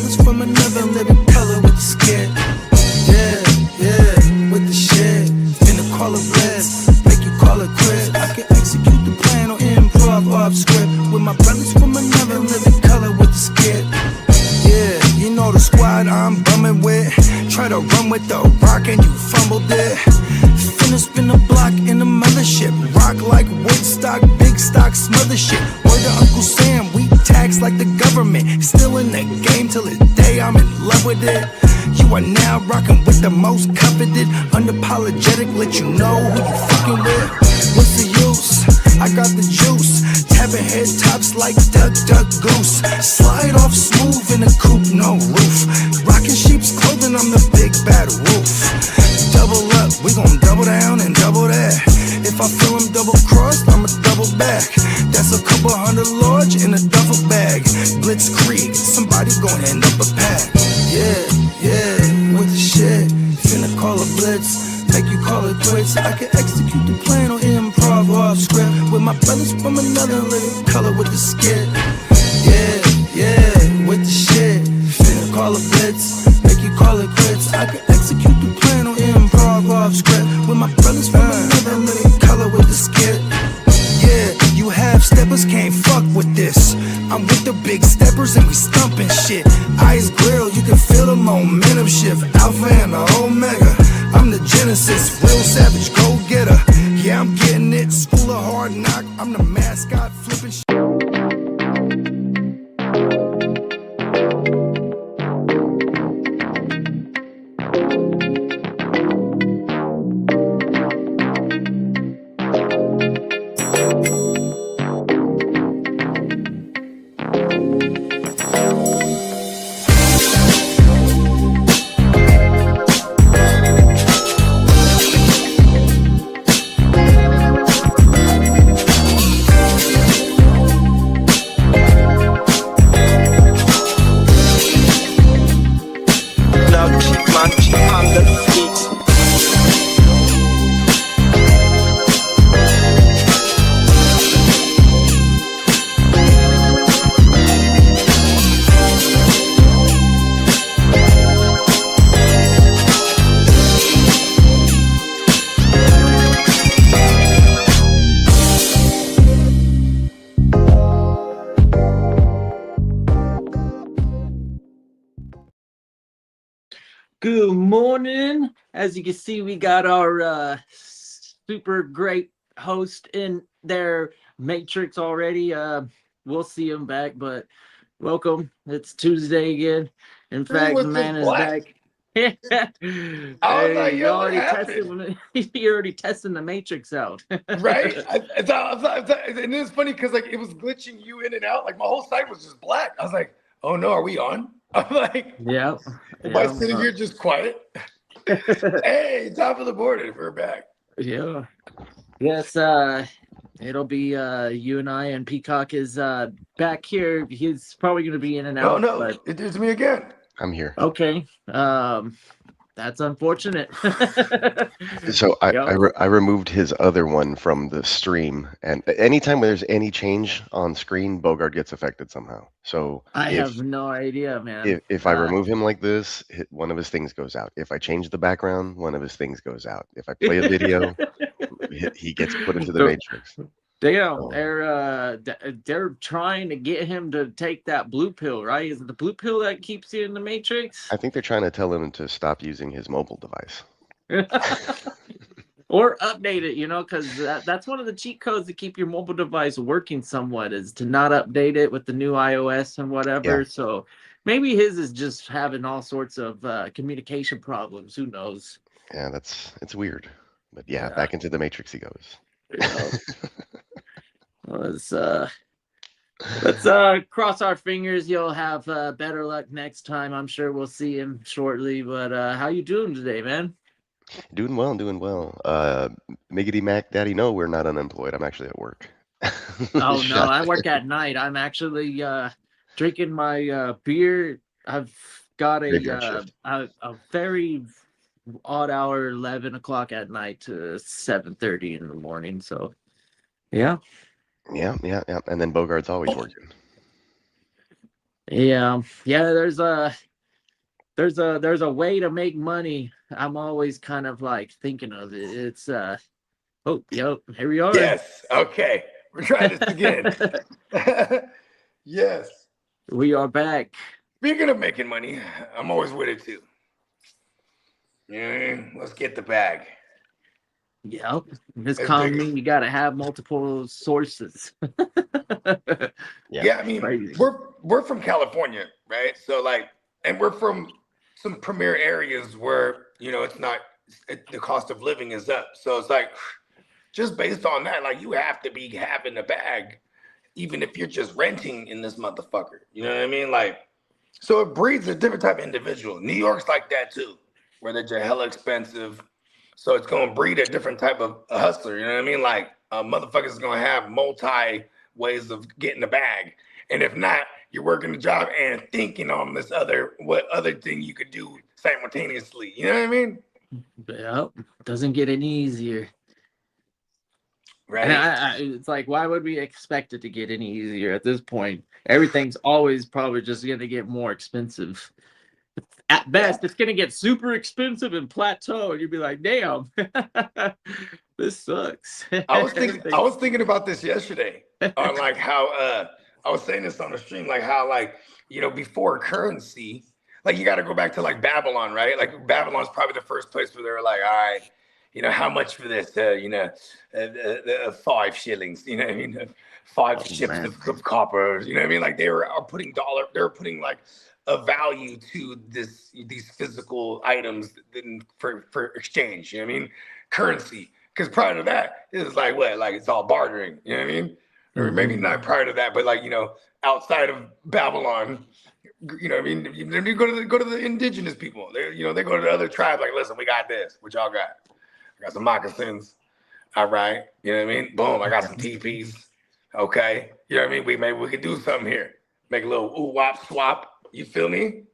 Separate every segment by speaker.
Speaker 1: brothers from another living color with the skit. Yeah, with the shit. Finna call it blitz, make you call it quit. I can execute the plan or improv off script with my brothers from another living color with the skit. Yeah, you know the squad I'm bumming with. Try to run with the rock and you fumbled it. Finna spin the block in the mothership. Rock like Woodstock, big stock, smother shit. Word to Uncle Sam, we tax like the government. Still in the game till the day I'm in love with it. You are now rocking with the most coveted. Unapologetic, let you know who you fucking with. What's the use? I got the juice. Tapping head tops like Duck, Duck, Goose. Slide off smooth in a coupe, no roof. Rocking sheep's clothing, I'm the big bad wolf. Double up, we gon' double down and double that. If I feel I'm double crossed, I'ma double back. That's a couple hundred large in a duffel bag. Blitzkrieg, somebody gon' end up a pack. Yeah, with the shit. Finna call a blitz, make you call it quits. I can execute the plan or improv off script with my brothers from another living color with the skit. Yeah, with the shit. Finna call a blitz, make you call it quits. I can execute the plan or improv off script with my brothers from another living color with the skit. Yeah, you half steppers can't fuck with this. I'm with the big steppers and we stumping shit. Ice grill, you can feel the momentum shift. Alpha and the Omega, I'm the Genesis. Real savage, go getter. Yeah, I'm getting it. School of hard knock, I'm the mascot flipping shit.
Speaker 2: Good morning. As you can see, we got our super great host in their matrix already. We'll see him back, but welcome. It's Tuesday again. In fact, the man is back. Hey, you already testing the matrix out.
Speaker 3: Right? I thought, and it was funny because like it was glitching you in and out. Like my whole site was just black. I was like, oh no, are we on? I'm like,
Speaker 2: yeah.
Speaker 3: Am I sitting here just quiet? Hey, top of the board, we're back.
Speaker 2: Yeah. Yes, it'll be you and I, and Peacock is back here. He's probably going to be in and out.
Speaker 3: No, but it's me again.
Speaker 4: I'm here.
Speaker 2: Okay. That's unfortunate.
Speaker 4: So I removed his other one from the stream, and anytime there's any change on screen, Bogard gets affected somehow. So
Speaker 2: I have no idea, man.
Speaker 4: If I remove him like this, one of his things goes out. If I change the background, one of his things goes out. If I play a video, he gets put into the matrix.
Speaker 2: Damn, they're trying to get him to take that blue pill, right? Is it the blue pill that keeps you in the matrix?
Speaker 4: I think they're trying to tell him to stop using his mobile device.
Speaker 2: Or update it, because that's one of the cheat codes to keep your mobile device working somewhat, is to not update it with the new iOS and whatever. Yeah. So maybe his is just having all sorts of communication problems. Who knows?
Speaker 4: Yeah, it's weird. But yeah, back into the matrix he goes.
Speaker 2: Let's cross our fingers. You'll have better luck next time. I'm sure we'll see him shortly. But how you doing today, man?
Speaker 4: Doing well. Miggity Mac Daddy, no, we're not unemployed. I'm actually at work.
Speaker 2: Oh, no, I work at night. I'm actually drinking my beer. I've got a very odd hour, 11 o'clock at night to 7:30 in the morning. So, yeah.
Speaker 4: Yeah. And then Bogard's always working.
Speaker 2: Yeah. There's a way to make money. I'm always kind of like thinking of it. It's oh, yep, here we are.
Speaker 3: Yes. Okay. We're trying this again. Yes.
Speaker 2: We are back.
Speaker 3: Speaking of making money, I'm always with it too. Yeah, let's get the bag.
Speaker 2: Yep. In this economy, you got to have multiple sources.
Speaker 3: Yeah, I mean,
Speaker 2: crazy.
Speaker 3: we're from California, right? So like, and we're from some premier areas where, you know, the cost of living is up. So it's like, just based on that, like, you have to be having a bag, even if you're just renting in this motherfucker. You know what I mean? Like, so it breeds a different type of individual. New York's like that too, where they're just hella expensive. So it's going to breed a different type of hustler. You know what I mean? Like, motherfuckers going to have multi ways of getting the bag. And if not, you're working the job and thinking on what other thing you could do simultaneously. You know what I mean?
Speaker 2: Yep. Doesn't get any easier.
Speaker 3: Right.
Speaker 2: And it's like, why would we expect it to get any easier at this point? Everything's always probably just going to get more expensive. At best, it's going to get super expensive and plateau, and you'd be like, damn, this sucks.
Speaker 3: I was thinking about this yesterday on like how I was saying this on the stream, like how, like, you know, before currency, like, you got to go back to like Babylon, right? Like, Babylon's probably the first place where they were like, all right, you know, how much for this? 5 shillings, you know what I mean? 5 ships of copper, you know what I mean? Like, they were putting like a value to these physical items for exchange, you know what I mean? Currency. Because prior to that, it was like, what? Like, it's all bartering, you know what I mean? Or maybe not prior to that, but like, you know, outside of Babylon, you know what I mean? You go to the indigenous people. They go to the other tribes, like, listen, we got this. What y'all got? I got some moccasins. All right. You know what I mean? Boom, I got some teepees. Okay. You know what I mean? Maybe we could do something here. Make a little ooh-wop swap. You feel me?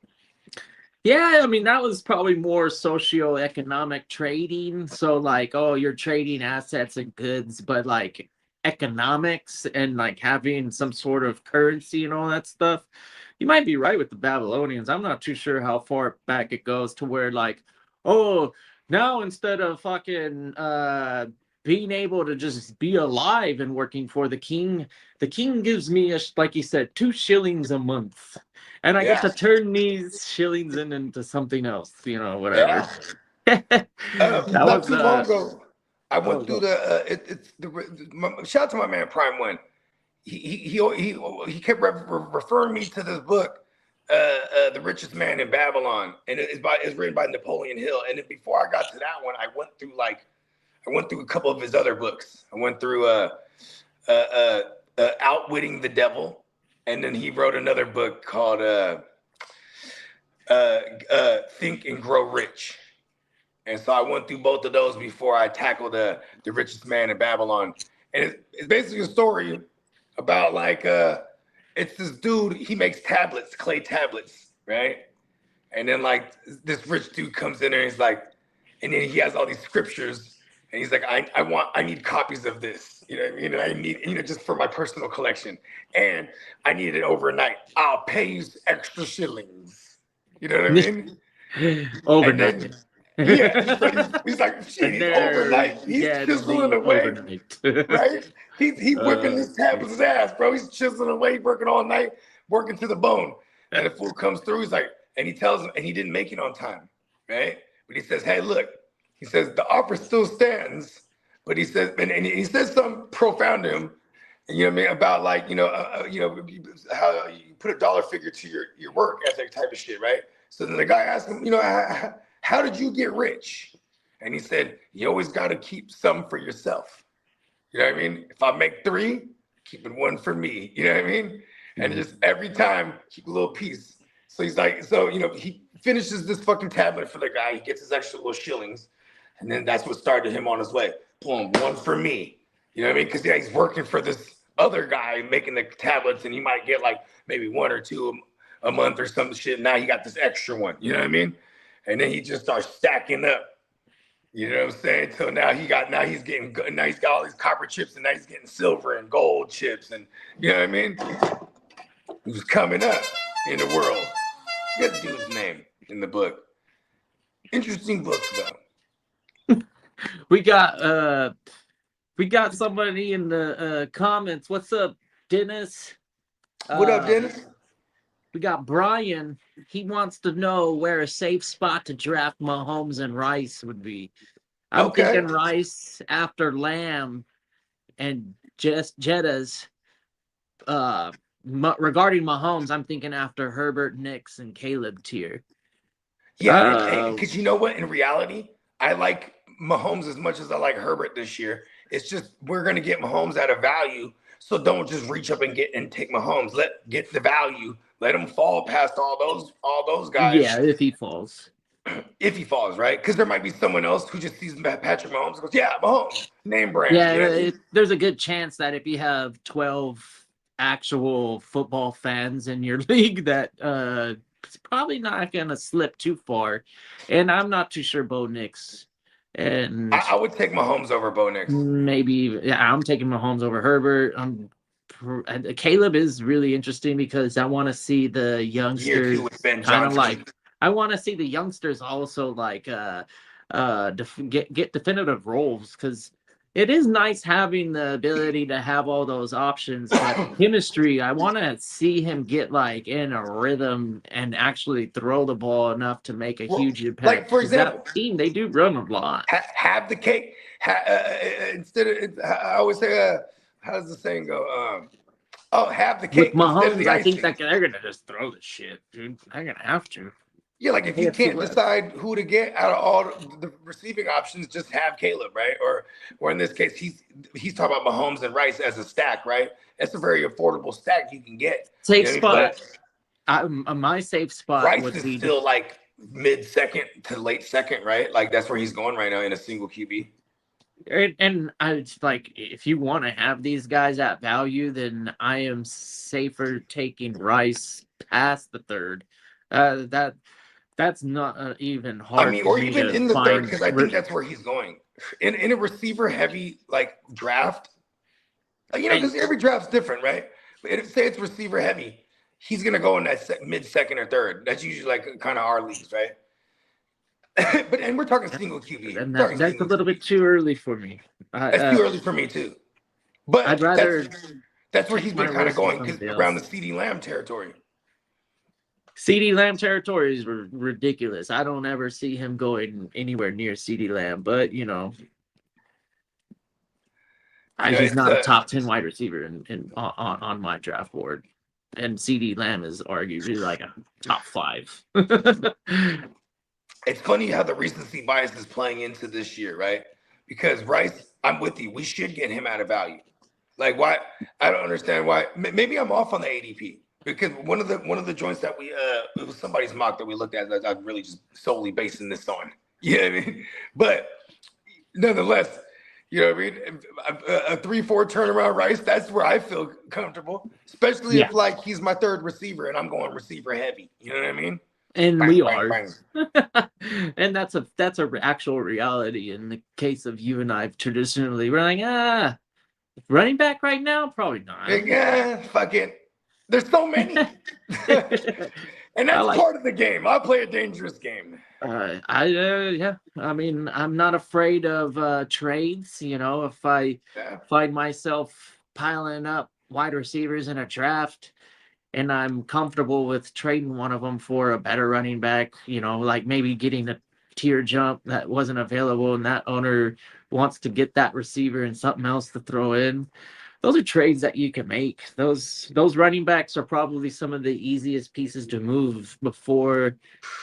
Speaker 2: Yeah, I mean, that was probably more socio-economic trading. So like, oh, you're trading assets and goods, but like economics and like having some sort of currency and all that stuff. You might be right with the Babylonians. I'm not too sure how far back it goes to where like, oh, now instead of fucking being able to just be alive and working for the king gives me, like you said, 2 shillings a month. And I get to turn these shillings into something else, you know, whatever.
Speaker 3: Yeah. Not too long ago, I went through shout out to my man Prime One. He kept referring me to this book, The Richest Man in Babylon, and it's written by Napoleon Hill. And then before I got to that one, I went through a couple of his other books. I went through Outwitting the Devil. And then he wrote another book called Think and Grow Rich. And so I went through both of those before I tackled The Richest Man in Babylon. And it's basically a story about like, it's this dude, he makes tablets, clay tablets, right? And then like this rich dude comes in there and he's like, and then he has all these scriptures and he's like, I need copies of this. You know what I mean? And I need, just for my personal collection. And I need it overnight. I'll pay you extra shillings. You know what I mean?
Speaker 2: Overnight.
Speaker 3: He's like, shit, he's overnight. He's chiseling away. Right? He's whipping his tablet's ass, bro. He's chiseling away, working all night, working to the bone. And the fool comes through, he's like, and he tells him, and he didn't make it on time, right? But he says, hey, look, he says, the offer still stands. But he says, and he says something profound to him, you know what I mean, about like, how you put a dollar figure to your work ethic type of shit, right? So then the guy asked him, how did you get rich? And he said, you always got to keep some for yourself. You know what I mean? If I make 3, keeping 1 for me. You know what I mean? And just every time, keep a little piece. So he's like, he finishes this fucking tablet for the guy. He gets his extra little shillings. And then that's what started him on his way. Boom, 1 for me. You know what I mean? Because he's working for this other guy making the tablets, and he might get like maybe 1 or 2 a month or some shit. Now he got this extra one. You know what I mean? And then he just starts stacking up. You know what I'm saying? So now he's got all these copper chips, and now he's getting silver and gold chips, and you know what I mean? He was coming up. in the world. Get the dude's name in the book. Interesting book, though.
Speaker 2: We got somebody in the comments. What's up, Dennis?
Speaker 3: What up, Dennis?
Speaker 2: We got Brian. He wants to know where a safe spot to draft Mahomes and Rice would be. I'm thinking Rice after Lamb and just Jeddah's. Regarding Mahomes, I'm thinking after Herbert, Nix, and Caleb tier.
Speaker 3: Yeah, because you know what? In reality, I like Mahomes as much as I like Herbert this year. It's just we're gonna get Mahomes at a value, so don't just reach up and take Mahomes. Get the value. Let him fall past all those guys.
Speaker 2: Yeah, if he falls.
Speaker 3: If he falls, right? Because there might be someone else who just sees Patrick Mahomes and goes, yeah, Mahomes, name brand.
Speaker 2: Yeah, there's a good chance that if you have 12 actual football fans in your league, that it's probably not going to slip too far. And I'm not too sure Bo Nix. And
Speaker 3: I would take Mahomes over Bo Nix.
Speaker 2: Maybe, yeah, I'm taking Mahomes over Herbert. Caleb is really interesting because I want to see the youngsters kind of like. I want to see the youngsters also like get definitive roles because it is nice having the ability to have all those options. But chemistry, I want to see him get like in a rhythm and actually throw the ball enough to make a huge impact.
Speaker 3: Like for example,
Speaker 2: that team they do run a lot.
Speaker 3: Have the cake instead of. I always say, how does the saying go? Have the cake.
Speaker 2: With Mahomes, I think that they're gonna just throw the shit, dude. They're gonna have to.
Speaker 3: Yeah, like if you can't decide who to get out of all the receiving options, just have Caleb, right? Or in this case, he's talking about Mahomes and Rice as a stack, right? That's a very affordable stack you can get.
Speaker 2: Safe spot. My safe spot
Speaker 3: Rice
Speaker 2: would
Speaker 3: is
Speaker 2: be
Speaker 3: still like mid-second to late second, right? Like that's where he's going right now in a single QB.
Speaker 2: And it's like if you want to have these guys at value, then I am safer taking Rice past the third. That's not even hard.
Speaker 3: I mean, or even in the third, because I think that's where he's going. In a receiver-heavy like draft, because every draft's different, right? But say it's receiver-heavy, he's gonna go in that mid-second or third. That's usually like kind of our leagues, right? and we're talking single QB.
Speaker 2: And that's a little bit too early for me.
Speaker 3: That's too early for me too. But
Speaker 2: I'd rather.
Speaker 3: That's where he's been kind of going around the CeeDee Lamb territory.
Speaker 2: CeeDee Lamb territories were ridiculous. I don't ever see him going anywhere near CeeDee Lamb, but he's not a top 10 wide receiver on my draft board. And CeeDee Lamb is arguably like a top 5.
Speaker 3: It's funny how the recency bias is playing into this year, right? Because Rice, I'm with you. We should get him out of value. Like why? I don't understand why. Maybe I'm off on the ADP. Because one of the joints that we it was somebody's mock that we looked at that I'm really just solely basing this on. You know what I mean? But nonetheless, you know what I mean? A 3-4 turnaround Rice, that's where I feel comfortable. Especially if like he's my third receiver and I'm going receiver heavy. You know what I mean?
Speaker 2: And we are. And that's a actual reality in the case of you and I traditionally. We're like, running back right now? Probably not.
Speaker 3: Yeah, fuck it. There's so many. And that's part of the game. I play a dangerous game.
Speaker 2: I mean, I'm not afraid of trades. If I find myself piling up wide receivers in a draft and I'm comfortable with trading one of them for a better running back, like maybe getting a tier jump that wasn't available and that owner wants to get that receiver and something else to throw in. Those are trades that you can make. Those running backs are probably some of the easiest pieces to move before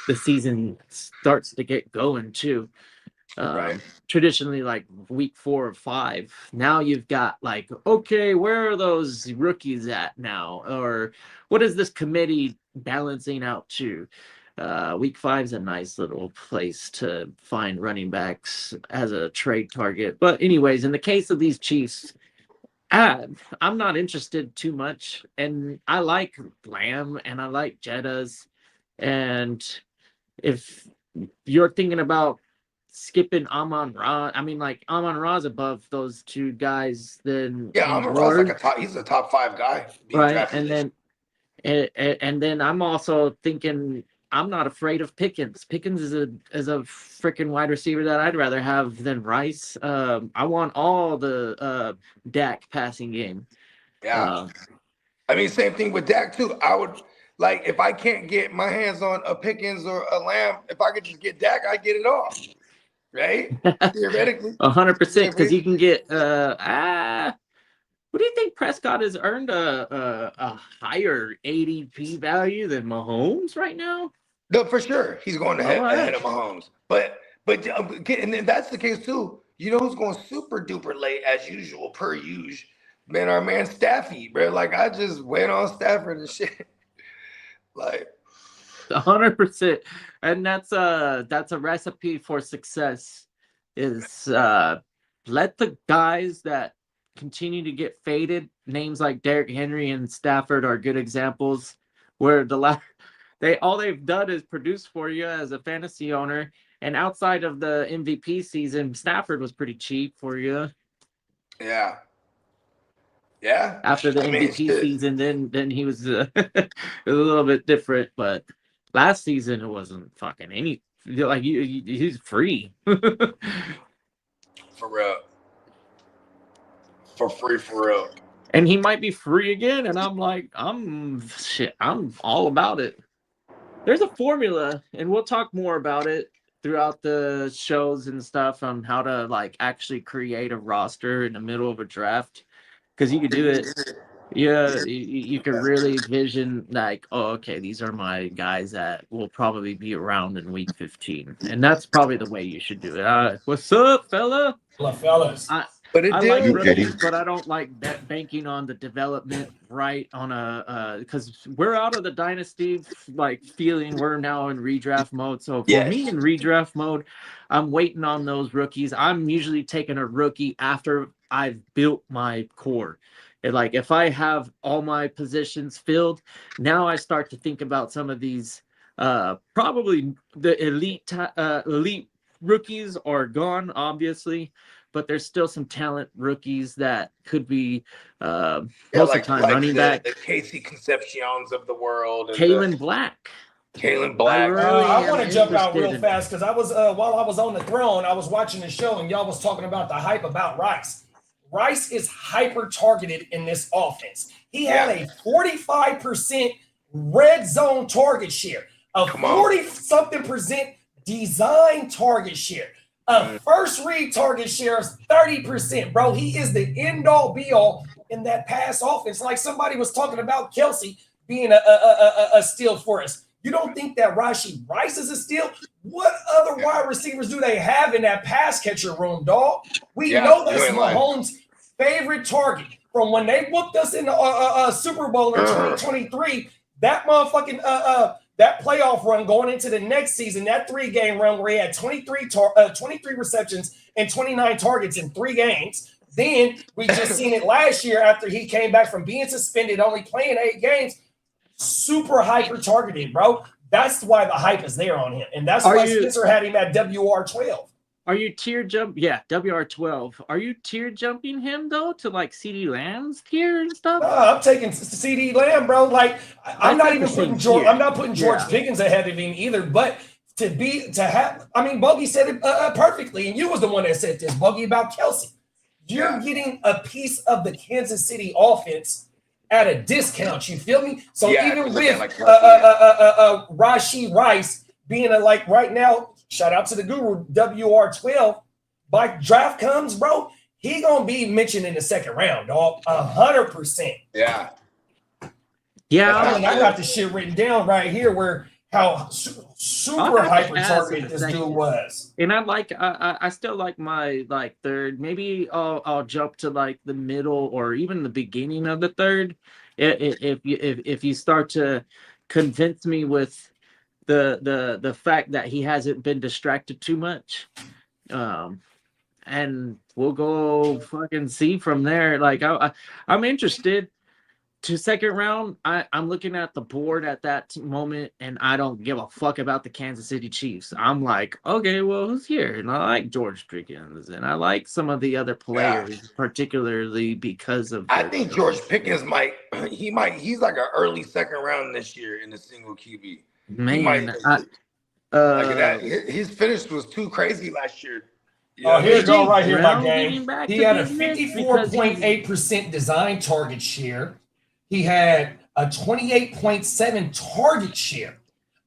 Speaker 2: the season starts to get going too.
Speaker 3: Right.
Speaker 2: Traditionally, like week 4 or 5. Now you've got like, okay, where are those rookies at now? Or what is this committee balancing out to? Week 5 is a nice little place to find running backs as a trade target. But anyways, in the case of these Chiefs, I'm not interested too much, and I like Lamb and I like Jeddah's, and if you're thinking about skipping Amon-Ra, I mean, like Amon-Ra's above those two guys, then
Speaker 3: Amon-Ra's like he's a top 5 guy,
Speaker 2: right? And And then I'm also thinking I'm not afraid of Pickens. Pickens is a freaking wide receiver that I'd rather have than Rice. I want all the Dak passing game.
Speaker 3: Yeah. I mean, same thing with Dak too. I would like if I can't get my hands on a Pickens or a Lamb, if I could just get Dak, I get it all. Right? Theoretically.
Speaker 2: 100%, because you can get what do you think? Prescott has earned a higher ADP value than Mahomes right now?
Speaker 3: No, for sure. He's going ahead of Mahomes. But and then that's the case too. You know who's going super duper late as usual, per usual? Man, our man Staffy, bro. Like I just went on Stafford and shit. Like
Speaker 2: 100%. And that's a recipe for success is let the guys that continue to get faded. Names like Derrick Henry and Stafford are good examples where all they've done is produce for you as a fantasy owner. And outside of the MVP season, Stafford was pretty cheap for you.
Speaker 3: Yeah. Yeah.
Speaker 2: After the MVP season, then he was it was a little bit different. But last season it wasn't fucking any like he's free.
Speaker 3: For real. For real.
Speaker 2: And he might be free again. And I'm like, I'm all about it. There's a formula, and we'll talk more about it throughout the shows and stuff on how to like actually create a roster in the middle of a draft. Because you could do it. Yeah, you could really vision like, oh, okay, these are my guys that will probably be around in week 15. And that's probably the way you should do it. What's up, fella?
Speaker 5: Hello, fellas.
Speaker 2: I like rookies, but I don't like that banking on the development right on because we're out of the dynasty like feeling. We're now in redraft mode. So for me in redraft mode, I'm waiting on those rookies. I'm usually taking a rookie after I've built my core. And like if I have all my positions filled, now I start to think about some of these probably the elite rookies are gone, obviously. But there's still some talent rookies that could be most of the time running back.
Speaker 3: The Casey Concepcions of the world.
Speaker 2: Kalen Black.
Speaker 5: I want to jump out real fast because I was while I was on the throne, I was watching the show and y'all was talking about the hype about Rice. Rice is hyper targeted in this offense. He had a 45% red zone target share, a 40-something% design target share. A first read target share is 30%, bro. He is the end-all be-all in that pass offense. Like somebody was talking about Kelsey being a steal for us. You don't think that Rashee Rice is a steal? What other wide receivers do they have in that pass catcher room, dog? We know that's Mahomes' favorite target. From when they whooped us in the Super Bowl in 2023, that motherfucking that playoff run going into the next season, that 3-game run where he had 23 receptions and 29 targets in 3 games. Then we just seen it last year after he came back from being suspended, only playing 8 games. Super hyper targeted, bro. That's why the hype is there on him. And that's why Spencer had him at WR12.
Speaker 2: Are you tier jump? Yeah, WR12. Are you tier jumping him though to like CD Lamb's tier and stuff?
Speaker 5: I'm taking CD Lamb, bro. Like I'm not even putting George. I'm not putting George Pickens ahead of him either. But to have, I mean, Bogey said it perfectly, and you was the one that said this, Bogey, about Kelsey. You're getting a piece of the Kansas City offense at a discount. You feel me? So even with Rashee Rice being like right now. Shout out to the guru, WR12. By draft comes, bro, he gonna be mentioned in the second round, dog. 100%.
Speaker 3: Yeah.
Speaker 2: Yeah.
Speaker 5: I mean, I got the shit written down right here where how super hyper targeted this dude was.
Speaker 2: And I still like my like third. Maybe I'll jump to like the middle or even the beginning of the third. If you start to convince me with the fact that he hasn't been distracted too much, and we'll go fucking see from there. Like I'm interested. to second round, I'm looking at the board at that moment, and I don't give a fuck about the Kansas City Chiefs. I'm like, okay, well, who's here? And I like George Pickens, and I like some of the other players, particularly because of.
Speaker 3: I think George Pickens he's like an early second round this year in the single QB.
Speaker 2: Man,
Speaker 3: his finish was too crazy last year.
Speaker 5: Here you go, right here, my game. He had a 54.8% design target share. He had a 28.7 target share,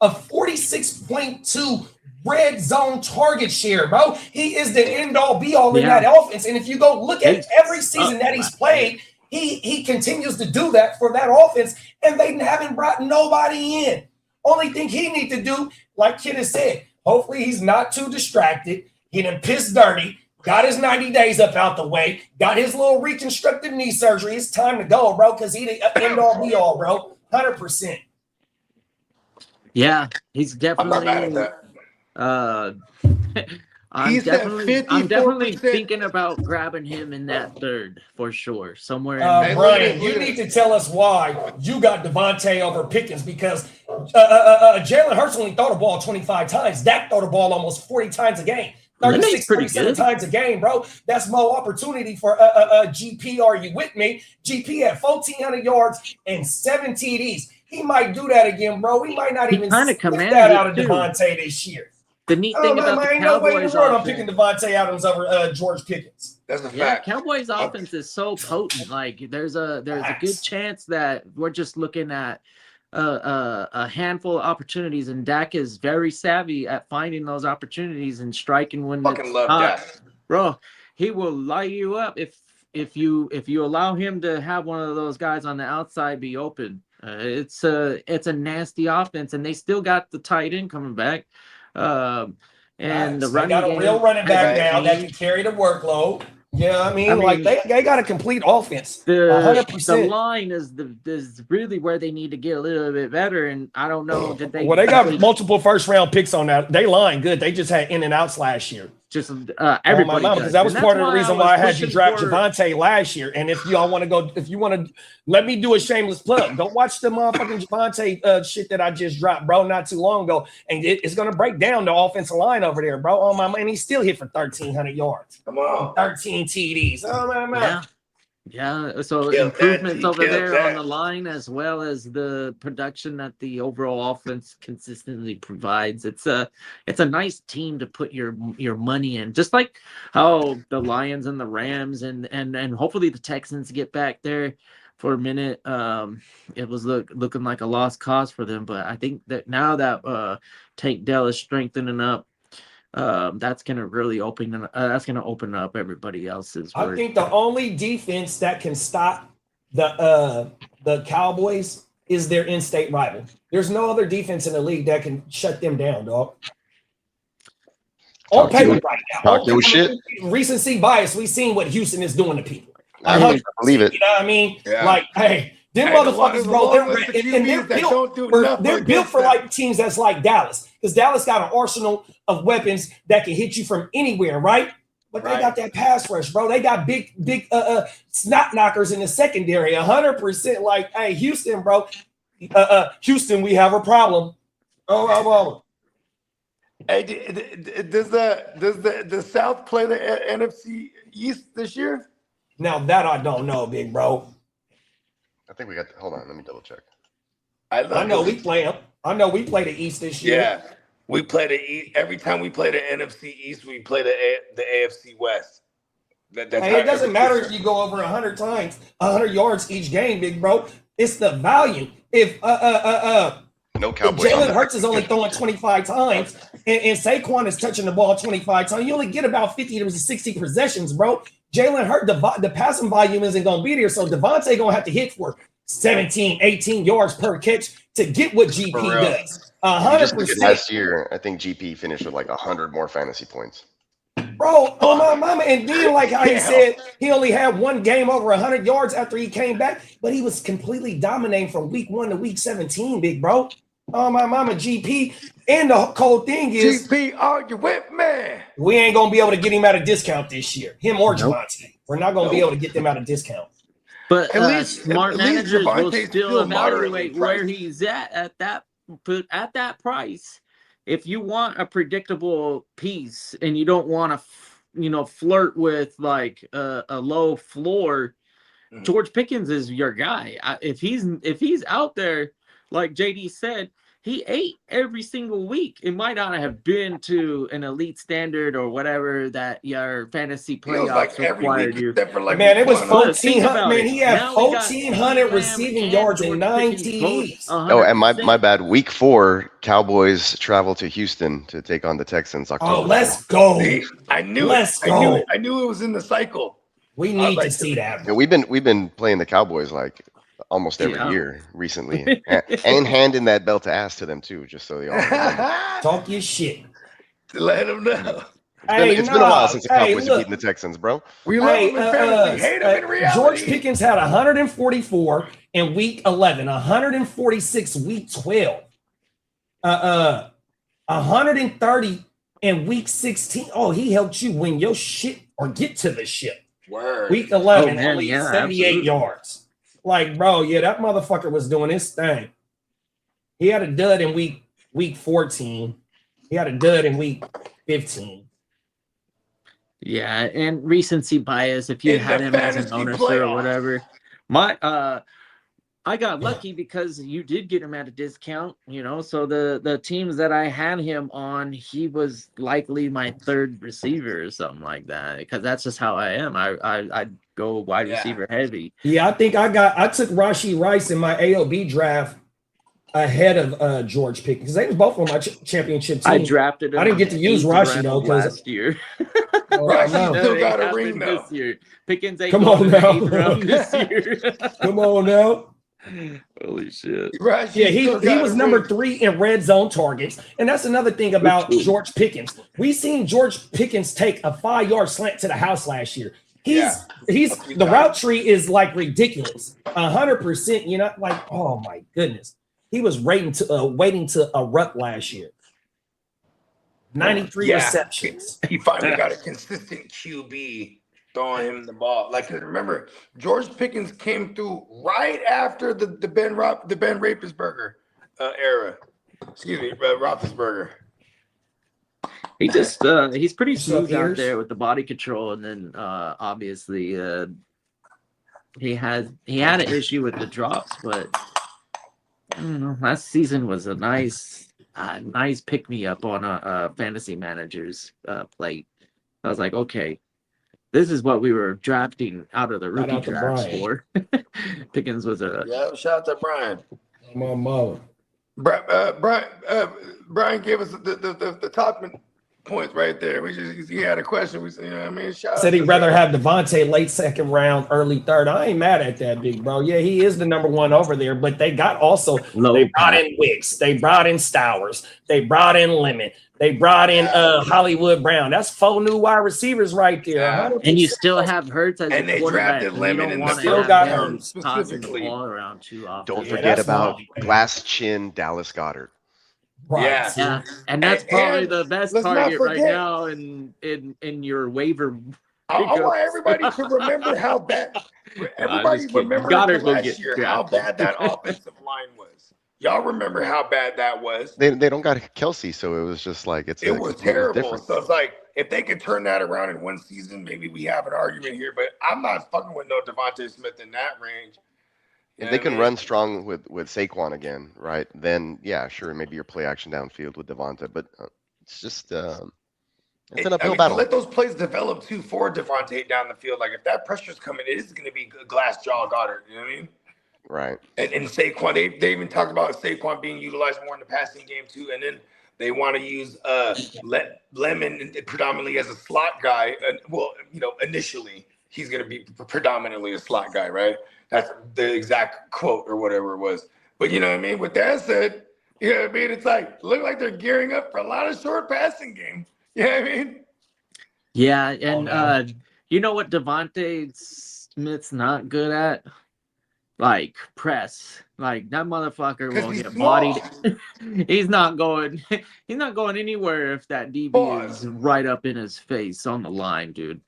Speaker 5: a 46.2 red zone target share, bro. He is the end-all, be-all in that offense. And if you go look at every season that he's played, he continues to do that for that offense, and they haven't brought nobody in. Only thing he needs to do, like Kitteh said, hopefully he's not too distracted. He done pissed dirty. Got his 90 days up out the way. Got his little reconstructive knee surgery. It's time to go, bro, because he the end-all, be-all, bro. 100%.
Speaker 2: Yeah, he's definitely. I'm definitely thinking about grabbing him in that third for sure. Somewhere.
Speaker 5: Brian, you need to tell us why you got Devontae over Pickens, because Jalen Hurts only throw the ball 25 times. Dak throw the ball almost 40 times a game. 36, 37 times a game, bro. That's more opportunity for GP. Are you with me? GP had 1,400 yards and 7 TDs. He might do that again, bro. We might not even see that out of Devontae this year.
Speaker 2: The neat thing about the Cowboys
Speaker 5: I'm picking Devontae Adams over George Pickens.
Speaker 3: That's a fact.
Speaker 2: Cowboys offense is so potent. Like there's a good chance that we're just looking at a handful of opportunities, and Dak is very savvy at finding those opportunities and striking when
Speaker 3: fucking love Dak.
Speaker 2: Bro, he will light you up if you allow him to have one of those guys on the outside be open. It's a nasty offense, and they still got the tight end coming back. And the running
Speaker 5: got a real running back now that can carry the workload. Yeah, I mean, like they got a complete offense. 100%.
Speaker 2: The line is really where they need to get a little bit better, and I don't know that they.
Speaker 5: Well, they got multiple first round picks on that. They line good. They just had in and outs last year.
Speaker 2: Just everybody,
Speaker 5: because that was part of the reason why I had you draft Javonte last year. And if y'all want to go, if you want to, let me do a shameless plug. Don't watch the motherfucking Javonte shit that I just dropped, bro, not too long ago. And it's gonna break down the offensive line over there, bro. Oh my man, he's still hit for 1,300 yards.
Speaker 3: Come on,
Speaker 5: 13 TDs. Oh my man.
Speaker 2: Yeah, so improvements over there on the line, as well as the production that the overall offense consistently provides. It's a nice team to put your money in, just like how the Lions and the Rams and hopefully the Texans get back there for a minute. It was looking like a lost cause for them, but I think that now that Tank Dell is strengthening up, that's gonna really open up everybody else's work.
Speaker 5: I think the only defense that can stop the Cowboys is their in-state rival. There's no other defense in the league that can shut them down, dog. On paper right now.
Speaker 4: Talk your shit.
Speaker 5: Recency bias. We've seen what Houston is doing to people.
Speaker 4: I believe it.
Speaker 5: You know what I mean? Yeah. Like, hey, them motherfuckers, bro, they're built for like teams that's like Dallas, because Dallas got an arsenal of weapons that can hit you from anywhere, right? But they got that pass rush, bro. They got big snot knockers in the secondary, 100%. Like, hey, Houston, bro, Houston, we have a problem. Oh.
Speaker 3: Hey, does the South play the NFC East this year?
Speaker 5: Now that I don't know, big bro.
Speaker 4: I think we got. Hold on, let me double check.
Speaker 5: I know we play them. I know we play the East this year.
Speaker 3: Yeah, we play the East every time we play the NFC East. We play the AFC West. That's
Speaker 5: it doesn't matter if you go over 100 times, 100 yards each game, big bro. It's the value. If
Speaker 4: no Cowboys.
Speaker 5: Jalen Hurts is only throwing 25 times, and Saquon is touching the ball 25 times, you only get about 50 to 60 possessions, bro. Jalen Hurts, the passing volume isn't going to be there, so Devontae going to have to hit for 17, 18 yards per catch to get what GP does. 100%.
Speaker 4: Last year, I think GP finished with like 100 more fantasy points.
Speaker 5: Bro, oh my mama. And then like how he said he only had one game over 100 yards after he came back, but he was completely dominating from week 1 to week 17, big bro. Oh my mama, GP. And the cold thing is,
Speaker 3: GP, are you with me?
Speaker 5: We ain't gonna be able to get him at a discount this year. Him or Javonte. We're not gonna be able to get them at a discount.
Speaker 2: But
Speaker 3: At least
Speaker 2: smart managers will
Speaker 3: Devontae's
Speaker 2: still
Speaker 3: moderately
Speaker 2: evaluate
Speaker 3: priced.
Speaker 2: where he's at that price. If you want a predictable piece and you don't want to, flirt with like a low floor, George Pickens is your guy. If he's out there, like JD said, he ate every single week. It might not have been to an elite standard or whatever that your fantasy playoffs required you.
Speaker 5: Man, it was 1,400. Man, he had 1,400 receiving yards and 9 TDs.
Speaker 4: Oh, and my bad. Week 4, Cowboys travel to Houston to take on the Texans. October.
Speaker 5: Oh, let's go!
Speaker 3: I knew
Speaker 5: Let's
Speaker 3: it.
Speaker 5: go.
Speaker 3: I knew it was in the cycle.
Speaker 5: We need to see that.
Speaker 4: Yeah, we've been playing the Cowboys like almost every year recently, and handing that belt to ass to them too, just so they all
Speaker 5: talk your shit.
Speaker 3: Let them know.
Speaker 4: It's been a while since the Cowboys have beaten the Texans, bro.
Speaker 3: We love them in fantasy, hate them in reality.
Speaker 5: George Pickens had 144 in week 11, 146 week 12, 130 in week 16. Oh, he helped you win your shit or get to the ship.
Speaker 3: Word.
Speaker 5: Week 11, only 78 yards. Like, bro, that motherfucker was doing his thing. He had a dud in week 14. He had a dud in week 15.
Speaker 2: Yeah, and recency bias. If you had him as an owner or whatever, I got lucky because you did get him at a discount. So the teams that I had him on, he was likely my third receiver or something like that. Because that's just how I am. I go wide receiver heavy.
Speaker 5: Yeah, I think I took Rashee Rice in my AOB draft ahead of George Pickens because they was both on my championship team.
Speaker 2: I drafted him.
Speaker 5: I didn't get to use Rashee though
Speaker 2: last year.
Speaker 3: Rashee still got a ring though.
Speaker 2: This year. Pickens ain't
Speaker 5: Come on now.
Speaker 2: This year.
Speaker 5: Come on now.
Speaker 2: Holy shit.
Speaker 5: Yeah, he was number 3 in red zone targets. And that's another thing about George Pickens. We seen George Pickens take a 5-yard slant to the house last year. He's the route tree is like ridiculous. 100%, like, oh my goodness. He was waiting to erupt last year. 93 receptions.
Speaker 3: He finally got a consistent QB throwing him the ball. Like, remember, George Pickens came through right after the Ben Roethlisberger era. Excuse me, Roethlisberger.
Speaker 2: He just he's pretty smooth out there with the body control, and then obviously he had an issue with the drops, but I don't know. Last season was a nice pick me up on a fantasy manager's plate. I was like, okay, this is what we were drafting out of the rookie drafts for. Pickens was
Speaker 3: shout out to Brian.
Speaker 5: Mama.
Speaker 3: Brian gave us the top points right there. He had a question. We said,
Speaker 5: said he'd rather have Devontae late second round, early third. I ain't mad at that, big bro. Yeah, he is the number 1 over there, but they got also they brought in Wicks, they brought in Stowers, they brought in Lemon, they brought in Hollywood Brown. That's 4 new wide receivers right there.
Speaker 2: And you still have Hurts as
Speaker 3: and
Speaker 2: a
Speaker 3: they
Speaker 2: quarterback.
Speaker 3: drafted Lemon and
Speaker 5: still got Hurts
Speaker 3: specifically.
Speaker 2: All around too often.
Speaker 4: Don't forget about glass chin Dallas Goedert.
Speaker 5: Right.
Speaker 2: Yeah, and that's probably the best target right now in your waiver.
Speaker 3: I want everybody to remember how bad. Everybody remember last year how bad that offensive line was. Y'all remember how bad that was?
Speaker 4: They don't got Kelsey, so it was just like it was
Speaker 3: terrible.
Speaker 4: Different.
Speaker 3: So it's like if they could turn that around in one season, maybe we have an argument here. But I'm not fucking with no Devontae Smith in that range.
Speaker 4: If they can run strong with Saquon again, right? Then yeah, sure, maybe your play action downfield with Devonta, but it's just it's an uphill battle.
Speaker 3: Let those plays develop too for Devontae down the field. Like if that pressure's coming, it is going to be glass jaw Goddard. You know what I mean?
Speaker 4: Right.
Speaker 3: And Saquon, they even talked about Saquon being utilized more in the passing game too, and then they want to use Lemon predominantly as a slot guy. Initially he's going to be predominantly a slot guy, right? That's the exact quote or whatever it was. But you know what I mean? With that said, you know what I mean? It's like, look like they're gearing up for a lot of short passing game. You know what I mean?
Speaker 2: Yeah, and you know what Devontae Smith's not good at? Like press. Like that motherfucker will get bodied. He's not going anywhere if that DB is right up in his face on the line, dude.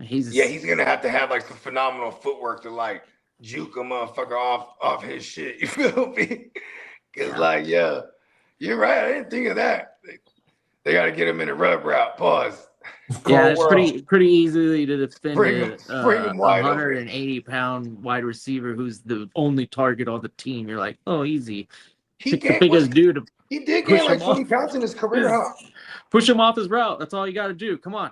Speaker 2: He's
Speaker 3: gonna have like some phenomenal footwork to like juke a motherfucker off his shit. You feel me? Cause like, yeah, you're right. I didn't think of that. They got to get him in a rub route. Pause.
Speaker 2: Yeah, it's pretty easily to defend
Speaker 3: bring him wide
Speaker 2: 180-pound wide receiver who's the only target on the team. You're like, oh, easy.
Speaker 3: He
Speaker 2: Pick the biggest dude.
Speaker 3: He did gain like 20 pounds in his career, huh?
Speaker 2: Push him off his route. That's all you got to do. Come on.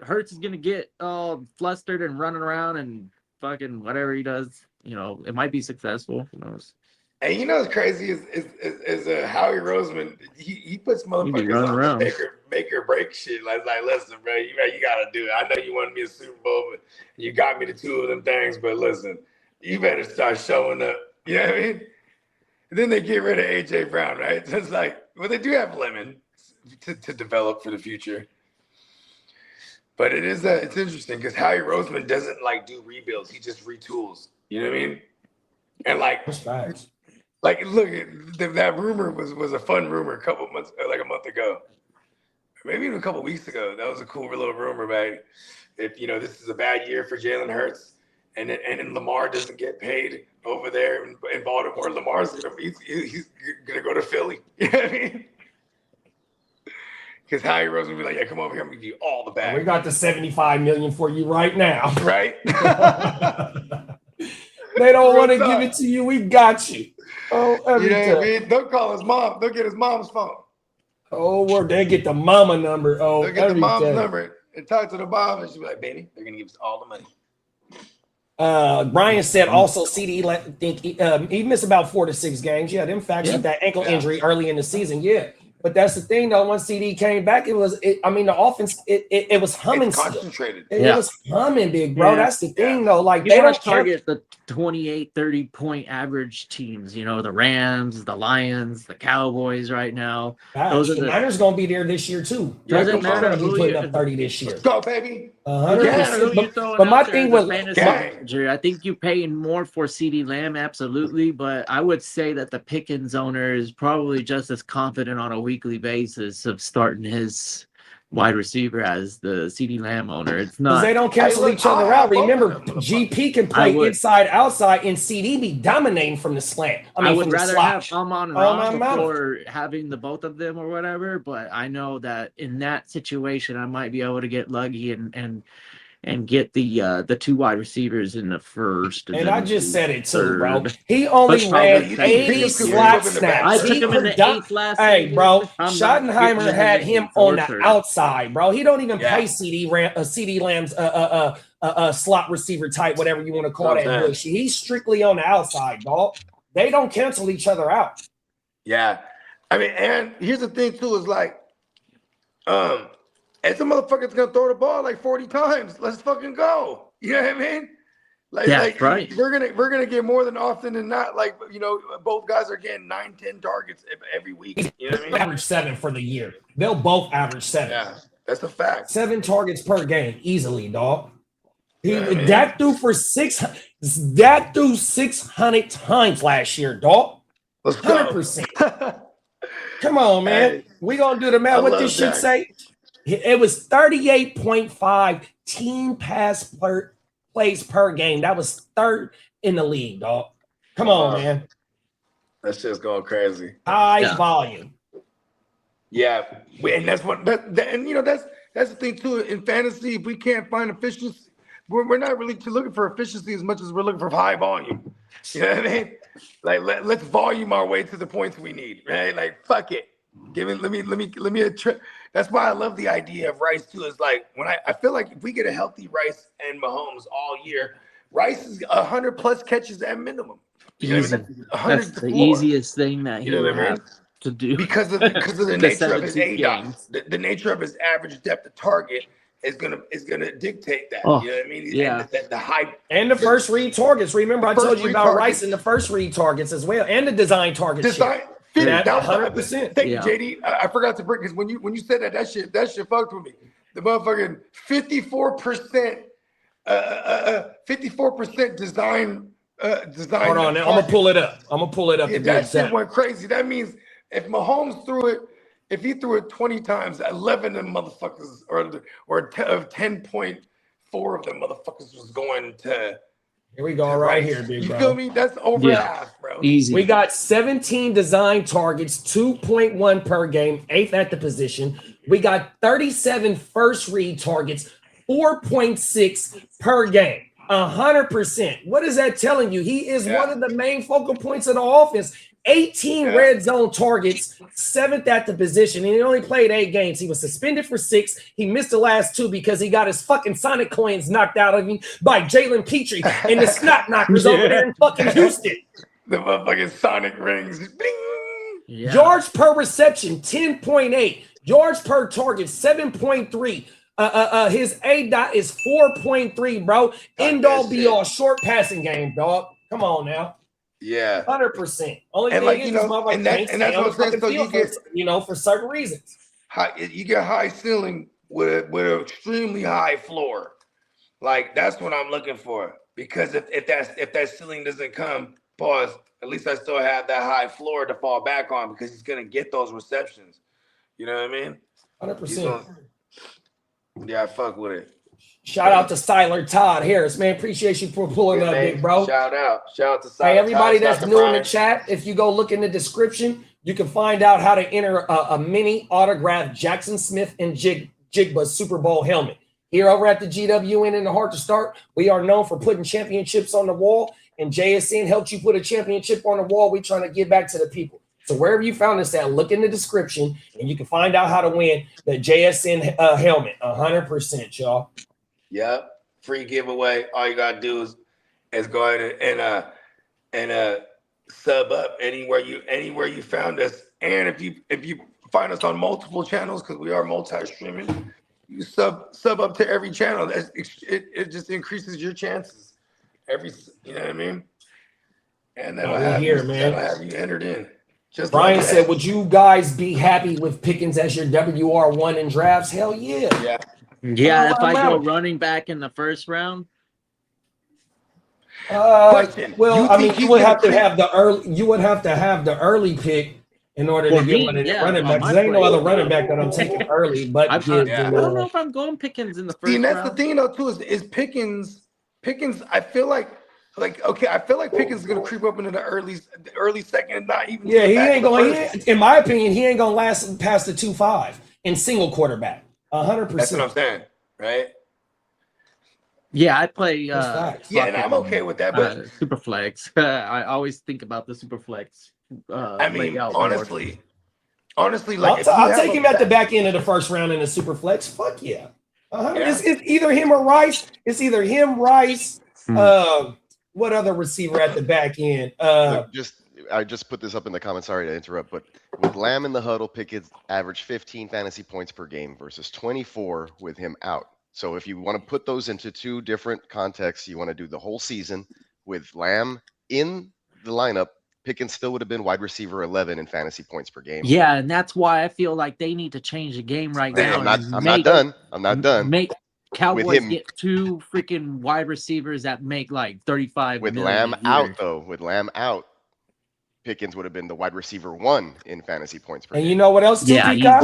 Speaker 2: Hurts is gonna get all flustered and running around and fucking whatever he does. You know, it might be successful. Who knows?
Speaker 3: And you know what's crazy is Howie Roseman. He puts motherfuckers on make or break shit. Like listen, bro, you gotta do it. I know you wanted me a Super Bowl, but you got me to 2 of them things. But listen, you better start showing up. You know what I mean? And then they get rid of AJ Brown, right? So it's like, well, they do have Lemon to develop for the future. But it's interesting because Howie Roseman doesn't like do rebuilds. He just retools. You know what I mean? And like, look, that rumor was a fun rumor a month ago, maybe even a couple weeks ago. That was a cool little rumor about if this is a bad year for Jalen Hurts, and Lamar doesn't get paid over there in Baltimore. Lamar's he's gonna go to Philly. You know what I mean? Because Howie Roseman will be like, yeah, come over here, I'm gonna give you all the bag.
Speaker 5: We got the $75 million for you right now.
Speaker 3: Right?
Speaker 5: They don't want to give it to you. We got you. Oh, every time.
Speaker 3: I mean? They'll call his mom. They'll get his mom's phone.
Speaker 5: Oh, word. They get the mama number. Oh,
Speaker 3: they'll get the mom's number and talk to the mom, and she'll be like, baby, they're gonna give us all the money.
Speaker 5: Brian said also CD think he missed about 4 to 6 games. Yeah, them facts with that ankle injury early in the season. Yeah. But that's the thing, though. Once CD came back, the offense, it was humming.
Speaker 3: It's concentrated.
Speaker 5: It was humming, big bro. That's the thing, though. Like,
Speaker 2: they don't target the 28, 30 point average teams. The Rams, the Lions, the Cowboys right now.
Speaker 5: Those are the Niners going to be there this year, too.
Speaker 2: Doesn't matter
Speaker 5: who be putting up 30 this year.
Speaker 3: Let's go, baby.
Speaker 5: 100%. But my thing was,
Speaker 2: I think you pay more for CD Lamb, absolutely. But I would say that the Pickens owner is probably just as confident on a weekly basis of starting his wide receiver as the CD Lamb owner. It's not,
Speaker 5: because they don't cancel each other out. Remember, GP can play inside, outside, and CD be dominating from the slant.
Speaker 2: I would rather have Amon Ra before having the both of them or whatever. But I know that in that situation, I might be able to get lucky and get the 2 wide receivers in the first.
Speaker 5: And I just said it too, bro. He only ran 80 slot snaps.
Speaker 2: I took him in the 8th last season.
Speaker 5: Hey, bro, Schottenheimer had him on the outside, bro. He don't even play CD Lamb's slot receiver type, whatever you want to call that. He's strictly on the outside, dog. They don't cancel each other out.
Speaker 3: Yeah. I mean, and here's the thing, too, is like, and some motherfucker's gonna throw the ball like 40 times. Let's fucking go. You know what I mean? Like
Speaker 2: right.
Speaker 3: We're gonna get more than often than not. Like, both guys are getting 9-10 targets every week. You know what I mean?
Speaker 5: Average 7 for the year. They'll both average 7.
Speaker 3: Yeah, that's a fact.
Speaker 5: 7 targets per game, easily, dog. That threw for 600. That threw 600 times last year, dog.
Speaker 3: Let's go.
Speaker 5: 100%. Come on, man. We gonna do the math. What this shit say? It was 38.5 team pass plays per game. That was 3rd in the league, dog. Come on, man.
Speaker 3: That shit's going crazy.
Speaker 5: High volume.
Speaker 3: Yeah, and that's that's the thing too. In fantasy, if we can't find efficiency, we're not really looking for efficiency as much as we're looking for high volume. You know what I mean? Like let's volume our way to the points we need, right? Like fuck it. Let me a trip. That's why I love the idea of Rice too. Is like when I feel like if we get a healthy Rice and Mahomes all year, Rice is 100+ catches at minimum.
Speaker 2: Easy. That's the easiest thing that he will have to do
Speaker 3: because of the nature of his ADOT. The nature of his average depth of target is gonna dictate that. You know what I mean?
Speaker 2: Yeah.
Speaker 3: The high
Speaker 5: and the first read targets. Remember, I told you about Rice in the first read targets as well, and the design targets. 100%.
Speaker 3: Thank you, JD. I forgot to bring because when you said that shit fucked with me. The motherfucking 54% design.
Speaker 5: Hold on, now. I'm gonna pull it up.
Speaker 3: Yeah, that shit went crazy. That means if Mahomes threw it, if he threw it 20 times, 11 of them motherfuckers, or 10.4 of them motherfuckers was going to
Speaker 5: Here we go, right here, big bro.
Speaker 3: You feel me? That's over half, bro.
Speaker 2: Easy.
Speaker 5: We got 17 design targets, 2.1 per game, 8th at the position. We got 37 first read targets, 4.6 per game. 100%. What is that telling you? He is one of the main focal points of the offense. 18 red zone targets, 7th at the position, and he only played 8 games. He was suspended for 6. He missed the last 2 because he got his fucking Sonic coins knocked out of him by Jalen Petrie and the snot knockers over there in fucking Houston.
Speaker 3: The motherfucking Sonic rings. Bling!
Speaker 5: Yeah. Yards per reception, 10.8. Yards per target, 7.3. His A dot is 4.3, bro. End all be all short passing game, dog. Come on now.
Speaker 3: Yeah,
Speaker 5: 100%. Only
Speaker 3: and
Speaker 5: thing is, and
Speaker 3: that's what I'm saying. So you get,
Speaker 5: for certain reasons,
Speaker 3: you get high ceiling with an extremely high floor. Like that's what I'm looking for. Because if that ceiling doesn't come, pause. At least I still have that high floor to fall back on because he's gonna get those receptions. You know what I mean?
Speaker 5: 100%.
Speaker 3: Yeah, I fuck with it.
Speaker 5: Shout out to Styler Todd Harris, man. Appreciate you for pulling up, big bro.
Speaker 3: Shout out to Styler.
Speaker 5: Hey, everybody
Speaker 3: Todd,
Speaker 5: that's new in the chat, if you go look in the description, you can find out how to enter a mini autographed Jackson Smith and Jigba Super Bowl helmet. Here over at the GWN in the Heart to Start, we are known for putting championships on the wall, and JSN helped you put a championship on the wall. We're trying to give back to the people. So wherever you found this at, look in the description, and you can find out how to win the JSN helmet. 100%, y'all.
Speaker 3: Yep, free giveaway. All you gotta do is go ahead and sub up anywhere you found us. And if you find us on multiple channels, because we are multi-streaming, you sub up to every channel. It just increases your chances. You know what I mean? And that'll have you entered in. Just
Speaker 5: Brian
Speaker 3: like
Speaker 5: said, would you guys be happy with Pickens as your WR1 in drafts? Hell yeah.
Speaker 3: Yeah.
Speaker 2: Yeah, if I go running back in the first round.
Speaker 5: Well, I mean, you would have to have the early. You would have to have the early pick in order to get one of the running backs. There ain't no other running back that I'm taking early. But
Speaker 2: I don't know if I'm going Pickens in the first round.
Speaker 3: And that's the thing, though, too, is Pickens. I feel like Pickens is gonna creep up into the early second, not even.
Speaker 5: Yeah, he ain't going. In my opinion, he ain't gonna last past the 2.5 in single quarterback. 100%.
Speaker 3: That's what I'm saying, right?
Speaker 2: Yeah, I play.
Speaker 3: Yeah, and I'm okay with that. But
Speaker 2: super flex. I always think about the super flex.
Speaker 3: I mean, honestly, like
Speaker 5: I'll take him at the back end of the first round in the super flex. Fuck yeah. It's either him or Rice. It's either him, Rice. What other receiver at the back end?
Speaker 4: I just put this up in the comments. Sorry to interrupt, but with Lamb in the huddle, Pickens averaged 15 fantasy points per game versus 24 with him out. So if you want to put those into two different contexts, you want to do the whole season with Lamb in the lineup, Pickens still would have been wide receiver 11 in fantasy points per game.
Speaker 2: Yeah, and that's why I feel like they need to change the game right now.
Speaker 4: I'm not done.
Speaker 2: Make Cowboys get 2 freaking wide receivers that make like 35
Speaker 4: with Lamb out, though. With Lamb out, Pickens would have been the wide receiver 1 in fantasy points per game.
Speaker 5: And you know what else, too, Peacock?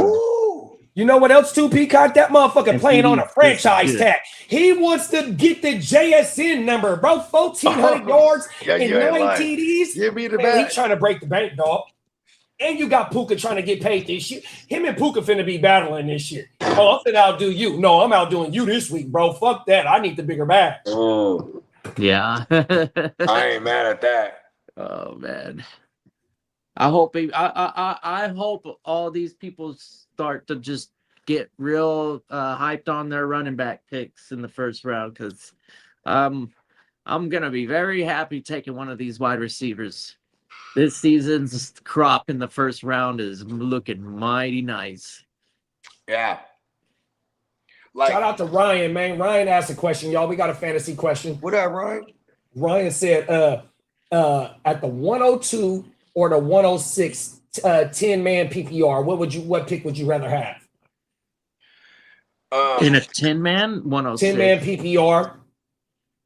Speaker 5: You know what else, too, Peacock? That motherfucker playing on a franchise tag. He wants to get the JSN number, bro. 1,400 yards and 9 TDs.
Speaker 3: Give me the bag.
Speaker 5: He's trying to break the bank, dog. And you got Puka trying to get paid this year. Him and Puka finna be battling this year. Oh, I'm finna outdo you. No, I'm outdoing you this week, bro. Fuck that. I need the bigger bag.
Speaker 3: Oh.
Speaker 2: Yeah.
Speaker 3: I ain't mad at that.
Speaker 2: Oh, man. I hope I hope all these people start to just get real hyped on their running back picks in the first round, because I'm gonna be very happy taking one of these wide receivers. This season's crop in the first round is looking mighty nice.
Speaker 3: Yeah.
Speaker 5: Shout out to Ryan, man. Ryan asked a question, y'all. We got a fantasy question.
Speaker 3: What up, Ryan?
Speaker 5: Ryan said, at the 102 or the 106 10-man PPR, what pick would you rather have?
Speaker 2: In a 10-man, 106.
Speaker 5: 10-man PPR.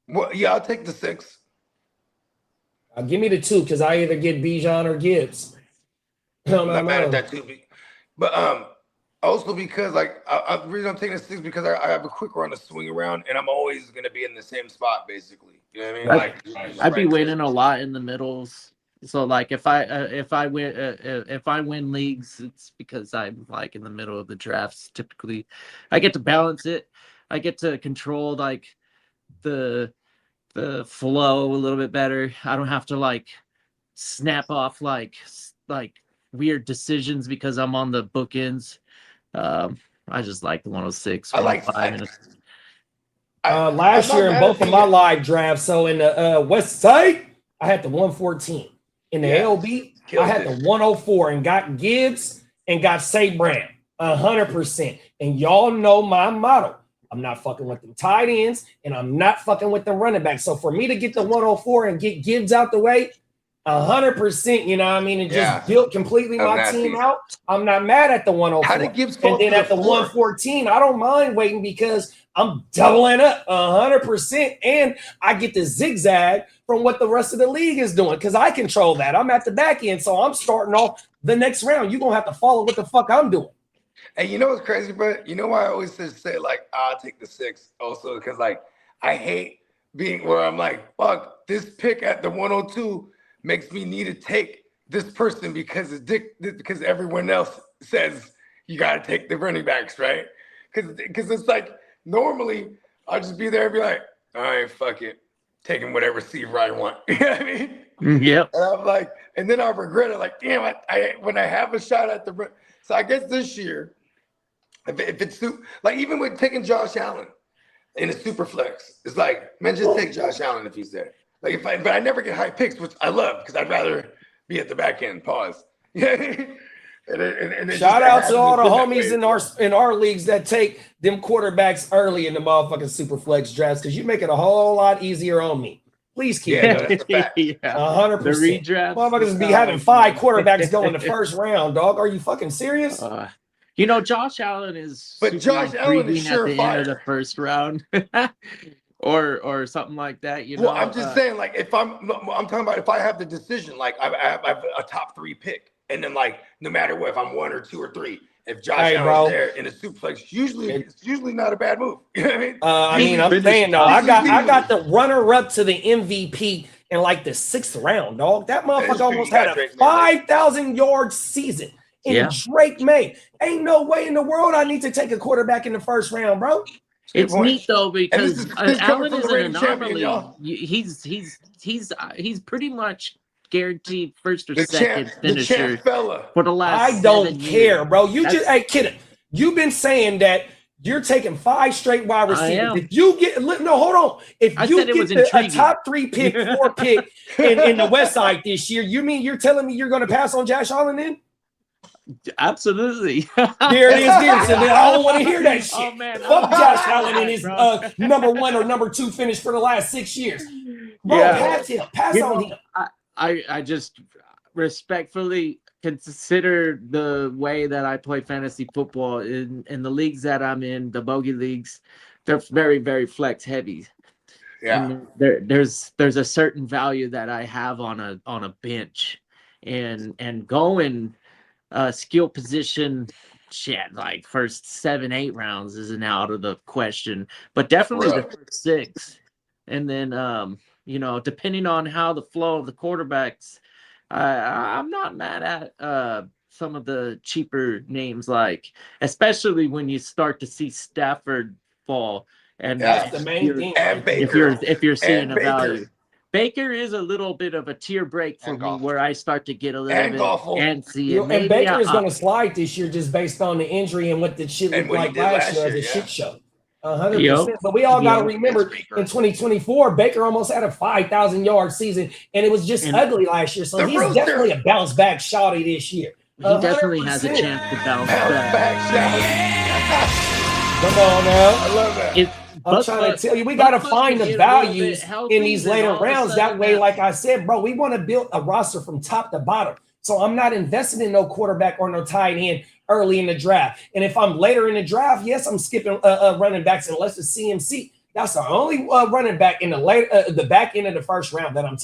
Speaker 3: Well, yeah, I'll take the 6.
Speaker 5: Give me the 2, because I either get Bijan or Gibbs.
Speaker 3: I'm not mad at that too, but also because the reason I'm taking the 6 because I have a quick run to swing around, and I'm always going to be in the same spot basically. You know what I mean?
Speaker 2: I'd be winning a lot in the middles. So like if I win leagues, it's because I'm like in the middle of the drafts. Typically, I get to balance it. I get to control like the flow a little bit better. I don't have to like snap off like weird decisions because I'm on the bookends. I just like the 106.
Speaker 3: I like
Speaker 5: last year in both of my live drafts. So in the West Side, I had the 114. In the LB, I had the 104 and got Gibbs and got Say Brown 100%. And y'all know my motto. I'm not fucking with them tight ends, and I'm not fucking with the running backs. So for me to get the 104 and get Gibbs out the way, 100%, you know what I mean, and just built completely my team out, I'm not mad at the 104.
Speaker 3: How did Gibbs
Speaker 5: and then at the 114, I don't mind waiting because I'm doubling up 100%, and I get the zigzag from what the rest of the league is doing because I control that. I'm at the back end, so I'm starting off the next round. You're going to have to follow what the fuck I'm doing.
Speaker 3: And you know what's crazy, bro? You know why I always say like, I'll take the 6 also because, like, I hate being where I'm like, fuck, this pick at the 102 makes me need to take this person because everyone else says you got to take the running backs, right? Because it's like, normally I'll just be there and be like, all right, fuck it. Taking whatever receiver I want. You know what I mean?
Speaker 2: Yep.
Speaker 3: And I'm like, and then I regret it. Like, damn, I when I have a shot at the – so I guess this year, if it's – like even with taking Josh Allen in a super flex, it's like, man, just take Josh Allen if he's there. Like but I never get high picks, which I love because I'd rather be at the back end. Pause. and
Speaker 5: shout out to all the homies in our leagues that take them quarterbacks early in the motherfucking super flex drafts because you make it a whole lot easier on me. Please keep it. 100%. Motherfuckers be having 5 quarterbacks go in the first round, dog. Are you fucking serious?
Speaker 2: You know, Josh Allen is
Speaker 3: Josh Allen is
Speaker 2: at the end of the first round. Or something like that, you know.
Speaker 3: Well, I'm just saying, like, if I'm talking about if I have the decision, like I have a top 3 pick, and then like no matter what, if I'm 1 or 2 or 3, if Josh Allen's there in a suplex, it's usually not a bad move. You know what I mean?
Speaker 5: I'm saying though, I got the runner up to the MVP in like the 6th round, dog. That motherfucker almost had a 5,000-yard season in Drake May. Ain't no way in the world I need to take a quarterback in the first round, bro.
Speaker 2: It's neat though because Allen is an anomaly. He's pretty much guaranteed first or second finisher for the last.
Speaker 5: I don't care,
Speaker 2: years.
Speaker 5: Bro. Hey, Kitteh, you've been saying that you're taking 5 straight wide receivers. If you get hold on. If you get a top 3 pick, 4 pick in the West Side this year, you mean you're telling me you're going to pass on Josh Allen then?
Speaker 2: Absolutely.
Speaker 5: There it is. I don't want to hear that shit.
Speaker 2: Oh, man.
Speaker 5: Fuck Josh Allen in his number 1 or number 2 finish for the last 6 years. Bro, pass him. Pass on him.
Speaker 2: I just respectfully consider the way that I play fantasy football in the leagues that I'm in, the bogey leagues. They're very, very flex heavy.
Speaker 3: Yeah.
Speaker 2: And there's a certain value that I have on a bench, and going skill position shit like first 7-8 rounds isn't out of the question, but definitely the first 6. And then you know, depending on how the flow of the quarterbacks, I'm not mad at some of the cheaper names, like especially when you start to see Stafford fall, and
Speaker 5: that's the main thing.
Speaker 2: If you're seeing a value. Baker is a little bit of a tier break for me where I start to get a little bit antsy.
Speaker 5: And Baker is going to slide this year just based on the injury and what the shit looked like last year as a shit show. 100%. But we all got to remember in 2024, Baker almost had a 5,000-yard season, and it was just ugly last year. So he's definitely a bounce back shawty this year.
Speaker 2: He definitely has a chance to bounce back.
Speaker 5: Come on now.
Speaker 3: I love that.
Speaker 5: I'm trying to tell you, we got to find the values in these later rounds. That way, like I said, bro, we want to build a roster from top to bottom. So I'm not investing in no quarterback or no tight end early in the draft. And if I'm later in the draft, yes, I'm skipping running backs unless it's CMC. That's the only running back in the back end of the first round that I'm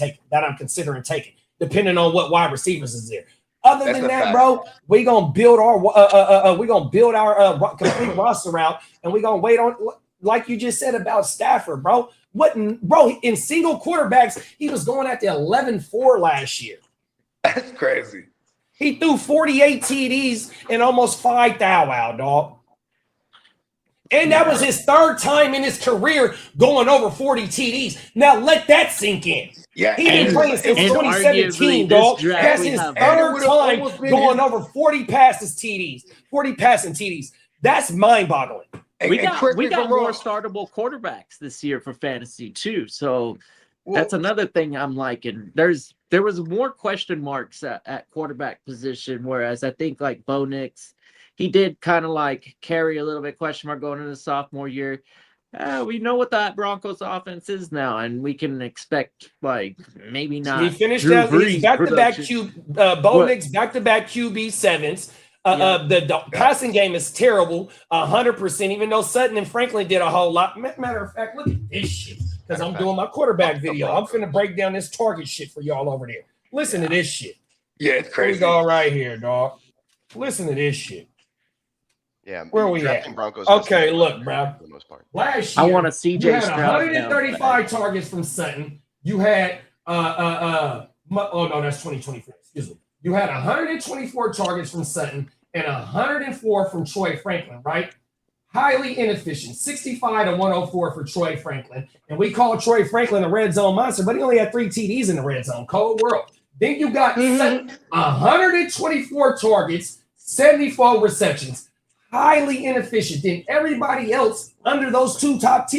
Speaker 5: considering taking, depending on what wide receivers is there. Other than that, bro, we're gonna build our complete roster out, and we're gonna wait on, like you just said about Stafford, bro. Bro, in single quarterbacks, he was going at the 11-4 last year.
Speaker 3: That's crazy.
Speaker 5: He threw 48 TDs and almost 5 thou-wow, dog. And that was his third time in his career going over 40 TDs. Now let that sink in.
Speaker 3: Yeah,
Speaker 5: he been playing since 2017, dog. That's his third time going over 40 TDs. That's mind-boggling.
Speaker 2: We got more startable quarterbacks this year for fantasy too. So that's another thing I'm liking. There was more question marks at quarterback position, whereas I think like Bo Nix, he did kind of like carry a little bit question mark going into sophomore year. We know what that Broncos offense is now, and we can expect like maybe not.
Speaker 5: He finished out his back-to-back Bo Nix back-to-back QB sevens. The passing game is terrible, 100%. Even though Sutton and Franklin did a whole lot. Matter of fact, look at this shit. Because I'm doing my quarterback video. I'm finna break down this target shit for y'all over there. Listen to this shit.
Speaker 3: Yeah, it's crazy.
Speaker 5: We go right here, dog. Listen to this shit.
Speaker 4: Yeah,
Speaker 5: where we at?
Speaker 4: Broncos
Speaker 5: okay, look, bro.
Speaker 4: For the most part.
Speaker 5: Last year,
Speaker 2: I want to CJ
Speaker 5: you had
Speaker 2: Stroud
Speaker 5: 135 targets from Sutton. You had oh no, that's 2024. Excuse me. You had 124 targets from Sutton and 104 from Troy Franklin, right? Highly inefficient. 65 to 104 for Troy Franklin. And we call Troy Franklin a red zone monster, but he only had 3 TDs in the red zone. Cold world. Then you got 124 targets, 74 receptions. Highly inefficient. Then everybody else under those 2 top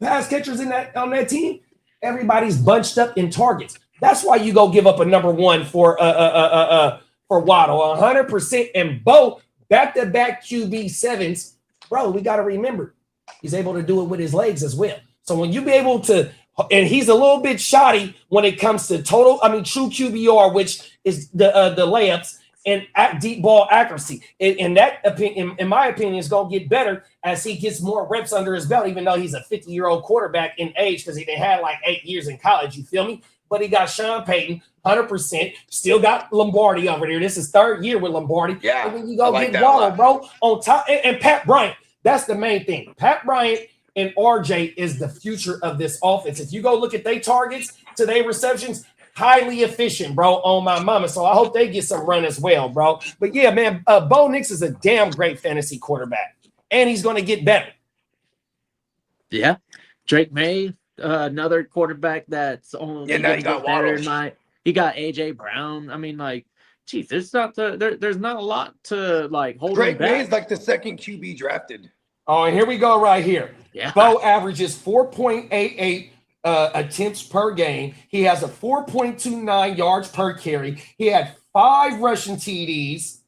Speaker 5: pass catchers on that team, everybody's bunched up in targets. That's why you go give up a number 1 for Waddle, 100%. And Bo, back-to-back QB sevens. Bro, we got to remember, he's able to do it with his legs as well. So when you be able to, and he's a little bit shoddy when it comes to true QBR, which is the layups and deep ball accuracy. In that opinion, in my opinion, is going to get better as he gets more reps under his belt, even though he's a 50-year-old quarterback in age because he had like 8 years in college. You feel me? But he got Sean Payton, 100%. Still got Lombardi over there. This is 3rd year with Lombardi.
Speaker 3: Yeah.
Speaker 5: And then you go get Waddle, bro, on top. And Pat Bryant. That's the main thing. Pat Bryant and RJ is the future of this offense. If you go look at their targets to their receptions, highly efficient, bro, on my mama. So I hope they get some run as well, bro. But yeah, man, Bo Nix is a damn great fantasy quarterback. And he's going to get better.
Speaker 2: Yeah. Drake May. Another quarterback that's only
Speaker 3: he got
Speaker 2: better. He got AJ Brown. I mean, like, geez, there's not a lot to like hold.
Speaker 3: Drake May is like the 2nd QB drafted.
Speaker 5: Oh, and here we go right here.
Speaker 2: Yeah.
Speaker 5: Bo averages 4.88 attempts per game. He has a 4.29 yards per carry. He had 5 rushing TDs,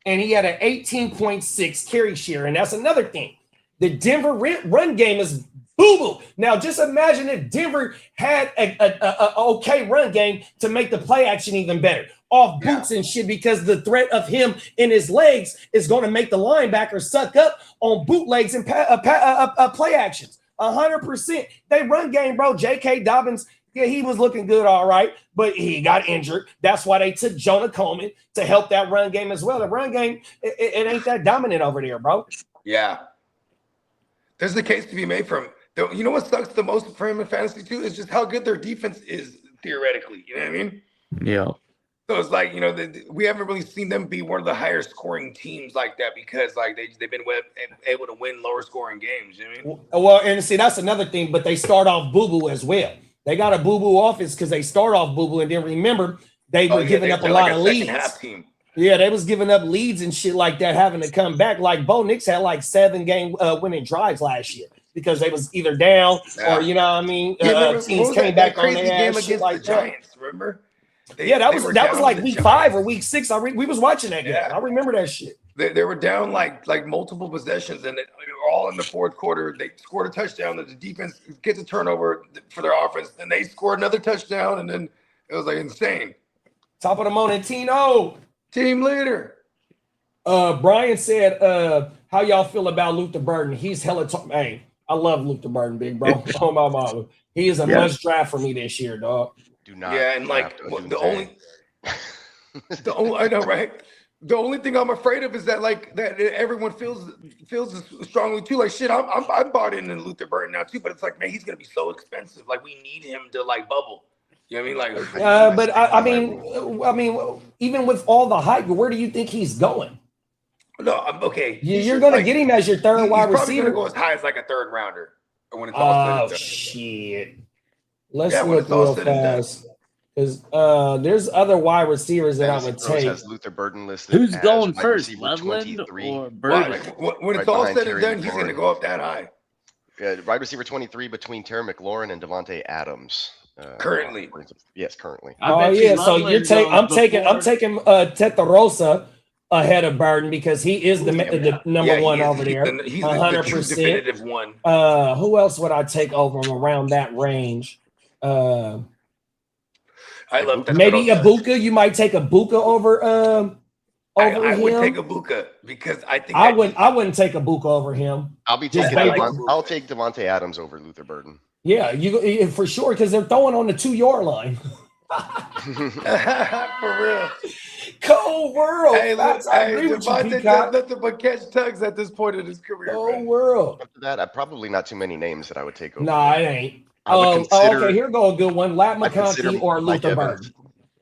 Speaker 5: and he had an 18.6 carry share. And that's another thing. The Denver run game is boo-boo. Now, just imagine if Denver had a okay run game to make the play action even better. Off boots and shit, because the threat of him in his legs is going to make the linebacker suck up on bootlegs and play actions. 100%. They run game, bro. J.K. Dobbins, yeah, he was looking good, all right, but he got injured. That's why they took Jonah Coleman to help that run game as well. The run game, it ain't that dominant over there, bro.
Speaker 3: Yeah. There's the case to be made from. You know what sucks the most for him in fantasy too is just how good their defense is theoretically. You know what I mean?
Speaker 2: Yeah.
Speaker 3: So it's like, we haven't really seen them be one of the higher scoring teams like that because like they've been able to win lower scoring games. You know what I mean?
Speaker 5: Well, and see, that's another thing, but they start off boo-boo as well. They got a boo-boo offense because they start off boo-boo, and then remember, they were giving up a lot of leads. Yeah, they was giving up leads and shit like that, having to come back. Like Bo Nix had like 7-game winning drives last year because they was either down or, you know what I mean, teams came back on their ass, shit like that.
Speaker 3: Giants, remember?
Speaker 5: That was like week 5 or week 6. We was watching that game. I remember that shit.
Speaker 3: They were down like multiple possessions, and all in the 4th quarter. They scored a touchdown. The defense gets a turnover for their offense, and they scored another touchdown, and then it was like insane.
Speaker 5: Top of the morning, Tino.
Speaker 3: Team leader.
Speaker 5: Brian said, how y'all feel about Luther Burden? He's hella hey, I love Luther Burden, big bro. Oh my mama. He is a must draft for me this year, dog.
Speaker 4: Do not.
Speaker 3: Yeah, and like the only I know, right? The only thing I'm afraid of is that that everyone feels strongly too. Like shit, I'm bought in Luther Burton now too, but it's like, man, he's gonna be so expensive. Like we need him to bubble. You know what I mean? Like,
Speaker 5: but I mean, even with all the hype, where do you think he's going?
Speaker 3: No, I'm okay.
Speaker 5: You're gonna get him as your third wide receiver.
Speaker 3: Gonna go as high as like a third rounder when it's all said and done.
Speaker 5: Shit. Let's look real fast. Because there's other wide receivers that I would take.
Speaker 4: Has Luther Burton listed.
Speaker 2: Who's
Speaker 4: as
Speaker 2: going
Speaker 4: wide
Speaker 2: first,
Speaker 4: receiver
Speaker 2: Loveland
Speaker 4: 23.
Speaker 2: or Burton?
Speaker 3: When it's all said and done, he's going to go up that high.
Speaker 4: Wide receiver 23 between Terry McLaurin and Devontae Adams.
Speaker 3: Currently,
Speaker 4: yes, currently.
Speaker 5: Oh yeah, so I'm taking Tetarosa ahead of Burton because he is the number one over there.
Speaker 3: He's the 100% definitive one.
Speaker 5: Who else would I take over him around that range?
Speaker 3: I love that.
Speaker 5: Maybe Ibuka. You might take Ibuka over him.
Speaker 3: I would take Ibuka because I think
Speaker 5: I wouldn't take Ibuka over him.
Speaker 4: I'll take Devontae Adams over Luther Burton.
Speaker 5: Yeah, you for sure because they're throwing on the 2-yard line.
Speaker 3: For real.
Speaker 5: Cold world.
Speaker 3: Hey, Devontae does nothing but catch tugs at this point in his career.
Speaker 5: Cold world.
Speaker 4: After that, probably not too many names that I would take over.
Speaker 5: Nah, it ain't. Okay, here go a good one. Lat McConkey or Luther Burton.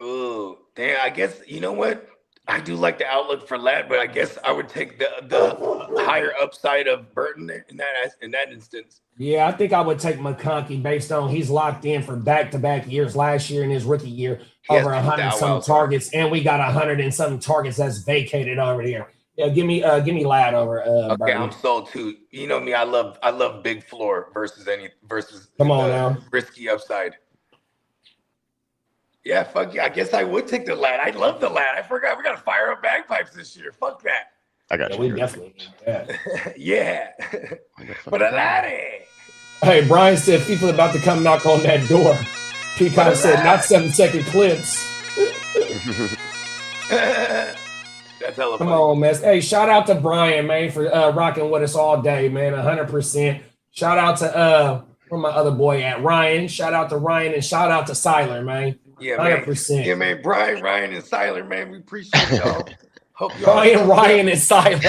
Speaker 3: Oh, damn. I guess, you know what? I do like the outlook for Lat, but I guess I would take the higher upside of Burton in that instance.
Speaker 5: Yeah, I think I would take McConkey based on he's locked in for back-to-back years. Last year and his rookie year, over 100-something targets, and we got 100-something targets that's vacated over there. Yeah, give me Lat over.
Speaker 3: Okay,
Speaker 5: Burton.
Speaker 3: I'm sold too. You know me, I love big floor versus
Speaker 5: Come on now,
Speaker 3: risky upside. Yeah, fuck yeah. I guess I would take the Lat. I love the Lat. I forgot we got to fire up bagpipes this year. Fuck that.
Speaker 4: I got you.
Speaker 5: We definitely need that.
Speaker 3: Yeah. But a laddie.
Speaker 5: Hey, Brian said people about to come knock on that door. Peacock said not 7-second clips.
Speaker 3: That's hella
Speaker 5: Come
Speaker 3: funny.
Speaker 5: on, man. Hey, shout out to Brian, man, for rocking with us all day, man. 100%. Shout out to where my other boy at? Ryan. Shout out to Ryan and shout out to Siler, man.
Speaker 3: Yeah, man.
Speaker 5: 100%.
Speaker 3: Yeah, man. Brian, Ryan, and Siler, man. We appreciate y'all. Hope y'all.
Speaker 5: Ryan, and Siler.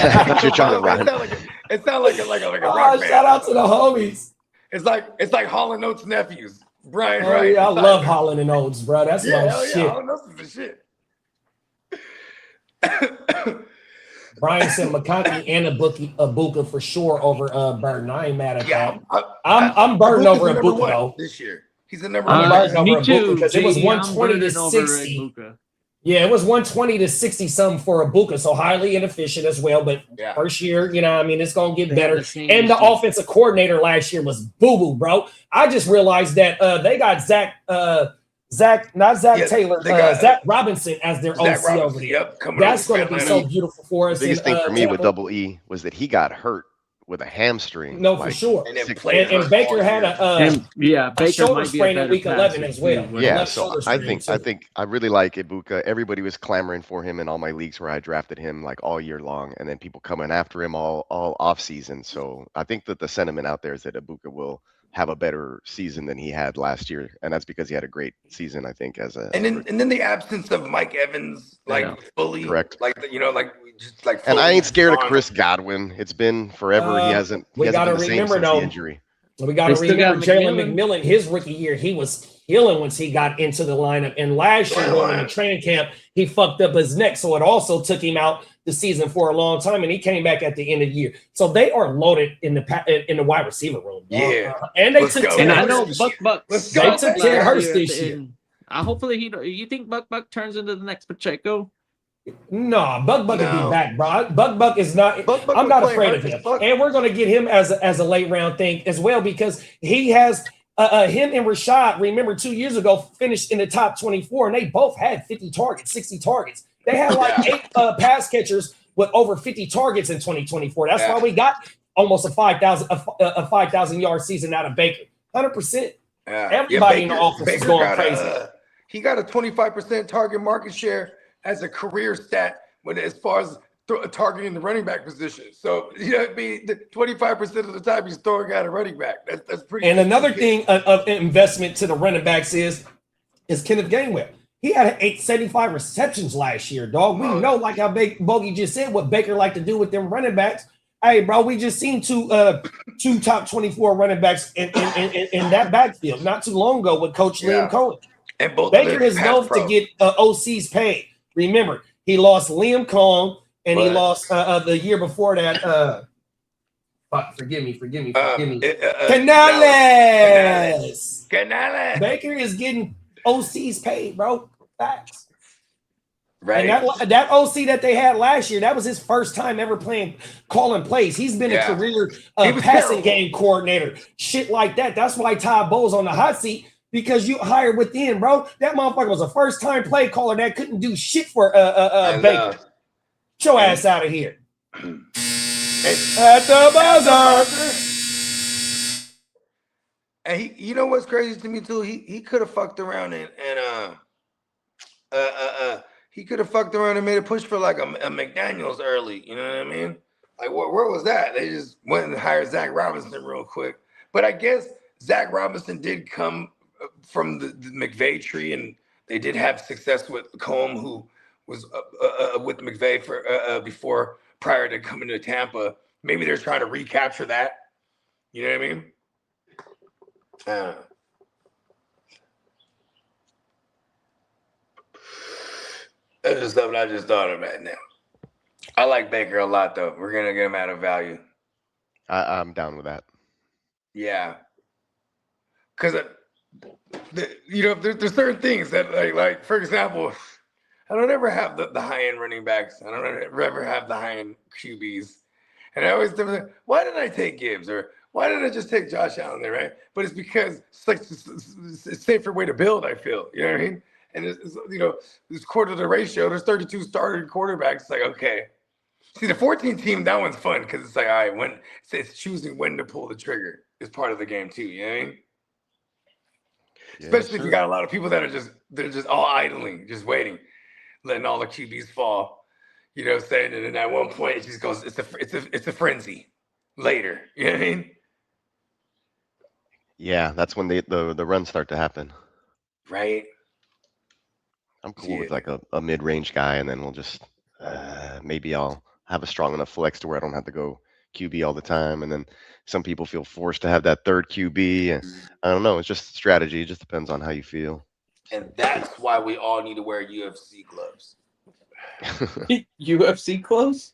Speaker 3: It sounds like a rock band.
Speaker 5: Shout out to the homies.
Speaker 3: It's like Hall & Oates nephews. Brian,
Speaker 5: Oh,
Speaker 3: Ryan.
Speaker 5: yeah, I love Holland and Oates, bro. That's my shit.
Speaker 3: Hall & Oates is the shit.
Speaker 5: Brian said McConkey and Ibuka for sure over Burton. I ain't mad at that. I'm Burton over Ibuka though.
Speaker 3: This year. He's the number one.
Speaker 5: Burton over
Speaker 2: me too,
Speaker 5: Ibuka because it was 120 to 60. Yeah, it was 120 to 60 something for Ibuka, so highly inefficient as well. But first year, it's gonna get better. And the offensive coordinator last year was boo-boo, bro. I just realized that they got Zach Taylor, Zach Robinson as their OC over there.
Speaker 3: Yep,
Speaker 5: that's going to be so beautiful for us.
Speaker 4: The biggest thing for me with Double E was that he got hurt with a hamstring.
Speaker 5: No, for sure. And Baker had a shoulder sprain in week 11 as well.
Speaker 4: Yeah, so I really like Ibuka. Everybody was clamoring for him in all my leagues where I drafted him like all year long, and then people coming after him all off season. So I think that the sentiment out there is that Ibuka will have a better season than he had last year, and that's because he had a great season, I think, as a
Speaker 3: and then the absence of Mike Evans, fully
Speaker 4: correct,
Speaker 3: and
Speaker 4: I ain't scared of Chris Godwin. It's been forever. He hasn't been the same since the injury.
Speaker 5: We got to remember Jalen McMillan, his rookie year, he was healing once he got into the lineup, and last year going in the training camp, he fucked up his neck, so it also took him out the season for a long time, and he came back at the end of the year. So they are loaded in the wide receiver room.
Speaker 3: Yeah,
Speaker 5: and they took 10.
Speaker 2: And I know Buck.
Speaker 5: They took 10 Hurst this year.
Speaker 2: Hopefully you think Buck turns into the next Pacheco?
Speaker 5: No, Buck would be back, bro. Buck is not. I'm not afraid of him, and we're going to get him as a late round thing as well because he has him and Rashad. Remember, 2 years ago finished in the top 24, and they both had 50 targets, 60 targets. They had like 8 pass catchers with over 50 targets in 2024. That's why we got almost a 5,000 yard season out of Baker. 100%. Everybody in the offense is going crazy.
Speaker 3: He got a 25% target market share as a career stat as far as targeting the running back position. So, 25% of the time he's throwing out a running back. That's pretty.
Speaker 5: And another thing of investment to the running backs is Kenneth Gainwell. He had 875 receptions last year, dog. We know, like how Bogey just said, what Baker like to do with them running backs. Hey, bro, we just seen two top 24 running backs in that backfield not too long ago with Coach Liam Cohen.
Speaker 3: And both
Speaker 5: Baker is known to get OCs paid. Remember, he lost Liam Cohen and he lost the year before that. Forgive me. Canales. Baker is getting OCs paid, bro. Facts.
Speaker 3: Right.
Speaker 5: And that OC that they had last year, that was his first time ever calling plays. He's been a career passing game coordinator, shit like that. That's why Todd Bowles on the hot seat, because you hired within, bro. That motherfucker was a first time play caller that couldn't do shit for Baker. Get your ass out of here. At the buzzer.
Speaker 3: And you know what's crazy to me too? He could have fucked around and he could have fucked around and made a push for like a McDaniels early. You know what I mean? Like, where was that? They just went and hired Zach Robinson real quick. But I guess Zach Robinson did come from the McVay tree, and they did have success with Combs, who was with McVay for prior to coming to Tampa. Maybe they're trying to recapture that. You know what I mean? That's just something I just thought about now. I like Baker a lot, though. We're gonna get him out of value.
Speaker 4: I'm down with that.
Speaker 3: Yeah, because there's certain things that like for example, I don't ever have the high end running backs. I don't ever have the high end QBs, and I always think, why did I take Gibbs or why did I just take Josh Allen there, right? But it's because it's like it's a safer way to build. I feel, you know what I mean. And it's this quarter to the ratio. There's 32 starting quarterbacks. It's like, okay. See, the 14 team, that one's fun because it's like, all right, it's choosing when to pull the trigger is part of the game too. You know what I mean? Yeah, especially if you got a lot of people that are just all idling, just waiting, letting all the QBs fall. You know what I'm saying? And then at one point, it just goes, it's a frenzy later. You know what I mean?
Speaker 4: Yeah, that's when the runs start to happen.
Speaker 3: Right.
Speaker 4: I'm cool with like a mid-range guy, and then we'll just maybe I'll have a strong enough flex to where I don't have to go QB all the time. And then some people feel forced to have that third QB. And I don't know. It's just strategy. It just depends on how you feel.
Speaker 3: And that's why we all need to wear UFC gloves.
Speaker 2: UFC gloves?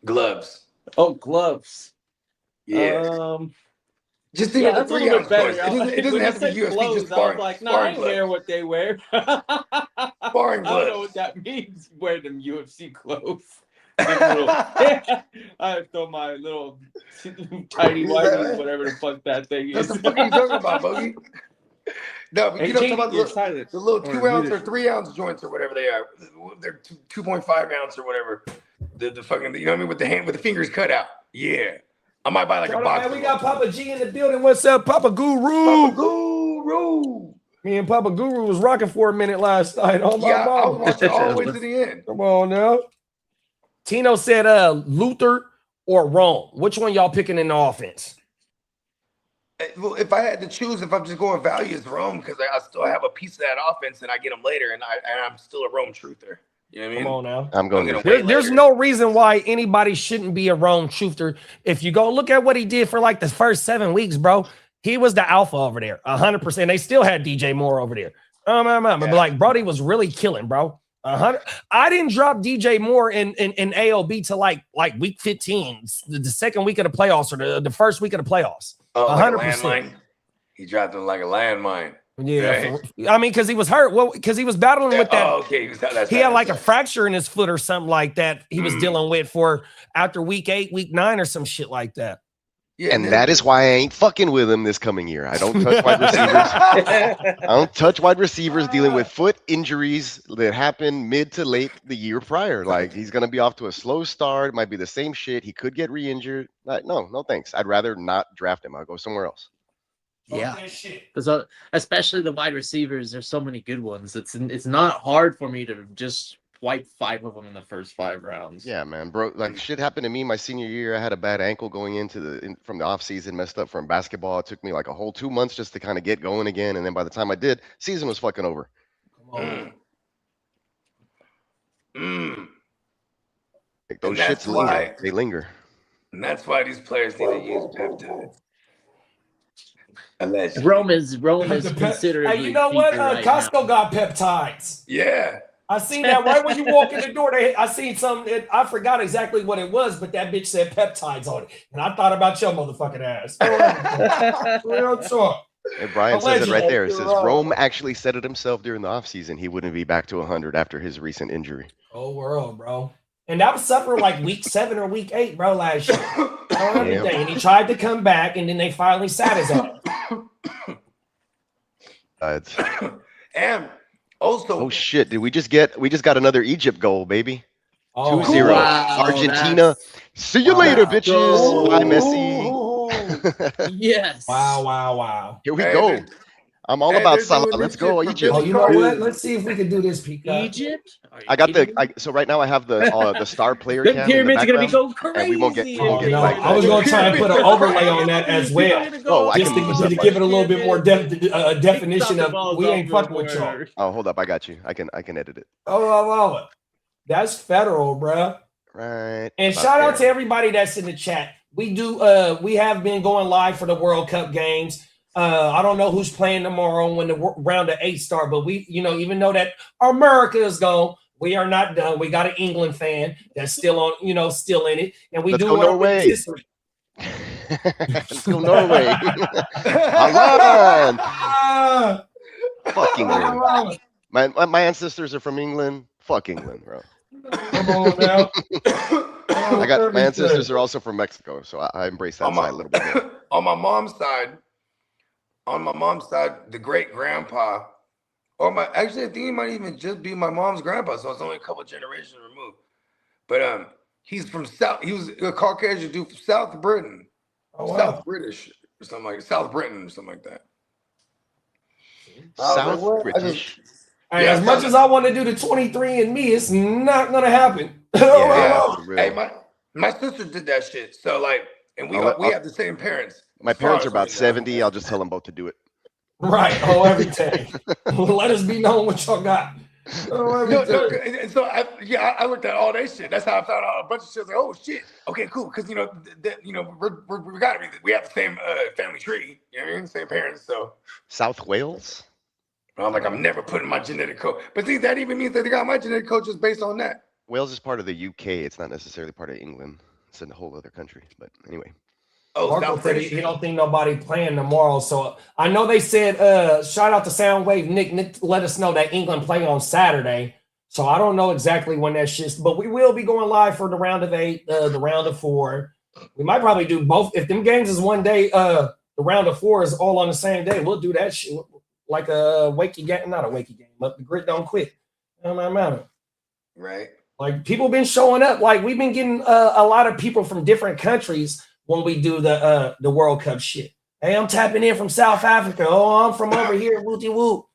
Speaker 3: Gloves.
Speaker 2: Oh, gloves.
Speaker 3: Yeah. Just think of the 3 ounce gloves. It doesn't have to be UFC.
Speaker 2: Gloves,
Speaker 3: just sparring.
Speaker 2: I was like, no, I don't care what they wear.
Speaker 3: Sparring gloves.
Speaker 2: I don't know what that means. Wear them UFC clothes. I throw my little tiny whitey, whatever the fuck that thing is.
Speaker 3: That's the fuck you talking about, Bogey? No, but you know about the little 2 ounce or 3 ounce joints or whatever they are. They're 2.5 ounce or whatever. The fucking, you know what I mean, with the fingers cut out. Yeah. I might buy like a box.
Speaker 5: Man, we got Papa G in the building. What's up, Papa Guru?
Speaker 3: Papa Guru.
Speaker 5: Me and Papa Guru was rocking for a minute last night. Oh my
Speaker 3: God. I was watching all the way to the end.
Speaker 5: Come on now. Tino said Luther or Rome. Which one y'all picking in the offense?
Speaker 3: Well, if I had to choose, if I'm just going value, it's Rome because I still have a piece of that offense and I get them later, and I'm still a Rome truther. You know what I mean?
Speaker 5: Come on now.
Speaker 4: I'm going.
Speaker 5: There's no reason why anybody shouldn't be a Rome truther. If you go look at what he did for like the first 7 weeks, bro, he was the alpha over there, 100%. They still had DJ Moore over there. But like, Brody was really killing, bro. 100. I didn't drop DJ Moore in AOB till like week 15, the second week of the playoffs or the first week of the playoffs. 100%.
Speaker 3: Like he dropped him like a landmine.
Speaker 5: Yeah, right. I mean, because he was hurt. Well, because he was battling with that.
Speaker 3: Oh, okay.
Speaker 5: He had like a fracture in his foot or something like that. He was dealing with for after week 8, week 9, or some shit like that.
Speaker 4: Yeah, and that is why I ain't fucking with him this coming year. I don't touch wide receivers. I don't touch wide receivers dealing with foot injuries that happened mid to late the year prior. Like, he's going to be off to a slow start. It might be the same shit. He could get re-injured. Like, no thanks. I'd rather not draft him. I'll go somewhere else.
Speaker 2: Yeah, because especially the wide receivers, there's so many good ones. It's not hard for me to just wipe 5 of them in the first 5 rounds.
Speaker 4: Yeah, man, bro. Like, shit happened to me my senior year. I had a bad ankle going into from the off season, messed up from basketball. It took me like a whole 2 months just to kind of get going again, and then by the time I did, season was fucking over.
Speaker 5: Come on.
Speaker 4: Like those shits linger. They linger.
Speaker 3: And that's why these players need to use peptides. Allegedly.
Speaker 2: Rome is considered.
Speaker 5: Hey, you know what? Costco got peptides.
Speaker 3: Yeah.
Speaker 5: I seen that right when you walk in the door. I seen something. I forgot exactly what it was, but that bitch said peptides on it, and I thought about your motherfucking ass. Real talk.
Speaker 4: And Brian says it right there. It says Rome actually said it himself during the offseason. He wouldn't be back to 100 after his recent injury.
Speaker 5: Oh, world, bro. And that was suffering like week 7 or week 8, bro, last year. And he tried to come back, and then they finally sat his ass.
Speaker 3: And also,
Speaker 4: oh shit! Did we just got another Egypt goal, baby? 2-0.
Speaker 2: Wow,
Speaker 4: Argentina. See you later, bitches. Bye, Messi.
Speaker 2: Yes.
Speaker 5: Wow.
Speaker 4: Here we go. I'm all about Salah. Let's go, Egypt.
Speaker 5: Oh, you know what? Let's see if we can do this, Peacock.
Speaker 2: Egypt?
Speaker 4: I got so right now I have the star player cam.
Speaker 2: The pyramid's gonna be going crazy.
Speaker 4: And we won't get
Speaker 5: I was gonna try and put an overlay on that as well.
Speaker 4: Oh,
Speaker 5: just to give it a little bit more definition of we ain't fucking with y'all.
Speaker 4: Oh, hold up, I got you. I can edit it.
Speaker 5: Oh, that's federal, bro.
Speaker 4: Right.
Speaker 5: And shout out to everybody that's in the chat. We have been going live for the World Cup games. I don't know who's playing tomorrow when the round of 8 start, but we, even though that America is gone, we are not done. We got an England fan that's still on, still in it, and we
Speaker 4: Let's
Speaker 5: do
Speaker 4: go Norway. Let's go Norway. Fuck England. My ancestors are from England. Fuck England, bro.
Speaker 5: Come on now.
Speaker 4: My ancestors are also from Mexico, so I embrace that side a little bit more.
Speaker 3: On my mom's side, the great grandpa, actually, I think he might even just be my mom's grandpa, so it's only a couple generations removed. But he's from he was a Caucasian dude from South Britain. South British or something like South Britain or something like that.
Speaker 4: South British.
Speaker 5: As much as I want to do the 23andMe, it's not gonna happen.
Speaker 3: Hey, my sister did that shit. So and we have the same parents.
Speaker 4: My parents are about 70. I'll just tell them both to do it.
Speaker 5: Right. Everything. Let us be known what y'all got.
Speaker 3: And so I looked at all that shit. That's how I found out a bunch of shit. Like, oh shit. Okay, cool. Because we gotta be. We have the same family tree. You know what I mean? Same parents. So
Speaker 4: South Wales.
Speaker 3: I'm like, I'm never putting my genetic code. But see, that even means that they got my genetic code just based on that.
Speaker 4: Wales is part of the UK. It's not necessarily part of England. It's in a whole other country. But anyway.
Speaker 5: Marco said he don't think nobody playing tomorrow. So I know they said, shout out to Soundwave. Nick let us know that England play on Saturday. So I don't know exactly when that shit's, but we will be going live for the round of 8, the round of 4. We might probably do both. If them games is one day, the round of 4 is all on the same day. We'll do that shit like a wakey game, not a wakey game, but the grit don't quit.
Speaker 3: Right.
Speaker 5: Like people been showing up. Like we've been getting a lot of people from different countries when we do the World Cup shit. Hey, I'm tapping in from South Africa. Oh, I'm from over here. Wooty woo.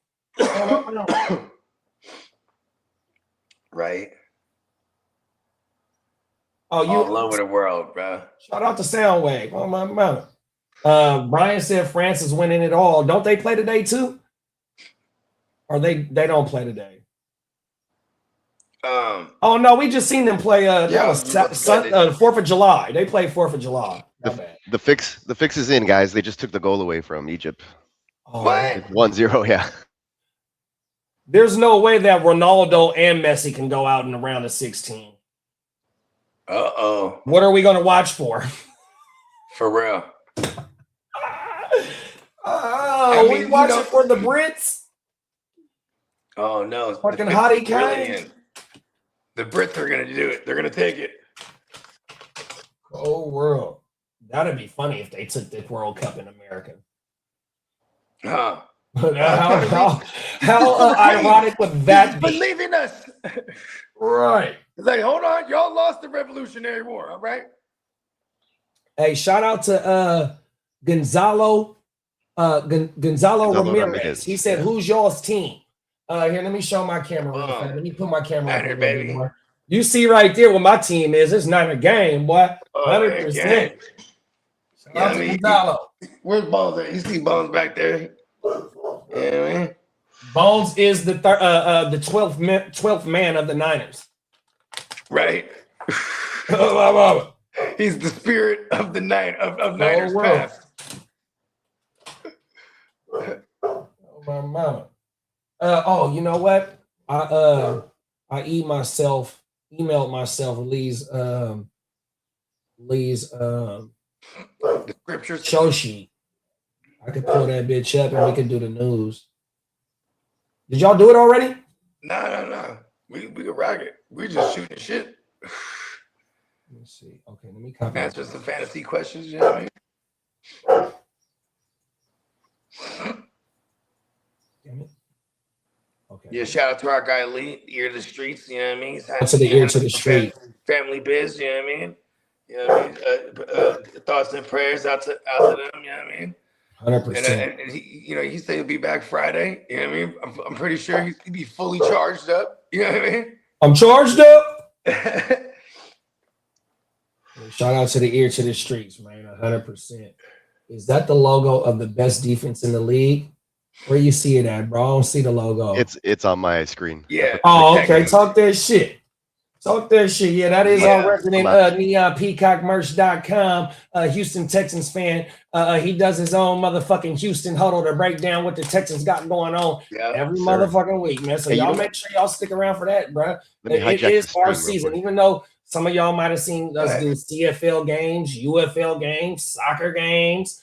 Speaker 3: Right.
Speaker 5: Oh, you
Speaker 3: all over the world, bro.
Speaker 5: Shout out to Soundwave. Oh my mother. Brian said France is winning it all. Don't they play today too? Or they don't play today? Oh no, we just seen them play. That was 4th of July. They played 4th of July.
Speaker 4: The fix is in, guys. They just took the goal away from Egypt.
Speaker 3: What?
Speaker 4: 1-0, yeah.
Speaker 5: There's no way that Ronaldo and Messi can go out in the round of 16.
Speaker 3: Uh-oh.
Speaker 5: What are we going to watch for?
Speaker 3: For real.
Speaker 5: We watching for the Brits?
Speaker 3: Oh no.
Speaker 5: Fucking hottie kind.
Speaker 3: The Brits are going to do it. They're going to take it.
Speaker 5: Oh, world. That'd be funny if they took the World Cup in America.
Speaker 3: Huh.
Speaker 5: How ironic would that be?
Speaker 3: Believe in us.
Speaker 5: Right.
Speaker 3: It's like, hold on. Y'all lost the Revolutionary War, all right?
Speaker 5: Hey, shout out to Gonzalo Ramirez. He said, who's y'all's team? Here, let me show my camera. Let me put my camera on here, baby. You see right there what my team is. It's not a game, boy. 100%. Shout out to Gonzalo.
Speaker 3: Where's Bones at? You see Bones back there? Yeah, man.
Speaker 5: Bones is the 12th man of the Niners.
Speaker 3: Right?
Speaker 5: Oh, my mama.
Speaker 3: He's the spirit of the night of Niners past.
Speaker 5: Oh, my mama. You know what? I emailed myself Lee's
Speaker 3: the scriptures
Speaker 5: show sheet. I could pull that bitch up and we could do the news. Did y'all do it already?
Speaker 3: No. We could rock it. We just shooting shit.
Speaker 5: Let me see. Okay, let me copy.
Speaker 3: Answer some fantasy questions, you know what I mean?
Speaker 5: Damn it. Okay.
Speaker 3: Yeah, shout out to our guy Lee, ear to the streets, you know what I mean?
Speaker 5: To the ear to the street.
Speaker 3: Family biz, you know what I mean? You know what I mean? Thoughts and prayers out to them, you know what I mean?
Speaker 5: 100%.
Speaker 3: And he said he'll be back Friday. You know what I mean? I'm pretty sure he'd be fully charged up. You know what I mean?
Speaker 5: I'm charged up. Shout out to the ear to the streets, man. 100%. Is that the logo of the best defense in the league? Where you see it at, bro? I don't see the logo.
Speaker 4: It's on my screen.
Speaker 3: Yeah.
Speaker 5: Oh, okay. Talk that shit. Yeah, that is our resident neonpeacockmerch.com. Houston Texans fan. He does his own motherfucking Houston huddle to break down what the Texans got going on every motherfucking week, man. So y'all make sure y'all stick around for that, bro. It is our season, even though some of y'all might have seen us do CFL games, UFL games, soccer games,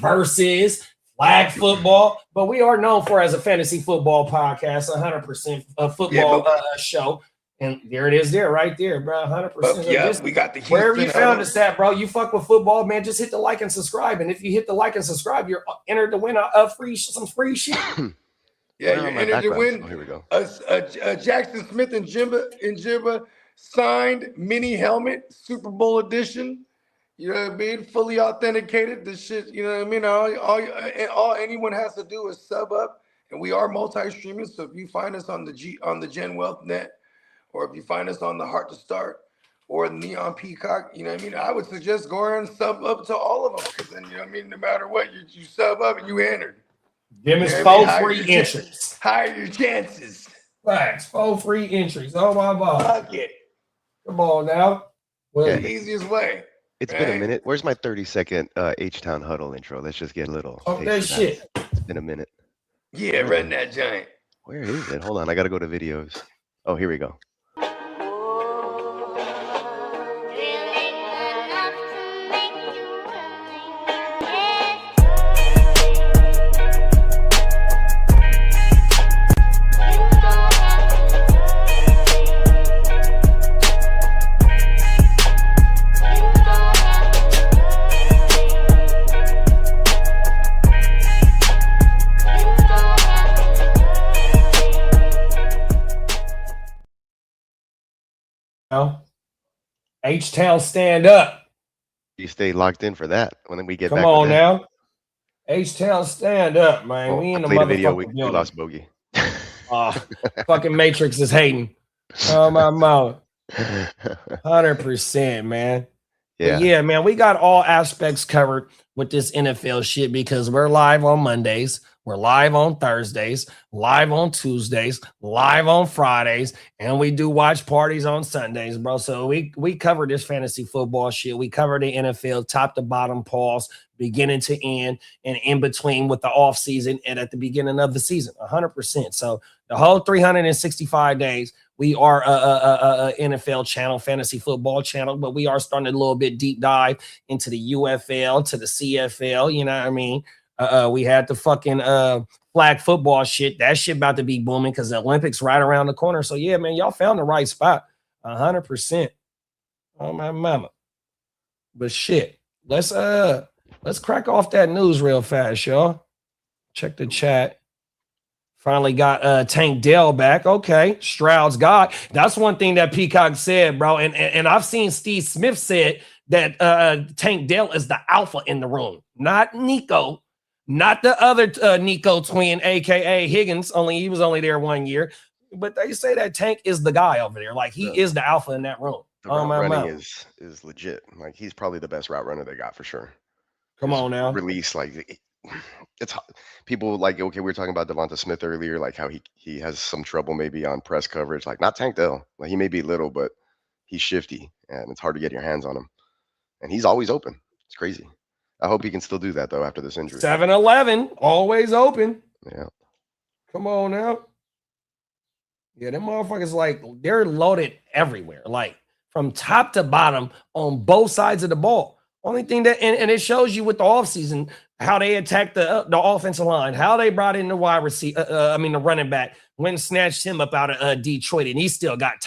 Speaker 5: versus flag football, but we are known for as a fantasy football podcast, 100% football show. And there it is right there, bro. 100%.
Speaker 3: We got the Houston
Speaker 5: wherever you found us at, bro. You fuck with football, man. Just hit the like and subscribe. And if you hit the like and subscribe, you're entered to win some free shit.
Speaker 3: You're entered to win.
Speaker 4: Oh, here we go.
Speaker 3: Jackson Smith and Jibba signed mini helmet, Super Bowl edition. You know what I mean? Fully authenticated. This shit, you know what I mean? All anyone has to do is sub up, and we are multi-streaming. So if you find us on the Gen Wealth Net, or if you find us on the Heart to Start or Neon Peacock, you know what I mean? I would suggest go ahead and sub up to all of them, because then, you know what I mean? No matter what, you sub up and you entered.
Speaker 5: Give us 4 free entries.
Speaker 3: Higher your chances.
Speaker 5: Facts. 4 free entries. Oh, my God.
Speaker 3: Fuck it.
Speaker 5: Come on now. Well,
Speaker 3: the easiest way.
Speaker 4: It's been a minute. Where's my 30-second H-Town huddle intro? Let's just get a little.
Speaker 5: Oh, that shit.
Speaker 4: It's been a minute.
Speaker 3: Yeah, run that giant.
Speaker 4: Where is it? Hold on. I got to go to videos. Oh, here we go.
Speaker 5: H-Town, stand up.
Speaker 4: You stay locked in for that when we get
Speaker 5: back.
Speaker 4: Come
Speaker 5: on now. H-Town, stand up, man. We in the motherfucking
Speaker 4: video. We lost Bogey.
Speaker 5: Fucking Matrix is hating. Oh, my mouth. 100%, man. Yeah, man. We got all aspects covered with this NFL shit because we're live on Mondays. We're live on Thursdays, live on Tuesdays, live on Fridays, and we do watch parties on Sundays, bro. So we cover this fantasy football shit. We cover the NFL top to bottom, pause, beginning to end, and in between with the off season and at the beginning of the season, 100%. So the whole 365 days, we are a NFL channel, fantasy football channel, but we are starting a little bit deep dive into the UFL, to the CFL, you know what I mean? We had the fucking flag football shit. That shit about to be booming because the Olympics right around the corner. So yeah, man, y'all found the right spot. 100%. Oh my mama. But shit, let's crack off that news real fast, y'all. Check the chat. Finally got Tank Dell back. Okay, Stroud's God. That's one thing that Peacock said, bro. And I've seen Steve Smith said that Tank Dell is the alpha in the room, not Nico. Not the other Nico twin, a.k.a. Higgins. He was only there 1 year. But they say that Tank is the guy over there. Like, he is the alpha in that room.
Speaker 4: The route running is legit. Like, he's probably the best route runner they got for sure.
Speaker 5: Come on now.
Speaker 4: Release, like, it's people like, okay, we were talking about Devonta Smith earlier, like how he has some trouble maybe on press coverage. Like, not Tank Dell. Like, he may be little, but he's shifty, and it's hard to get your hands on him. And he's always open. It's crazy. I hope he can still do that, though, after this injury.
Speaker 5: 7-11, always open.
Speaker 4: Yeah.
Speaker 5: Come on now. Yeah, them motherfuckers, like, they're loaded everywhere, like from top to bottom on both sides of the ball. Only thing that, and it shows you with the offseason how they attacked the offensive line, how they brought in the wide receiver, the running back, went and snatched him up out of Detroit, and he still got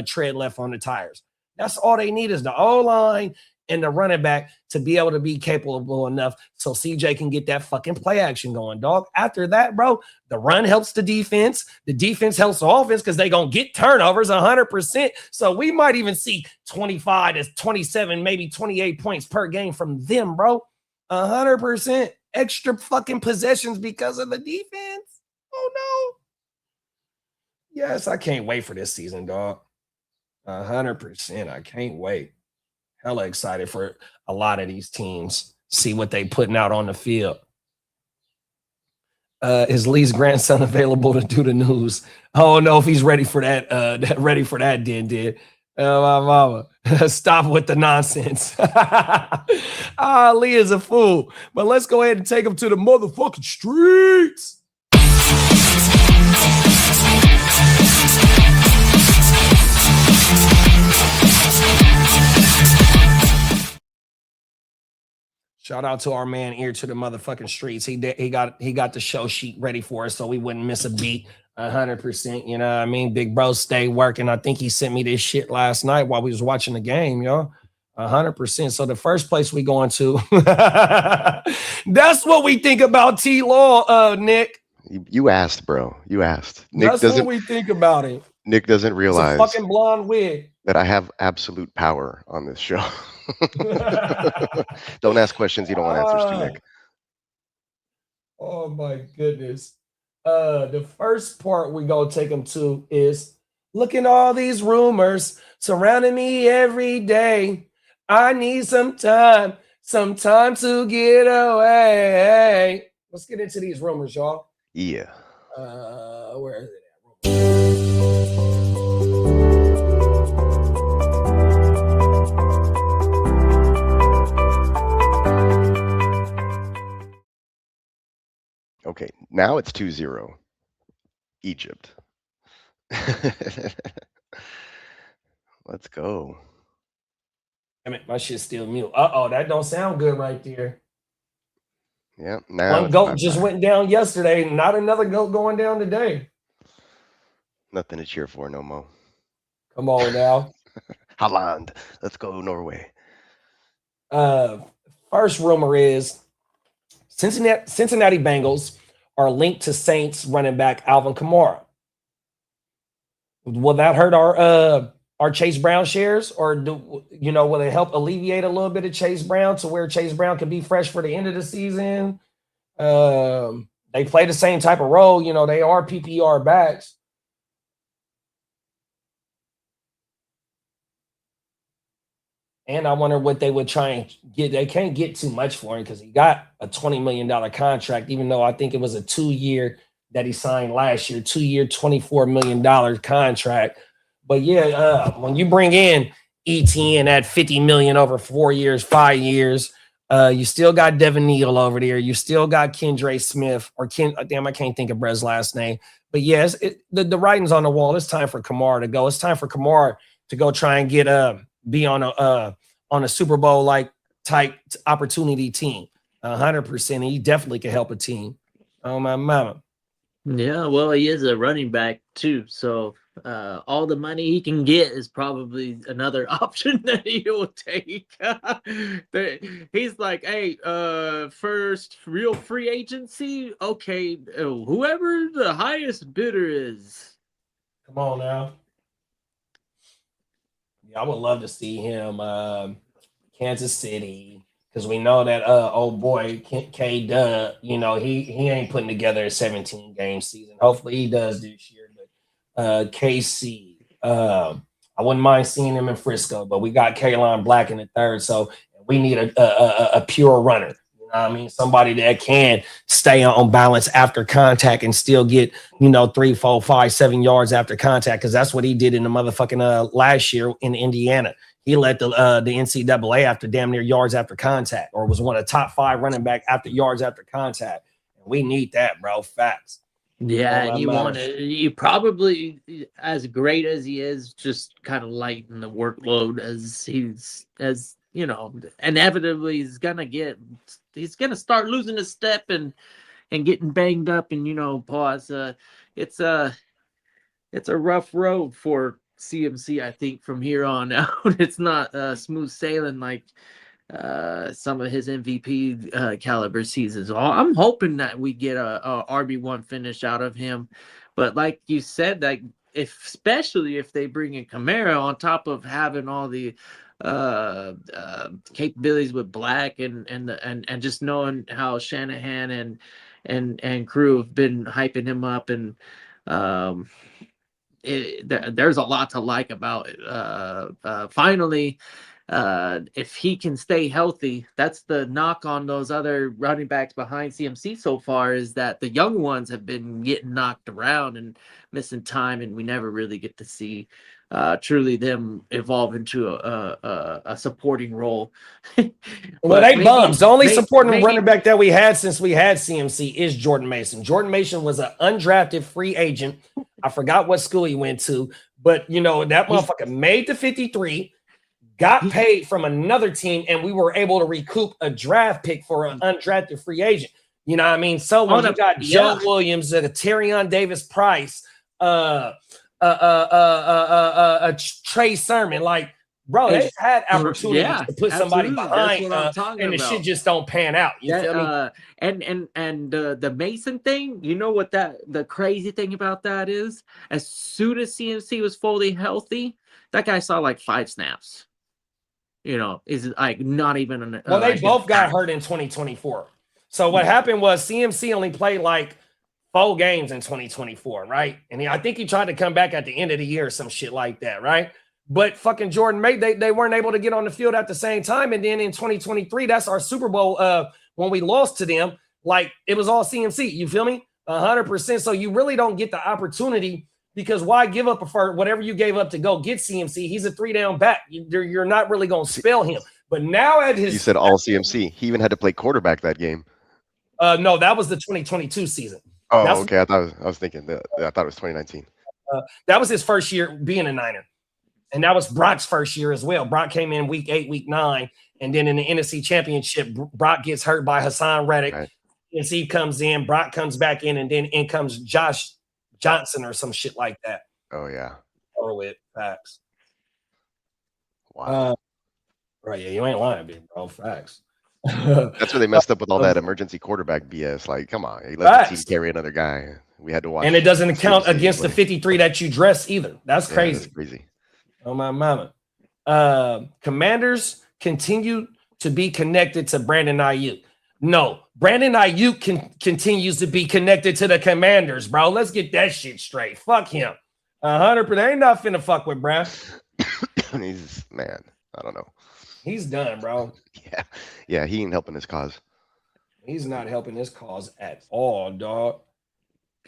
Speaker 5: tread left on the tires. That's all they need is the O-line and the running back to be able to be capable enough so CJ can get that fucking play action going, dog. After that, bro, the run helps the defense. The defense helps the offense because they're going to get turnovers 100%. So we might even see 25 to 27, maybe 28 points per game from them, bro. 100% extra fucking possessions because of the defense. Oh, no. Yes, I can't wait for this season, dog. 100%. I can't wait. Hella excited for a lot of these teams. See what they putting out on the field. Is Lee's grandson available to do the news? I don't know if he's ready for that. Ready for that, did. My mama. Stop with the nonsense. Lee is a fool. But let's go ahead and take him to the motherfucking streets. Shout out to our man Ear to the motherfucking streets. He got the show sheet ready for us so we wouldn't miss a beat. 100%. You know what I mean? Big bro stay working. I think he sent me this shit last night while we was watching the game, yo. 100%. So the first place we going to, that's what we think about T-Law, Nick.
Speaker 4: You asked, bro. You asked. Nick
Speaker 5: that's what we think about it.
Speaker 4: Nick doesn't realize
Speaker 5: it's a fucking blonde wig
Speaker 4: that I have absolute power on this show. Don't ask questions you don't want answers to, Nick.
Speaker 5: Oh my goodness. The first part we gonna take them to is look at all these rumors surrounding me every day. I need some time to get away. Let's get into these rumors, y'all.
Speaker 4: Yeah.
Speaker 5: Where is it at?
Speaker 4: Okay, now it's 2-0. Egypt. Let's go.
Speaker 5: Damn it, my shit's still mute. Uh-oh, that don't sound good right there.
Speaker 4: Yeah, now
Speaker 5: one goat just went down yesterday, not another goat going down today.
Speaker 4: Nothing to cheer for, no mo.
Speaker 5: Come on now.
Speaker 4: Holland. Let's go, Norway.
Speaker 5: First rumor is Cincinnati Bengals are linked to Saints running back Alvin Kamara. Will that hurt our Chase Brown shares, or will it help alleviate a little bit of Chase Brown to where Chase Brown can be fresh for the end of the season? They play the same type of role. They are PPR backs. And I wonder what they would try and get. They can't get too much for him because he got a $20 million contract, even though I think it was a 2-year that he signed last year, 2-year, $24 million contract. But yeah, when you bring in ETN at $50 million over 4 years, 5 years, you still got Devin Neal over there. You still got Kendra Smith or I can't think of Brez's last name. But yes, the writing's on the wall. It's time for Kamara to go. It's time for Kamara to go try and get be on a Super Bowl like type opportunity team. 100%. And he definitely can help a team. Oh my mama.
Speaker 2: Yeah, well, he is a running back too, so all the money he can get is probably another option that he will take. He's like, hey, first real free agency, okay, whoever the highest bidder is.
Speaker 5: Come on now. Yeah, I would love to see him Kansas City, because we know that old boy K-Dub, he ain't putting together a 17-game season. Hopefully he does this year. But KC, I wouldn't mind seeing him in Frisco, but we got Kaylon Black in the third, so we need a pure runner. I mean, somebody that can stay on balance after contact and still get, 3, 4, 5, 7 yards after contact, because that's what he did in the motherfucking last year in Indiana. He led the NCAA after damn near yards after contact, or was one of the top 5 running back after yards after contact. And we need that, bro. Facts.
Speaker 2: Yeah, and you probably, as great as he is, just kind of lighten the workload as inevitably he's gonna start losing his step and getting banged up, and pause. It's a rough road for CMC, I think, from here on out. It's not smooth sailing like some of his MVP caliber seasons. I'm hoping that we get a RB1 finish out of him, but like you said, like especially if they bring in Kamara on top of having all the capabilities with Black and just knowing how Shanahan and crew have been hyping him up, and there's a lot to like about it. Finally, if he can stay healthy, that's the knock on those other running backs behind CMC so far, is that the young ones have been getting knocked around and missing time, and we never really get to see truly them evolve into a supporting role.
Speaker 5: Well, they bums. The only supporting running back that we had since we had CMC is Jordan Mason. Jordan Mason was an undrafted free agent. I forgot what school he went to, but that motherfucker made the 53, got paid from another team, and we were able to recoup a draft pick for an undrafted free agent. You know what I mean? So when you got Joe Williams, Terrion Davis Price, Trey Sermon, like, bro, they had opportunities to put somebody behind, and the shit just don't pan out. You feel me?
Speaker 2: And the Mason thing, you know what the crazy thing about that is? As soon as CMC was fully healthy, that guy saw like 5 snaps. Is like not even
Speaker 5: well, they both got hurt in 2024. So what happened was CMC only played like 4 games in 2024, right? And I think he tried to come back at the end of the year or some shit like that, right? But fucking Jordan they weren't able to get on the field at the same time. And then in 2023, that's our Super Bowl when we lost to them. Like, it was all CMC. You feel me? 100%. So you really don't get the opportunity, because why give up for whatever you gave up to go get CMC? He's a 3-down back. You're not really going to spell him. But now at his...
Speaker 4: You said all CMC. He even had to play quarterback that game.
Speaker 5: No, that was the 2022 season.
Speaker 4: Oh, okay. I was thinking that. I thought it was 2019.
Speaker 5: That was his first year being a Niner. And that was Brock's first year as well. Brock came in week 8, week 9. And then in the NFC Championship, Brock gets hurt by Hassan Reddick. Right. NFC comes in, Brock comes back in, and then in comes Josh Johnson or some shit like that.
Speaker 4: Oh, yeah.
Speaker 5: Or with facts.
Speaker 4: Wow.
Speaker 5: Right, yeah, you ain't lying, big bro. Facts.
Speaker 4: That's where they messed up with all that emergency quarterback BS. Like, come on. He let the team carry another guy. We had to watch.
Speaker 5: And it doesn't count against the 53 that you dress either. That's crazy.
Speaker 4: That's crazy.
Speaker 5: Oh, my mama. Commanders continue to be connected to Brandon Aiyuk. No, Brandon Aiyuk continues to be connected to the Commanders, bro. Let's get that shit straight. Fuck him. 100%. Ain't not finna fuck with Brad.
Speaker 4: He's, man, I don't know.
Speaker 5: He's done, bro.
Speaker 4: Yeah, he ain't helping his cause.
Speaker 5: He's not helping his cause at all, dog.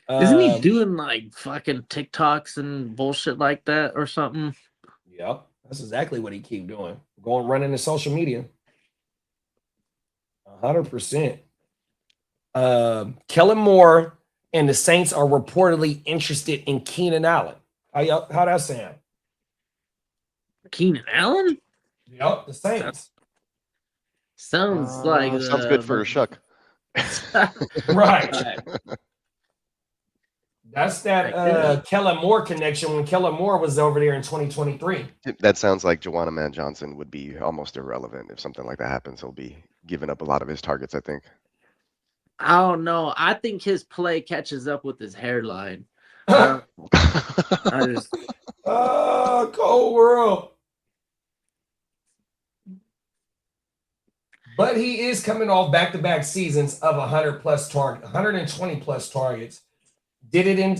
Speaker 2: Isn't he doing like fucking TikToks and bullshit like that or something?
Speaker 5: Yep, that's exactly what he keep doing. Going running the social media. 100%. Kellen Moore and the Saints are reportedly interested in Keenan Allen. How that sound?
Speaker 2: Keenan Allen?
Speaker 5: Yep, the Saints.
Speaker 2: Sounds like
Speaker 4: sounds good for a shuck.
Speaker 5: Right. That's that Kellen Moore connection when Kellen Moore was over there in 2023.
Speaker 4: That sounds like Juwan Man Johnson would be almost irrelevant if something like that happens. He'll be giving up a lot of his targets, I think.
Speaker 2: I don't know. I think his play catches up with his hairline.
Speaker 5: Cold world. But he is coming off back-to-back seasons of 120 plus targets. Did it in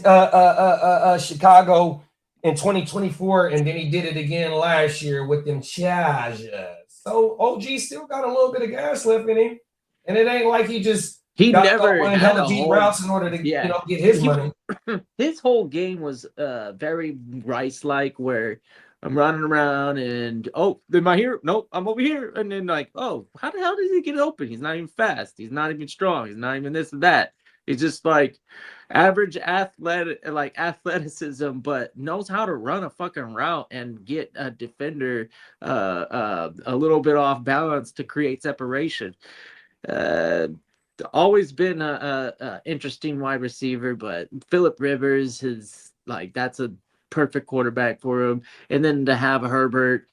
Speaker 5: Chicago in 2024, and then he did it again last year with them Chargers. So OG still got a little bit of gas left in him. And it ain't like he
Speaker 2: never
Speaker 5: running
Speaker 2: had
Speaker 5: hella
Speaker 2: a
Speaker 5: deep
Speaker 2: whole,
Speaker 5: routes in order to get his money.
Speaker 2: His whole game was very Rice-like, where I'm running around and am I here? Nope, I'm over here. And then like, how the hell did he get open? He's not even fast. He's not even strong. He's not even this and that. He's just like average athleticism, but knows how to run a fucking route and get a defender a little bit off balance to create separation. Always been a interesting wide receiver, but Phillip Rivers that's a perfect quarterback for him. And then to have Herbert,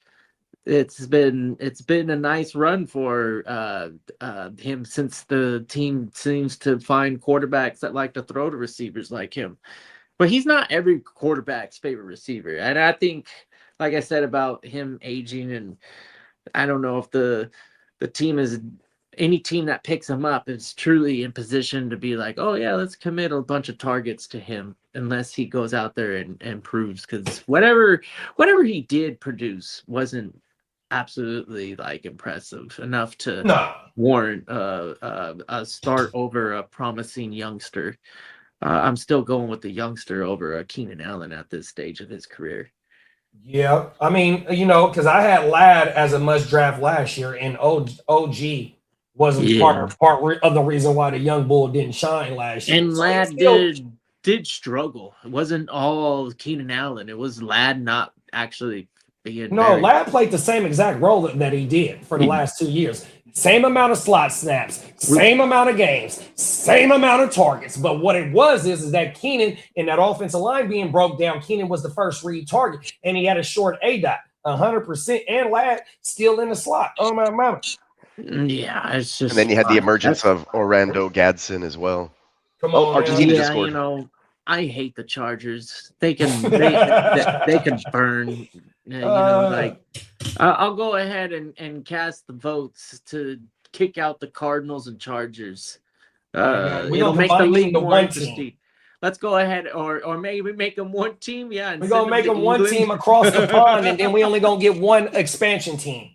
Speaker 2: it's been a nice run for him, since the team seems to find quarterbacks that like to throw to receivers like him. But he's not every quarterback's favorite receiver. And I think, like I said about him aging, and I don't know if the team is any team that picks him up is truly in position to be like, oh yeah, let's commit a bunch of targets to him, unless he goes out there and proves, because whatever he did produce wasn't absolutely like impressive enough to warrant a start over a promising youngster. I'm still going with the youngster over a Keenan Allen at this stage of his career.
Speaker 5: Yeah, I mean, because I had Ladd as a must draft last year, and OG wasn't part of the reason why the young bull didn't shine last year.
Speaker 2: And Ladd did struggle. It wasn't all Keenan Allen. It was Ladd not actually being.
Speaker 5: Ladd played the same exact role that he did for the last 2 years. Same amount of slot snaps, same amount of games, same amount of targets. But what it was is that Keenan, in that offensive line being broke down, Keenan was the first read target, and he had a short A-dot, 100%, and Ladd still in the slot. Oh, my mama.
Speaker 2: Yeah, it's just.
Speaker 4: And then you had the emergence of Orlando Gadsden as well.
Speaker 5: Come on,
Speaker 4: Argentina just scored.
Speaker 2: I hate the Chargers. They can they can burn. I'll go ahead and cast the votes to kick out the Cardinals and Chargers. It'll make the league more interesting. Let's go ahead, or maybe make them one team. Yeah,
Speaker 5: we're gonna make them one team across the pond, and then we only gonna get one expansion team.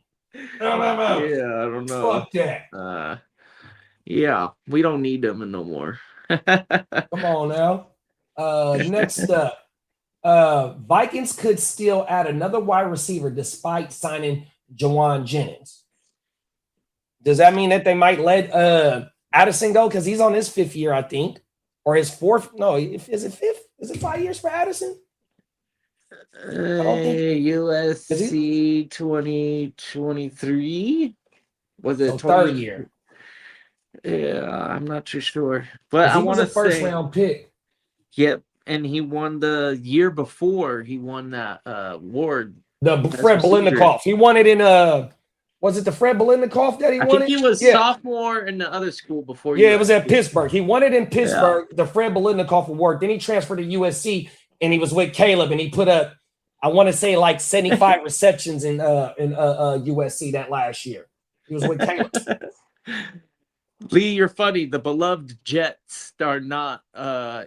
Speaker 2: Yeah, I don't know.
Speaker 5: Fuck that.
Speaker 2: Yeah, we don't need them no more.
Speaker 5: Come on now. Next up, Vikings could still add another wide receiver despite signing Jawan Jennings. Does that mean that they might let Addison go? Because he's on his 5th year, I think, or his 4th. No, is it 5th? Is it 5 years for Addison?
Speaker 2: USC 2023 was it
Speaker 5: 3rd year?
Speaker 2: Yeah, I'm not too sure, but I want to say
Speaker 5: first round pick.
Speaker 2: Yep, and he won the year before. He won that award.
Speaker 5: The Fred Biletnikoff. He won it in was it the Fred Biletnikoff that he won?
Speaker 2: I think he was sophomore in the other school before.
Speaker 5: Yeah, it was at Pittsburgh. He won it in Pittsburgh, the Fred Biletnikoff award. Then he transferred to USC, and he was with Caleb, and he put up, I want to say, like 75 receptions in USC that last year. He was with Caleb.
Speaker 2: Lee, you're funny. The beloved Jets are not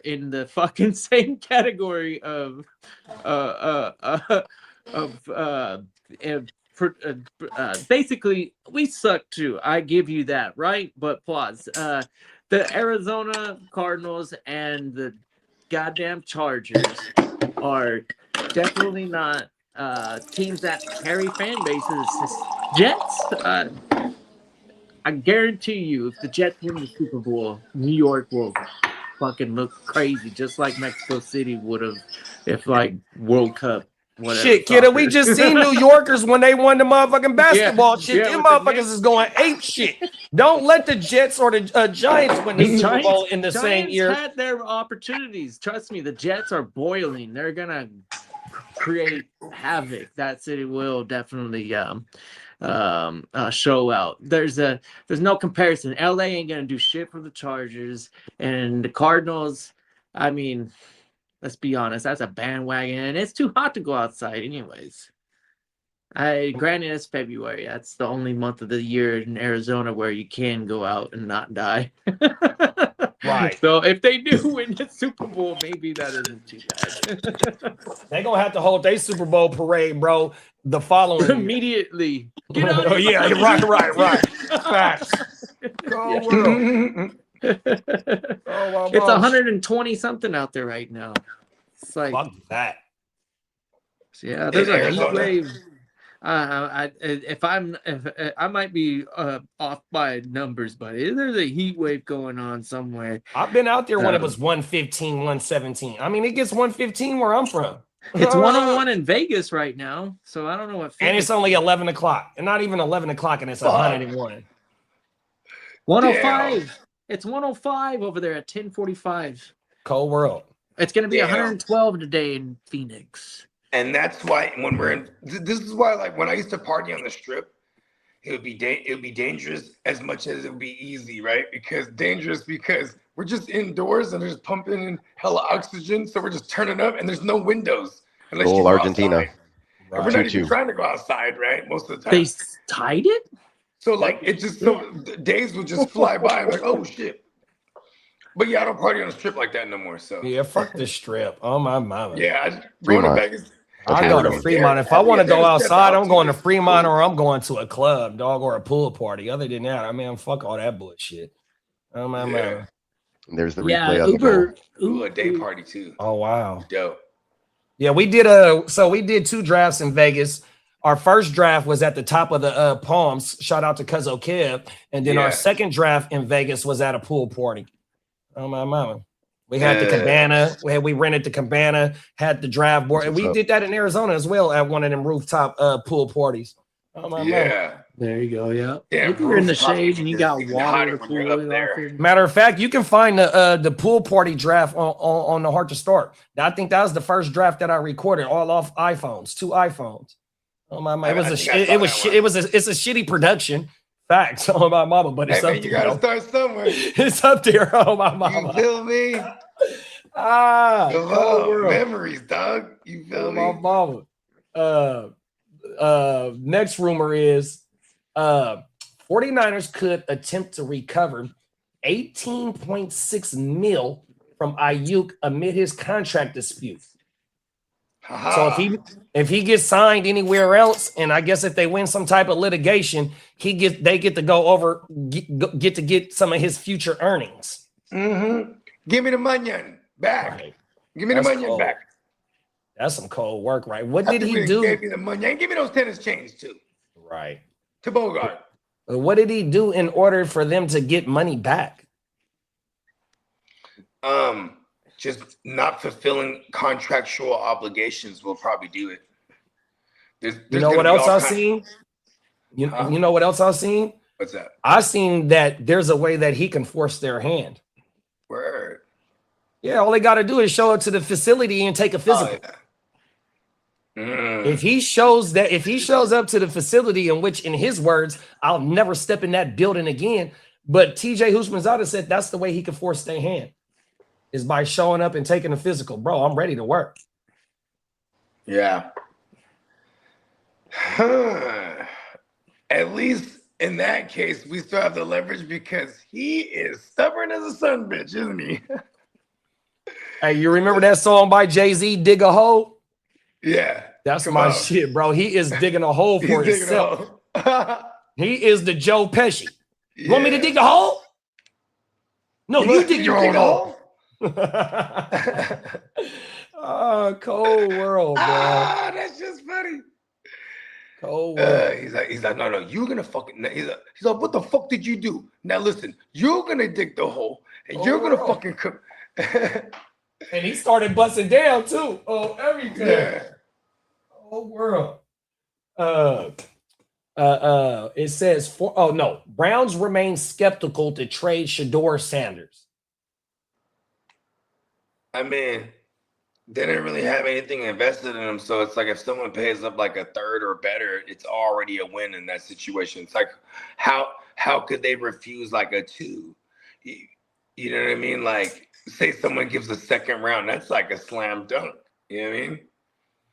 Speaker 2: in the fucking same category of basically, we suck too. I give you that, right? But pause. The Arizona Cardinals and the goddamn Chargers are definitely not teams that carry fan bases. Jets, I guarantee you, if the Jets win the Super Bowl, New York will fucking look crazy, just like Mexico City would have if, like, World Cup. Whatever,
Speaker 5: shit, kiddo, we just seen New Yorkers when they won the motherfucking basketball shit. Them motherfuckers is going ape shit. Don't let the Jets or the Giants win the Super Bowl in the same year.
Speaker 2: Had their opportunities. Trust me, the Jets are boiling. They're gonna create havoc. That city will definitely show out. There's no comparison. LA ain't gonna do shit for the Chargers, and the Cardinals. I mean, let's be honest, that's a bandwagon, and it's too hot to go outside anyways. Granted, it's February. That's the only month of the year in Arizona where you can go out and not die.
Speaker 5: Right.
Speaker 2: So if they do win the Super Bowl, maybe that isn't too bad.
Speaker 5: They're going to have to hold their Super Bowl parade, bro, the following
Speaker 2: immediately.
Speaker 5: Get out right. Facts.
Speaker 2: It's 120 something out there right now. It's like
Speaker 5: fuck that.
Speaker 2: Yeah, there's a heat wave. If I might be off by numbers, but there's a heat wave going on somewhere.
Speaker 5: I've been out there when it was 115, 117. I mean, it gets 115 where I'm from.
Speaker 2: It's 101 in Vegas right now, so I don't know what.
Speaker 5: And it's only 11 o'clock, and not even 11 o'clock, and it's 101.
Speaker 2: 105. Damn. It's 105 over there at 10:45.
Speaker 5: Cold world.
Speaker 2: It's going to be 112 today in Phoenix.
Speaker 3: And that's why when we're in, this is why, like, when I used to party on the strip, it would be dangerous as much as it would be easy, right? Because we're just indoors and they're just pumping in hella oxygen, so we're just turning up and there's no windows unless you're
Speaker 4: Argentina.
Speaker 3: Right. We're not even trying to go outside, right? Most of the time.
Speaker 2: They tied it?
Speaker 3: So like it just days would just fly by. I'm like, oh shit. But yeah, I don't party on the strip like that no more. So
Speaker 5: yeah, fuck the strip. Oh my mama.
Speaker 3: Yeah, going to Vegas.
Speaker 5: I go to Fremont. If I want to go outside, I'm going to Fremont or I'm going to a club, dog, or a pool party. Other than that, I mean, fuck all that bullshit. Oh my man.
Speaker 4: There's the replay of
Speaker 3: Uber a day party too.
Speaker 5: Oh wow.
Speaker 3: Dope.
Speaker 5: Yeah, we did two drafts in Vegas. Our first draft was at the top of the Palms. Shout out to Cuzzo Kev. And then our second draft in Vegas was at a pool party. Oh my mama. We had the cabana. We rented the cabana, had the draft board. And we did that in Arizona as well at one of them rooftop pool parties. Oh my mama.
Speaker 2: There you go. Yeah. If you're in the shade and you got water pool up there.
Speaker 5: Matter of fact, you can find the pool party draft on the Heart to Start. I think that was the first draft that I recorded all off iPhones, 2 iPhones. Oh my mama. It's a shitty production. Facts on my mama, but it's up there.
Speaker 3: You gotta start somewhere.
Speaker 5: It's up there on my mama.
Speaker 3: You feel me? Memories, dog. You feel me?
Speaker 5: My mama. Next rumor is 49ers could attempt to recover $18.6 million from Aiyuk amid his contract dispute. So if he gets signed anywhere else, and I guess if they win some type of litigation, they get to go over get some of his future earnings.
Speaker 3: Mm-hmm. Give me the money back. Right. Give me the money back.
Speaker 5: That's some cold work, right? What did he do?
Speaker 3: Gave me the money and give me those tennis chains too.
Speaker 5: Right.
Speaker 3: To Bogard.
Speaker 5: What did he do in order for them to get money back?
Speaker 3: Just not fulfilling contractual obligations will probably do it.
Speaker 5: You know what else I've seen? You know what else I've seen?
Speaker 3: What's that?
Speaker 5: I've seen that there's a way that he can force their hand.
Speaker 3: Word.
Speaker 5: Yeah, all they got to do is show up to the facility and take a physical. If he shows up to the facility, in which, in his words, I'll never step in that building again. But TJ Houshmandzadeh said that's the way he can force their hand, is by showing up and taking a physical. Bro, I'm ready to work.
Speaker 3: Yeah. At least in that case, we still have the leverage because he is stubborn as a son bitch, isn't he?
Speaker 5: Hey, you remember that song by Jay-Z, Dig a Hole?
Speaker 3: Yeah.
Speaker 5: That's my shit, bro. He is digging a hole for himself. He is the Joe Pesci. You want me to dig a hole? No, you dig your own hole. Oh, cold world, bro.
Speaker 3: That's just funny.
Speaker 5: Cold world.
Speaker 3: He's like, no, you're gonna fucking. He's like, what the fuck did you do? Now listen, you're gonna dig the hole, and you're gonna fucking come.
Speaker 5: And he started busting down too. Oh, everything.
Speaker 3: Yeah.
Speaker 5: Oh, world. It says Browns remain skeptical to trade Shedeur Sanders.
Speaker 3: I mean, they didn't really have anything invested in them, so it's like if someone pays up like a third or better, it's already a win in that situation. It's like how could they refuse like a 2? You know what I mean? Like, say someone gives a second round, that's like a slam dunk. You know what I mean?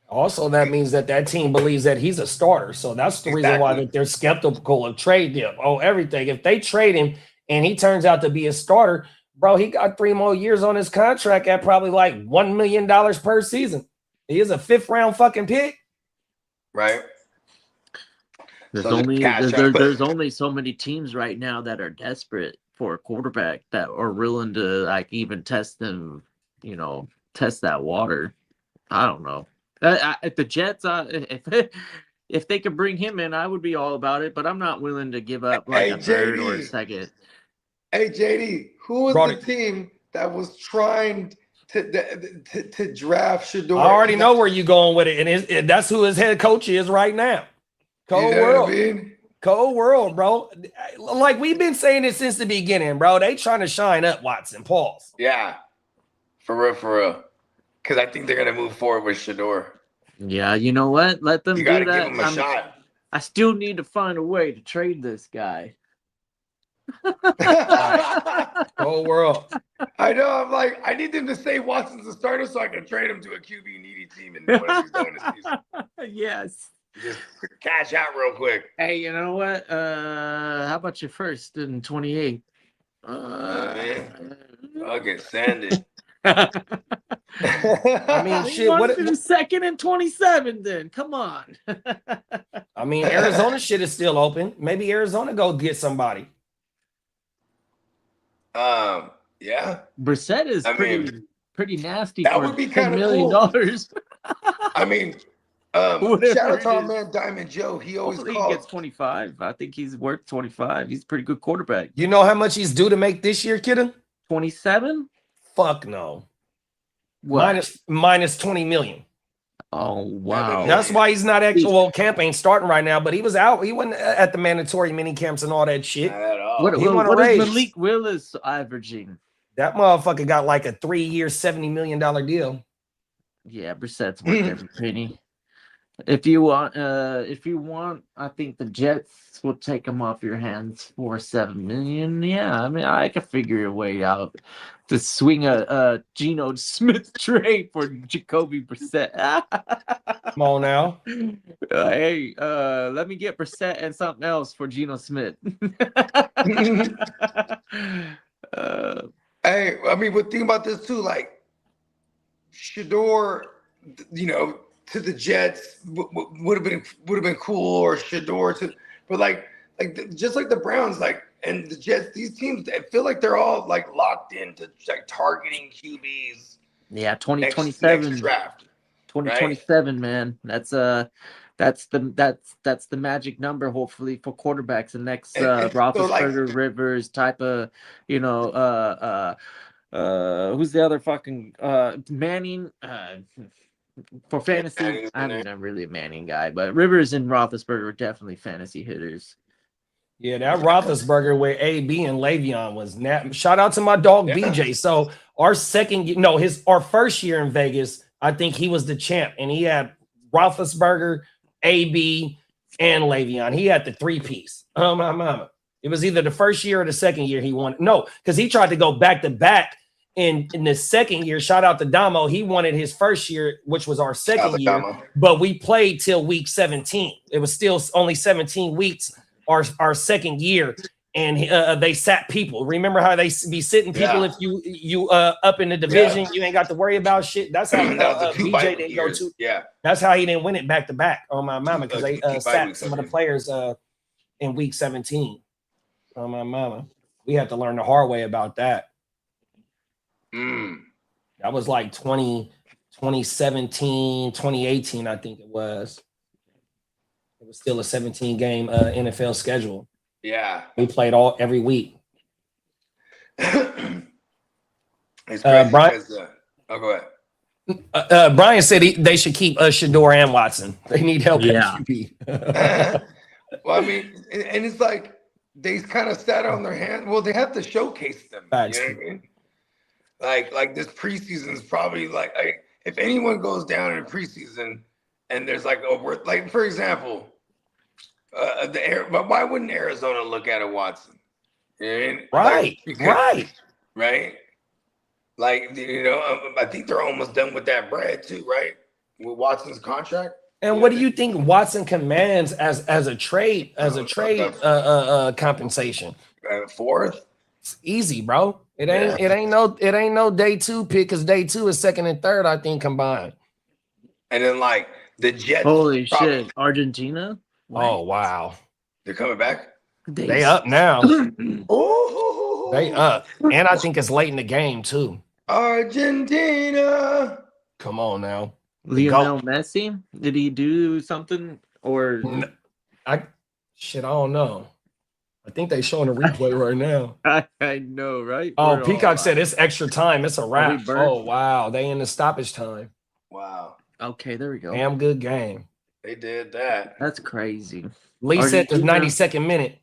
Speaker 5: Also, that means that team believes that he's a starter. So that's the reason why they're skeptical of trade him. Oh, everything. If they trade him and he turns out to be a starter, bro, he got 3 more years on his contract at probably like $1 million per season. He is a 5th round fucking pick.
Speaker 3: Right.
Speaker 2: There's only so many teams right now that are desperate for a quarterback that are willing to like even test them, test that water. I don't know. If the Jets, if they could bring him in, I would be all about it. But I'm not willing to give up like a third or a second.
Speaker 3: Hey JD, who was the team that was trying to draft Shedeur?
Speaker 5: I already know where you're going with it, and that's who his head coach is right now. Cold world. Cold world, bro. Like we've been saying it since the beginning, bro. They trying to shine up Watson. Pause.
Speaker 3: Yeah, for real. Because I think they're gonna move forward with Shedeur.
Speaker 2: Yeah, you know what? Let them do that.
Speaker 3: Give him a shot.
Speaker 2: I still need to find a way to trade this guy.
Speaker 5: Whole world.
Speaker 3: I know. I'm like, I need them to say Watson's a starter so I can trade him to a QB needy team in one of these dynasties.
Speaker 2: Yes.
Speaker 3: Just cash out real quick.
Speaker 2: Hey, you know what? How about your first in 28?
Speaker 3: Man. Okay, send it.
Speaker 5: I mean, shit. What
Speaker 2: the second and 27? Then come on.
Speaker 5: I mean, Arizona shit is still open. Maybe Arizona go get somebody.
Speaker 3: Yeah.
Speaker 2: Brissett is pretty nasty.
Speaker 3: That
Speaker 2: for
Speaker 3: would be
Speaker 2: $10
Speaker 3: kind of
Speaker 2: million.
Speaker 3: I mean, shout out to our man Diamond Joe. He always
Speaker 2: He gets 25. I think he's worth 25. He's a pretty good quarterback.
Speaker 5: You know how much he's due to make this year, Kitteh?
Speaker 2: 27?
Speaker 5: Fuck no.
Speaker 2: What?
Speaker 5: Minus 20 million.
Speaker 2: Oh wow.
Speaker 5: That's why he's not actual camp ain't starting right now, but he was out. He wasn't at the mandatory mini camps and all that shit.
Speaker 3: Not at all.
Speaker 2: What is Malik Willis averaging?
Speaker 5: That motherfucker got like a 3-year, $70 million deal.
Speaker 2: Yeah, Brissett's worth every penny. If you want, I think the Jets will take him off your hands for $7 million. Yeah, I mean, I could figure a way out to swing a Geno Smith trade for Jacoby Brissett.
Speaker 5: Come on now.
Speaker 2: Hey, let me get Brissett and something else for Geno Smith.
Speaker 3: Hey, I mean, but think about this too. Like, Shedeur, to the Jets would have been cool, or Shedeur but just like the Browns, and the Jets, these teams, I feel like they're all like locked into like targeting QBs.
Speaker 2: Yeah, 2027
Speaker 3: next draft.
Speaker 2: 2027, right? Man. That's the magic number, hopefully, for quarterbacks. The next Roethlisberger, Rivers type of, who's the other fucking Manning? For fantasy, I'm not really a Manning guy, but Rivers and Roethlisberger are definitely fantasy hitters.
Speaker 5: Yeah, that Roethlisberger with AB and Le'Veon was shout out to my dog BJ. So our first year in Vegas, I think he was the champ, and he had Roethlisberger, AB, and Le'Veon. He had the 3-piece. Oh my mama! It was either the first year or the second year he won. No, because he tried to go back to back. In the second year, shout out to Damo. He wanted his first year, which was our second year, but we played till week 17. It was still only 17 weeks, our second year, and they sat people. Remember how they be sitting people if you up in the division, you ain't got to worry about shit. That's how BJ didn't go to. Yeah, that's how he didn't win it back to back on my mama, because they sat some of the players in week 17. On my mama, we had to learn the hard way about that. That was like 2017, 2018, I think it was. It was still a 17-game NFL schedule.
Speaker 3: Yeah.
Speaker 5: We played every week.
Speaker 3: It's crazy
Speaker 5: Brian,
Speaker 3: go ahead.
Speaker 5: Brian said they should keep Shedeur and Watson. They need help.
Speaker 2: Yeah.
Speaker 3: Well, I mean, and it's like they kind of sat on their hand. Well, they have to showcase them.
Speaker 5: Thanks.
Speaker 3: You know what I mean? Like this preseason is probably like if anyone goes down in preseason and there's for example, but why wouldn't Arizona look at a Watson? You know what I mean? Right. I think they're almost done with that bread too, right? With Watson's contract.
Speaker 5: And what do you think Watson commands as a trade compensation?
Speaker 3: Fourth.
Speaker 5: It's easy, bro. It ain't no day 2 pick, because day 2 is second and third, I think, combined.
Speaker 3: And then the Jets.
Speaker 2: Holy shit, Argentina.
Speaker 5: Oh, wow.
Speaker 3: They're coming back?
Speaker 5: They up now.
Speaker 3: Oh,
Speaker 5: They up. And I think it's late in the game, too.
Speaker 3: Argentina.
Speaker 5: Come on now.
Speaker 2: Lionel Messi? Did he do something? Or
Speaker 5: I don't know. I think they showing a replay right now.
Speaker 2: I know, right?
Speaker 5: Oh, Peacock said it's extra time. It's a wrap.
Speaker 2: burnt?
Speaker 5: Oh, wow. They in the stoppage time.
Speaker 3: Wow.
Speaker 2: Okay, there we go.
Speaker 5: Damn good game.
Speaker 3: They did that.
Speaker 2: That's crazy.
Speaker 5: Lee said the 92nd minute.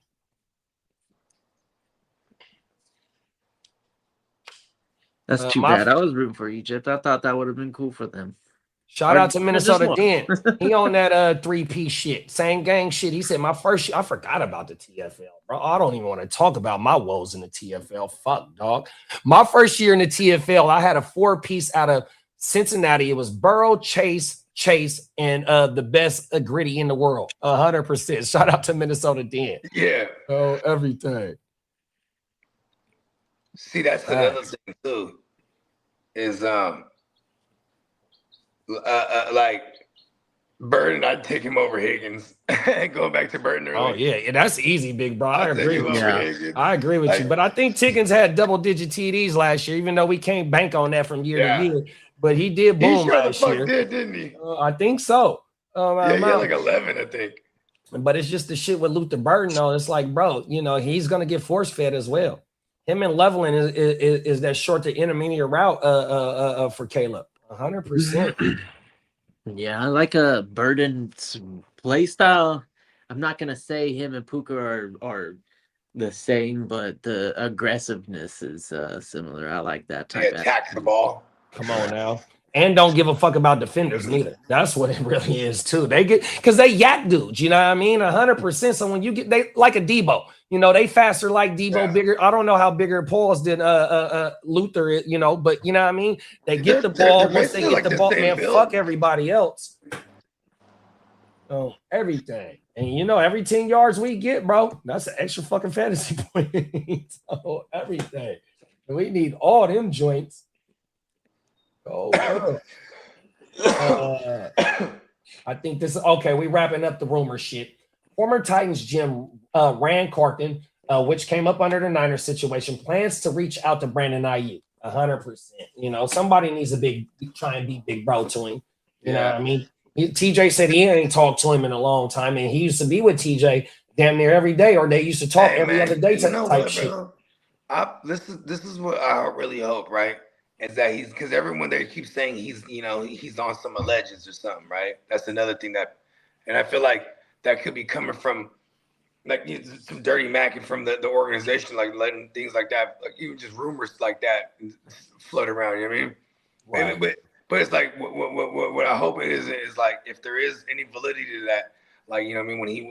Speaker 2: That's too bad. I was rooting for Egypt. I thought that would have been cool for them.
Speaker 5: Shout out to Minnesota Den. He on that 3P shit. Same gang shit. He said my first year, I forgot about the TFL, bro. I don't even want to talk about my woes in the TFL. Fuck, dog. My first year in the TFL, I had a 4-piece out of Cincinnati. It was Burrow, Chase, and the best gritty in the world. 100%. Shout out to Minnesota Den.
Speaker 3: Yeah.
Speaker 5: Oh, everything.
Speaker 3: See, that's another thing too. Is like Burton, I'd take him over Higgins. Going back to Burton earlier.
Speaker 5: Oh yeah, that's easy, big bro. I agree with
Speaker 3: you.
Speaker 5: I agree with you. But I think Tiggins had double-digit TDs last year, even though we can't bank on that from year to year. But he did boom last year.
Speaker 3: Didn't he?
Speaker 5: I think so.
Speaker 3: He had like 11, I think.
Speaker 5: But it's just the shit with Luther Burton, though. It's like, bro, he's gonna get force fed as well. Him and Leveling is that short to intermediate route for Caleb. 100%.
Speaker 2: Yeah, I like a Burden's play style. I'm not gonna say him and Puka are the same, but the aggressiveness is similar. I like that type.
Speaker 3: They attack the ball.
Speaker 5: Come on now. And don't give a fuck about defenders neither. That's what it really is too. They get because they yak dudes, you know what I mean? 100%. So when you get they like a Debo, they faster like Debo, bigger. I don't know how bigger Paul's than Luther, but you know what I mean? They get the ball. Once they get the ball, man, fuck everybody else. Oh, everything. And every 10 yards we get, bro, that's an extra fucking fantasy point. So everything. We need all them joints. I think this is okay. We wrapping up the rumor shit. Former Titans GM Rand Carton, which came up under the Niners situation, plans to reach out to Brandon Aiyuk. 100%. Somebody needs to try and be big bro to him. You know what I mean? TJ said he ain't talked to him in a long time, and he used to be with TJ damn near every day, or they used to talk every other day type shit.
Speaker 3: This is what I really hope, right? Is that because everyone there keeps saying he's on some alleges or something, right? That's another thing and I feel like that could be coming from like some dirty macking from the organization, like letting things like that, like even just rumors like that float around. You know what I mean? Right. But it's like what I hope it is like if there is any validity to that, like when he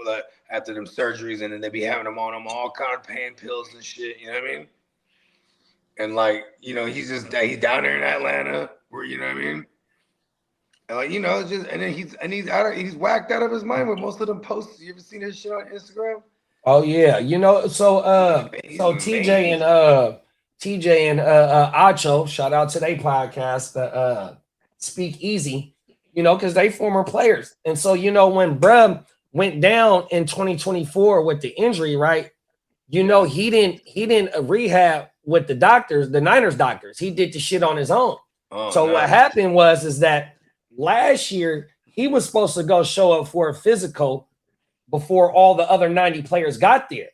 Speaker 3: after them surgeries and then they be having him on all kind of pain pills and shit. You know what I mean? And like, he's down there in Atlanta, where what I mean. And like, and then he's whacked out of his mind with most of them posts. You ever seen this shit on Instagram?
Speaker 5: Oh yeah, so TJ and Acho, shout out to their podcast, Speak Easy, because they former players, and so when Bruh went down in 2024 with the injury, right? He didn't rehab with the doctors, the Niners doctors. He did the shit on his own. What happened is that last year he was supposed to go show up for a physical before all the other 90 players got there.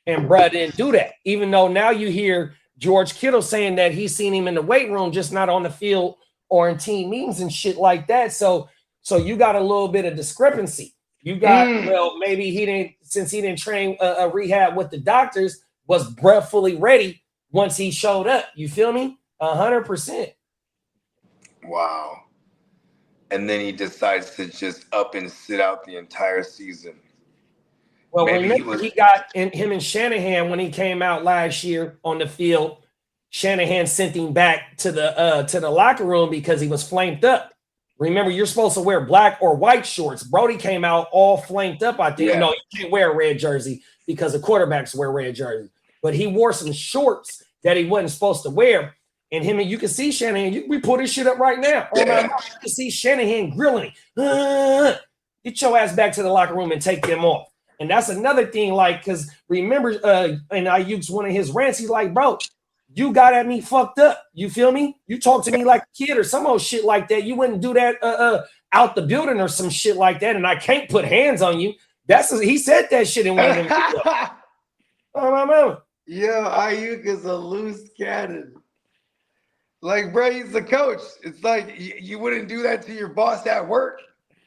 Speaker 5: And bruh didn't do that. Even though now you hear George Kittle saying that he's seen him in the weight room, just not on the field or in team meetings and shit like that. So you got a little bit of discrepancy. You got, maybe he didn't train a rehab with the doctors, was bruh fully ready once he showed up. You feel me? 100%.
Speaker 3: Wow. And then he decides to just up and sit out the entire season.
Speaker 5: Well, he got him and Shanahan when he came out last year on the field. Shanahan sent him back to the locker room because he was flamed up. Remember, you're supposed to wear black or white shorts. Brody came out all flamed up. I think you can't wear a red jersey because the quarterbacks wear red jerseys. But he wore some shorts that he wasn't supposed to wear. And you can see Shanahan. We pull this shit up right now. You can see Shanahan grilling him. Get your ass back to the locker room and take them off. And that's another thing, like, because remember, and Aiyuk's one of his rants, he's like, bro, you got at me fucked up. You feel me? You talk to me like a kid or some old shit like that. You wouldn't do that out the building or some shit like that, and I can't put hands on you. He said that shit in one of them videos. Oh, my mama.
Speaker 3: Yo, Aiyuk is a loose cannon. Like, bro, he's the coach. It's like you wouldn't do that to your boss at work.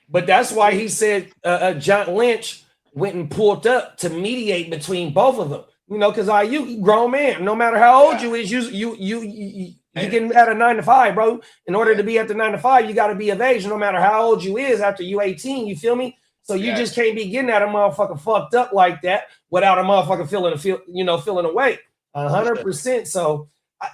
Speaker 5: But that's why he said John Lynch went and pulled up to mediate between both of them. You know, because Aiyuk, grown man, no matter how old you is, you getting at a 9 to 5, bro. In order to be at the 9 to 5, you got to be of age, no matter how old you is after you 18. You feel me? So you just can't be getting at a motherfucker fucked up like that without a motherfucker feeling away. 100%. So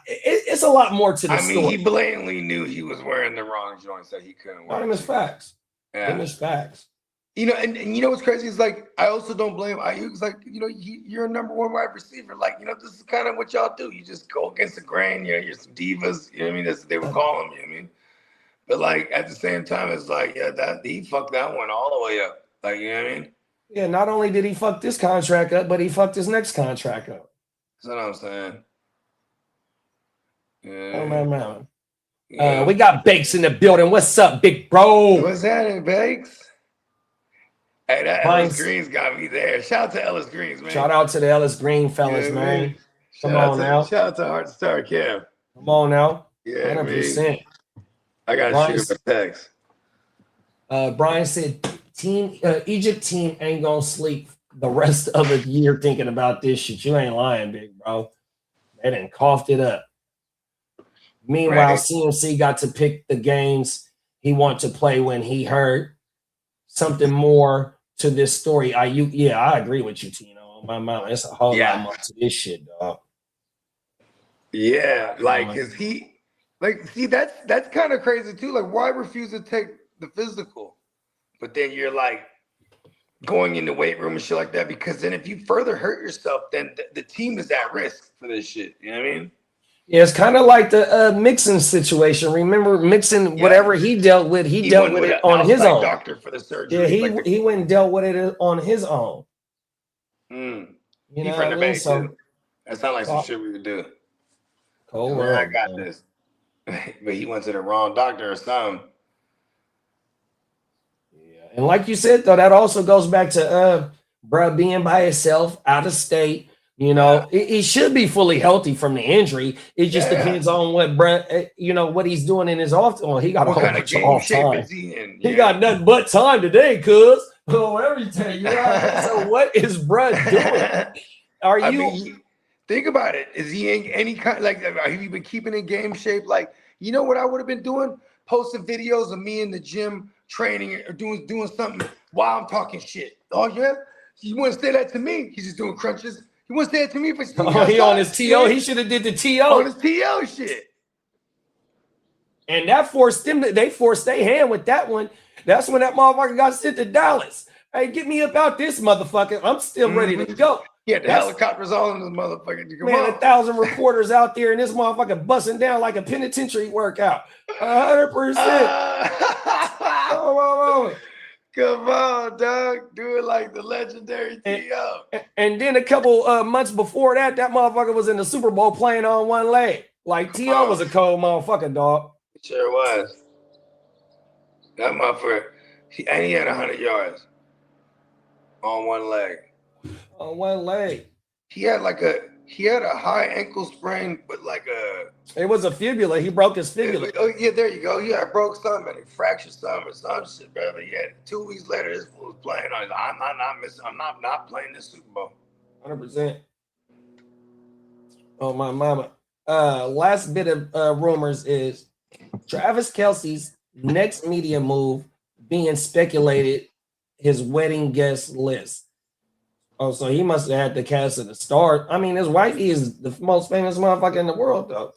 Speaker 5: it's a lot more to the story.
Speaker 3: He blatantly knew he was wearing the wrong joints that he couldn't wear.
Speaker 5: Them is facts.
Speaker 3: Yeah.
Speaker 5: Them is facts.
Speaker 3: You know, and you know what's crazy is like I also don't blame Aiyuk. It's like, you know, you're a number one wide receiver. Like, you know, this is kind of what y'all do. You just go against the grain. You know, you're some divas. You know what I mean? That's what they would call them. You know what I mean? But like at the same time, it's like, that he fucked that one all the way up. Like, you know what I mean?
Speaker 5: Yeah, not only did he fuck this contract up, but he fucked his next contract up.
Speaker 3: That's what I'm saying. Yeah.
Speaker 5: Oh, man. Yeah. We got Bakes in the building. What's up, big bro?
Speaker 3: What's happening, Bakes? Hey, that Ellis Green's got me there. Shout out to Ellis Greens, man.
Speaker 5: Shout out to the Ellis Green fellas, man. Come on now.
Speaker 3: Shout out to Heart Star Cam.
Speaker 5: Come on now.
Speaker 3: Yeah,
Speaker 5: 100%.
Speaker 3: I got to shoot him a text.
Speaker 5: Brian said, Egypt team ain't going to sleep the rest of the year thinking about this shit. You ain't lying, big bro. They done coughed it up. Meanwhile, CMC got to pick the games he wanted to play when he heard something more to this story. I agree with you, Tino. My mom, it's a whole lot more to this shit, dog.
Speaker 3: Yeah, like, is he like? See, that's kind of crazy too. Like, why refuse to take the physical, but then you're like going in the weight room and shit like that? Because then if you further hurt yourself, then the team is at risk for this shit. You know what I mean?
Speaker 5: Yeah, it's kind of like the Mixon situation. Remember, Mixon, whatever he dealt with, he dealt with it on his own.
Speaker 3: Doctor for the surgery.
Speaker 5: Yeah, he went and dealt with it on his own.
Speaker 3: You
Speaker 5: know
Speaker 3: what
Speaker 5: what I mean? So
Speaker 3: that sounds like some shit we would do.
Speaker 5: Cool.
Speaker 3: I got this. But he went to the wrong doctor or something.
Speaker 5: Yeah, and like you said, though, that also goes back to bruh being by himself, out of state. You know, he should be fully healthy from the injury. It just depends on what bruh, what he's doing in his off. Well, he got a whole bunch of off time. He got nothing but time today, cuz. Oh, everything. So what is bruh doing? Are you?
Speaker 3: Think about it. Is he in any kind have you been keeping in game shape? Like, you know what I would have been doing? Posting videos of me in the gym training or doing something while I'm talking shit. Oh yeah, you wouldn't say that to me. He's just doing crunches. He wouldn't say it to me for
Speaker 5: he on his TO. He should have did the TO
Speaker 3: on his TO shit.
Speaker 5: And that forced them. They forced their hand with that one. That's when that motherfucker got sent to Dallas. Hey, get me up out this motherfucker. I'm still ready to go.
Speaker 3: Yeah, the helicopters all in this motherfucker. Come on.
Speaker 5: 1,000 reporters out there, and this motherfucker busting down like a penitentiary workout. 100%.
Speaker 3: Come on, dog. Do it like the legendary T.O.
Speaker 5: And then a couple months before that motherfucker was in the Super Bowl playing on one leg. Like, T.O. was a cold motherfucker, dog.
Speaker 3: Sure was. That motherfucker, he had 100 yards on one leg.
Speaker 5: On one leg.
Speaker 3: He had a high ankle sprain, but
Speaker 5: it was a fibula. He broke his fibula.
Speaker 3: Oh yeah, there you go. Yeah, I broke something, and he fractured something or some shit, bro. But yeah, 2 weeks later, this fool was playing on. I'm not missing. I'm not playing this Super Bowl.
Speaker 5: 100%. Oh my mama. Last bit of rumors is Travis Kelce's next media move being speculated. His wedding guest list. Oh, so he must have had the cast at the start. I mean, his wifey is the most famous motherfucker in the world, though.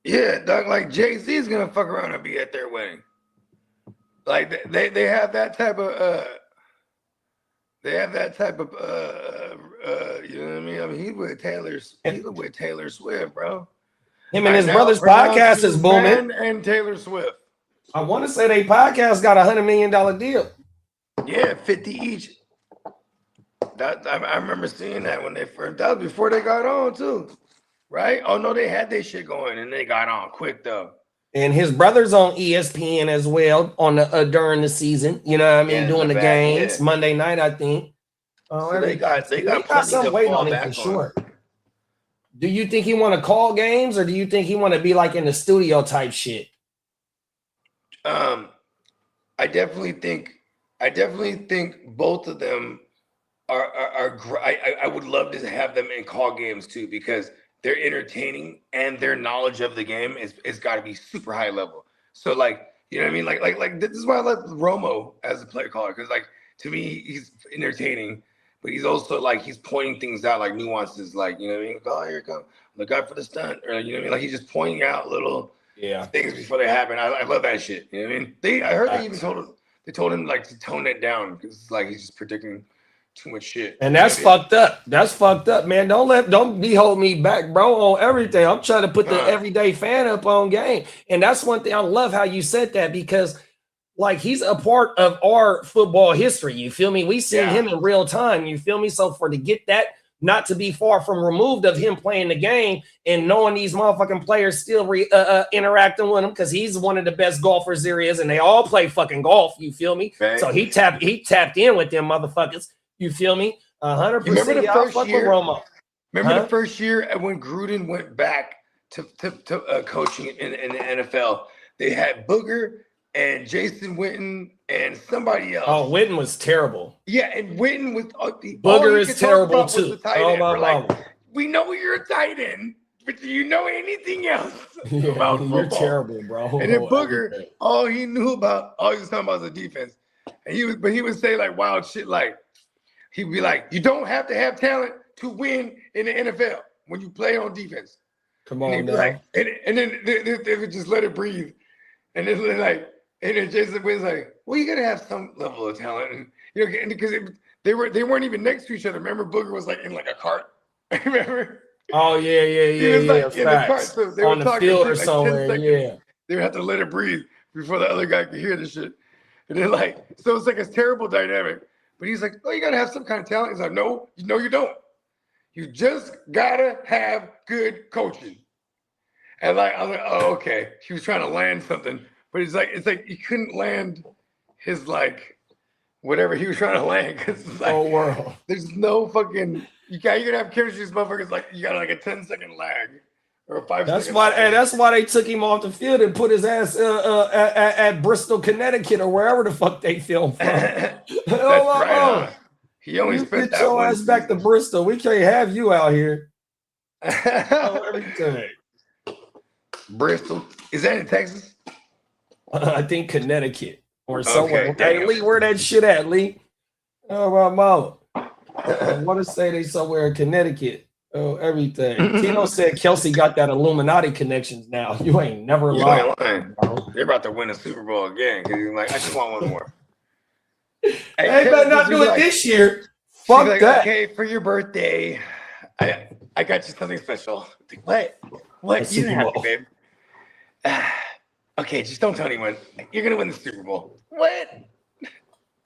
Speaker 3: Yeah, dog. Like Jay-Z is gonna fuck around and be at their wedding. Like they have that type of you know what I mean? I mean, he's with Taylor Swift, bro.
Speaker 5: Him and his brother's podcast is booming.
Speaker 3: And Taylor Swift.
Speaker 5: I want to say they podcast got $100 million deal.
Speaker 3: Yeah, 50 each. I remember seeing that when they first. That was before they got on too, right? Oh no, they had their shit going and they got on quick though.
Speaker 5: And his brother's on ESPN as well on the during the season. You know what I mean? Doing the games Monday night, I think.
Speaker 3: So they got
Speaker 5: some weight on him for sure. Do you think he want to call games, or do you think he want to be like in the studio type shit?
Speaker 3: I definitely think both of them are I would love to have them in call games too, because they're entertaining and their knowledge of the game is got to be super high level. So like, you know what I mean? Like this is why I love Romo as a play caller, because like to me he's entertaining, but he's also like he's pointing things out, like nuances, like, you know what I mean? Oh, here it comes, look out for the stunt, or you know what I mean? Like he's just pointing out little things before they happen. I love that shit. You know what I mean? I heard they even told him like to tone it down, because like he's just predicting too much shit.
Speaker 5: And that's fucked up. That's fucked up, man. Don't be holding me back, bro, on everything. I'm trying to put the everyday fan up on game. And that's one thing. I love how you said that, because like he's a part of our football history. You feel me? We seen him in real time. You feel me? So to get that, not to be far from removed of him playing the game and knowing these motherfucking players still interacting with him, because he's one of the best golfers there is, and they all play fucking golf. You feel me? Right. So he tapped in with them motherfuckers. You feel me? 100%.
Speaker 3: Remember the first year? Remember the first year when Gruden went back to coaching in the NFL? They had Booger and Jason Witten and somebody else.
Speaker 5: Oh, Witten was terrible.
Speaker 3: Yeah, and Witten was
Speaker 5: Booger is terrible too.
Speaker 3: Oh my God! We know you're a tight end, but do you know anything else about football?
Speaker 5: You're terrible, bro.
Speaker 3: And then Booger, all he was talking about was the defense, and he would say like wild shit, like he'd be like, "You don't have to have talent to win in the NFL when you play on defense."
Speaker 5: Come on, now.
Speaker 3: Like, and then they would just let it breathe, and then like. And then Jason Witten's like, well, you gotta have some level of talent, and you know, because they weren't even next to each other. Remember, Booger was like in like a cart. Remember?
Speaker 5: Oh yeah.
Speaker 3: He was like in the cart, so they
Speaker 5: on
Speaker 3: were
Speaker 5: the
Speaker 3: talking
Speaker 5: field or
Speaker 3: like
Speaker 5: somewhere.
Speaker 3: 10 seconds. They would have to let it breathe before the other guy could hear the shit. And then like, so it's like a terrible dynamic. But he's like, oh, you gotta have some kind of talent. He's like, no, you don't. You just gotta have good coaching. And like, I was like, oh, okay. He was trying to land something. But it's like he couldn't land his like whatever he was trying to land, because it's like,
Speaker 5: oh world.
Speaker 3: There's no fucking you're gonna have chemistry. These motherfuckers like you got like a 10-second lag or a 5.
Speaker 5: That's why, and that's why they took him off the field and put his ass at Bristol, Connecticut, or wherever the fuck they filmed from.
Speaker 3: That's right. He only spent that
Speaker 5: your ass back to Bristol. We can't have you out here. Everything.
Speaker 3: Bristol, is that in Texas?
Speaker 5: I think Connecticut or somewhere. Okay, hey, Lee, where that shit at, Lee? Oh, my mama. I want to say they somewhere in Connecticut. Oh, everything. Tino said Kelsey got that Illuminati connections now. You ain't never lying.
Speaker 3: They're about to win a Super Bowl again, because he's like, I just want one more.
Speaker 5: They better not do it this year. Fuck that.
Speaker 3: Okay, for your birthday, I got you something special. What? You didn't have to, babe. Okay, just don't tell anyone. You're gonna win the Super Bowl. What?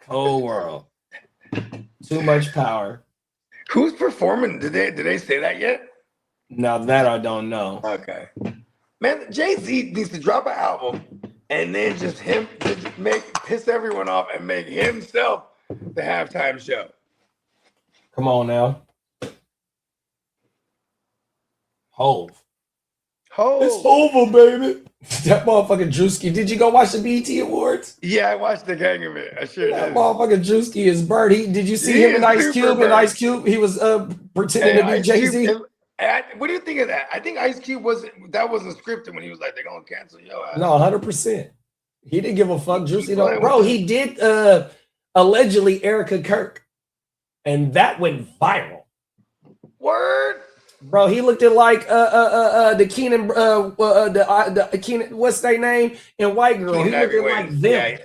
Speaker 5: Whole world. Too much power.
Speaker 3: Who's performing? Did they say that yet?
Speaker 5: No, that I don't know.
Speaker 3: Okay. Man, Jay-Z needs to drop an album and then just piss everyone off and make himself the halftime show.
Speaker 5: Come on now. Hove. It's over, baby. That motherfucking Drewski. Did you go watch the BET Awards?
Speaker 3: Yeah, I watched the gang of it. I sure
Speaker 5: did. That motherfucking Drewski is bird. Did you see him and Ice Cube? And Ice Cube, he was pretending to be Jay-Z.
Speaker 3: What do you think of that? I think Ice Cube wasn't scripted when he was like, they're gonna cancel your ass.
Speaker 5: No, 100%. He didn't give a fuck. Drewski don't. Bro, he did allegedly Erica Kirk, and that went viral.
Speaker 3: Word.
Speaker 5: Bro, he looked at like the Keenan the Keenan, what's their name? And White Girl. He looked at like them.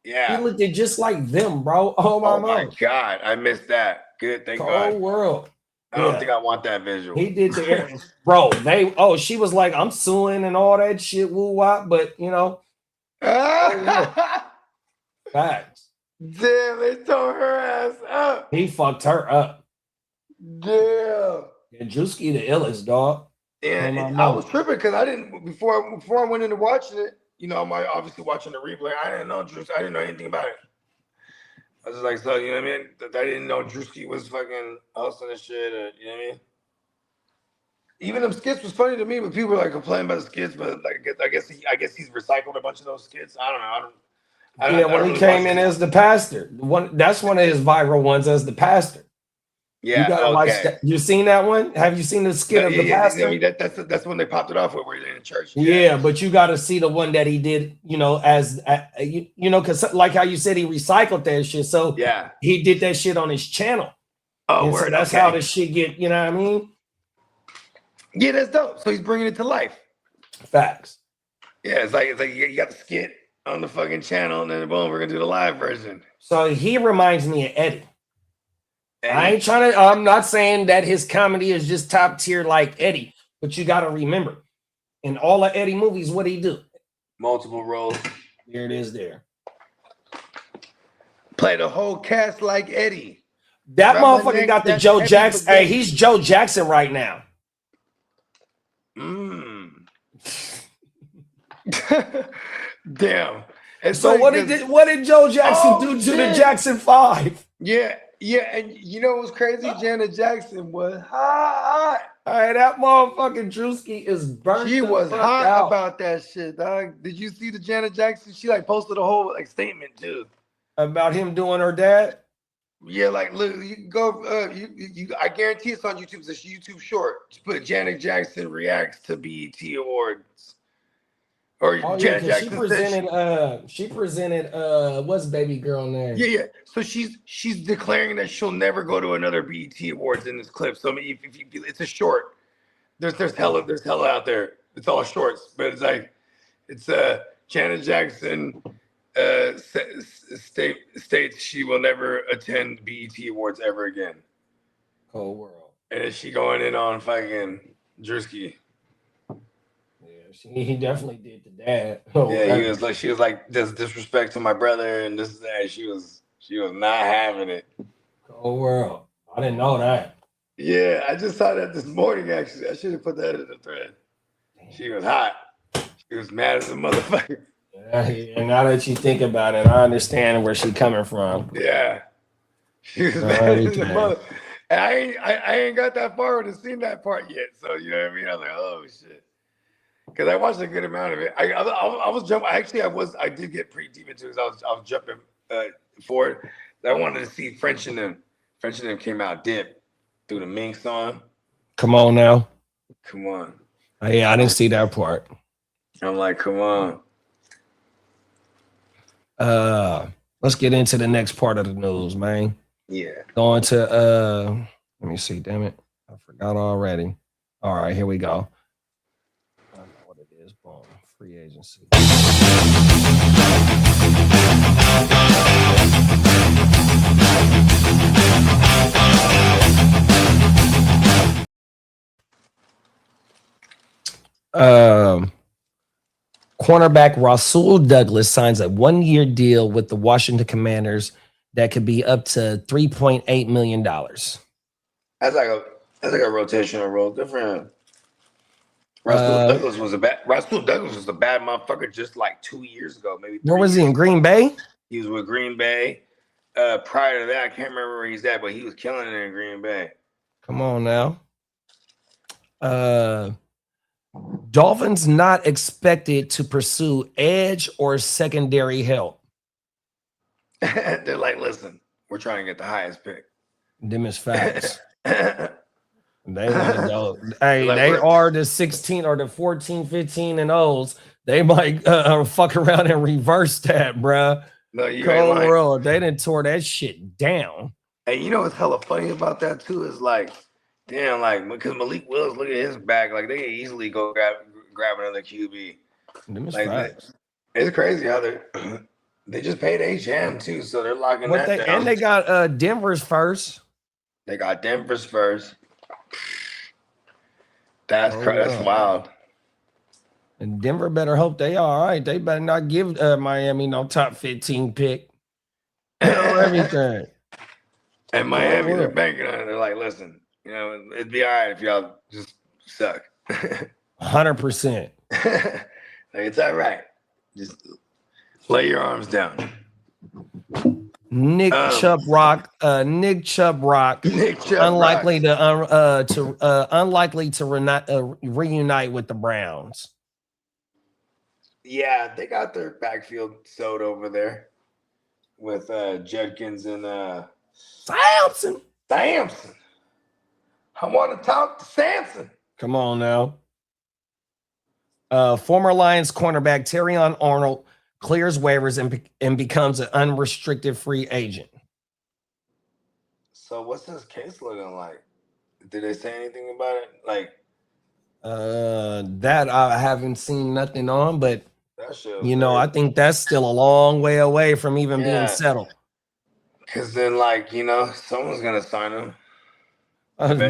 Speaker 3: Yeah.
Speaker 5: He looked at just like them, bro. Oh my
Speaker 3: God, I missed that. Good, thank God.
Speaker 5: Whole world.
Speaker 3: I don't think I want that visual.
Speaker 5: He did the bro. She was like, I'm suing and all that shit, woo wop, but you know. Facts.
Speaker 3: Damn, they tore her ass up.
Speaker 5: He fucked her up.
Speaker 3: Damn.
Speaker 5: And Drewski the illest, dog.
Speaker 3: And I was tripping because I didn't before I went into watching it. You know, I'm obviously watching the replay. I didn't know Drewski. I didn't know anything about it. I was just like, so you know what I mean? I didn't know Drewski was fucking hustling and shit. Or, you know what I mean? Even them skits was funny to me, but people were like complaining about the skits. But like, I guess he's recycled a bunch of those skits. I don't know.
Speaker 5: When he came in as the pastor, that's one of his viral ones as the pastor.
Speaker 3: Yeah,
Speaker 5: you gotta watch that. You seen that one? Have you seen the skit of the pastor?
Speaker 3: I mean, that's when they popped it off with where they're in church.
Speaker 5: Yeah, but you got to see the one that he did. You know, because like how you said he recycled that shit. So
Speaker 3: yeah,
Speaker 5: he did that shit on his channel.
Speaker 3: Oh,
Speaker 5: so that's how the shit get. You know what I mean?
Speaker 3: Yeah, that's dope. So he's bringing it to life.
Speaker 5: Facts.
Speaker 3: Yeah, it's like you got the skit on the fucking channel, and then boom, we're gonna do the live version.
Speaker 5: So he reminds me of Eddie. I'm not saying that his comedy is just top tier like Eddie, but you got to remember, in all of Eddie movies, what he do?
Speaker 3: Multiple roles.
Speaker 5: There it is. There.
Speaker 3: Play the whole cast like Eddie.
Speaker 5: That motherfucker got the Joe Jackson. Hey, he's Joe Jackson right now.
Speaker 3: Damn.
Speaker 5: And so what did Joe Jackson do to the Jackson 5?
Speaker 3: Yeah, and you know what's crazy? Janet Jackson was hot.
Speaker 5: All right, that motherfucking Drewski is burnt.
Speaker 3: She was hot about that shit, dog. Did you see the Janet Jackson? She like posted a whole like statement too
Speaker 5: about him doing her dad.
Speaker 3: Yeah, like look, you can go. I guarantee it's on YouTube. It's a YouTube short. Just put Janet Jackson reacts to BET Awards. Or Janet Jackson
Speaker 5: she presented what's baby girl name?
Speaker 3: Yeah. So she's declaring that she'll never go to another BET Awards in this clip. So I mean, if it's a short. There's hella out there. It's all shorts, but it's like it's Janet Jackson states she will never attend BET Awards ever again.
Speaker 5: Cold world.
Speaker 3: And is she going in on fucking Drewski?
Speaker 5: He definitely did to dad.
Speaker 3: She was like this disrespect to my brother and this and that. She was not having it.
Speaker 5: Cold world. I didn't know that.
Speaker 3: Yeah, I just saw that this morning actually. I should have put that in the thread. She was hot. She was mad as a motherfucker.
Speaker 5: Yeah, and now that you think about it, I understand where she's coming from.
Speaker 3: Yeah. She was mad as a mother. And I ain't got that far to see that part yet. So you know what I mean? I was like, oh shit. Because I watched a good amount of it. I was jumping. Actually, I did get pretty deep into it. I was jumping forward. I wanted to see French and them. French and them came out dip through the Mink song.
Speaker 5: Come on now.
Speaker 3: Come on.
Speaker 5: Oh, yeah, I didn't see that part.
Speaker 3: I'm like, come on.
Speaker 5: Let's get into the next part of the news, man.
Speaker 3: Yeah.
Speaker 5: Going to let me see. Damn it, I forgot already. All right, here we go. Free agency. Cornerback Rasul Douglas signs a 1-year deal with the Washington Commanders that could be up to $3.8 million.
Speaker 3: That's like a rotational role. Good for him. Rasul Douglas was a bad motherfucker just like 2 years ago, maybe.
Speaker 5: Where was he, in Green Bay?
Speaker 3: He was with Green Bay. Prior to that, I can't remember where he's at, but he was killing it in Green Bay.
Speaker 5: Come on now. Dolphins not expected to pursue edge or secondary help.
Speaker 3: They're like, listen, we're trying to get the highest pick.
Speaker 5: Them is facts. They want to go. Hey, they are the 16 or the 14, 15 and O's. They might fuck around and reverse that, bruh.
Speaker 3: No, you
Speaker 5: Cold
Speaker 3: ain't
Speaker 5: world. They done tore that shit down.
Speaker 3: And you know what's hella funny about that too is like, damn, like because Malik Willis, look at his back, like they can easily go grab another QB. Like, it's crazy how they just paid HM too, so they're locking that down.
Speaker 5: And they got Denver's first.
Speaker 3: They got Denver's first. That's wild.
Speaker 5: And Denver better hope they all right. They better not give Miami no top 15 pick.
Speaker 3: Oh
Speaker 5: everything.
Speaker 3: And Miami, they're banking on it. They're like, listen, you know, it'd be all right if y'all just suck.
Speaker 5: 100%.
Speaker 3: Like, it's all right. Just lay your arms down.
Speaker 5: Nick Chubb Rock. Unlikely to reunite with the Browns.
Speaker 3: Yeah, they got their backfield sewed over there with Judkins and
Speaker 5: Samson.
Speaker 3: I want to talk to Samson.
Speaker 5: Come on now. Former Lions cornerback Terrion Arnold clears waivers and becomes an unrestricted free agent.
Speaker 3: So what's this case looking like? Did they say anything about it? Like
Speaker 5: that I haven't seen nothing on, but
Speaker 3: you know,
Speaker 5: I think that's still a long way away from even being settled.
Speaker 3: Because then, like, you know, someone's gonna sign him.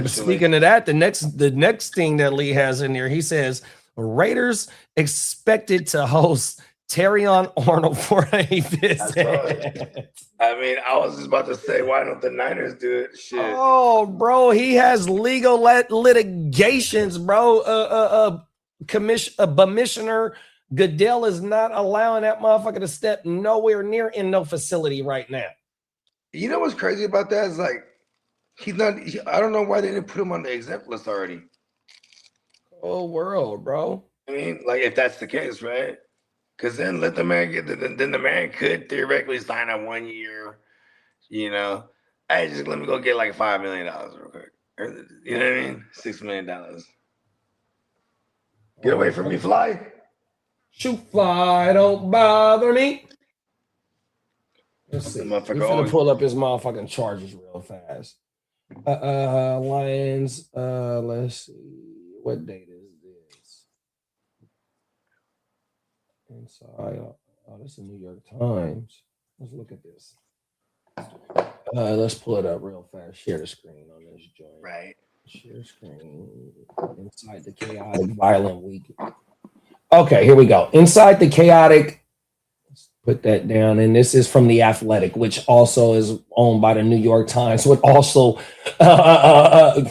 Speaker 5: Speaking of that, the next thing that Lee has in there, he says Raiders expected to host Terrion Arnold for a visit.
Speaker 3: I mean, I was just about to say, why don't the Niners do it? Shit.
Speaker 5: Oh, bro, he has legal litigations, bro. Commissioner Goodell is not allowing that motherfucker to step nowhere near in no facility right now.
Speaker 3: You know what's crazy about that is like he's not. I don't know why they didn't put him on the exempt list already.
Speaker 5: Oh, world, bro.
Speaker 3: I mean, like if that's the case, right? Because then let the man get. Then the man could theoretically sign a 1 year. You know, hey, just let me go get like $5 million real quick. Or, you know what I mean? $6 million. Get away from me, fly.
Speaker 5: Shoot, fly, don't bother me. Let's see. We're gonna pull up his motherfucking charges real fast. Lions. Let's see. What date is this? Inside. Oh, this is New York Times. Let's look at this. Let's pull it up real fast. Share the screen on this joint.
Speaker 3: Right.
Speaker 5: Share screen. Inside the chaotic, violent week. Okay, here we go. Inside the chaotic. Let's put that down. And this is from The Athletic, which also is owned by the New York Times, with also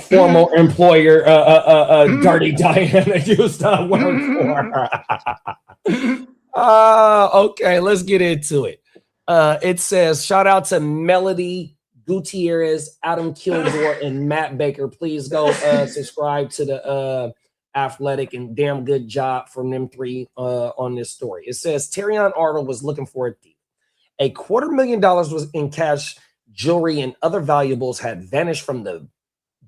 Speaker 5: former employer Dirty Diana used to work for. Okay, let's get into it. It says, shout out to Melody Gutierrez, Adam Kilgore, and Matt Baker. Please go subscribe to the Athletic, and damn good job from them three on this story. It says Terrion Arnold was looking for a thief. $250,000 was in cash, jewelry, and other valuables had vanished from the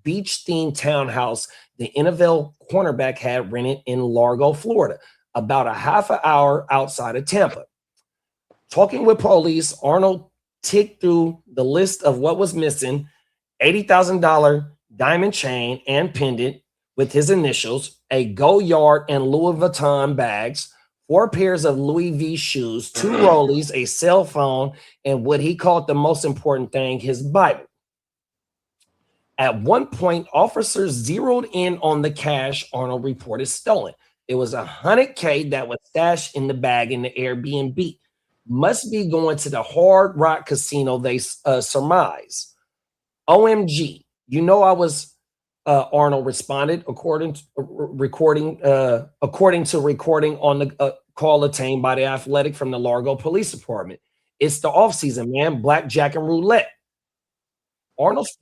Speaker 5: beach-themed townhouse the NFL cornerback had rented in Largo, Florida, about a half an hour outside of Tampa. Talking with police, Arnold ticked through the list of what was missing: $80,000 diamond chain and pendant with his initials, a Goyard and Louis Vuitton bags, 4 pairs of Louis V shoes, 2 rollies, a cell phone, and what he called the most important thing, his Bible. At one point, officers zeroed in on the cash Arnold reported stolen. It was $100K that was stashed in the bag in the Airbnb. Must be going to the Hard Rock Casino, they surmise. OMG, you know I was... Arnold responded, according to recording on the call obtained by the Athletic from the Largo Police Department. It's the offseason, man. Blackjack and roulette. Arnold's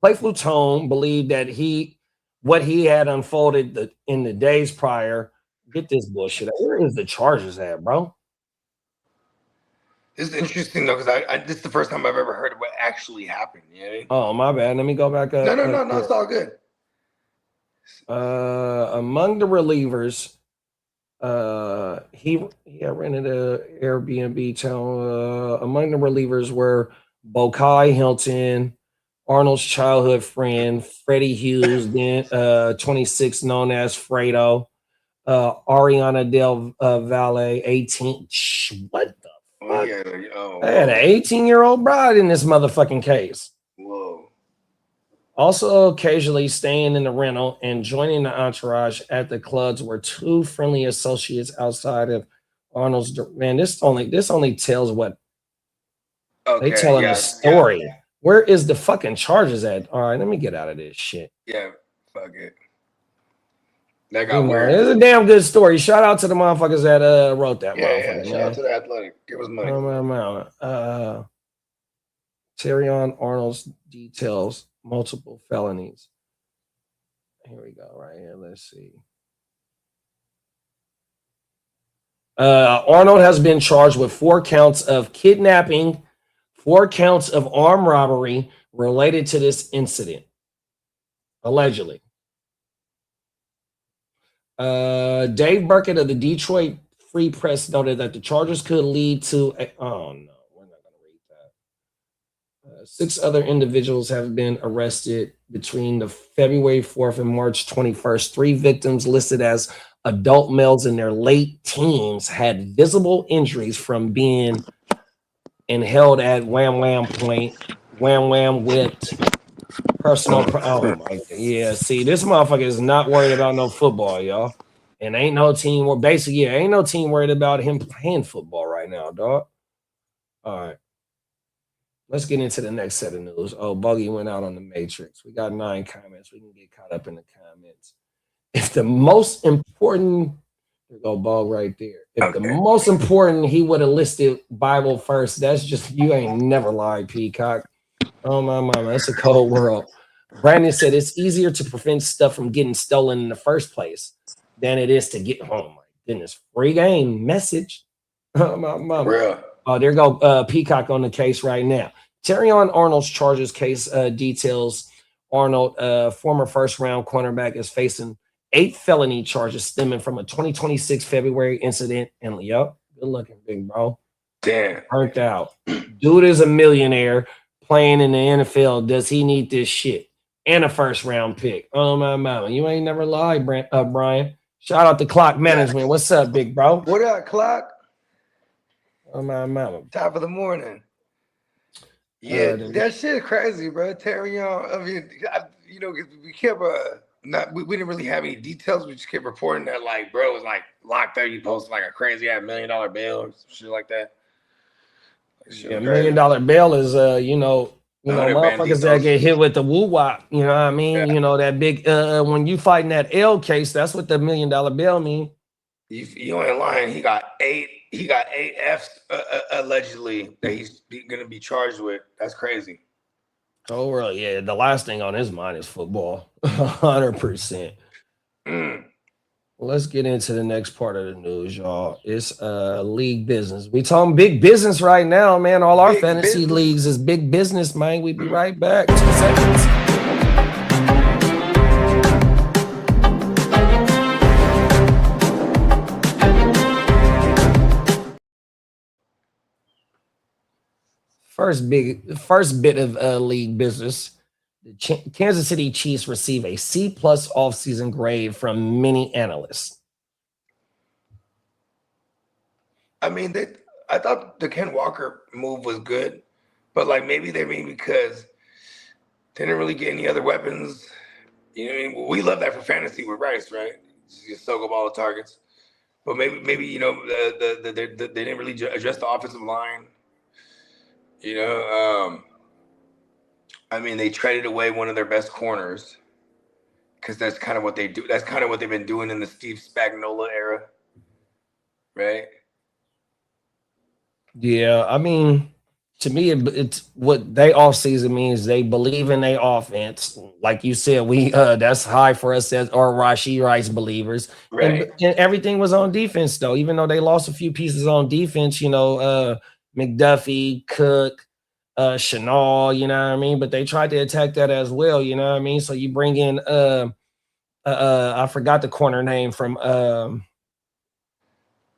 Speaker 5: playful tone believed that what he had unfolded in the days prior. Get this bullshit. Where is the charges at, bro?
Speaker 3: This is interesting though, because this is the first time I've ever heard of what actually happened. You know what I mean?
Speaker 5: Oh, my bad. Let me go back up.
Speaker 3: No, it's all good.
Speaker 5: Among the relievers, he rented a Airbnb town. Among the relievers were Bokai Hilton, Arnold's childhood friend, Freddie Hughes, then 26, known as Fredo, Ariana Del Valle, 18. What the fuck? I had an 18-year-old bride in this motherfucking case.
Speaker 3: Whoa.
Speaker 5: Also occasionally staying in the rental and joining the entourage at the clubs were 2 friendly associates outside of Arnold's. Man, this only tells what They telling the story. Yeah. Where is the fucking Chargers at? All right, let me get out of this shit.
Speaker 3: Yeah, fuck it. That got weird.
Speaker 5: It's a damn good story. Shout out to the motherfuckers that wrote that.
Speaker 3: Yeah, shout out to the Athletic. Give us money.
Speaker 5: Terrion Arnold's details multiple felonies. Here we go, right here. Let's see. Arnold has been charged with 4 counts of kidnapping, 4 counts of armed robbery related to this incident, allegedly. Dave Burkett of the Detroit Free Press noted that the charges could lead to oh no, we're not going to read that. 6 other individuals have been arrested between the February 4th and March 21st. 3 victims listed as adult males in their late teens had visible injuries from being and held at wham point, wham whipped, personal. Oh my God. Yeah, see, this motherfucker is not worried about no football, y'all. And ain't no team, or basically, ain't no team worried about him playing football right now, dog. All right. Let's get into the next set of news. Oh, Buggy went out on the Matrix. We got 9 comments. We can get caught up in the comments. If the most important, there go ball right there. If the most important, he would have listed Bible first. That's just, you ain't never lied, Peacock. Oh, my mama, that's a cold world. Brandon said it's easier to prevent stuff from getting stolen in the first place than it is to get home. My goodness, free game message. Oh, my mama.
Speaker 3: Real.
Speaker 5: Oh, there go Peacock on the case right now. Terrion Arnold's charges case details Arnold, former first-round cornerback, is facing 8 felony charges stemming from a 2026 February incident. And yep, good looking, big bro.
Speaker 3: Damn.
Speaker 5: Burnt out. Dude is a millionaire playing in the NFL. Does he need this shit? And a first-round pick. Oh, my mama. You ain't never lied, Brian. Shout out to Clock Management. What's up, big bro?
Speaker 3: What up, Clock?
Speaker 5: Oh, my mama.
Speaker 3: Top of the morning. Yeah, that shit crazy, bro. Terrion, I mean, we kept we didn't really have any details. We just kept reporting that, like, bro was like locked up. You posted like a crazy $1 million bail or some shit like that.
Speaker 5: $1 million bail is motherfuckers that get hit with the woo wop. You know what I mean? Yeah. You know that big when you fighting that L case, that's what the $1 million bail mean.
Speaker 3: You ain't lying. He got 8 Fs allegedly that he's gonna be charged with. That's crazy.
Speaker 5: Oh, really? Yeah. The last thing on his mind is football. 100%. Let's get into the next part of the news, y'all. It's league business. We talking big business right now, man. All our fantasy leagues is big business, man. We be right back. 2 seconds. First bit of league business. The Kansas City Chiefs receive a C+ offseason grade from many analysts.
Speaker 3: I mean, I thought the Ken Walker move was good, but like maybe they mean because they didn't really get any other weapons. You know what I mean? We love that for fantasy with Rice, right? Just soak up all the targets. But maybe they didn't really address the offensive line. You know, I mean, they traded away one of their best corners because that's kind of what they do. That's kind of what they've been doing in the Steve Spagnuolo era, right?
Speaker 5: Yeah, I mean, to me, it's what they offseason means. They believe in their offense, like you said. We that's high for us as or Rashee Rice believers,
Speaker 3: right?
Speaker 5: And everything was on defense, though. Even though they lost a few pieces on defense, McDuffie, Cook, Chenal, you know what I mean? But they tried to attack that as well, you know what I mean? So you bring in I forgot the corner name from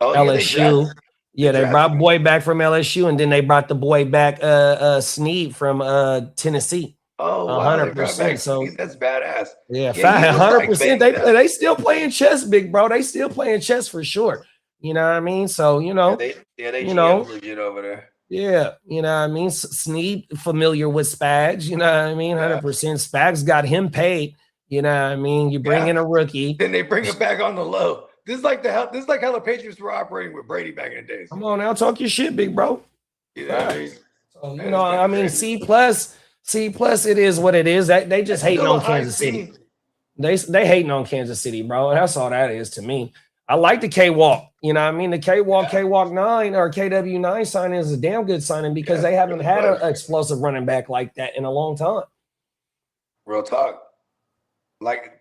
Speaker 5: LSU. They brought Boy back from LSU, and then they brought the boy back Snead from Tennessee.
Speaker 3: Oh,
Speaker 5: 100%. So
Speaker 3: that's badass.
Speaker 5: Yeah, 100%. They still playing chess, big bro. They still playing chess for sure. You know what I legit over there. Yeah, you know what I mean? Snead familiar with Spags, you know what I mean? 100%. Spags got him paid, you know what I mean? You bring in a rookie.
Speaker 3: Then they bring him back on the low. This is like how the Patriots were operating with Brady back in the days.
Speaker 5: Come on now, talk your shit, big bro.
Speaker 3: You know what I mean?
Speaker 5: So, you know, I mean, C plus, it is what it is. They just hating on Kansas City. They hating on Kansas City, bro. That's all that is to me. I like the K-Walk. You know what I mean? The K-Walk 9 or KW9 signing is a damn good signing because they haven't had an explosive running back like that in a long time.
Speaker 3: Real talk. Like,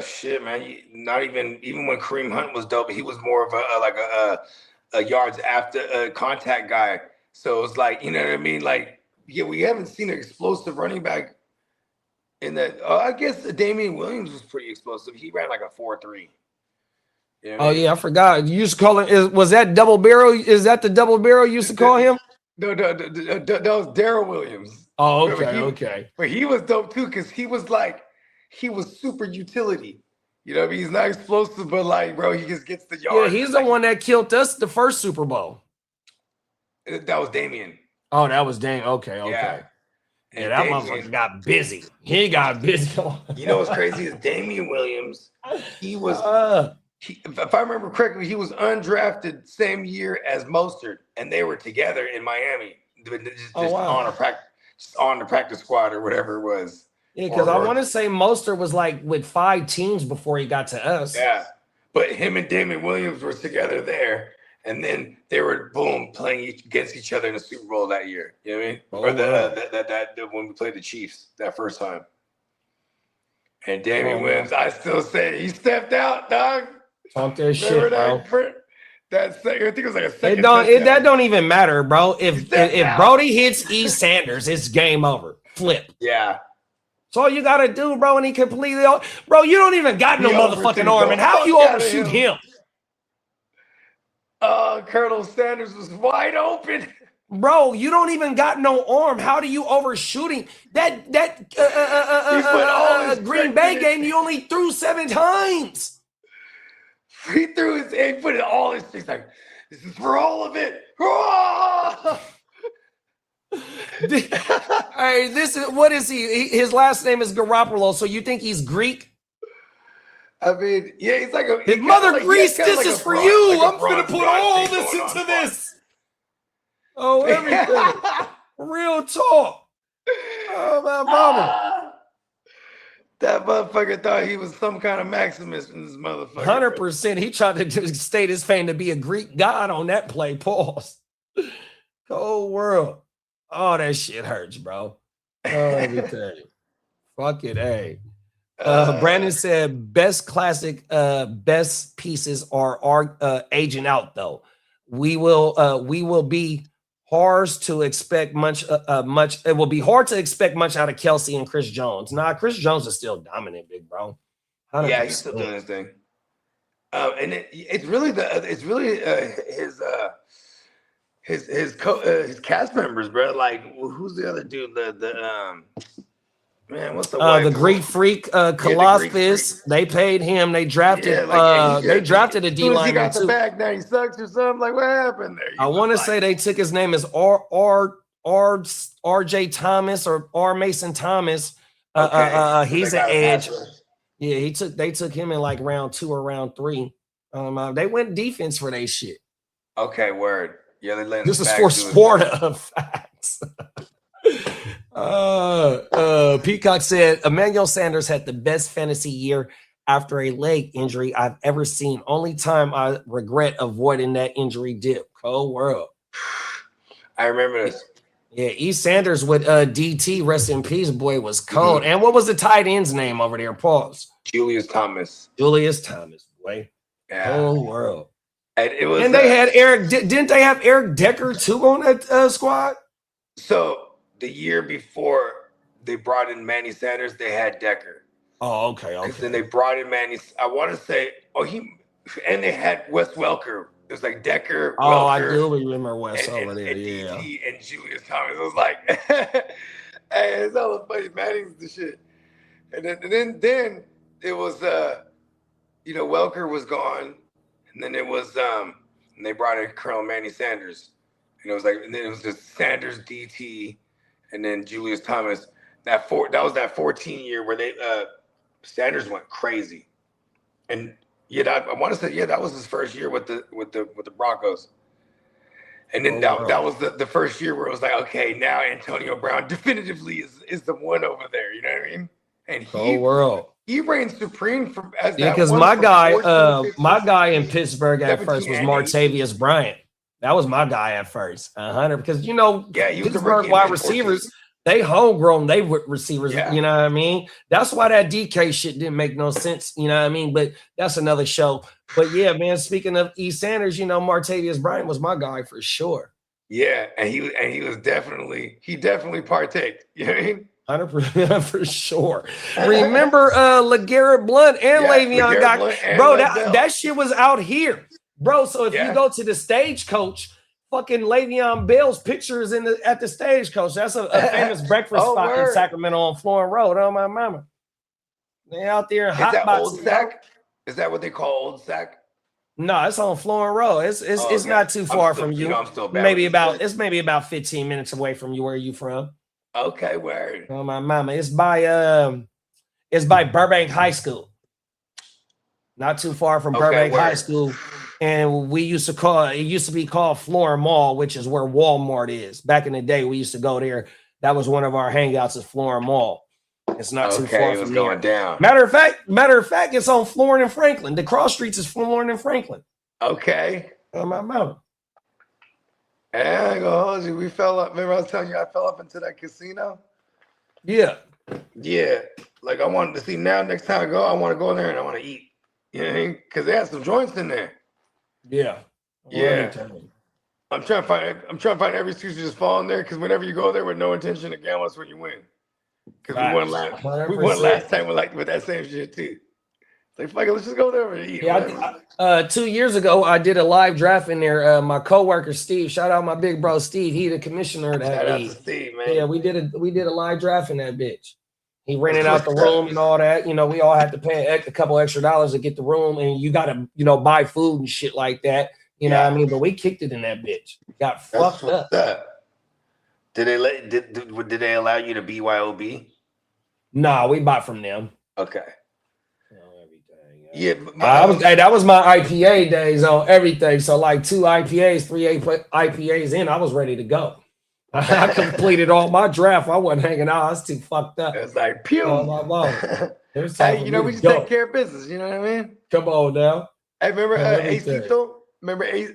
Speaker 3: shit, man. Not even when Kareem Hunt was dope, he was more of a yards after contact guy. So it's like, you know what I mean? Like, yeah, we haven't seen an explosive running back in that. I guess Damian Williams was pretty explosive. He ran like a 4.3. You know
Speaker 5: yeah, I forgot. You used to call him. Was that double barrel? Is that the double barrel you used to call him?
Speaker 3: No, that was Darrell Williams.
Speaker 5: Oh, okay.
Speaker 3: But he was dope too because he was super utility. You know what I mean? He's not explosive, but like, bro, he just gets the yards.
Speaker 5: Yeah, he's the one that killed us the first Super Bowl.
Speaker 3: That was Damian.
Speaker 5: Oh, that was Damian. Okay.
Speaker 3: Yeah,
Speaker 5: that motherfucker got busy. He got busy.
Speaker 3: You know what's crazy is Damian Williams. He was, if I remember correctly, he was undrafted same year as Mostert, and they were together in Miami, just on the practice squad or whatever it was.
Speaker 5: Yeah, because I want to say Mostert was like with 5 teams before he got to us.
Speaker 3: Yeah, but him and Damian Williams were together there. And then they were playing against each other in the Super Bowl that year. You know what I mean? Or when we played the Chiefs that first time. And Damian Williams, I still say he stepped out, dog.
Speaker 5: Talk that shit, bro.
Speaker 3: I think it was like a second.
Speaker 5: That don't even matter, bro. If Brody hits E. Sanders, it's game over. Flip.
Speaker 3: Yeah.
Speaker 5: That's all you gotta do, bro. And he completely, bro. You don't even got no motherfucking arm, and how you overshoot him?
Speaker 3: Colonel Sanders was wide open.
Speaker 5: Bro, you don't even got no arm. How do you overshoot him? That Green Bay game, you only threw 7 times.
Speaker 3: He put it all his things like, this is for all of it.
Speaker 5: Hey, what is he? His last name is Garoppolo, so you think he's Greek?
Speaker 3: I mean, yeah, he's like
Speaker 5: his mother Greece. This is for you. I'm gonna put all this into this. Oh, everything. Real talk. Oh, my mama.
Speaker 3: That motherfucker thought he was some kind of Maximus in this motherfucker.
Speaker 5: 100%. He tried to just state his fame to be a Greek god on that play. Pause. Cold world. Oh, that shit hurts, bro. Oh, everything. Fuck it, hey. Brandon said best classic, best pieces are aging out though. We will be hard to expect much. It will be hard to expect much out of Kelsey and Chris Jones. Nah, Chris Jones is still dominant, big bro. 100%.
Speaker 3: Yeah, he's still doing his thing. And it's really his cast members, bro. Like, who's the other dude? Man, what's the
Speaker 5: Greek freak, Colossus? They paid him. They drafted. They drafted a D lineman.
Speaker 3: He got the bag now. He sucks or something. Like, what happened there?
Speaker 5: I want to say they took his name as R.J. Thomas or R. Mason Thomas. He's an edge. Yeah, they took him in like round 2 or round 3. They went defense for their shit.
Speaker 3: Okay, word. Yeah, they let
Speaker 5: this is for Sparta facts. Peacock said Emmanuel Sanders had the best fantasy year after a leg injury I've ever seen. Only time I regret avoiding that injury dip. Cold world.
Speaker 3: I remember this.
Speaker 5: Yeah, E. Sanders with DT, rest in peace, boy, was cold. And what was the tight end's name over there? Pause.
Speaker 3: Julius Thomas,
Speaker 5: boy.
Speaker 3: Yeah.
Speaker 5: Cold world.
Speaker 3: And it was.
Speaker 5: And they had Eric. Didn't they have Eric Decker too on that squad?
Speaker 3: So the year before they brought in Manny Sanders, they had Decker.
Speaker 5: Oh, okay.
Speaker 3: Then they brought in Manny. I want to say, and they had Wes Welker. It was like Decker.
Speaker 5: Oh,
Speaker 3: Welker,
Speaker 5: I do remember Wes over there. Yeah.
Speaker 3: And Julius Thomas. It was like, hey, it's all the funny Manning's the shit. And then it was, Welker was gone, and then it was, and they brought in Colonel Manny Sanders. And it was like, and then it was just Sanders, DT, and then Julius Thomas. That was that 14 year where they Sanders went crazy, and I want to say that was his first year with the Broncos. And then that was the first year where it was like, okay, now Antonio Brown definitively is the one over there. You know what I mean? And he reigns supreme
Speaker 5: because my guy in Pittsburgh at first was Martavius Bryant. That was my guy at first, 100. Because Pittsburgh wide receivers, they homegrown, they receivers. Yeah. You know what I mean? That's why that DK shit didn't make no sense. You know what I mean? But that's another show. But yeah, man. Speaking of E. Sanders, Martavius Bryant was my guy for sure.
Speaker 3: Yeah, and he definitely partaked. You know what I mean?
Speaker 5: 100% for sure. Remember LeGarrette Blount and Le'Veon got that shit was out here, bro. So if you go to the Stagecoach, fucking Le'Veon Bell's picture is at the Stagecoach. That's a famous breakfast spot in Sacramento on Florin Road. Oh my mama, they out there.
Speaker 3: Is that Old Sac? Is that what they call Old Sac?
Speaker 5: No, it's on Florin Road. It's not too far from you. Maybe about 15 minutes away from you. Where are you from?
Speaker 3: Okay, word.
Speaker 5: Oh my mama, it's by Burbank High School. Not too far from Burbank High School, and it used to be called Florin Mall, which is where Walmart is. Back in the day, we used to go there. That was one of our hangouts at Florin Mall. It's not too far from
Speaker 3: going down.
Speaker 5: Matter of fact, it's on Florin and Franklin. The cross streets is Florin and Franklin.
Speaker 3: Okay.
Speaker 5: Oh my mama.
Speaker 3: And I ain't gonna hold you. We fell up. Remember I was telling you I fell up into that casino?
Speaker 5: Yeah.
Speaker 3: Yeah. Like I wanted to see now. Next time I go, I want to go in there and I want to eat. You know what I mean? Because they had some joints in there.
Speaker 5: Yeah.
Speaker 3: Yeah. I'm trying to find every excuse to just fall in there because whenever you go there with no intention to gamble, that's when you win. Because we won last time with that same shit too. Like, fuck it, let's just go there and eat.
Speaker 5: Yeah, 2 years ago, I did a live draft in there. My coworker Steve, shout out my big bro Steve. He the commissioner of that league.
Speaker 3: Shout out to Steve, man.
Speaker 5: Yeah, we did a live draft in that bitch. He rented out the room and all that. We all had to pay a couple extra dollars to get the room, and you got to buy food and shit like that. You know what I mean? But we kicked it in that bitch. Got fucked up.
Speaker 3: Did they allow you to BYOB?
Speaker 5: Nah, we bought from them.
Speaker 3: Okay.
Speaker 5: Yeah, that was my IPA days on everything. So like 2 IPAs, 3 IPAs in, I was ready to go. I completed all my draft. I wasn't hanging out. I was too fucked up.
Speaker 3: It's like pew.
Speaker 5: Hey,
Speaker 3: we just take care of business. You know what I mean?
Speaker 5: Come on now.
Speaker 3: Hey, remember Acito? Remember Ace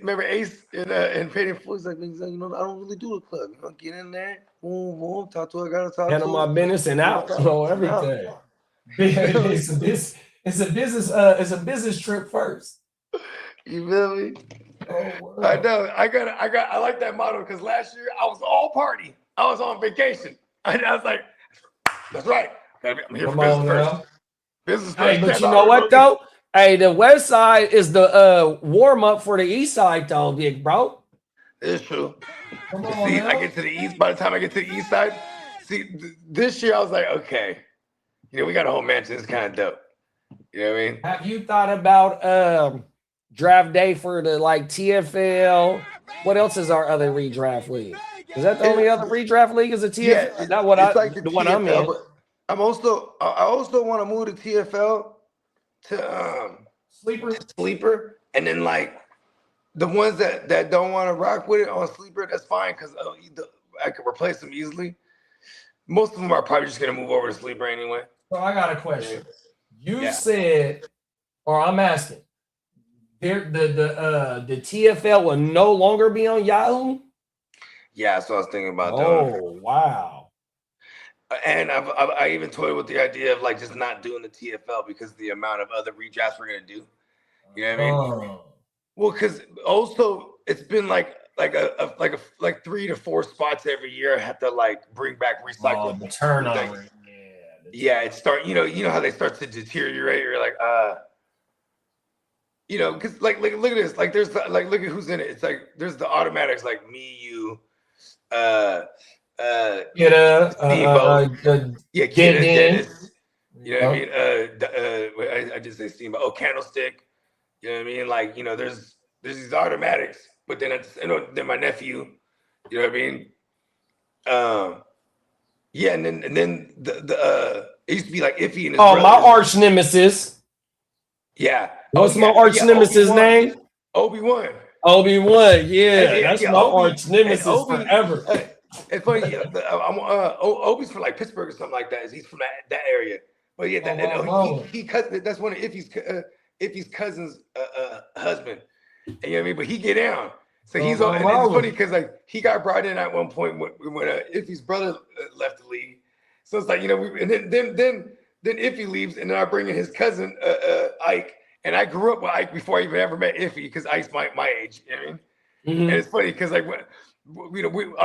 Speaker 3: in Painting Foods? Like, I don't really do a club. Get in there, boom, talk to her, gotta talk to her.
Speaker 5: Handle my business and out. So everything. It's a business trip first.
Speaker 3: You feel me?
Speaker 5: Oh,
Speaker 3: I know. I like that motto because last year I was all party. I was on vacation. I was like, that's right. I'm here for business first. Business first.
Speaker 5: Hey, but you know what though? Hey, the west side is the warm up for the east side, though, big bro.
Speaker 3: It's true. I get to the east. By the time I get to the east side, this year I was like, okay, we got a whole mansion. It's kind of dope. You know what I mean?
Speaker 5: Have you thought about draft day for the TFL? What else is our other redraft league? Is that the only other redraft league? Is a TFL?
Speaker 3: Yeah,
Speaker 5: is that what the one I'm in?
Speaker 3: I also want to move to TFL to sleeper, and then the ones that don't want to rock with it on sleeper, that's fine because I could replace them easily. Most of them are probably just gonna move over to sleeper anyway.
Speaker 5: So I got a question. You said, or I'm asking, the TFL will no longer be on Yahoo?
Speaker 3: Yeah, that's what I was thinking about.
Speaker 5: Oh, wow.
Speaker 3: And I even toyed with the idea of just not doing the TFL because of the amount of other redrafts we're gonna do. You know what I mean? Well, because also it's been like 3 to 4 spots every year. I have to bring back recyclable.
Speaker 5: The turnover.
Speaker 3: Yeah, it start. You know how they start to deteriorate. You're like, because look at this. There's look at who's in it. It's there's the automatics me, you,
Speaker 5: Kitteh,
Speaker 3: Kitteh, Dennis. You know what I mean? I just say Steamboat. Oh, Candlestick. You know what I mean? There's these automatics, but then then my nephew. You know what I mean? Yeah, and then the it used to be Iffy and his brothers.
Speaker 5: My arch nemesis.
Speaker 3: Yeah.
Speaker 5: What's my arch nemesis name?
Speaker 3: Obi-Wan.
Speaker 5: Obi-Wan, that's my arch nemesis forever.
Speaker 3: It's funny. Obi's from like Pittsburgh or something like that. He's from that area. But yeah, that's one of Iffy's cousin's husband. And, you know what I mean? But he get down. So he's on. And it's funny because like he got brought in at one point when Iffy's brother left the league. So it's like, you know, and then Iffy leaves, and then I bring in his cousin Ike. And I grew up with Ike before I even ever met Iffy because Ike's my age. You know what I mean? Mm-hmm. And it's funny because like I'm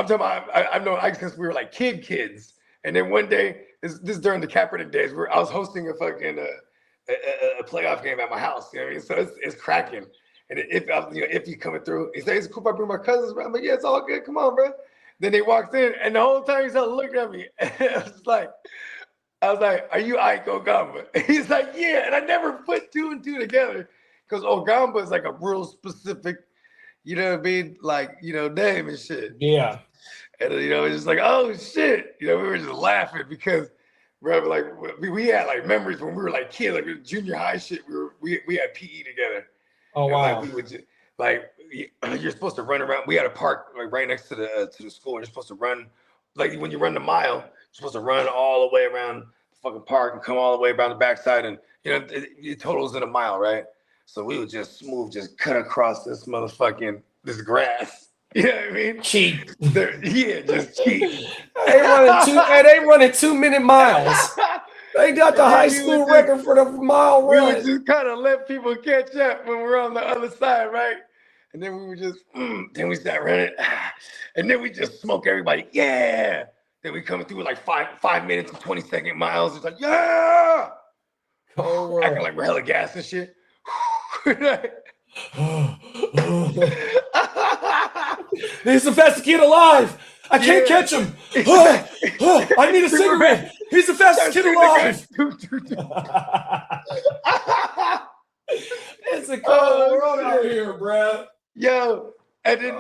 Speaker 3: talking about I've known Ike since we were like kids. And then one day, this is during the Kaepernick days, where I was hosting a fucking a playoff game at my house. You know what I mean? So it's cracking. And if you coming through, he says, "It's cool if I bring my cousins around." I'm like, "Yeah, it's all good. Come on, bro." Then they walked in, and the whole time he's looking at me. I was like, "Are you Ike Ogamba?" He's like, "Yeah." And I never put two and two together because Ogamba is like a real specific, you know what I mean, like, you know, name and shit.
Speaker 5: Yeah.
Speaker 3: And you know, it's just like, oh shit, you know, we were just laughing because, bro, like we had like memories when we were like kids, like junior high shit. We had PE together.
Speaker 5: Oh wow!
Speaker 3: And, like, we would just, like, you're supposed to run around. We had a park like right next to the school. And you're supposed to run, like when you run the mile, you're supposed to run all the way around the fucking park and come all the way around the backside, and you know it totals in a mile, right? So we would just cut across this grass. You know what I mean?
Speaker 5: Cheat.
Speaker 3: Just cheat.
Speaker 5: They running 2-minute miles. They got the high school record for the mile run.
Speaker 3: We would just kind of let people catch up when we're on the other side, right? And then we would just, then we start running. And then we just smoke everybody. Yeah. Then we coming through with like 5 minutes and 20-second miles. It's like, yeah.
Speaker 5: Oh,
Speaker 3: acting like we're hella gas and shit.
Speaker 5: He's the fastest kid alive. I can't catch him. I need a cigarette. He's the fastest kid alive. It's a cold world out here, bro.
Speaker 3: Yo, and then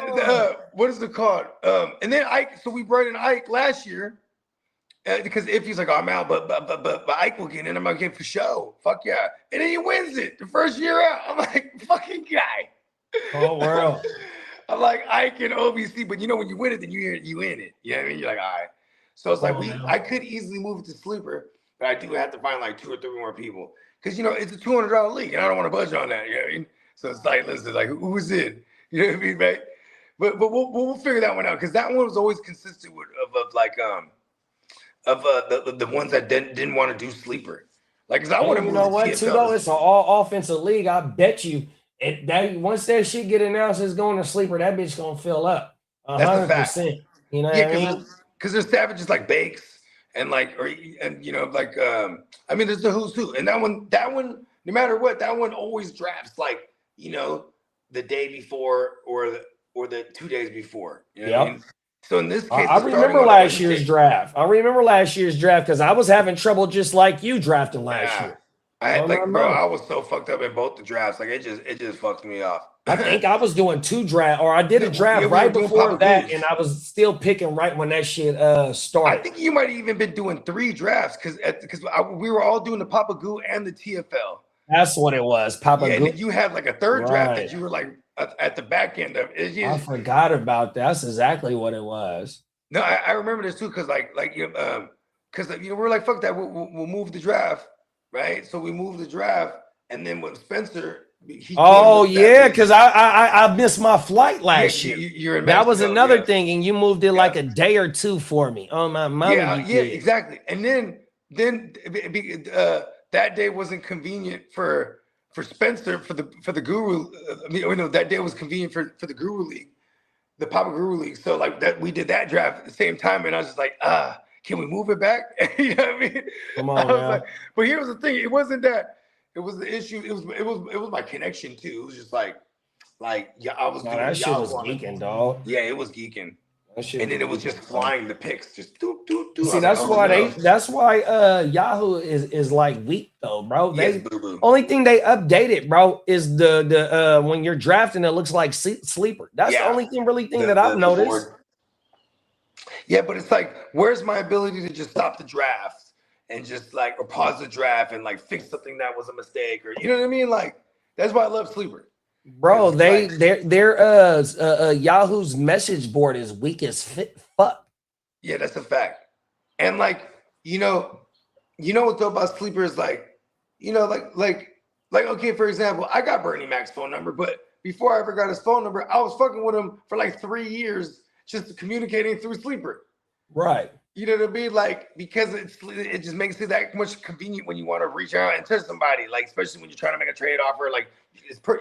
Speaker 3: what is it called? And then Ike. So we brought in Ike last year because if he's like, oh, I'm out, but Ike will get in. I'm gonna get for show. Fuck yeah! And then he wins it the first year out. I'm like, fucking guy.
Speaker 5: Oh world.
Speaker 3: I'm like Ike and OBC, but you know when you win it, then you in it. You know what I mean? You're like, all right. So it's like I could easily move it to sleeper, but I do have to find like 2 or 3 more people because you know it's a $200 league, and I don't want to budge on that. You know what I mean? So it's like, listen, like who's in? You know what I mean, right? But we'll figure that one out because that one was always consistent with the ones that didn't want to do sleeper. Like, cause I want to move.
Speaker 5: You know what? Too though, it's an all offensive league. I bet you. Once that shit get announced as going to sleeper, that bitch gonna fill up 100%. You know what I mean?
Speaker 3: Because there's savages like Bakes and you know, like I mean, there's the who's who, and that one, no matter what, that one always drafts like, you know, the day before or the 2 days before. You know what I mean? So in this case,
Speaker 5: I remember last year's draft. Because I was having trouble just like you drafting last year.
Speaker 3: I was so fucked up in both the drafts. Like it just fucked me off.
Speaker 5: I think I was doing 2 drafts, or I did a draft right before that, and I was still picking right when that shit started.
Speaker 3: I think you might have even been doing 3 drafts because we were all doing the Papa Goo and the TFL.
Speaker 5: That's what it was, Papa Goo.
Speaker 3: And then you had like a 3rd draft that you were like at the back end of it.
Speaker 5: I forgot about that. That's exactly what it was.
Speaker 3: No, I remember this too because because you know we're like, fuck that, we'll move the draft. Right, so we moved the draft, and then with Spencer,
Speaker 5: because I missed my flight last year.
Speaker 3: You're in
Speaker 5: Mexico, that was another thing, and you moved it like a day or 2 for me. Oh my mother!
Speaker 3: Yeah, exactly. And then that day wasn't convenient for Spencer for the Guru. That day was convenient for the Guru League, the Papa Guru League. So like that, we did that draft at the same time, and I was just like, can we move it back? You know what I mean?
Speaker 5: Come on, man.
Speaker 3: But here was the thing. It wasn't that. It was the issue. It was my connection too. It was just like yeah, I was.
Speaker 5: That shit was geeking, dog.
Speaker 3: Yeah, it was geeking. And then it was just flying the picks, just do.
Speaker 5: See, that's why Yahoo is like weak though, bro. Only thing they updated, bro, is the when you're drafting, it looks like sleeper. That's the only thing that I've noticed.
Speaker 3: Yeah, but it's like, where's my ability to just stop the draft and just like, or pause the draft and like fix something that was a mistake, or you know what I mean? Like, that's why I love sleeper.
Speaker 5: Bro, their Yahoo's message board is weak as fuck.
Speaker 3: Yeah, that's a fact. And like, you know what's dope about Sleeper is like, like okay, for example, I got Bernie Mac's phone number, but before I ever got his phone number, I was fucking with him for like 3 years, just communicating through Sleeper.
Speaker 5: Right.
Speaker 3: You know what I mean? Like, because it just makes it that much convenient when you want to reach out and touch somebody, like, especially when you're trying to make a trade offer, like,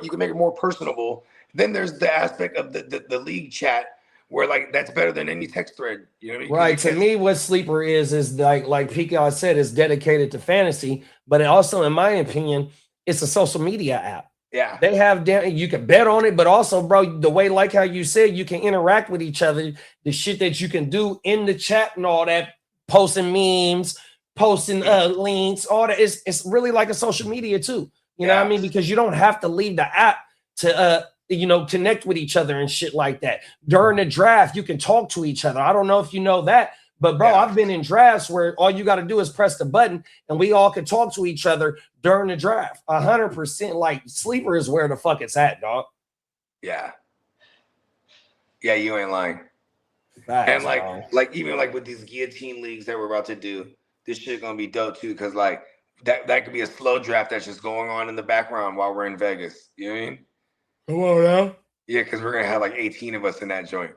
Speaker 3: you can make it more personable. Then there's the aspect of the league chat where, like, that's better than any text thread. You know what I mean?
Speaker 5: Right. To me, what Sleeper is like Peacock said, is dedicated to fantasy, but it also, in my opinion, it's a social media app.
Speaker 3: Yeah.
Speaker 5: They have, you can bet on it, but also, bro, the way, like how you said, you can interact with each other, the shit that you can do in the chat and all that, posting memes, posting links, all that. It's really like a social media too. You know what I mean? Because you don't have to leave the app to, connect with each other and shit like that. During the draft, you can talk to each other. I don't know if you know that, but bro, I've been in drafts where all you got to do is press the button and we all can talk to each other during the draft. 100%. Like, Sleeper is where the fuck it's at, dog.
Speaker 3: Yeah. Yeah, you ain't lying.
Speaker 5: Facts,
Speaker 3: and like even like with these guillotine leagues that we're about to do, this shit gonna be dope too, because like that could be a slow draft that's just going on in the background while we're in Vegas. You know what I mean?
Speaker 5: Come on now.
Speaker 3: Yeah, because we're gonna have like 18 of us in that joint.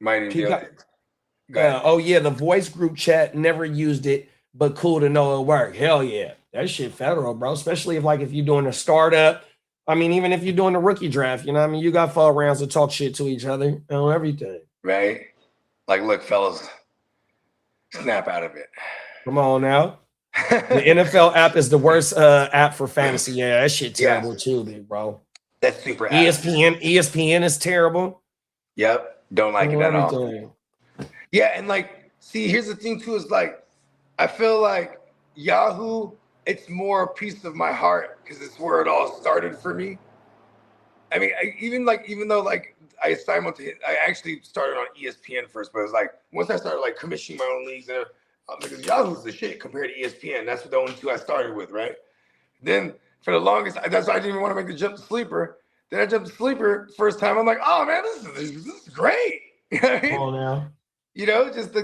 Speaker 3: Might even be able to...
Speaker 5: Oh yeah, the voice group chat, never used it, but cool to know it worked. Hell yeah, that shit federal, bro. Especially if you're doing a startup. I mean, even if you're doing a rookie draft, you know what I mean? You got 4 rounds to talk shit to each other on everything.
Speaker 3: Right? Like, look, fellas, snap out of it.
Speaker 5: Come on now. The NFL app is the worst app for fantasy. Yeah, that shit terrible too, big bro.
Speaker 3: That's super.
Speaker 5: ESPN is terrible.
Speaker 3: Yep, don't like it at all. Yeah, and like, see, here's the thing too, is like, I feel like Yahoo, it's more a piece of my heart because it's where it all started for me. I mean, even though I actually started on ESPN first, but it was like once I started like commissioning my own leagues, and because Yahoo's the shit compared to ESPN. That's the only 2 I started with, right? Then for the longest, that's why I didn't even want to make the jump to Sleeper. Then I jumped to Sleeper first time. I'm like, oh man, this is great. You know what I mean?
Speaker 5: Oh now.
Speaker 3: Just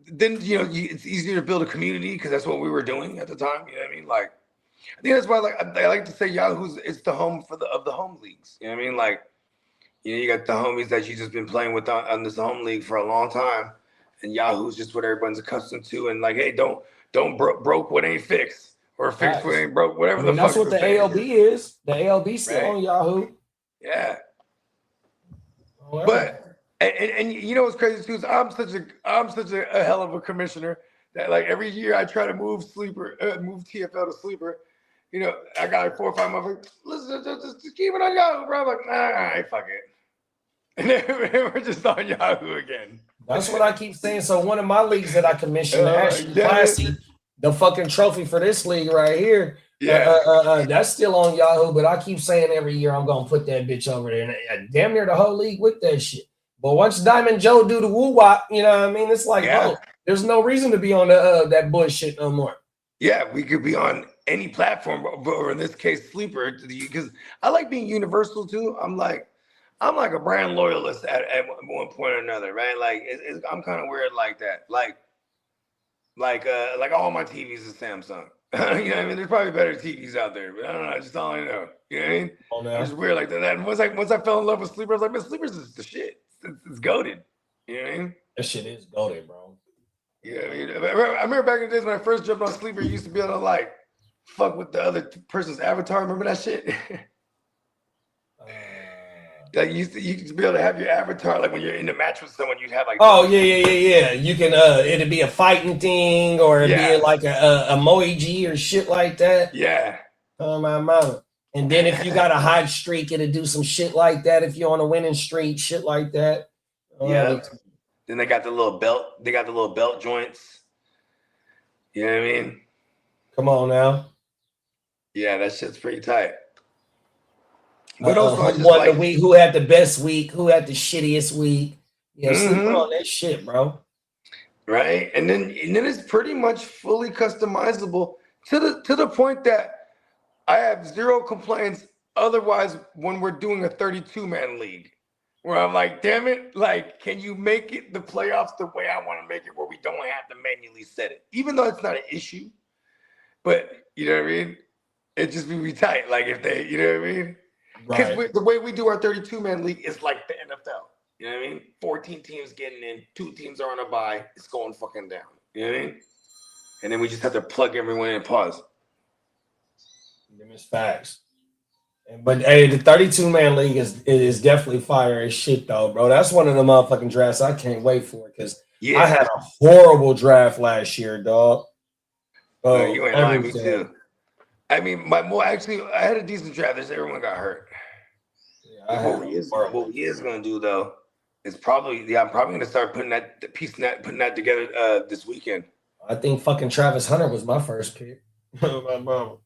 Speaker 3: it's easier to build a community because that's what we were doing at the time. You know what I mean? Like, I think that's why I like to say Yahoo's is the home of the home leagues. You know what I mean? Like, you got the homies that you just been playing with on this home league for a long time, and Yahoo's just what everyone's accustomed to. And like, hey, don't broke what ain't fixed, or fixed what ain't broke, whatever the fuck.
Speaker 5: That's what the ALB is. The ALB still on Yahoo.
Speaker 3: Yeah. But and you know what's crazy too is I'm such a hell of a commissioner that like every year I try to move TFL to Sleeper. I got like 4 or 5 motherfuckers. Listen, just keep it on Yahoo, bro. I'm like, nah, fuck it. And then we're just on Yahoo again.
Speaker 5: That's what I keep saying. So one of my leagues that I commissioned, actually classy, the fucking trophy for this league right here.
Speaker 3: Yeah,
Speaker 5: that's still on Yahoo, but I keep saying every year I'm gonna put that bitch over there, and damn near the whole league with that shit. But once Diamond Joe do the woo wop, you know what I mean? It's like, oh, there's no reason to be on that bullshit no more.
Speaker 3: Yeah, we could be on any platform, or in this case, Sleeper, because I like being universal too. I'm like a brand loyalist at one point or another, right? Like I'm kind of weird like that. Like all my TVs is Samsung. You know what I mean? There's probably better TVs out there, but I don't know. That's just all I know. You know what I mean?
Speaker 5: Oh, no.
Speaker 3: It's weird like that. And once I fell in love with Sleeper, I was like, man, Sleeper's is the shit. It's goated. You know what I mean?
Speaker 5: That shit is goated, bro.
Speaker 3: Yeah, I remember back in the days when I first jumped on Sleeper, you used to be able to like fuck with the other person's avatar. Remember that shit? Like you used to be able to have your avatar, like when you're in the match with someone, you'd have like.
Speaker 5: Oh yeah. You can it'd be a fighting thing, or it'd be like a emoji or shit like that.
Speaker 3: Yeah.
Speaker 5: Oh my mama. And then if you got a hot streak, it'd do some shit like that. If you're on a winning streak, shit like that.
Speaker 3: Then they got the little belt. They got the little belt joints. You know what I mean?
Speaker 5: Come on now.
Speaker 3: Yeah, that shit's pretty tight.
Speaker 5: But who had the best week? Who had the shittiest week? Yeah, sleep on that shit, bro.
Speaker 3: Right, and then it's pretty much fully customizable to the point that I have zero complaints. Otherwise, when we're doing a 32-man league, where I'm like, damn it, like, can you make it the playoffs the way I want to make it, where we don't have to manually set it, even though it's not an issue. But you know what I mean? It just be tight, like if they, you know what I mean? Because the way we do our 32-man league is like the NFL. You know what I mean? 14 teams getting in, 2 teams are on a bye. It's going fucking down. You know what I mean? And then we just have to plug everyone in and pause.
Speaker 5: Them is facts. But hey, the 32-man league is definitely fire as shit though, bro. That's one of the motherfucking drafts I can't wait for because I had a horrible draft last year, dog.
Speaker 3: You ain't lying, me too. I mean, I had a decent draft. Everyone got hurt. Yeah, what we is gonna do though is probably I'm probably gonna start putting that together this weekend.
Speaker 5: I think fucking Travis Hunter was my first pick. My mama.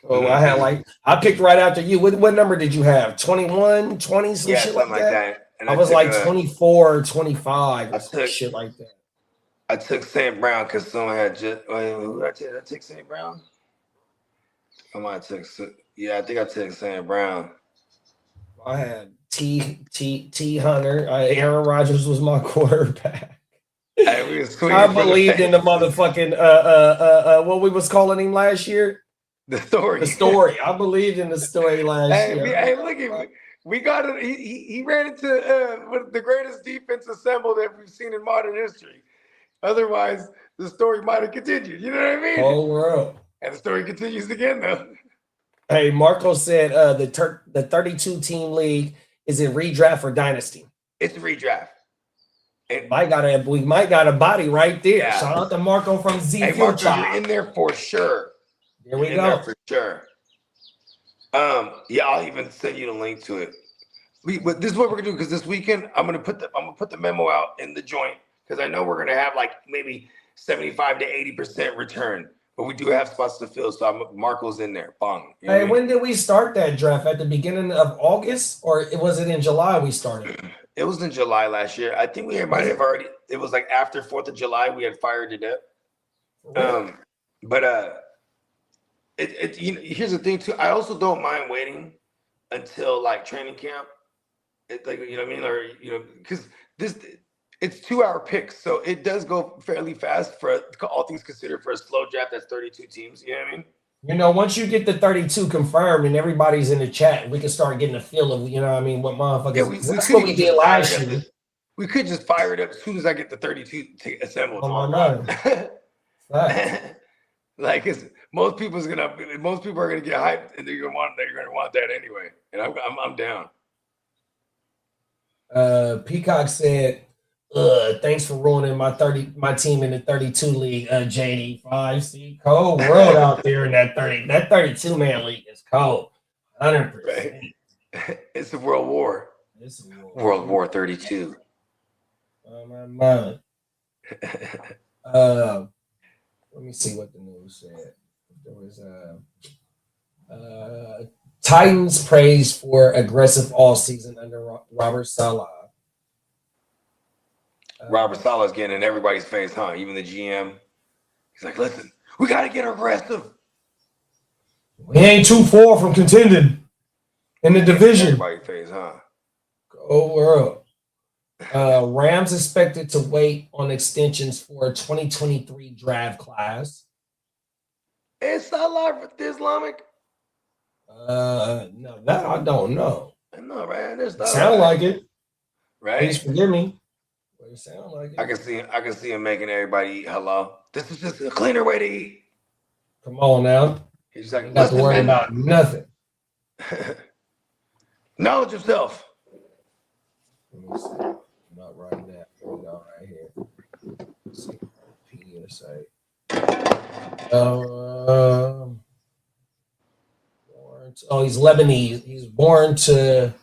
Speaker 5: Oh, I picked right after you. What number did you have? 21, 20, some shit like that? And I was like 24, 25, or some shit like that.
Speaker 3: I took St. Brown because someone had just. Who did I take St. Brown? I might have took. Yeah, I think I took St. Brown.
Speaker 5: I had T Hunter. Aaron Rodgers was my quarterback. I believed in the motherfucking what we was calling him last year.
Speaker 3: The story.
Speaker 5: I believed in the story last year.
Speaker 3: Hey, look at me. We got it. He ran into the greatest defense assembled that we've seen in modern history. Otherwise, the story might have continued. You know what I mean?
Speaker 5: Whole world.
Speaker 3: And the story continues again, though.
Speaker 5: Hey, Marco said the 32-team league is it redraft or dynasty?
Speaker 3: It's a redraft.
Speaker 5: We might got a body right there. Yeah. Shout out to Marco from Z.
Speaker 3: Hey, Marco, you're in there for sure.
Speaker 5: Here we go.
Speaker 3: For sure. Yeah, I'll even send you the link to it. But this is what we're gonna do because this weekend I'm gonna put the memo out in the joint because I know we're gonna have like maybe 75 to 80% return, but we do have spots to fill. So Marco's in there. Bong.
Speaker 5: You know when did we start that draft? At the beginning of August, or was it in July we started?
Speaker 3: It was in July last year. I think we might have already. It was like after 4th of July we had fired it up. Here's the thing too. I also don't mind waiting until like training camp. It's like, you know what I mean, or because it's 2-hour picks, so it does go fairly fast for all things considered for a slow draft. That's 32 teams. You know what I mean?
Speaker 5: Once you get the 32 confirmed and everybody's in the chat, we can start getting a feel of what motherfuckers. That's what we did last year.
Speaker 3: We could just fire it up as soon as I get the 32 assembled.
Speaker 5: Oh my God.
Speaker 3: Like most people are gonna get hyped and you're gonna want that anyway. And I'm down.
Speaker 5: Peacock said, thanks for ruining my team in the 32 league, JD5. See, cold world out there in that 32-man league is cold. 100%.
Speaker 3: Right. It's a world war.
Speaker 5: It's a
Speaker 3: World War 32.
Speaker 5: Oh my mind. Let me see what the news said. There was Titans praised for aggressive all season under Robert Saleh.
Speaker 3: Robert Saleh's getting in everybody's face, huh? Even the GM. He's like, listen, we got to get aggressive.
Speaker 5: We ain't too far from contending in the division.
Speaker 3: Everybody's face, huh?
Speaker 5: Go world. Rams expected to wait on extensions for a 2023 draft class.
Speaker 3: Is Salah Islamic?
Speaker 5: No, that I don't know.
Speaker 3: I know, right? There's
Speaker 5: sound like it,
Speaker 3: right?
Speaker 5: Please forgive me. But it sound like it.
Speaker 3: I can see him making everybody eat halal. This is just a cleaner way to eat.
Speaker 5: Come on now.
Speaker 3: He's like,
Speaker 5: not to worry about nothing.
Speaker 3: Knowledge of self.
Speaker 5: Let me see. Not right now. Here we go, right here. Let's see. PSA. He's Lebanese.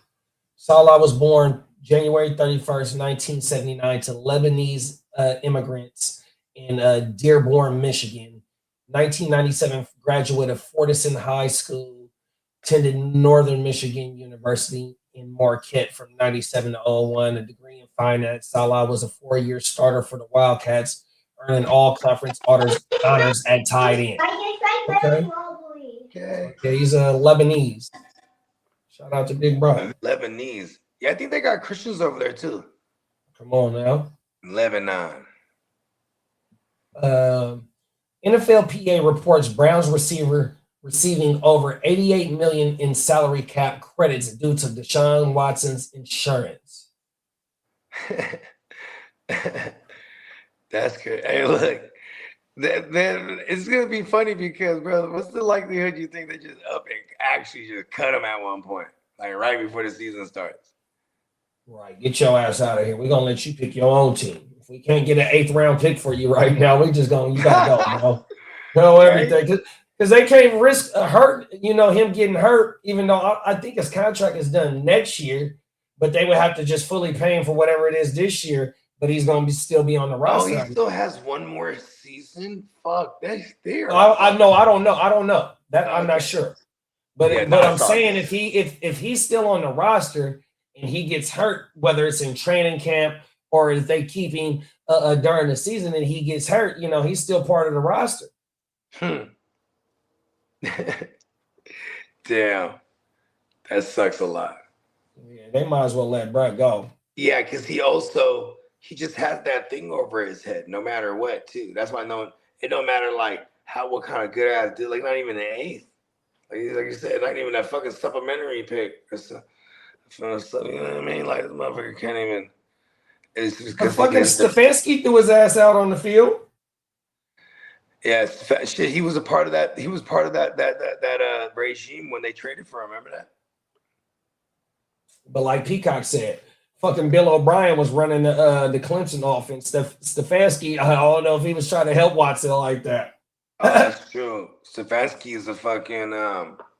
Speaker 5: Salah was born January 31st, 1979 to Lebanese immigrants in Dearborn, Michigan. 1997 graduate of Fortison High School, attended Northern Michigan University in Marquette from 97 to 01, a degree in finance. Salah was a 4-year starter for the Wildcats, earning all conference honors at tight end. Okay.
Speaker 3: Okay.
Speaker 5: Yeah, he's a Lebanese. Shout out to Big Bro.
Speaker 3: Lebanese. Yeah, I think they got Christians over there too.
Speaker 5: Come on now.
Speaker 3: Lebanon.
Speaker 5: NFLPA reports Browns receiver receiving over $88 million in salary cap credits due to Deshaun Watson's insurance.
Speaker 3: That's good. Hey, look, then it's gonna be funny because, brother, what's the likelihood you think they just up and actually just cut him at one point, like right before the season starts?
Speaker 5: Right, get your ass out of here. We're gonna let you pick your own team. If we can't get an 8th round pick for you right now, you gotta go, bro. Know everything. Because they can't risk him getting hurt, even though I think his contract is done next year, but they would have to just fully pay him for whatever it is this year, but he's going to still be on the roster.
Speaker 3: Oh, he still has one more season? Fuck, that's there.
Speaker 5: I don't know. That I'm not sure. But I'm saying if he's still on the roster and he gets hurt, whether it's in training camp or if they keep him during the season and he gets hurt, he's still part of the roster.
Speaker 3: Damn, that sucks a lot.
Speaker 5: Yeah, they might as well let Brett go.
Speaker 3: Yeah, because he just has that thing over his head, no matter what, too. That's why it don't matter like what kind of good ass dude, like not even an 8th, like you said, not even that fucking supplementary pick. You know what I mean? Like this motherfucker can't even. It's just
Speaker 5: fucking Stefanski threw his ass out on the field.
Speaker 3: Yeah, shit. He was a part of that. He was part of that regime when they traded for him. Remember that?
Speaker 5: But like Peacock said, fucking Bill O'Brien was running the Clemson offense. Stefanski, I don't know if he was trying to help Watson like that.
Speaker 3: Oh, that's true. Stefanski is a fucking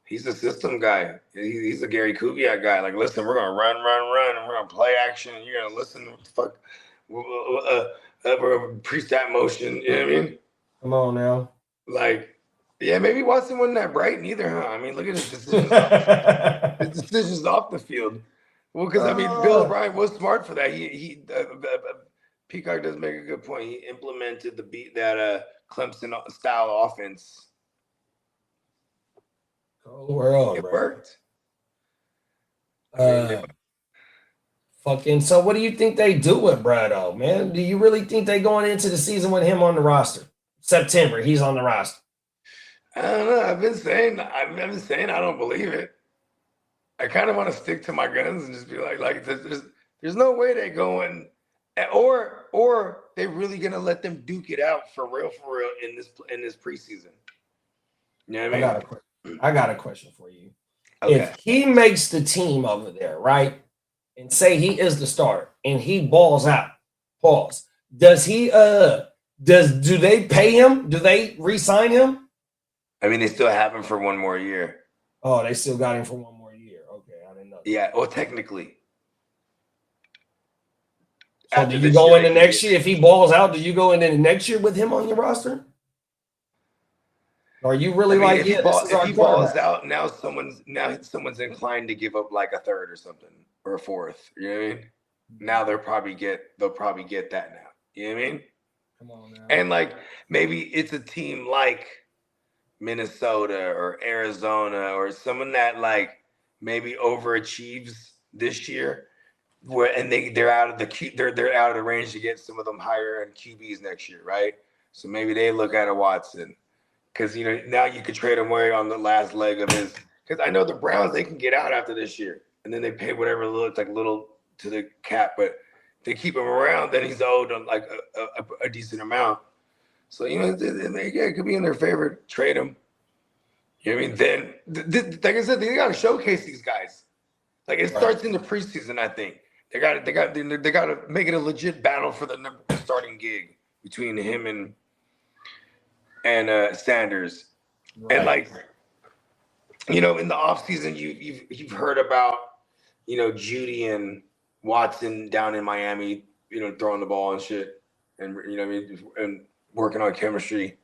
Speaker 3: he's a system guy. He's a Gary Kubiak guy. Like, listen, we're gonna run, and we're gonna play action, and you're gonna listen to what the fuck. We're gonna preach that motion. You know what I mean?
Speaker 5: Come on now.
Speaker 3: Like, yeah, maybe Watson wasn't that bright neither, huh? I mean, look at his decisions. His decisions off the field. Well, because I mean, Bill O'Brien was smart for that. Peacock does make a good point. He implemented that Clemson style offense.
Speaker 5: Oh, world,
Speaker 3: it worked.
Speaker 5: Fucking. So, what do you think they do with Brado, man? Do you really think they going into the season with him on the roster? September, he's on the roster.
Speaker 3: I don't know. I've been saying I don't believe it. I kind of want to stick to my guns and just be like there's no way they're going, or they're really gonna let them duke it out for real in this preseason. You know what I mean?
Speaker 5: I got a question for you.
Speaker 3: Okay.
Speaker 5: If he makes the team over there, right, and say he is the starter and he balls out, does he do they pay him? Do they re-sign him?
Speaker 3: I mean, they still have him for one more year.
Speaker 5: Oh, they still got him for one more year. Okay, I didn't know that.
Speaker 3: Yeah, well, technically.
Speaker 5: So do you go into next year if he balls out? Do you go into next year with him on your roster? Or are you really
Speaker 3: if he balls out, now someone's inclined to give up like a 3rd or something or a 4th. You know what I mean? Now they'll probably get that now. You know what I mean?
Speaker 5: Come on now.
Speaker 3: And like maybe it's a team like Minnesota or Arizona or someone that like maybe overachieves this year, they're out of the range to get some of them higher end QBs next year, right? So maybe they look at a Watson because now you could trade him away on the last leg of his. Because I know the Browns, they can get out after this year and then they pay whatever little to the cap, but they keep him around, then he's owed like a decent amount. So, it could be in their favor. Trade him. You know what I mean? Then, like I said, they got to showcase these guys. Like it starts in the preseason, I think. They got to make it a legit battle for the starting gig between him and Sanders. Right. And like, in the offseason, you've heard about, Judy and Watson down in Miami, throwing the ball and shit, and and working on chemistry.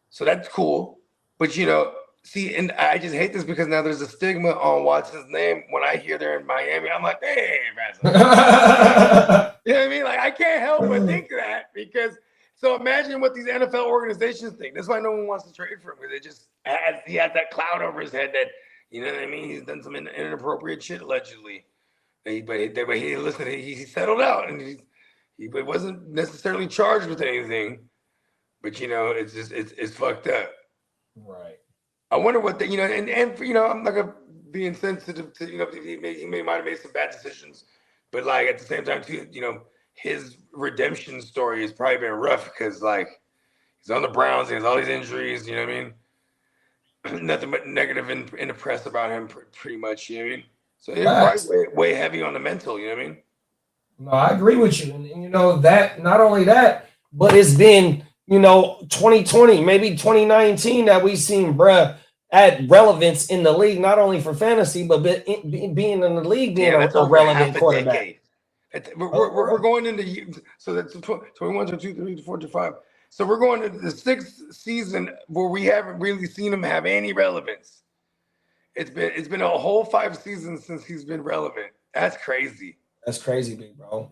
Speaker 3: So that's cool. But see, and I just hate this because now there's a stigma on Watson's name. When I hear they're in Miami, I'm like, hey, man. You know what I mean? Like I can't help but think that because So imagine what these NFL organizations think. That's why no one wants to trade for him, because he has that cloud over his head that, you know what I mean? He's done some inappropriate shit allegedly. But he settled out, and he wasn't necessarily charged with anything. But you know, it's fucked up.
Speaker 5: Right.
Speaker 3: I wonder what the, you know, and you know, I'm not gonna be insensitive to, you know, he might have made some bad decisions, but like at the same time too, you know, his redemption story has probably been rough because like he's on the Browns, he has all these injuries, you know what I mean? Nothing but negative in the press about him, pretty much, you know what I mean? So it's probably way heavy on the mental, you know what I mean?
Speaker 5: No, I agree with you. And you know, that not only that, but it's been, you know, 2020, maybe 2019 that we've seen bruh add relevance in the league, not only for fantasy, but being in the league, being a relevant quarterback.
Speaker 3: We're going into, so that's 21, 22, 23, 24, 25. So we're going into the 6th season where we haven't really seen him have any relevance. It's been a whole 5 seasons since he's been relevant. That's crazy.
Speaker 5: That's crazy, big bro.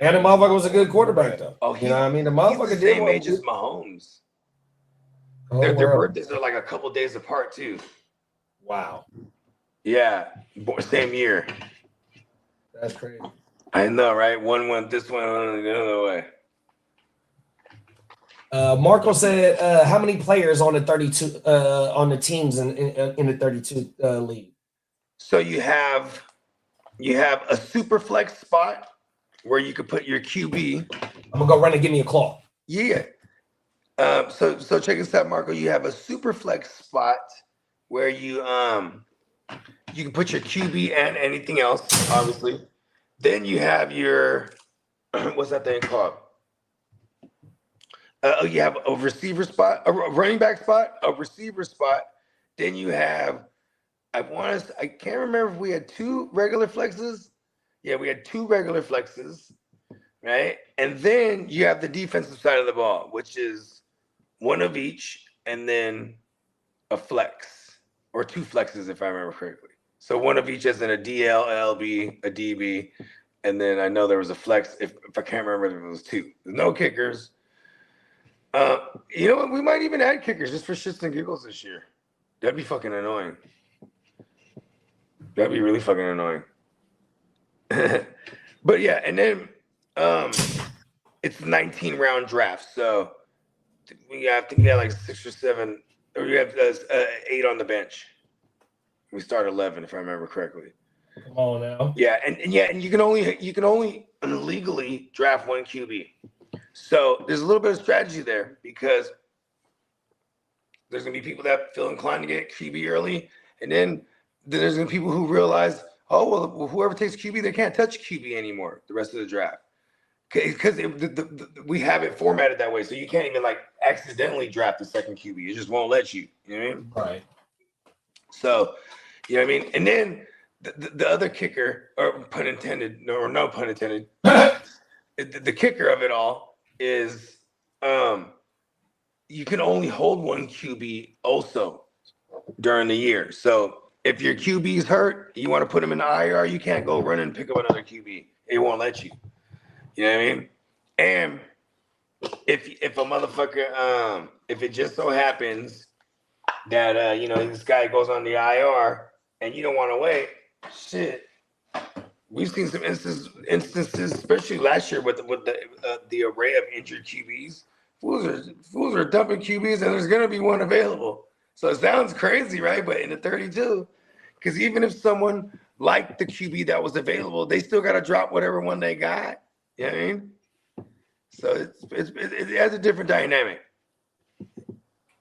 Speaker 5: And the motherfucker was a good quarterback, though.
Speaker 3: Oh,
Speaker 5: you know what I mean? The motherfucker
Speaker 3: he's the same age as Mahomes. Their birthdays are like a couple days apart, too.
Speaker 5: Wow.
Speaker 3: Yeah, same year.
Speaker 5: That's crazy.
Speaker 3: I know, right? One went this one, the other way.
Speaker 5: Marco said, "How many players on the 32 on the teams in the 32 league?" So
Speaker 3: you have a super flex spot where you could put your QB.
Speaker 5: I'm gonna go run and give me a claw.
Speaker 3: Yeah. So check this out, Marco. You have a super flex spot where you can put your QB and anything else, obviously. Then you have your what's that thing called? You have a receiver spot, a running back spot, a receiver spot. Then you have, I can't remember if we had 2 regular flexes. Yeah, we had 2 regular flexes, right? And then you have the defensive side of the ball, which is 1 of each, and then a flex, or 2 flexes, if I remember correctly. So 1 of each as in a DL, LB, a DB, and then I know there was a flex, if I can't remember if it was 2. There's no kickers. You know what? We might even add kickers just for shits and giggles this year. That'd be fucking annoying. That'd be really fucking annoying. But yeah, and then it's 19-round draft. So we have like 6 or 7, or we have 8 on the bench. We start 11, if I remember correctly.
Speaker 5: Come on now.
Speaker 3: Yeah, and you can only legally draft 1 QB. So there's a little bit of strategy there because there's gonna be people that feel inclined to get QB early, and then there's gonna be people who realize, oh well, whoever takes QB, they can't touch QB anymore the rest of the draft, because we have it formatted that way, so you can't even like accidentally draft the second QB. It just won't let you. You know what I mean?
Speaker 5: Right.
Speaker 3: So, you know what I mean. And then the other kicker, or pun intended, or no pun intended, the kicker of it all is you can only hold 1 QB also during the year. So if your QB's hurt, you want to put him in the IR, you can't go run and pick up another QB. It won't let you. You know what I mean? And if a motherfucker, if it just so happens that you know, this guy goes on the IR and you don't want to wait, shit. We've seen some instances, especially last year with the array of injured QBs. Fools are dumping QBs, and there's going to be one available. So it sounds crazy, right? But in the 32, because even if someone liked the QB that was available, they still got to drop whatever one they got. You know what I mean? So it has a different dynamic.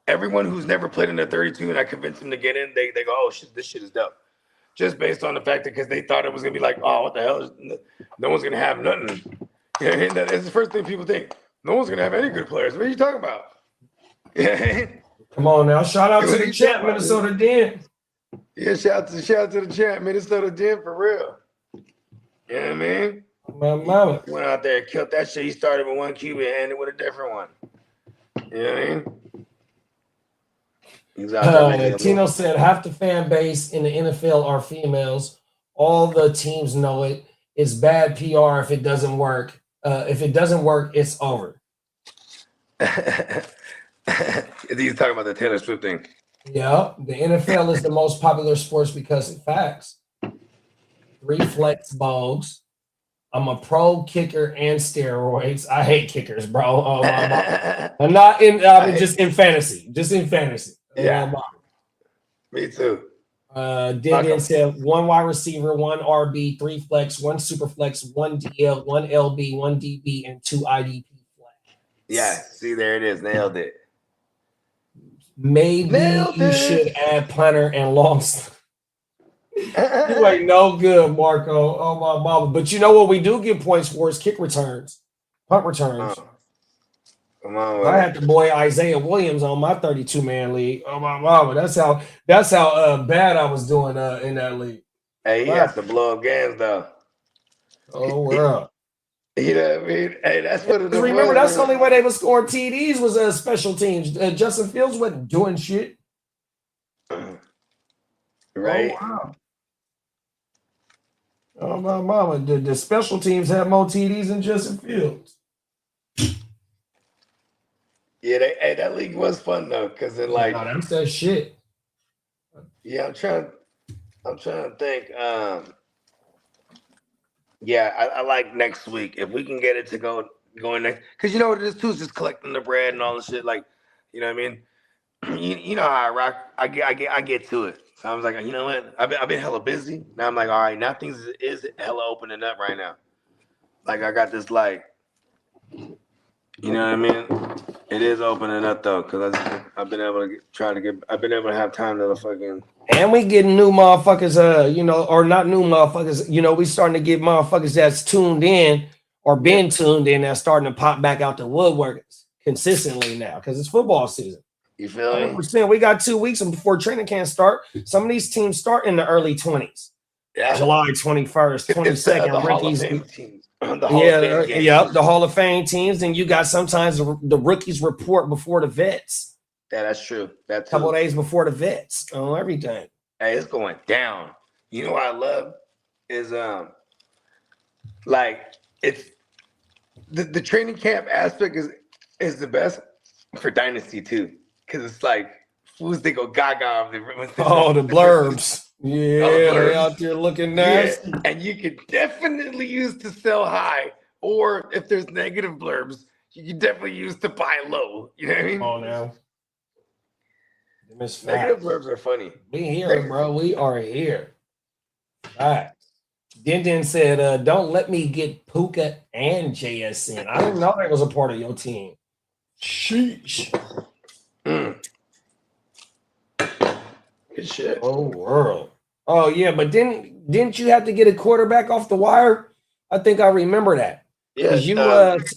Speaker 3: Everyone who's never played in the 32 and I convinced them to get in, they go, oh, shit, this shit is dope. Just based on the fact that because they thought it was going to be like, oh, what the hell? No one's going to have nothing. You know what I mean? That's the first thing people think. No one's going to have any good players. What are you talking about? Yeah.
Speaker 5: Come on now. Shout out to the champ, Minnesota Den.
Speaker 3: Yeah, shout out to the champ, Minnesota Den, for real. You know what I mean?
Speaker 5: My mama.
Speaker 3: Went out there and killed that shit. He started with 1 QB and ended with a different one. You know what I mean?
Speaker 5: Tino said half the fan base in the NFL are females. All the teams know it. It's bad PR if it doesn't work. If it doesn't work, it's over.
Speaker 3: He's talking about the Taylor Swift thing.
Speaker 5: Yeah, the NFL is the most popular sports because of facts. 3 flex balls. I'm a pro kicker and steroids. I hate kickers, bro. Oh my God. I'm not in. I mean, just in fantasy. Just in fantasy.
Speaker 3: Yeah. Me too.
Speaker 5: Then said 1 wide receiver, 1 RB, 3 flex, 1 super flex, 1 DL, 1 LB, 1 DB, and 2 IDP flex.
Speaker 3: Yeah. See, there it is. Nailed it.
Speaker 5: Maybe you should add punter and long. You ain't no good, Marco. Oh my mama. But you know what we do get points for is kick returns, punt returns.
Speaker 3: Come on.
Speaker 5: I had the boy Isaiah Williams on my 32-man league. Oh my mama. That's how bad I was doing in that league.
Speaker 3: Hey, he has to blow up games though.
Speaker 5: Oh wow.
Speaker 3: You know what I mean? Hey, that's what it is.
Speaker 5: Remember, that's the only way they would score TDs was special teams. Justin Fields wasn't doing shit.
Speaker 3: Right.
Speaker 5: Oh, wow. Oh my mama. The special teams had more TDs than Justin Fields.
Speaker 3: Yeah, that league was fun though, because it like
Speaker 5: that's that shit.
Speaker 3: Yeah, I'm trying to think. Yeah, I like next week if we can get it to going next, because you know what it is too, is just collecting the bread and all the shit. Like, you know what I mean? You know how I rock. I get to it. So I was like, you know what? I've been hella busy. Now I'm like, all right, now things is hella opening up right now. Like I got this like, you know what I mean? It is opening up though, because I've been able to have time to fucking. And
Speaker 5: we getting new motherfuckers, or not new motherfuckers. We starting to get motherfuckers that's tuned in or been tuned in that's starting to pop back out the woodwork consistently now because it's football season.
Speaker 3: You feel
Speaker 5: me? We got 2 weeks before training camp start. Some of these teams start in the early 20s. Yeah. July 21st, 22nd. Rookies. The Hall of Fame teams, and you got sometimes the rookies report before the vets.
Speaker 3: Yeah, that's true. That's
Speaker 5: a couple days before the vets on everything.
Speaker 3: Hey, it's going down. You know what I love is like it's the training camp aspect is the best for dynasty too, because it's like fools they go gaga.
Speaker 5: The blurbs. Yeah, they're out there looking nice.
Speaker 3: Yeah, and you could definitely use to sell high, or if there's negative blurbs, you can definitely use to buy low. You know what I mean?
Speaker 5: Oh, now.
Speaker 3: Negative blurbs are funny.
Speaker 5: We here, bro. We are here. All right. Din said, don't let me get Puka and JSN. I didn't know that was a part of your team. Sheesh.
Speaker 3: Good shit.
Speaker 5: Oh, world. Oh, yeah, but didn't you have to get a quarterback off the wire? I think I remember that.
Speaker 3: Yeah,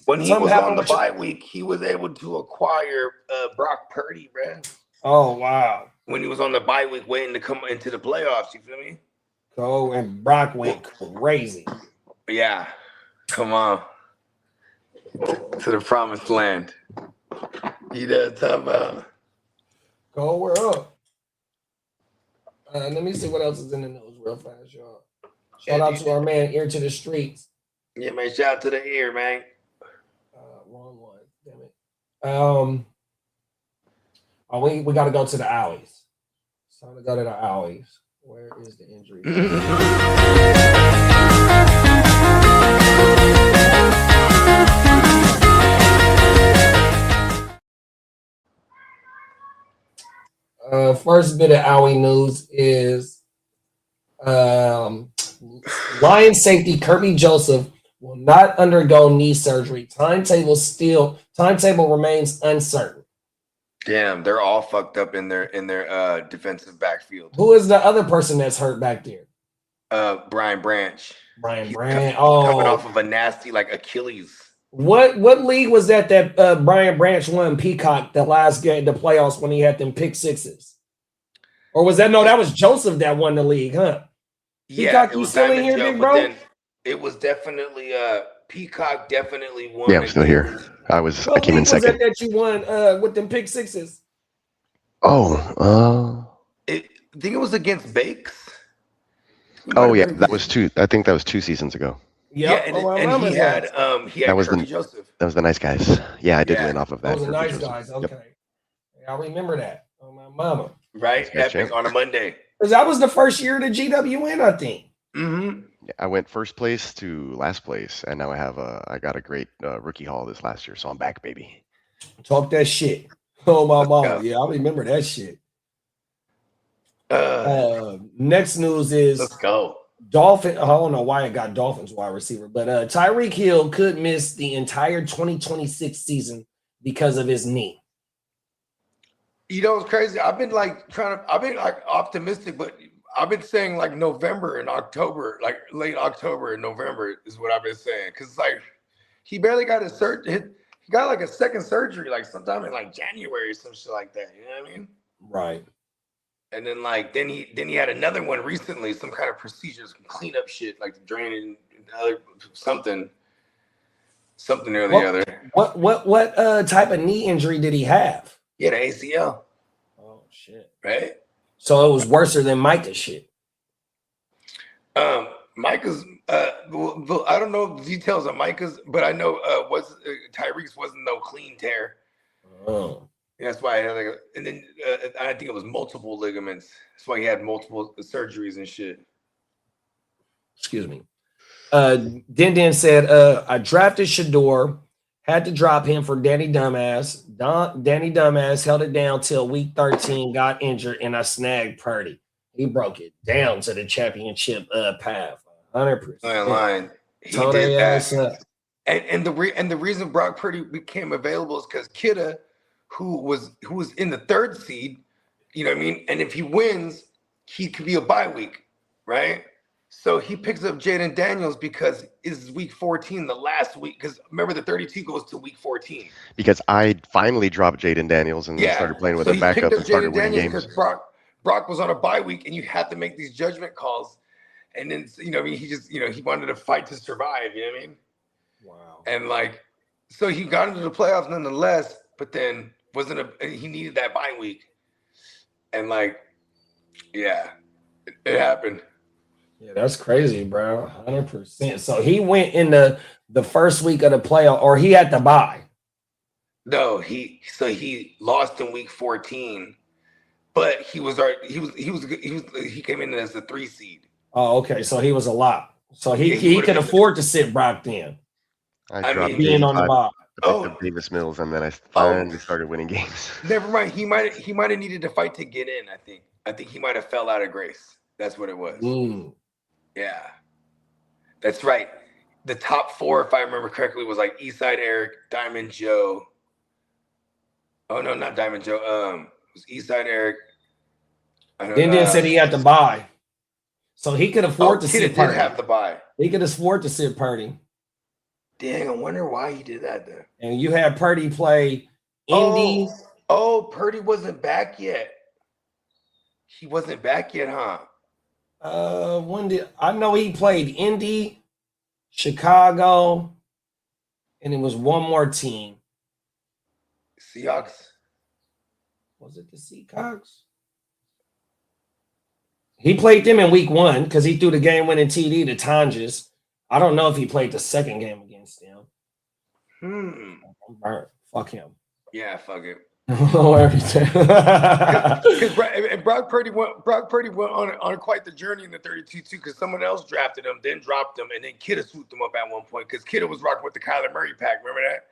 Speaker 3: when he was on the bye week, he was able to acquire Brock Purdy, man.
Speaker 5: Oh, wow.
Speaker 3: When he was on the bye week waiting to come into the playoffs, you feel me?
Speaker 5: Oh, and Brock went crazy.
Speaker 3: Yeah. Come on. To the promised land. You know what I'm talking about?
Speaker 5: Go, we're up. Let me see what else is in the news real fast, y'all. Shout out to our man, Ear to the Streets.
Speaker 3: Yeah, man. Shout out to the ear, man.
Speaker 5: Wrong one. Damn it. We got to go to the alleys. It's time to go to the alleys. Where is the injury? First bit of alley news is Lions safety Kirby Joseph will not undergo knee surgery. Timetable remains uncertain.
Speaker 3: Damn, they're all fucked up in their defensive backfield.
Speaker 5: Who is the other person that's hurt back there?
Speaker 3: Brian Branch.
Speaker 5: Coming
Speaker 3: off of a nasty Achilles.
Speaker 5: What league was that Brian Branch won Peacock the last game, the playoffs, when he had them pick sixes? Or was that that was Joseph that won the league, huh?
Speaker 3: Yeah,
Speaker 5: Peacock, you still in here, big bro?
Speaker 3: It was definitely Peacock definitely won.
Speaker 4: Yeah, I'm still here. I came in second.
Speaker 5: That you won with them pick sixes?
Speaker 3: I think it was against Bakes.
Speaker 4: Oh yeah, that was two. I think that was 2 seasons ago.
Speaker 5: Yep.
Speaker 3: And he had Kirby Joseph.
Speaker 4: That was the nice guys. Yeah, I did win off of that.
Speaker 5: Those are nice guys. Okay. Yep. I remember that. Oh, my mama.
Speaker 3: Right? Epic on a Monday.
Speaker 5: Because that was the first year of the GWN, I think.
Speaker 3: Mm-hmm.
Speaker 4: I went first place to last place, and now I got a great rookie haul this last year, so I'm back, baby.
Speaker 5: Talk that shit. Oh, my mama. Yeah, I remember that shit. Next news is
Speaker 3: let's go.
Speaker 5: Dolphin. I don't know why it got Dolphins wide receiver, but Tyreek Hill could miss the entire 2026 season because of his knee.
Speaker 3: You know, it's crazy. I've been like optimistic, but I've been saying like November and October, like late October and November is what I've been saying. Cause like he barely got he got like a second surgery, like sometime in like January or some shit like that. You know what I mean?
Speaker 5: Right.
Speaker 3: And then like then he had another one recently, some kind of procedure, some cleanup shit, like draining something or the other.
Speaker 5: What type of knee injury did he have?
Speaker 3: He had an ACL.
Speaker 5: Oh shit!
Speaker 3: Right.
Speaker 5: So it was worse than Micah's shit.
Speaker 3: Micah's. I don't know the details on Micah's, but I know Tyreek's wasn't no clean tear.
Speaker 5: Oh.
Speaker 3: That's why I had and then I think it was multiple ligaments. That's why he had multiple surgeries and shit.
Speaker 5: Excuse me. Din said, I drafted Shador, had to drop him for Danny Dumbass. Danny Dumbass held it down till week 13, got injured, and I snagged Purdy. He broke it down to the championship path. 100%.
Speaker 3: Line. He did that. And the reason Brock Purdy became available is because Kitteh, who was in the third seed, you know what I mean? And if he wins, he could be a bye week, right? So he picks up Jaden Daniels because it's week 14, the last week. Because remember, the 32 goes to week 14.
Speaker 4: Because I finally dropped Jaden Daniels and started playing with a backup and started winning games.
Speaker 3: Because Brock was on a bye week, and you had to make these judgment calls. And then, you know, I mean, he just, you know, he wanted to fight to survive. You know what I mean?
Speaker 5: Wow.
Speaker 3: And like, so he got into the playoffs nonetheless, but then he needed that bye week. And like, yeah, it happened.
Speaker 5: Yeah, that's crazy, bro. 100%. So he went in the first week of the playoff, or he had to bye.
Speaker 3: No, he lost in week 14, but he came in as the 3 seed.
Speaker 5: Oh, okay. So he was a lot. So he could afford to sit Brock then.
Speaker 4: I dropped
Speaker 5: being on the bye.
Speaker 4: Davis Mills, and then I finally started winning games.
Speaker 3: Never mind. He might have needed to fight to get in. I think he might have fell out of grace. That's what it was. Yeah, that's right. The top 4, if I remember correctly, was like Eastside Eric, Diamond Joe. Oh no, not Diamond Joe. It was Eastside Eric.
Speaker 5: Then said he had to buy, so he could afford to sit Purdy.
Speaker 3: Did have the buy.
Speaker 5: He could afford to sit Purdy.
Speaker 3: Dang, I wonder why he did that then.
Speaker 5: And you had Purdy play Indy.
Speaker 3: Oh, Purdy wasn't back yet. He wasn't back yet, huh?
Speaker 5: When did I know he played Indy, Chicago, and it was one more team.
Speaker 3: Seahawks.
Speaker 5: Was it the Seahawks? He played them in week 1 because he threw the game-winning TD to Tonjes. I don't know if he played the second game against them. Fuck him.
Speaker 3: Yeah, fuck it.
Speaker 5: Everything.
Speaker 3: And Brock Purdy went on quite the journey in the 32 too, because someone else drafted him, then dropped him, and then Kitteh swooped him up at one point because Kitteh was rocking with the Kyler Murray pack. Remember that?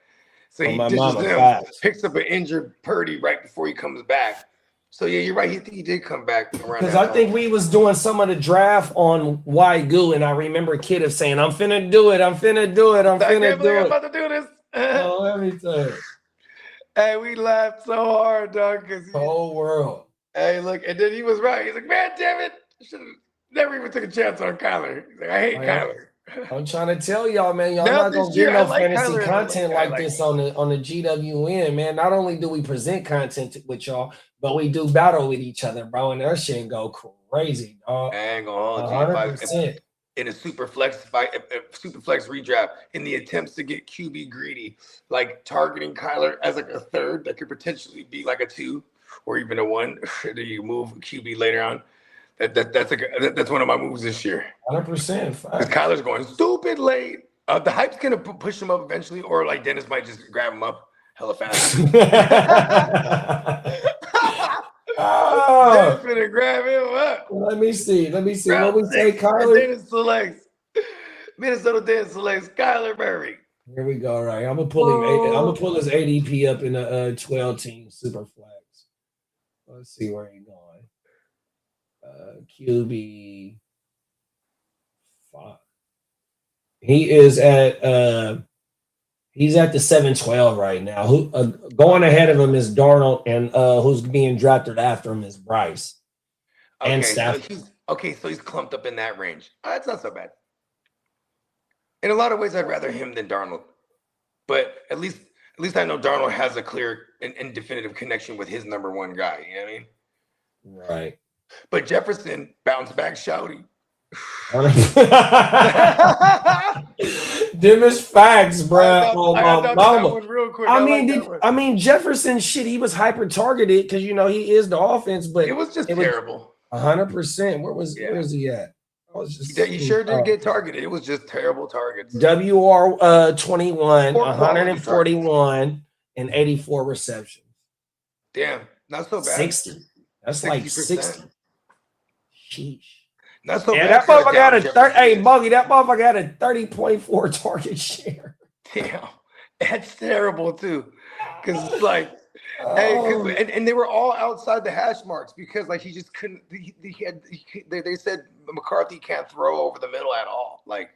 Speaker 3: So he ditches him, picks up an injured Purdy right before he comes back. So yeah, you're right. He did come back around.
Speaker 5: Because I think we was doing some of the draft on WYGU, and I remember Kitteh saying, "I'm finna do it. I'm finna do it. I'm
Speaker 3: about to do this."
Speaker 5: Oh, everything.
Speaker 3: Hey, we laughed so hard, dog. Cause
Speaker 5: whole world.
Speaker 3: Hey, look, and then he was right. He's like, "Man, damn it! Should have never even took a chance on Kyler." He's like, "I hate Kyler."
Speaker 5: I'm trying to tell y'all, man, y'all not gonna get no fantasy content like this on the GWN, man. Not only do we present content with y'all, but we do battle with each other, bro, and that shit go crazy, dog.
Speaker 3: I ain't gonna hold you.
Speaker 5: 100%.
Speaker 3: In a super flex redraft, in the attempts to get QB greedy, like targeting Kyler as like a 3rd that could potentially be like a 2 or even a 1. Do you move QB later on? That's one of my moves this year.
Speaker 5: 100%.
Speaker 3: Because Kyler's going stupid late. The hype's gonna push him up eventually, or like Dennis might just grab him up hella fast. Dennis gonna grab him up.
Speaker 5: Let me see. What we say, Kyler?
Speaker 3: Dennis selects. Minnesota Dennis selects Kyler Murray.
Speaker 5: Here we go. Right, I'm gonna pull him. I'm gonna pull his ADP up in a 12-team super flex. Let's see where he's going. QB 5. He is at he's at the 7-12 right now. Who going ahead of him is Darnold, and who's being drafted after him is Bryce. And Stafford.
Speaker 3: So he's clumped up in that range. That's not so bad. In a lot of ways, I'd rather him than Darnold. But at least I know Darnold has a clear and definitive connection with his number one guy. You know what I mean?
Speaker 5: Right.
Speaker 3: But Jefferson bounced back shouty.
Speaker 5: Them is facts, bro.
Speaker 3: Real quick.
Speaker 5: I mean, Jefferson shit. He was hyper targeted because he is the offense, but
Speaker 3: it was just terrible.
Speaker 5: 100%. Where was he at?
Speaker 3: He sure did get targeted. It was just terrible targets.
Speaker 5: WR 21, 141, and 84 receptions.
Speaker 3: Damn, not so bad.
Speaker 5: 60. That's 60%. Like 60. Sheesh.
Speaker 3: Not so
Speaker 5: bad.
Speaker 3: That
Speaker 5: motherfucker got a Bogey, that motherfucker got a 30.4 target share.
Speaker 3: Damn, that's terrible too. Because it's like, and they were all outside the hash marks because like he just couldn't. They said McCarthy can't throw over the middle at all. Like,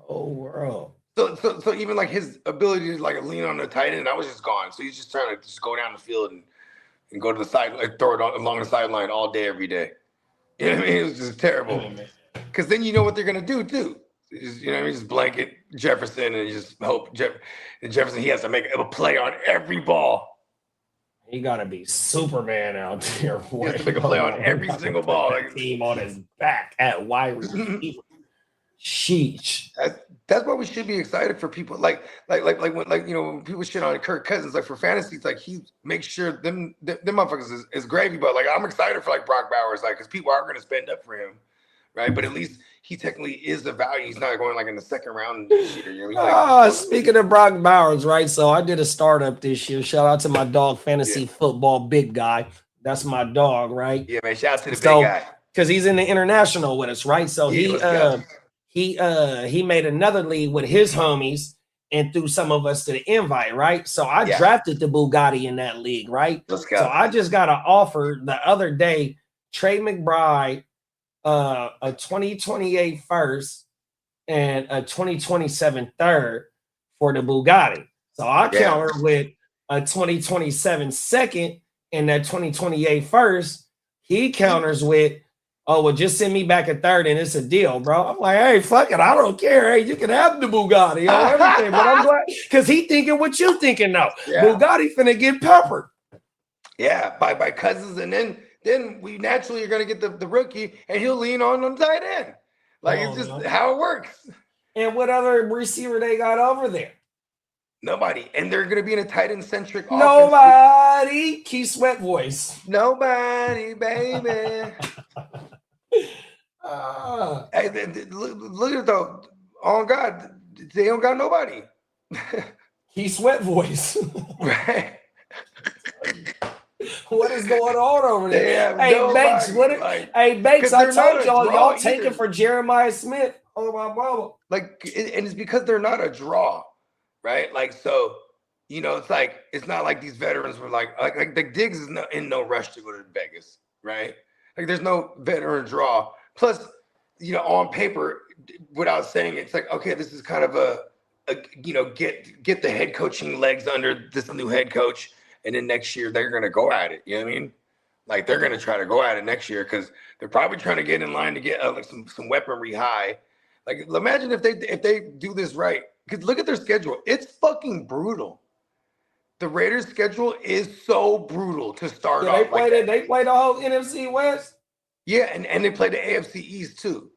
Speaker 5: bro.
Speaker 3: So even like his ability to like lean on the tight end, that was just gone. So he's just trying to just go down the field and go to the side, like throw it along the sideline all day, every day. You know what I mean? It was just terrible. Because then you know what they're gonna do too. Just blanket Jefferson and just hope Jefferson he has to make a play on every ball.
Speaker 5: He gotta be Superman out there.
Speaker 3: He has to make a play on every single ball. Like,
Speaker 5: team on his back at wide receiver. Sheesh.
Speaker 3: That's why we should be excited for people like when people shit on Kirk Cousins, like for fantasy, it's like he makes sure them motherfuckers is gravy. But like I'm excited for like Brock Bowers, like because people are gonna spend up for him, right? But at least he technically is the value. He's not going like in the second round.
Speaker 5: Speaking of Brock Bowers, right? So I did a startup this year. Shout out to my dog, fantasy football big guy. That's my dog, right?
Speaker 3: Yeah, man. Shout out to the big guy
Speaker 5: because he's in the international with us, right? So he made another league with his homies and threw some of us to the invite, right? So I drafted the Bugatti in that league, right?
Speaker 3: Let's go.
Speaker 5: So I just got an offer the other day, Trey McBride, a 2028 first and a 2027 third for the Bugatti. So I countered with a 2027 second and that 2028 first. He counters with, oh, well, just send me back a third and it's a deal, bro. I'm like, hey, fuck it. I don't care. Hey, you can have the Bugatti or everything. But I'm glad because he thinking what you thinking now. Yeah. Bugatti finna get peppered.
Speaker 3: Yeah, by Cousins. And then we naturally are going to get the rookie and he'll lean on them tight end. Like, it's just how it works.
Speaker 5: And what other receiver they got over there?
Speaker 3: Nobody. And they're going to be in a tight end centric offense.
Speaker 5: Nobody. Key Sweat voice.
Speaker 3: Nobody, baby. Hey, look at it though. Oh God, they don't got nobody.
Speaker 5: Key Sweat voice.
Speaker 3: Right.
Speaker 5: What is going on over there? Hey,
Speaker 3: nobody.
Speaker 5: Banks, hey, Banks, I told y'all taking for Jeremiah Smith. Oh, my mama.
Speaker 3: Like, and it's because they're not a draw, right? Like, so, it's like, it's not like these veterans were like the Diggs is in no rush to go to Vegas, right? Like, there's no veteran draw. Plus, on paper, without saying it, it's like, okay, this is kind of a get the head coaching legs under this new head coach. And then next year they're gonna go at it. You know what I mean? Like they're gonna try to go at it next year because they're probably trying to get in line to get like some weaponry high. Like imagine if they do this right. Because look at their schedule. It's fucking brutal. The Raiders' schedule is so brutal to start off.
Speaker 5: They play the whole NFC West.
Speaker 3: Yeah, and they play the AFC East too.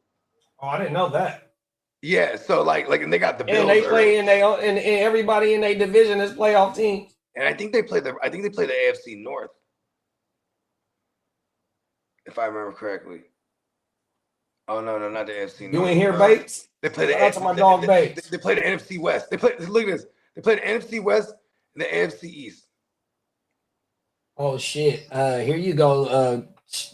Speaker 5: Oh, I didn't know that.
Speaker 3: Yeah, so like and they got the Bills.
Speaker 5: And they play and everybody in their division is playoff teams.
Speaker 3: And I think they play the AFC North, if I remember correctly. Oh no, not the NFC.
Speaker 5: You ain't here, Bates?
Speaker 3: They play the
Speaker 5: Shout out to my dog Bates.
Speaker 3: They play the NFC West. Look at this. They play the NFC West and the AFC East.
Speaker 5: Oh shit! Here you go,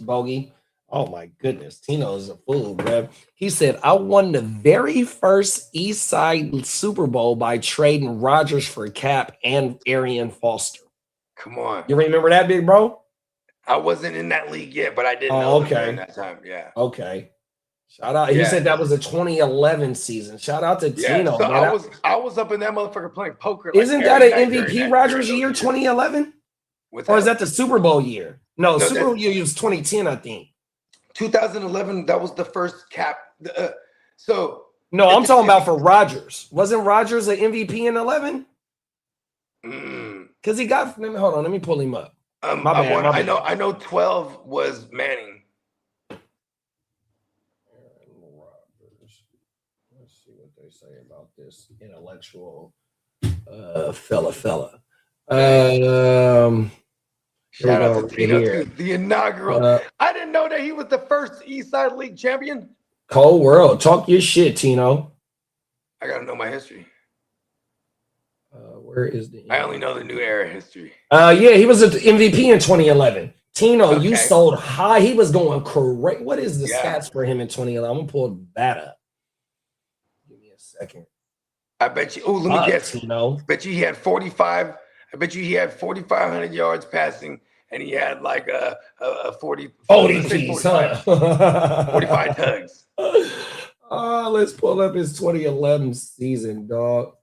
Speaker 5: Bogey. Oh my goodness, Tino's a fool, bro. He said, "I won the very first East Side Super Bowl by trading Rodgers for Cap and Arian Foster."
Speaker 3: Come on,
Speaker 5: you remember that, big bro?
Speaker 3: I wasn't in that league yet, but I didn't know during that time. Yeah.
Speaker 5: Okay. Shout out. He said that was a 2011 season. Shout out to Tino.
Speaker 3: So I was up in that motherfucker playing poker.
Speaker 5: Isn't that an MVP Rodgers year, 2011? Or is that the Super Bowl year? No, Super Bowl year was 2010, I think.
Speaker 3: 2011, that was the first Cap.
Speaker 5: No, I'm talking about for Rodgers. Wasn't Rodgers an MVP in 11? Because he got. Hold on, let me pull him up. My bad.
Speaker 3: I know 12 was Manning.
Speaker 5: Let's see what they say about this intellectual fella.
Speaker 3: Shout out to Tino, the inaugural. I didn't know that he was the first East Side League champion.
Speaker 5: Cold world. Talk your shit, Tino.
Speaker 3: I gotta know my history.
Speaker 5: Where is the?
Speaker 3: I only know the new era history.
Speaker 5: Yeah, he was an MVP in 2011. Tino, you sold high. He was going correct. What is the stats for him in 2011? I'm gonna pull that up. Give me a second.
Speaker 3: I bet you. Oh, let me guess.
Speaker 5: Tino.
Speaker 3: Bet you he had 45. I bet you he had 4,500 yards passing, and he had like a 40.
Speaker 5: 45
Speaker 3: tugs.
Speaker 5: Let's pull up his 2011 season, dog.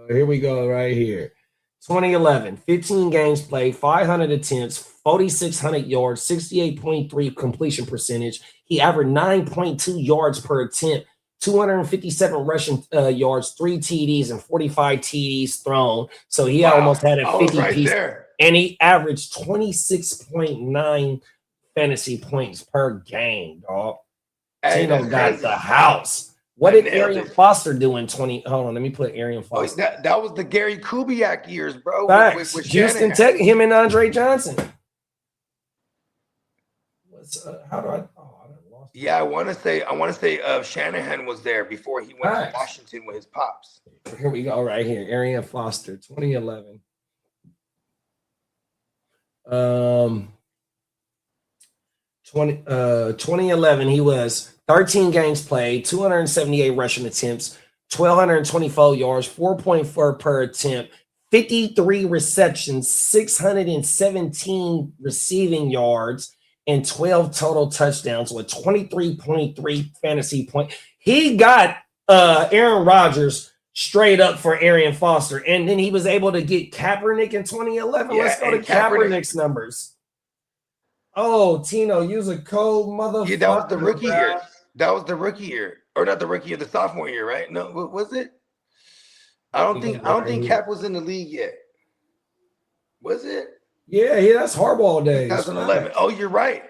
Speaker 5: Here we go, right here. 2011, 15 games played, 500 attempts, 4,600 yards, 68.3 completion percentage. He averaged 9.2 yards per attempt, 257 rushing yards, 3 TDs, and 45 TDs thrown. So he almost had a 50 piece. There. And he averaged 26.9 fantasy points per game, dog. Tino got the house. What did Arian Foster do in 20? Hold on, let me put Arian Foster.
Speaker 3: That was the Gary Kubiak years, bro.
Speaker 5: With Houston Tech, him and Andre Johnson. How do I? Oh, I lost.
Speaker 3: Yeah, I want to say Shanahan was there before he went to Washington with his pops.
Speaker 5: Here we go, right here. Arian Foster, 2011. 2011, he was 13 games played, 278 rushing attempts, 1,224 yards, 4.4 per attempt, 53 receptions, 617 receiving yards, and 12 total touchdowns with 23.3 fantasy points. He got Aaron Rodgers straight up for Arian Foster, and then he was able to get Kaepernick in 2011. Let's go to Kaepernick's numbers. Oh, Tino, use a cold motherfucker.
Speaker 3: Yeah, that was the rookie year. That was the rookie year, or not the rookie year, the sophomore year, right? No, what was it? I don't think Cap was in the league yet. Was it?
Speaker 5: Yeah, that's Harbaugh days.
Speaker 3: 2011. Oh, you're right.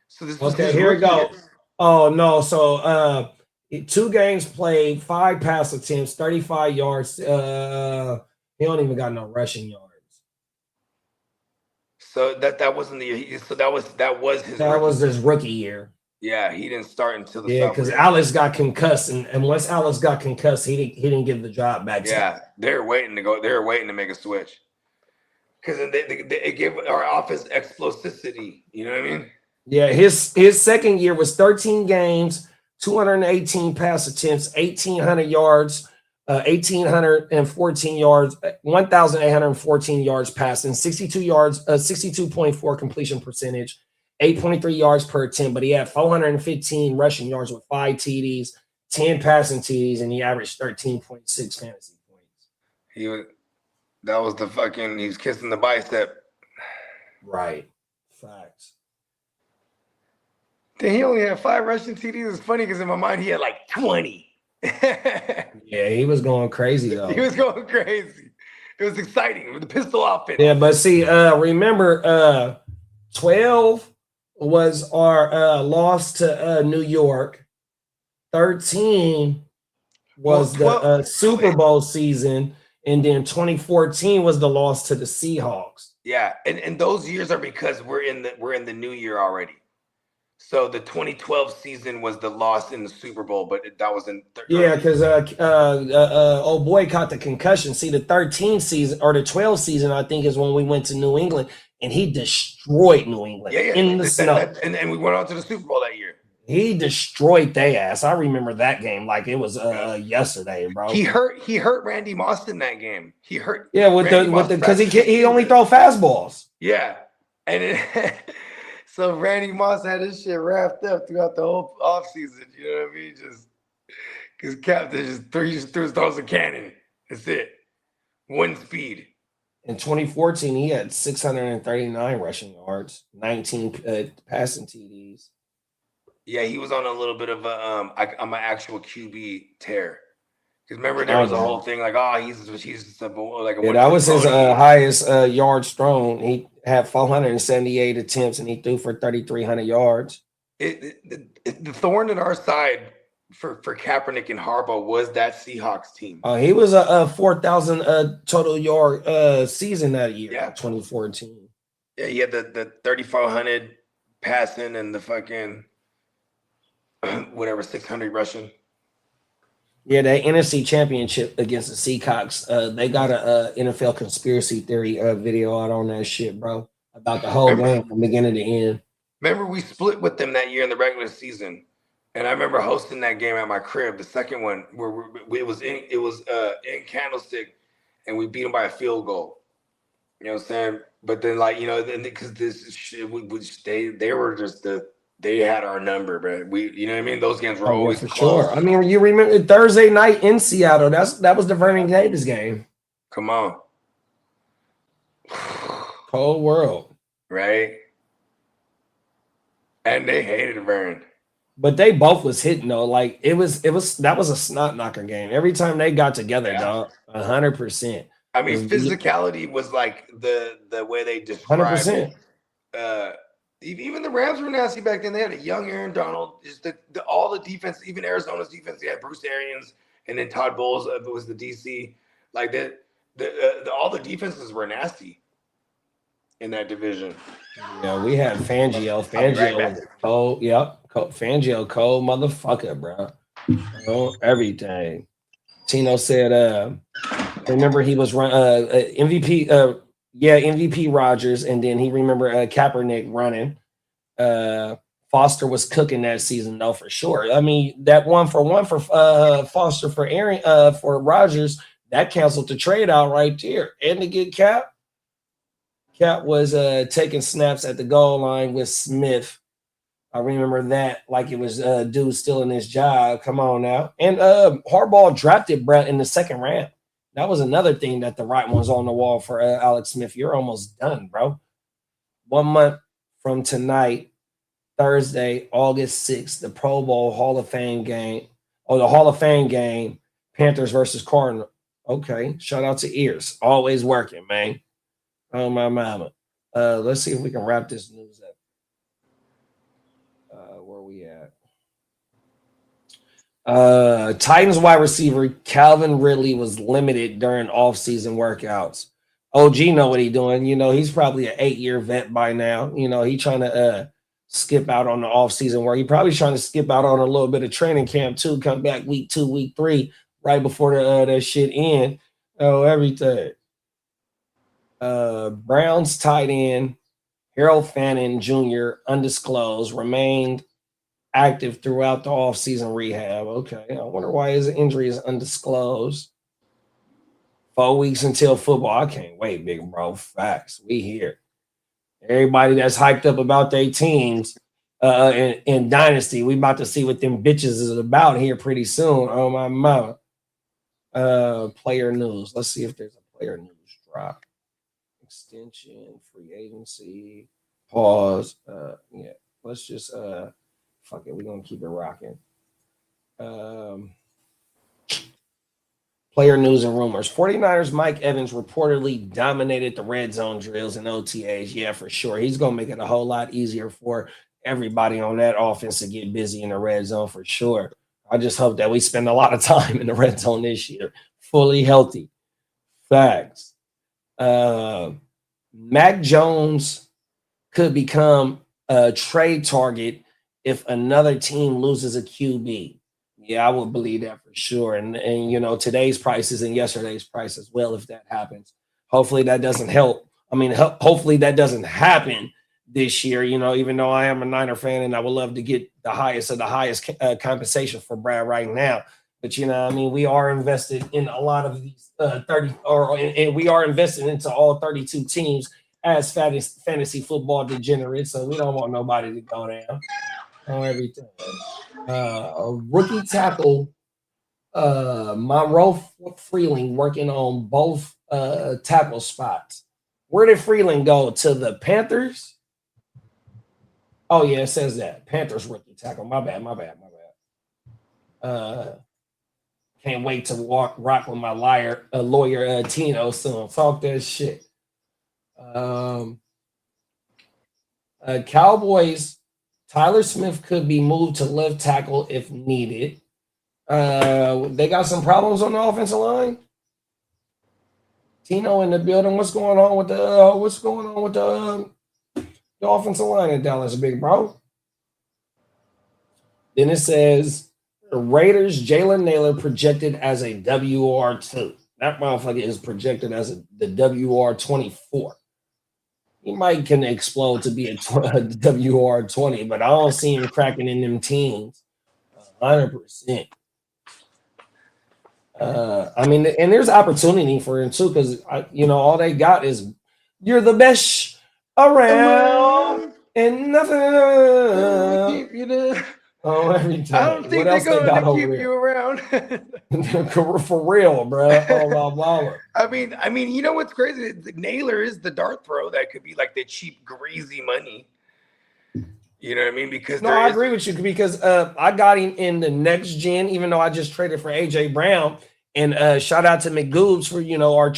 Speaker 3: So this was
Speaker 5: here we go. Oh no, so 2 games played, 5 pass attempts, 35 yards. He don't even got no rushing yards.
Speaker 3: So that wasn't the year. So that was his
Speaker 5: rookie year.
Speaker 3: Yeah, he didn't start until the
Speaker 5: because Alex got concussed, and once Alex got concussed, he didn't give the job back.
Speaker 3: Yeah, they're waiting to go. They're waiting to make a switch because they give our offense explosivity. You know what I mean?
Speaker 5: Yeah, his second year was 13 games, 218 pass attempts, 1,800 yards. 1,814 yards, 1,814 yards passing, 62.4 completion percentage, 8.3 yards per attempt. But he had 415 rushing yards with 5 TDs, 10 passing TDs, and he averaged 13.6 fantasy points.
Speaker 3: He was kissing the bicep.
Speaker 5: Right. Facts.
Speaker 3: Then he only had 5 rushing TDs. It's funny because in my mind he had like 20.
Speaker 5: Yeah, he was going crazy though.
Speaker 3: He was going crazy. It was exciting with the pistol offense.
Speaker 5: Yeah, but see, remember, 12 was our loss to New York. 13 was the Super Bowl season, and then 2014 was the loss to the Seahawks.
Speaker 3: Yeah, and those years are because we're in the new year already. So the 2012 season was the loss in the Super Bowl, but that was in.
Speaker 5: Yeah, because old boy caught the concussion. See, the 13 season or the 12 season, I think, is when we went to New England and he destroyed New England in the snow.
Speaker 3: And we went on to the Super Bowl that year.
Speaker 5: He destroyed their ass. I remember that game like it was yesterday, bro.
Speaker 3: He hurt Randy Moss in that game. He hurt.
Speaker 5: Yeah, with the because he only throw fastballs.
Speaker 3: Yeah, and so Randy Moss had his shit wrapped up throughout the whole offseason. You know what I mean? Just because Captain just throws a cannon. That's it. One speed.
Speaker 5: In 2014, he had 639 rushing yards, 19 passing TDs.
Speaker 3: Yeah, he was on a little bit of a I'm an actual QB tear. Because remember there was a whole thing like, he's like a
Speaker 5: that was his highest yards thrown. He had 478 attempts and he threw for 3,300 yards.
Speaker 3: The thorn in our side for Kaepernick and Harbaugh was that Seahawks team.
Speaker 5: He was a 4,000 total yard season that year. Yeah, 2014.
Speaker 3: Yeah, he had the 3,400 passing and the fucking whatever 600 rushing.
Speaker 5: Yeah, that NFC Championship against the Seahawks. They got a NFL conspiracy theory video out on that shit, bro. About the whole game from beginning to end.
Speaker 3: Remember, we split with them that year in the regular season, and I remember hosting that game at my crib. The second one, where it was in Candlestick, and we beat them by a field goal. You know what I'm saying? But then, like, you know, because this shit, they were just they had our number, bro. You know what I mean? Those games were always
Speaker 5: for
Speaker 3: close.
Speaker 5: Sure. I mean, you remember Thursday night in Seattle? That was the Vernon Davis game.
Speaker 3: Come on,
Speaker 5: cold world,
Speaker 3: right? And they hated Vern,
Speaker 5: but they both was hitting though. Like that was a snot knocker game. Every time they got together, dog, 100%.
Speaker 3: I mean, physicality was like the way they described 100%. Even the Rams were nasty back then. They had a young Aaron Donald. Just all the defense, even Arizona's defense, they had Bruce Arians, and then Todd Bowles was the DC. Like that, all the defenses were nasty in that division.
Speaker 5: Yeah, we had Fangio. Fangio was cold. Yep, Fangio, cold motherfucker, bro. Everything. Tino said, remember he was MVP. MVP Rodgers, and then he remember Kaepernick running. Foster was cooking that season though for sure. I mean, that 1-for-1 for Foster for Aaron for Rodgers, that canceled the trade out right there. And to get Cap was taking snaps at the goal line with Smith. I remember that like it was dude still in his job. Come on now. And Harbaugh drafted Brett in the second round. That was another thing that the right one's on the wall for Alex Smith. You're almost done, bro. 1 month from tonight, Thursday, August 6th, the Pro Bowl Hall of Fame game. Oh, the Hall of Fame game, Panthers versus Cardinals. Okay, shout out to Ears. Always working, man. Oh, my mama. Let's see if we can wrap this news up. Where we at? Titans wide receiver Calvin Ridley was limited during off-season workouts. OG know what he's doing. You know, he's probably an 8-year vet by now. You know, he trying to skip out on the off-season work. He probably trying to skip out on a little bit of training camp too. Come back week 2, week 3, right before that shit end. Oh, everything. Browns tight end Harold Fannin Jr., undisclosed, remained active throughout the offseason rehab. Okay, I wonder why his injury is undisclosed. 4 weeks until football. I can't wait, big bro. Facts. We here. Everybody that's hyped up about their teams in Dynasty, we about to see what them bitches is about here pretty soon. Oh, my mama. Player news. Let's see if there's a player news drop. Extension, free agency, pause. Yeah, let's just fuck it. We're gonna keep it rocking. Player news and rumors. 49ers Mike Evans reportedly dominated the red zone drills and OTAs. Yeah, for sure. He's gonna make it a whole lot easier for everybody on that offense to get busy in the red zone for sure. I just hope that we spend a lot of time in the red zone this year, fully healthy. Facts. Mac Jones could become a trade target if another team loses a QB. Yeah, I would believe that for sure. And you know, today's prices and yesterday's price as well, if that happens. Hopefully that doesn't help. I mean, hopefully that doesn't happen this year, you know, even though I am a Niner fan and I would love to get the highest of the highest compensation for Brad right now. But, you know, I mean, we are invested in a lot of these and we are invested into all 32 teams as fantasy football degenerates. So we don't want nobody to go down on everything. Rookie tackle Monroe Freeling working on both tackle spots. Where did Freeling go? To the Panthers? Oh, yeah, it says that. Panthers rookie tackle. My bad. Can't wait to rock with my lawyer Tino soon. Talk that shit. Cowboys, Tyler Smith could be moved to left tackle if needed. They got some problems on the offensive line. Tino in the building. What's going on with the offensive line in Dallas, big bro? Then it says the Raiders, Jalen Naylor projected as a WR2. That motherfucker is projected as the WR24. He might can explode to be a WR20, but I don't see him cracking in them teams 100%. I mean, and there's opportunity for him too, because you know all they got is you're the best around and nothing. Oh, every time.
Speaker 3: I don't think they're going to keep you around.
Speaker 5: For real, bro.
Speaker 3: I mean, you know what's crazy? Naylor is the dart throw that could be like the cheap, greasy money. You know what I mean? Because
Speaker 5: I agree with you because I got him in the next gen, even though I just traded for AJ Brown. And shout out to McGoobs for our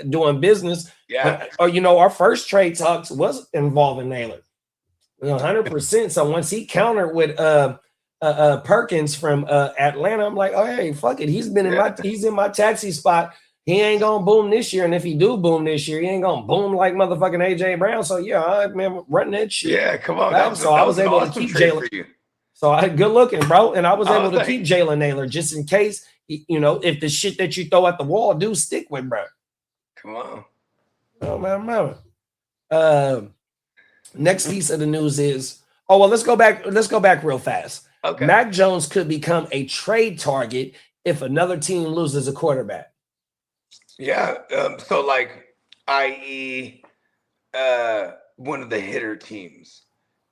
Speaker 5: doing business.
Speaker 3: Yeah.
Speaker 5: But, our first trade talks was involving Naylor, 100%. So once he countered with Perkins from Atlanta, I'm like, oh hey, fuck it. He's in my taxi spot. He ain't gonna boom this year, and if he do boom this year, he ain't gonna boom like motherfucking AJ Brown. So yeah, I'm running that shit.
Speaker 3: Yeah, come on.
Speaker 5: I was able to keep Jalen. So good looking, bro, and I was able to keep Jalen Naylor just in case, if the shit that you throw at the wall do stick with, bro.
Speaker 3: Come on.
Speaker 5: Oh man. Next piece of the news is let's go back real fast.
Speaker 3: Okay.
Speaker 5: Mac Jones could become a trade target if another team loses a quarterback.
Speaker 3: Yeah. So like, i.e., one of the hitter teams.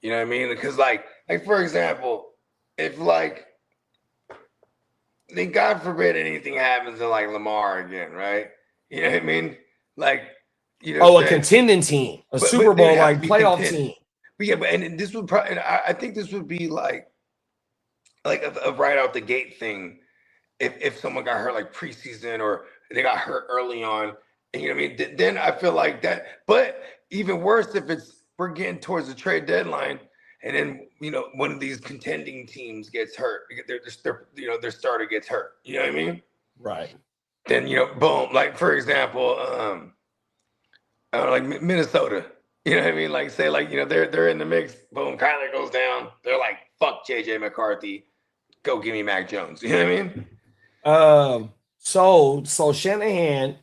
Speaker 3: You know what I mean? Because like for example, if like, God forbid anything happens to like Lamar again, right? You know what I mean? Like,
Speaker 5: a contending team, Super Bowl like playoff team.
Speaker 3: But yeah, and this would probably, I think this would be like a right out the gate thing. If someone got hurt like preseason or they got hurt early on, and you know what I mean, then I feel like that. But even worse, if we're getting towards the trade deadline, and then one of these contending teams gets hurt, their starter gets hurt. You know what I mean?
Speaker 5: Right.
Speaker 3: Then boom. Like for example, I don't know, like Minnesota. You know what I mean? Like say like they're in the mix. Boom, Kyler goes down. They're like, fuck JJ McCarthy. Go give me Mac Jones. You know what I mean?
Speaker 5: So Shanahan,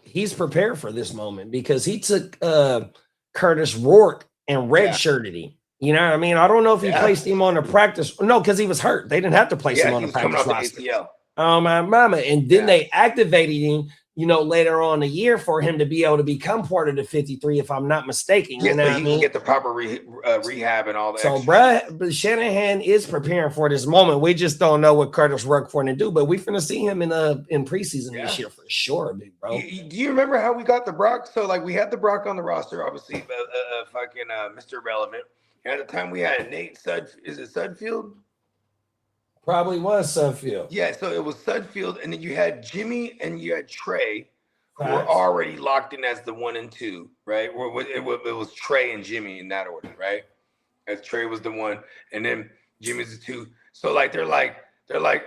Speaker 5: he's prepared for this moment because he took Curtis Rourke and redshirted him. You know what I mean? I don't know if he placed him on the practice. No, because he was hurt. They didn't have to place him on the practice roster. Oh my mama! And then they activated him. Later on in the year for him to be able to become part of the 53, if I'm not mistaken.
Speaker 3: Yeah, so he can get the proper rehab and all that.
Speaker 5: So, bruh, Shanahan is preparing for this moment. We just don't know what Curtis Rourke for to do, but we're finna see him in preseason this year for sure, big bro.
Speaker 3: Do you remember how we got the Brock? So, like, we had the Brock on the roster, obviously, fucking Mr. Relevant. And at the time, we had Nate Is it Sudfield?
Speaker 5: Probably was Sudfield.
Speaker 3: Yeah, so it was Sudfield, and then you had Jimmy and you had Trey, who were already locked in as the 1 and 2, right? It was Trey and Jimmy in that order, right? As Trey was the 1, and then Jimmy's the 2. So like they're like,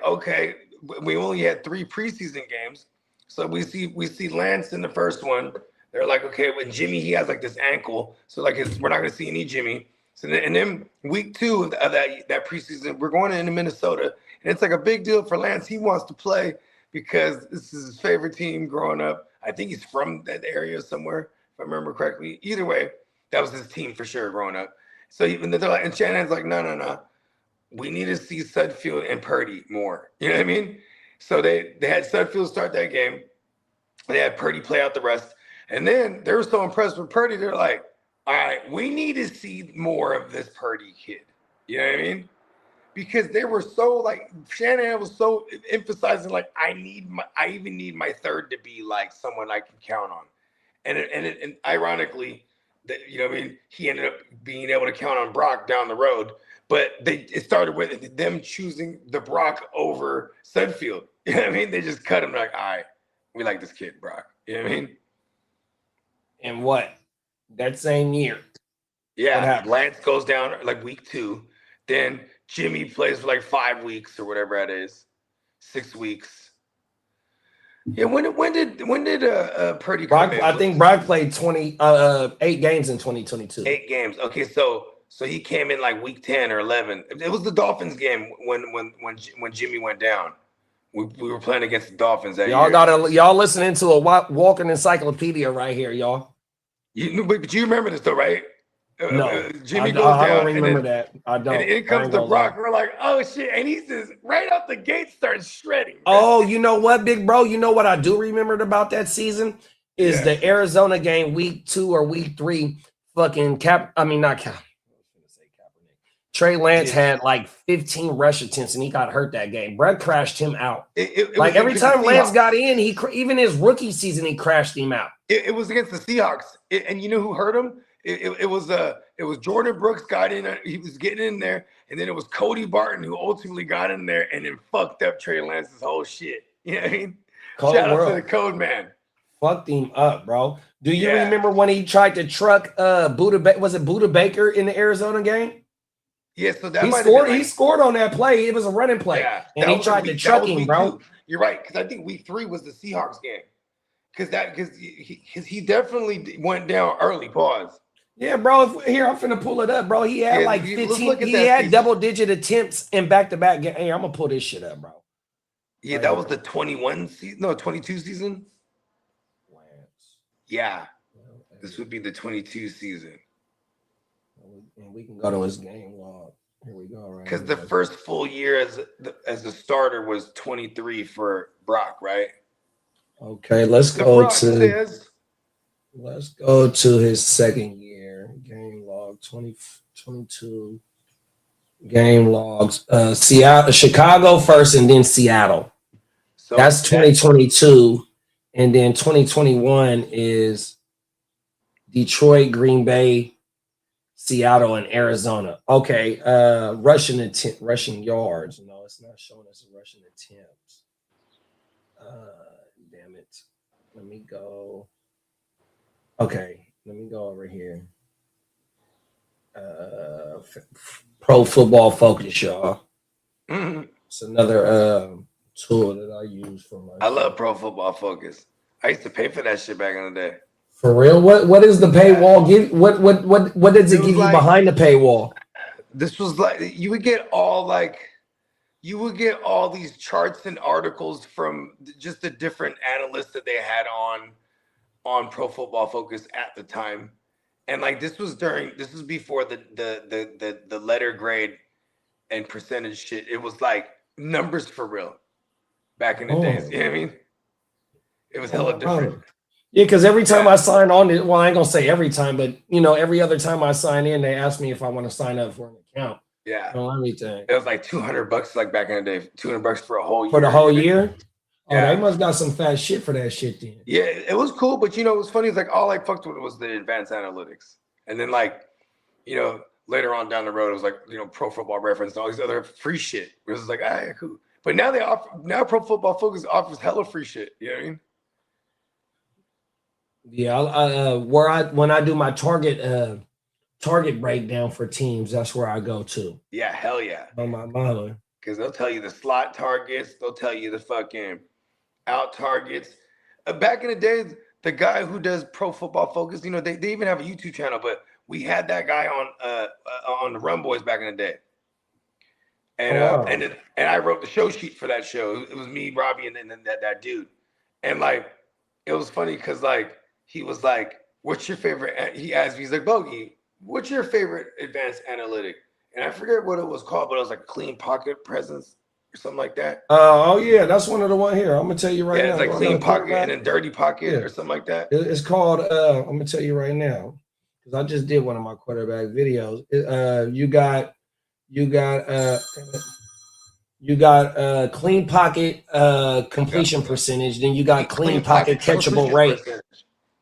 Speaker 3: okay, we only had 3 preseason games, so we see Lance in the first one. They're like, okay, with Jimmy, he has like this ankle, so like we're not gonna see any Jimmy. So then week 2 of that preseason, we're going into Minnesota, and it's like a big deal for Lance. He wants to play because this is his favorite team growing up. I think he's from that area somewhere, if I remember correctly. Either way, that was his team for sure growing up. So even they're like, and Shanahan's like, no. We need to see Sudfield and Purdy more. You know what I mean? So they had Sudfield start that game. They had Purdy play out the rest. And then they were so impressed with Purdy, they're like, all right, we need to see more of this Purdy kid. You know what I mean? Because they were so like, Shanahan was so emphasizing like, I even need my third to be like someone I can count on. And ironically, you know what I mean? He ended up being able to count on Brock down the road. But it started with them choosing the Brock over Sudfield. You know what I mean? They just cut him like, all right, we like this kid, Brock. You know what I mean?
Speaker 5: And what? That same year.
Speaker 3: Yeah, Lance goes down like week 2. Then Jimmy plays for like 5 weeks or whatever that is. 6 weeks. Yeah, when did Purdy
Speaker 5: Brock,
Speaker 3: come in?
Speaker 5: I think Brock played 8 games in 2022.
Speaker 3: 8 games. Okay, so he came in like week 10 or 11. It was the Dolphins game when Jimmy went down. We were playing against the Dolphins that year.
Speaker 5: Y'all listening to a walking encyclopedia right here, y'all.
Speaker 3: But you remember this though, right?
Speaker 5: No,
Speaker 3: Jimmy goes down.
Speaker 5: I don't remember that. I don't.
Speaker 3: And in comes the Brock. We're like, oh shit! And he just right out the gate starts shredding. Man.
Speaker 5: Oh, you know what, big bro? You know what I do remember about that season is the Arizona game, week 2 or week 3. Fucking Trey Lance had like 15 rush attempts and he got hurt that game. Brett crashed him out. Like every time Lance got in, even his rookie season, he crashed him out.
Speaker 3: It was against the Seahawks, and you know who hurt him? It was Jordan Brooks got in. He was getting in there, and then it was Cody Barton who ultimately got in there and then fucked up Trey Lance's whole shit. You know what I mean? Shout out to the Code Man.
Speaker 5: Fucked him up, bro. Do you remember when he tried to truck Buda Baker in the Arizona game?
Speaker 3: Yeah, so that
Speaker 5: he scored on that play. It was a running play, and he tried to truck him, bro.
Speaker 3: 2. You're right, because I think week 3 was the Seahawks game, because he definitely went down early. Pause.
Speaker 5: Yeah, bro. Here, I'm finna pull it up, bro. He had like 15. He had double-digit attempts in back-to-back games. Hey, I'm gonna pull this shit up, bro.
Speaker 3: Yeah, that was the 21 season. No, 22 season. Yeah, this would be the 22 season.
Speaker 5: And we can go to his game log. Here we go. Right.
Speaker 3: Because the first full year as a starter was 23 for Brock, right?
Speaker 5: Okay, let's go to his second year. Game log 2022. Game logs. Chicago first and then Seattle. So that's 2022. And then 2021 is Detroit, Green Bay, Seattle, and Arizona. Okay, rushing yards. No, it's not showing us rushing attempts. Damn it. Let me go. Okay, let me go over here. Pro Football Focus, y'all. It's another tool that I use for my.
Speaker 3: I love Pro Football Focus. I used to pay for that shit back in the day.
Speaker 5: For real? What is the paywall give? What does it give you behind the paywall?
Speaker 3: This was like you would get all these charts and articles from just the different analysts that they had on Pro Football Focus at the time. And like this was before the letter grade and percentage shit. It was like numbers for real back in the days. You know what I mean? It was hella different.
Speaker 5: Yeah, because every time I sign on, well, I ain't gonna say every time, but every other time I sign in, they ask me if I want to sign up for an account.
Speaker 3: Yeah.
Speaker 5: So let me think.
Speaker 3: It was like $200 like back in the day. $200 for a whole year.
Speaker 5: For the whole year? Yeah. Oh, they must got some fat shit for that shit then.
Speaker 3: Yeah, it was cool, but it was funny. It's like all I fucked with was the advanced analytics. And then later on down the road, it was like, Pro Football Reference and all these other free shit. It was like, cool. But now now Pro Football Focus offers hella free shit. You know what I mean?
Speaker 5: Yeah, when I do my target breakdown for teams, that's where I go to.
Speaker 3: Yeah, hell yeah.
Speaker 5: On my mother.
Speaker 3: Because they'll tell you the slot targets, they'll tell you the fucking out targets. Back in the day, the guy who does Pro Football Focus, they even have a YouTube channel, but We had that guy on the Run Boys back in the day. And and I wrote the show sheet for that show. It was me, Robbie, and then that dude. And like, it was funny because like he was like, "What's your favorite?" He asked me, he's like, "Bogey, what's your favorite advanced analytic?" And I forget what it was called, but it was like clean pocket presence or something like that.
Speaker 6: Oh yeah, that's one of the one here. I'm gonna tell you right now.
Speaker 3: Yeah, it's like clean pocket and then dirty pocket or something like that.
Speaker 6: It's called. I'm gonna tell you right now because I just did one of my quarterback videos. You got clean pocket completion percentage. Then you got clean pocket catchable rate.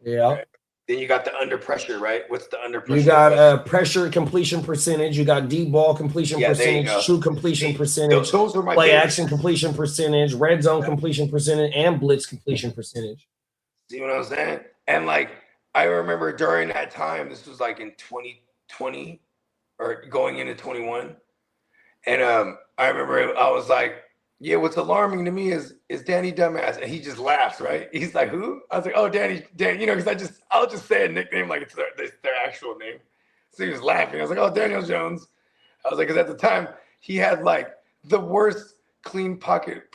Speaker 6: Yeah.
Speaker 3: Right. Then you got the under pressure, right? What's the under pressure?
Speaker 6: You got pressure completion percentage. You got deep ball completion percentage, true completion percentage,
Speaker 3: those are my
Speaker 6: play
Speaker 3: favorites.
Speaker 6: action completion percentage, red zone completion percentage, and blitz completion percentage.
Speaker 3: See what I'm saying? And like I remember during that time, this was like in 2020 or going into 21. And I remember I was like, yeah, what's alarming to me is Danny Dumbass. And he just laughs, right? He's like, who? I was like, oh, Danny, you know, because I'll just say a nickname like it's their actual name. So he was laughing. I was like, oh, Daniel Jones. I was like, because at the time he had like the worst clean pocket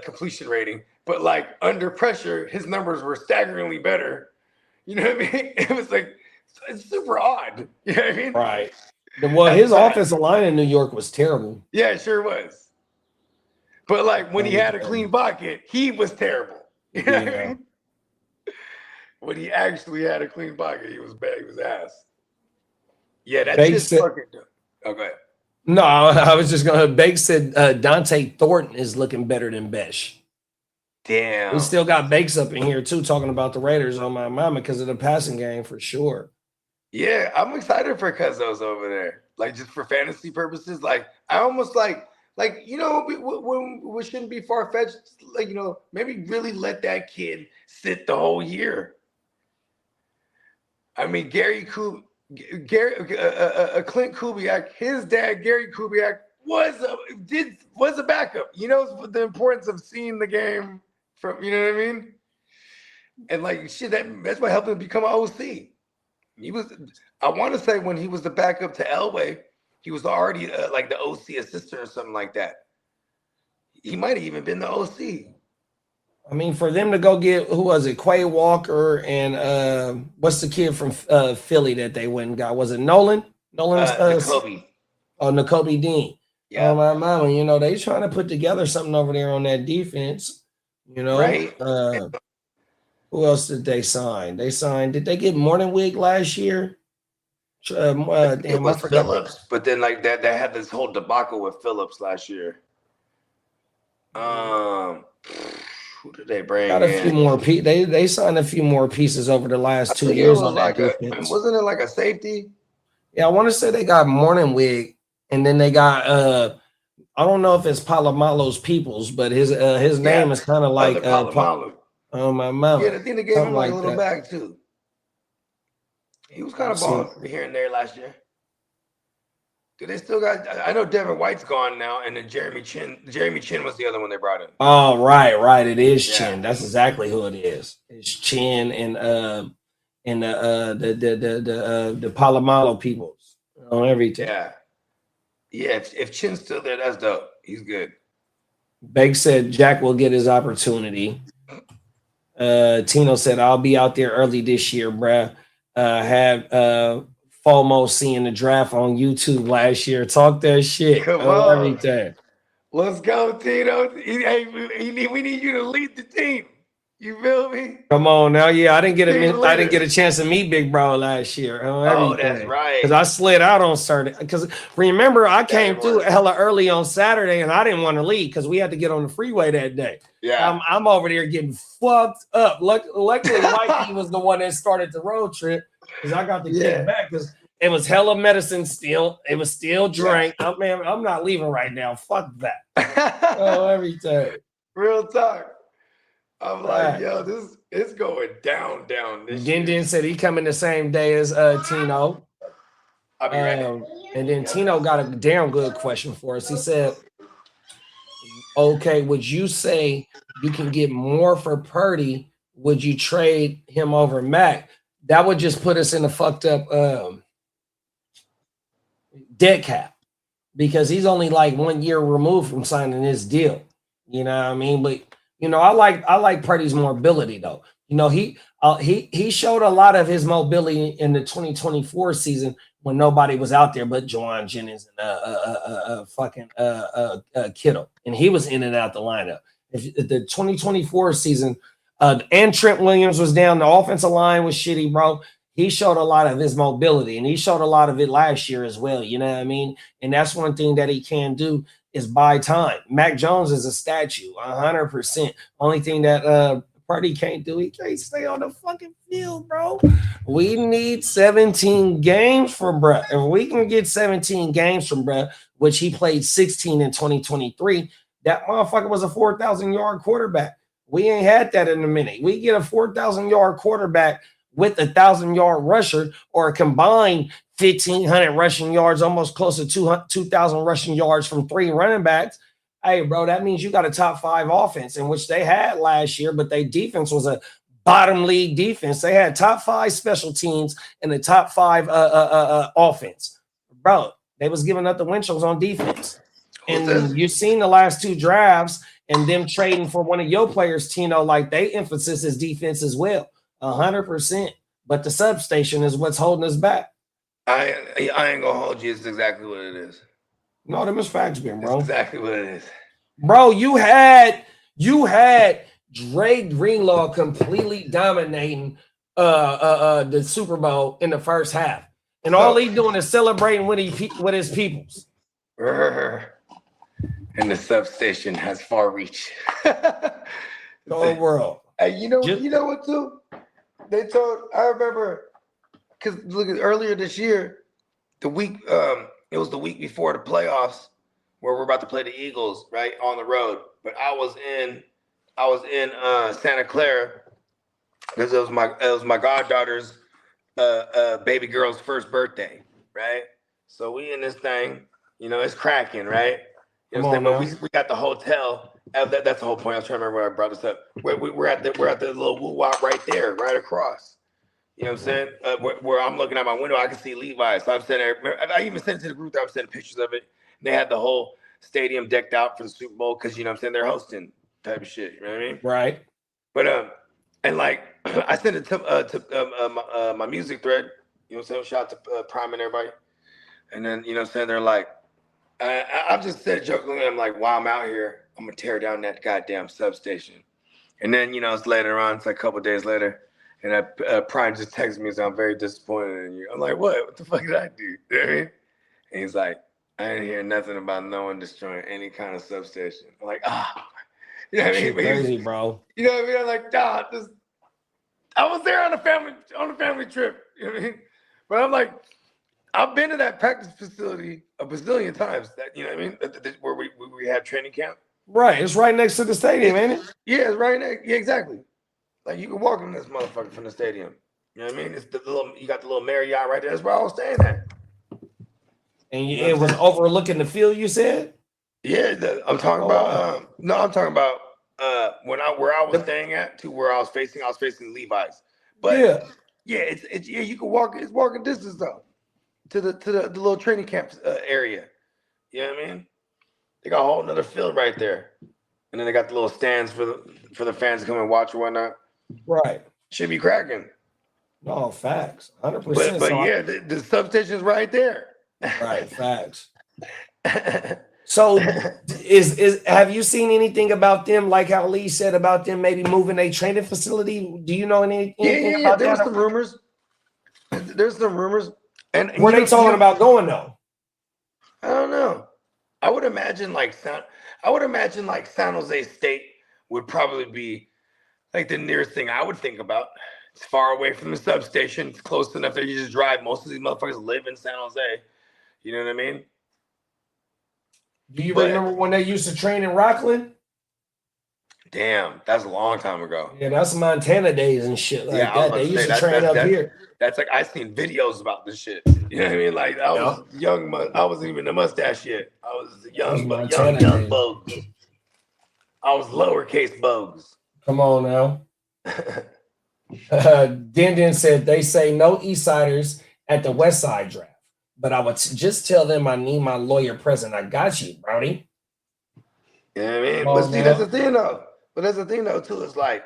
Speaker 3: completion rating, but like under pressure, his numbers were staggeringly better. You know what I mean? It was like, it's super odd. You know what I mean?
Speaker 6: Right. Well, his offensive line in New York was terrible.
Speaker 3: Yeah, it sure was. But like when he had a clean pocket, he was terrible. You know what I mean? When he actually had a clean pocket, he was bad. He was ass. Yeah, that's just fucking dumb. Oh, go ahead.
Speaker 6: No, I was just gonna. Bake said Dante Thornton is looking better than Besh.
Speaker 3: Damn.
Speaker 6: We still got Bakes up in here too, talking about the Raiders on my mama because of the passing game for sure.
Speaker 3: Yeah, I'm excited for Cuzzo's over there. Like just for fantasy purposes, like I almost like you know, we shouldn't be far fetched. Like, you know, maybe really let that kid sit the whole year. I mean, Clint Kubiak, his dad Gary Kubiak was a backup. You know the importance of seeing the game from. You know what I mean? And like shit, that's what helped him become an OC. He was, I want to say, when he was the backup to Elway, he was already like the OC assistant or something like that. He might have even been the OC.
Speaker 6: I mean, for them to go get, who was it, Quay Walker and what's the kid from Philly that they went and got? Was it Nolan?
Speaker 3: Nakobe.
Speaker 6: Oh, Nakobe Dean.
Speaker 3: Yeah.
Speaker 6: Oh, my mama, you know, they trying to put together something over there on that defense, you know.
Speaker 3: Right.
Speaker 6: Who else did they sign? Did they get Morningwig last year?
Speaker 3: It was Phillips, but then like that had this whole debacle with Phillips last year. Who did they bring?
Speaker 6: Got a few more. They signed a few more pieces over the last 2 years on that defense.
Speaker 3: Wasn't it like a safety?
Speaker 6: Yeah, I want to say they got Morningwig, and then they got I don't know if it's Palomalo's Peoples, but his name is kind of like oh my mouth.
Speaker 3: Yeah, I think they gave him like a little bag too. He was kind of balling here and there last year. Do they still got? I know Devin White's gone now, and then Jeremy Chin. Jeremy Chin was the other one they brought in.
Speaker 6: Oh, right. It is Chin. That's exactly who it is. It's Chin and the Palomalo Peoples on everything.
Speaker 3: Yeah. If Chin's still there, that's dope. He's good.
Speaker 6: Bake said Jack will get his opportunity. Tino said, I'll be out there early this year, bruh. Had FOMO seeing the draft on YouTube last year. Talk that shit.
Speaker 3: Come on.
Speaker 6: Everything.
Speaker 3: Let's go, Tino. Hey, we need you to lead the team. You feel me?
Speaker 6: Come on now. Yeah, I didn't get a chance to meet Big Bro last year.
Speaker 3: Oh, that's right.
Speaker 6: Because I slid out on Saturday. Because remember, I came through hella early on Saturday, and I didn't want to leave because we had to get on the freeway that day.
Speaker 3: Yeah,
Speaker 6: I'm over there getting fucked up. Luckily, Mikey was the one that started the road trip because I got to get back because it was hella medicine still. It was still drank. Man, I'm not leaving right now. Fuck that. Everything.
Speaker 3: Real talk. I'm like, yo, this is going down this year.
Speaker 6: Din said he coming the same day as Tino.
Speaker 3: I'll be ready.
Speaker 6: And then Tino got a damn good question for us. He said, okay, would you say you can get more for Purdy? Would you trade him over Mac? that would just put us in a fucked up dead cap because he's only like 1 year removed from signing his deal. You know what I mean? But I like Purdy's mobility though. He showed a lot of his mobility in the 2024 season when nobody was out there but Juwan Jennings and fucking Kitteh, and he was in and out the lineup. If the 2024 season, and Trent Williams was down, the offensive line was shitty, bro. He showed a lot of his mobility, and he showed a lot of it last year as well. You know what I mean? And that's one thing that he can do is buy time. Mac Jones is a statue, 100%. Only thing that Purdy can't do, he can't stay on the fucking field, bro. We need 17 games from bruh. If we can get 17 games from bruh, which he played 16 in 2023, that motherfucker was a 4,000-yard quarterback. We ain't had that in a minute. We get a 4,000-yard quarterback with a 1,000-yard rusher or a combined 1,500 rushing yards, almost close to 2,000 rushing yards from 3 running backs. Hey, bro, that means you got a top 5 offense, in which they had last year, but their defense was a bottom league defense. They had top 5 special teams and the top 5 offense. Bro, they was giving up the windshields on defense. And you've seen the last 2 drafts and them trading for one of your players, Tino, like they emphasis is defense as well, 100%. But the substation is what's holding us back.
Speaker 3: I ain't gonna hold you. It's exactly what it is.
Speaker 6: No, them is facts, man, bro.
Speaker 3: That's exactly what it is.
Speaker 6: Bro, you had Dre Greenlaw completely dominating the Super Bowl in the first half. And all he doing is celebrating with his peoples.
Speaker 3: And the substation has far reach.
Speaker 6: The whole world.
Speaker 3: Hey, you know what too? I remember, because look at earlier this year, it was the week before the playoffs where we're about to play the Eagles, right, on the road. But I was in Santa Clara because it was my goddaughter's baby girl's first birthday, right? So we in this thing, it's cracking, right? You know what I'm saying? But we got the hotel. That's the whole point. I was trying to remember where I brought this up. We're at the little woo-wop right there, right across. You know what I'm saying? Where I'm looking out my window, I can see Levi's. So I'm sitting there. I even sent it to the group that I'm sending pictures of it. They had the whole stadium decked out for the Super Bowl because, they're hosting type of shit. You know what I mean?
Speaker 6: Right.
Speaker 3: But, and like, I sent it to my music thread. You know what I'm saying? Shout out to Prime and everybody. And then, they're like, I've just said jokingly, I'm like, while I'm out here, I'm going to tear down that goddamn substation. And then, it's later on, it's like a couple of days later. And Prime just texted me, so I'm very disappointed in you. I'm like, what? What the fuck did I do? You know what I mean? And he's like, I didn't hear nothing about no one destroying any kind of substation. I'm like, you know what I mean?
Speaker 6: Crazy, bro.
Speaker 3: You know what I mean? I'm like, I was there on a family trip. You know what I mean? But I'm like, I've been to that practice facility a bazillion times. That you know what I mean? Where we had training camp.
Speaker 6: Right. It's right next to the stadium, ain't it?
Speaker 3: Yeah, it's right next. Yeah, exactly. Like you can walk in this motherfucker from the stadium. You know what I mean? It's you got the little Marriott right there. That's where I was staying at.
Speaker 6: And it was overlooking the field, you said?
Speaker 3: Yeah, I'm talking about. I'm talking about where I was staying at to where I was facing. I was facing Levi's. But it's you can walk. It's walking distance though to the little training camp area. You know what I mean? They got a whole another field right there, and then they got the little stands for the fans to come and watch or whatnot.
Speaker 6: Right.
Speaker 3: Should be cracking.
Speaker 6: No, facts. 100%.
Speaker 3: But yeah, the substation's right there.
Speaker 6: Right, facts. So have you seen anything about them, like how Lee said about them maybe moving a training facility? Do you know anything about
Speaker 3: there
Speaker 6: that?
Speaker 3: There's some rumors. There's some rumors. And
Speaker 6: were they talking about going though?
Speaker 3: I don't know. I would imagine like San Jose State would probably be like the nearest thing I would think about. It's far away from the substation. It's close enough that you just drive. Most of these motherfuckers live in San Jose. You know what I mean?
Speaker 6: Do you remember when they used to train in Rockland?
Speaker 3: Damn, that's a long time ago.
Speaker 6: Yeah, that's Montana days and shit like that. They used to train up here.
Speaker 3: That's like I've seen videos about this shit. You know what I mean? Like I was young, I wasn't even a mustache yet. I was young bogues. I was lowercase bogues.
Speaker 6: Come on now. Den said they say no East Siders at the West Side draft, but I would just tell them I need my lawyer present. I got you, Brownie.
Speaker 3: You know what I mean? But see, that's the thing though. But that's the thing though too. It's like,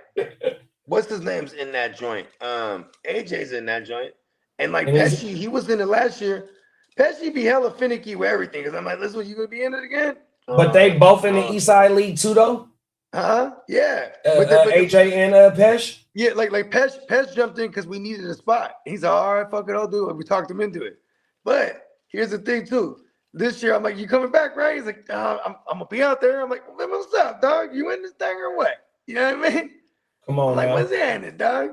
Speaker 3: what's his name's in that joint? AJ's in that joint, and like Pesci, he was in it last year. Pesci be hella finicky with everything because I'm like, listen, you gonna be in it again?
Speaker 6: But they both in the East Side League too, though.
Speaker 3: Yeah.
Speaker 6: AJ and Pesh.
Speaker 3: Yeah, like Pesh jumped in because we needed a spot. He's like, all right, fuck it, I'll do it. We talked him into it. But here's the thing too. This year, I'm like, you coming back, right? He's like, I'm gonna be out there. I'm like, well, what's up, dog? You in this thing or what? You know what I mean?
Speaker 6: Come on,
Speaker 3: I'm like,
Speaker 6: man.
Speaker 3: what's in it, dog?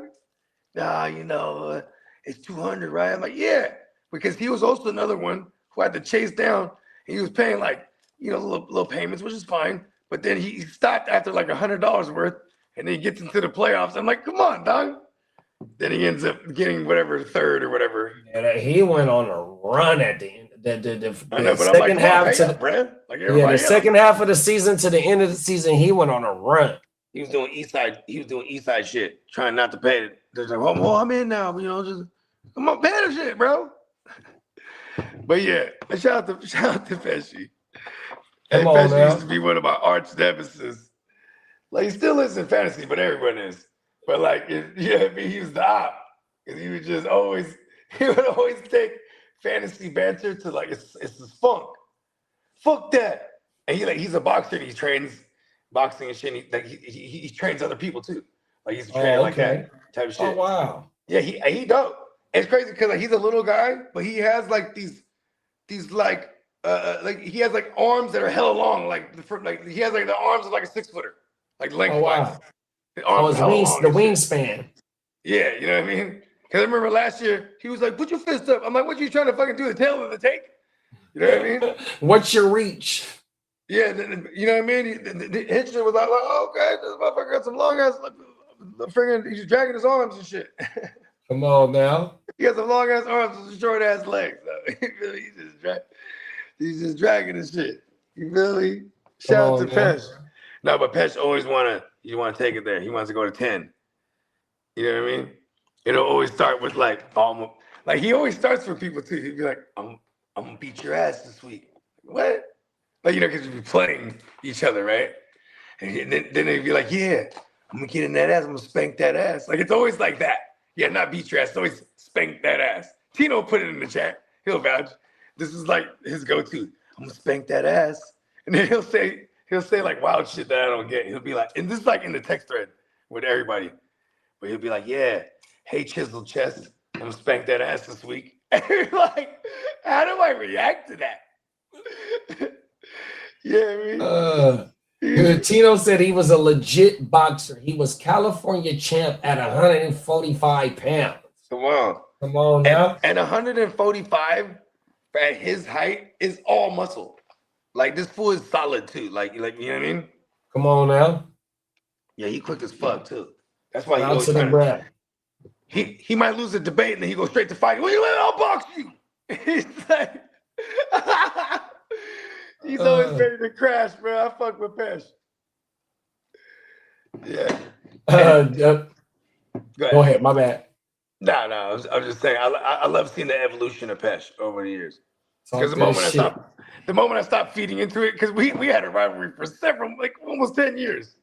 Speaker 3: It's 200, right? I'm like, yeah, because he was also another one who had to chase down. He was paying like, little payments, which is fine. But then he stopped after like $100 worth, and then he gets into the playoffs. I'm like, come on, dog. Then he ends up getting whatever third or whatever.
Speaker 6: Yeah, he went on a run at the end. The
Speaker 3: second half the
Speaker 6: second half of the season to the end of the season, he went on a run.
Speaker 3: He was doing East Side shit, trying not to pay it. They're like, well, I'm in now. Just come on, pay the shit, bro. But yeah, shout out to Pesci. Hey, Pesci used to be one of my arch nemesis. Like, he still is in fantasy, but everyone is. But like, he was the op. Because he would always take fantasy banter to like, it's this funk. Fuck that. And he's a boxer and he trains boxing and shit. And he trains other people too. Like, he's a trainer like that type of shit.
Speaker 6: Oh, wow.
Speaker 3: Yeah, he dope. It's crazy because like, he's a little guy, but he has like these like he has like arms that are hella long. Like he has like the arms of like a 6-footer, like lengthwise.
Speaker 6: Oh, wow. The wingspan.
Speaker 3: Yeah, you know what I mean? Because I remember last year he was like, "Put your fist up." I'm like, "What you trying to fucking do? The tail of the take?" You know what I mean?
Speaker 6: What's your reach?
Speaker 3: Yeah, you know what I mean. The Hitcher was like, "Oh, okay, this motherfucker got some long ass, freaking, he's dragging his arms and shit."
Speaker 6: Come on now.
Speaker 3: He has some long ass arms and short ass legs. So he's just dragging his shit. You feel me? Shout out to Pesh. No, but Pesh always want to take it there. He wants to go to 10. You know what I mean? It'll always start with like almost like he always starts for people too. He'd be like, I'm gonna beat your ass this week. What? Like, because you'd be playing each other, right? And then they'd be like, yeah, I'm gonna get in that ass, I'm gonna spank that ass. Like, it's always like that. Yeah, not beat your ass, it's always spank that ass. Tino put it in the chat. He'll vouch. This is like his go-to. I'm gonna spank that ass. And then he'll say like wild shit that I don't get. He'll be like, and this is like in the text thread with everybody. But he'll be like, yeah, hey, chisel chest, I'm gonna spank that ass this week. And you're like, how do I react to that? Yeah, I mean.
Speaker 6: Tino said he was a legit boxer. He was California champ at 145 pounds.
Speaker 3: Come on
Speaker 6: now.
Speaker 3: And 145 at his height is all muscle. Like, this fool is solid too. Like you know what I mean?
Speaker 6: Come on now.
Speaker 3: Yeah, he quick as fuck too. That's why he
Speaker 6: Out
Speaker 3: always
Speaker 6: to the breath.
Speaker 3: He might lose a debate and then he goes straight to fighting. Well, I'll box you. He's like, he's always ready to crash, bro. I fuck with Pesh. Yeah.
Speaker 6: Go ahead. My bad.
Speaker 3: No. I'm just saying. I love seeing the evolution of Pesh over the years. Because the moment I stopped feeding into it, because we had a rivalry for almost 10 years.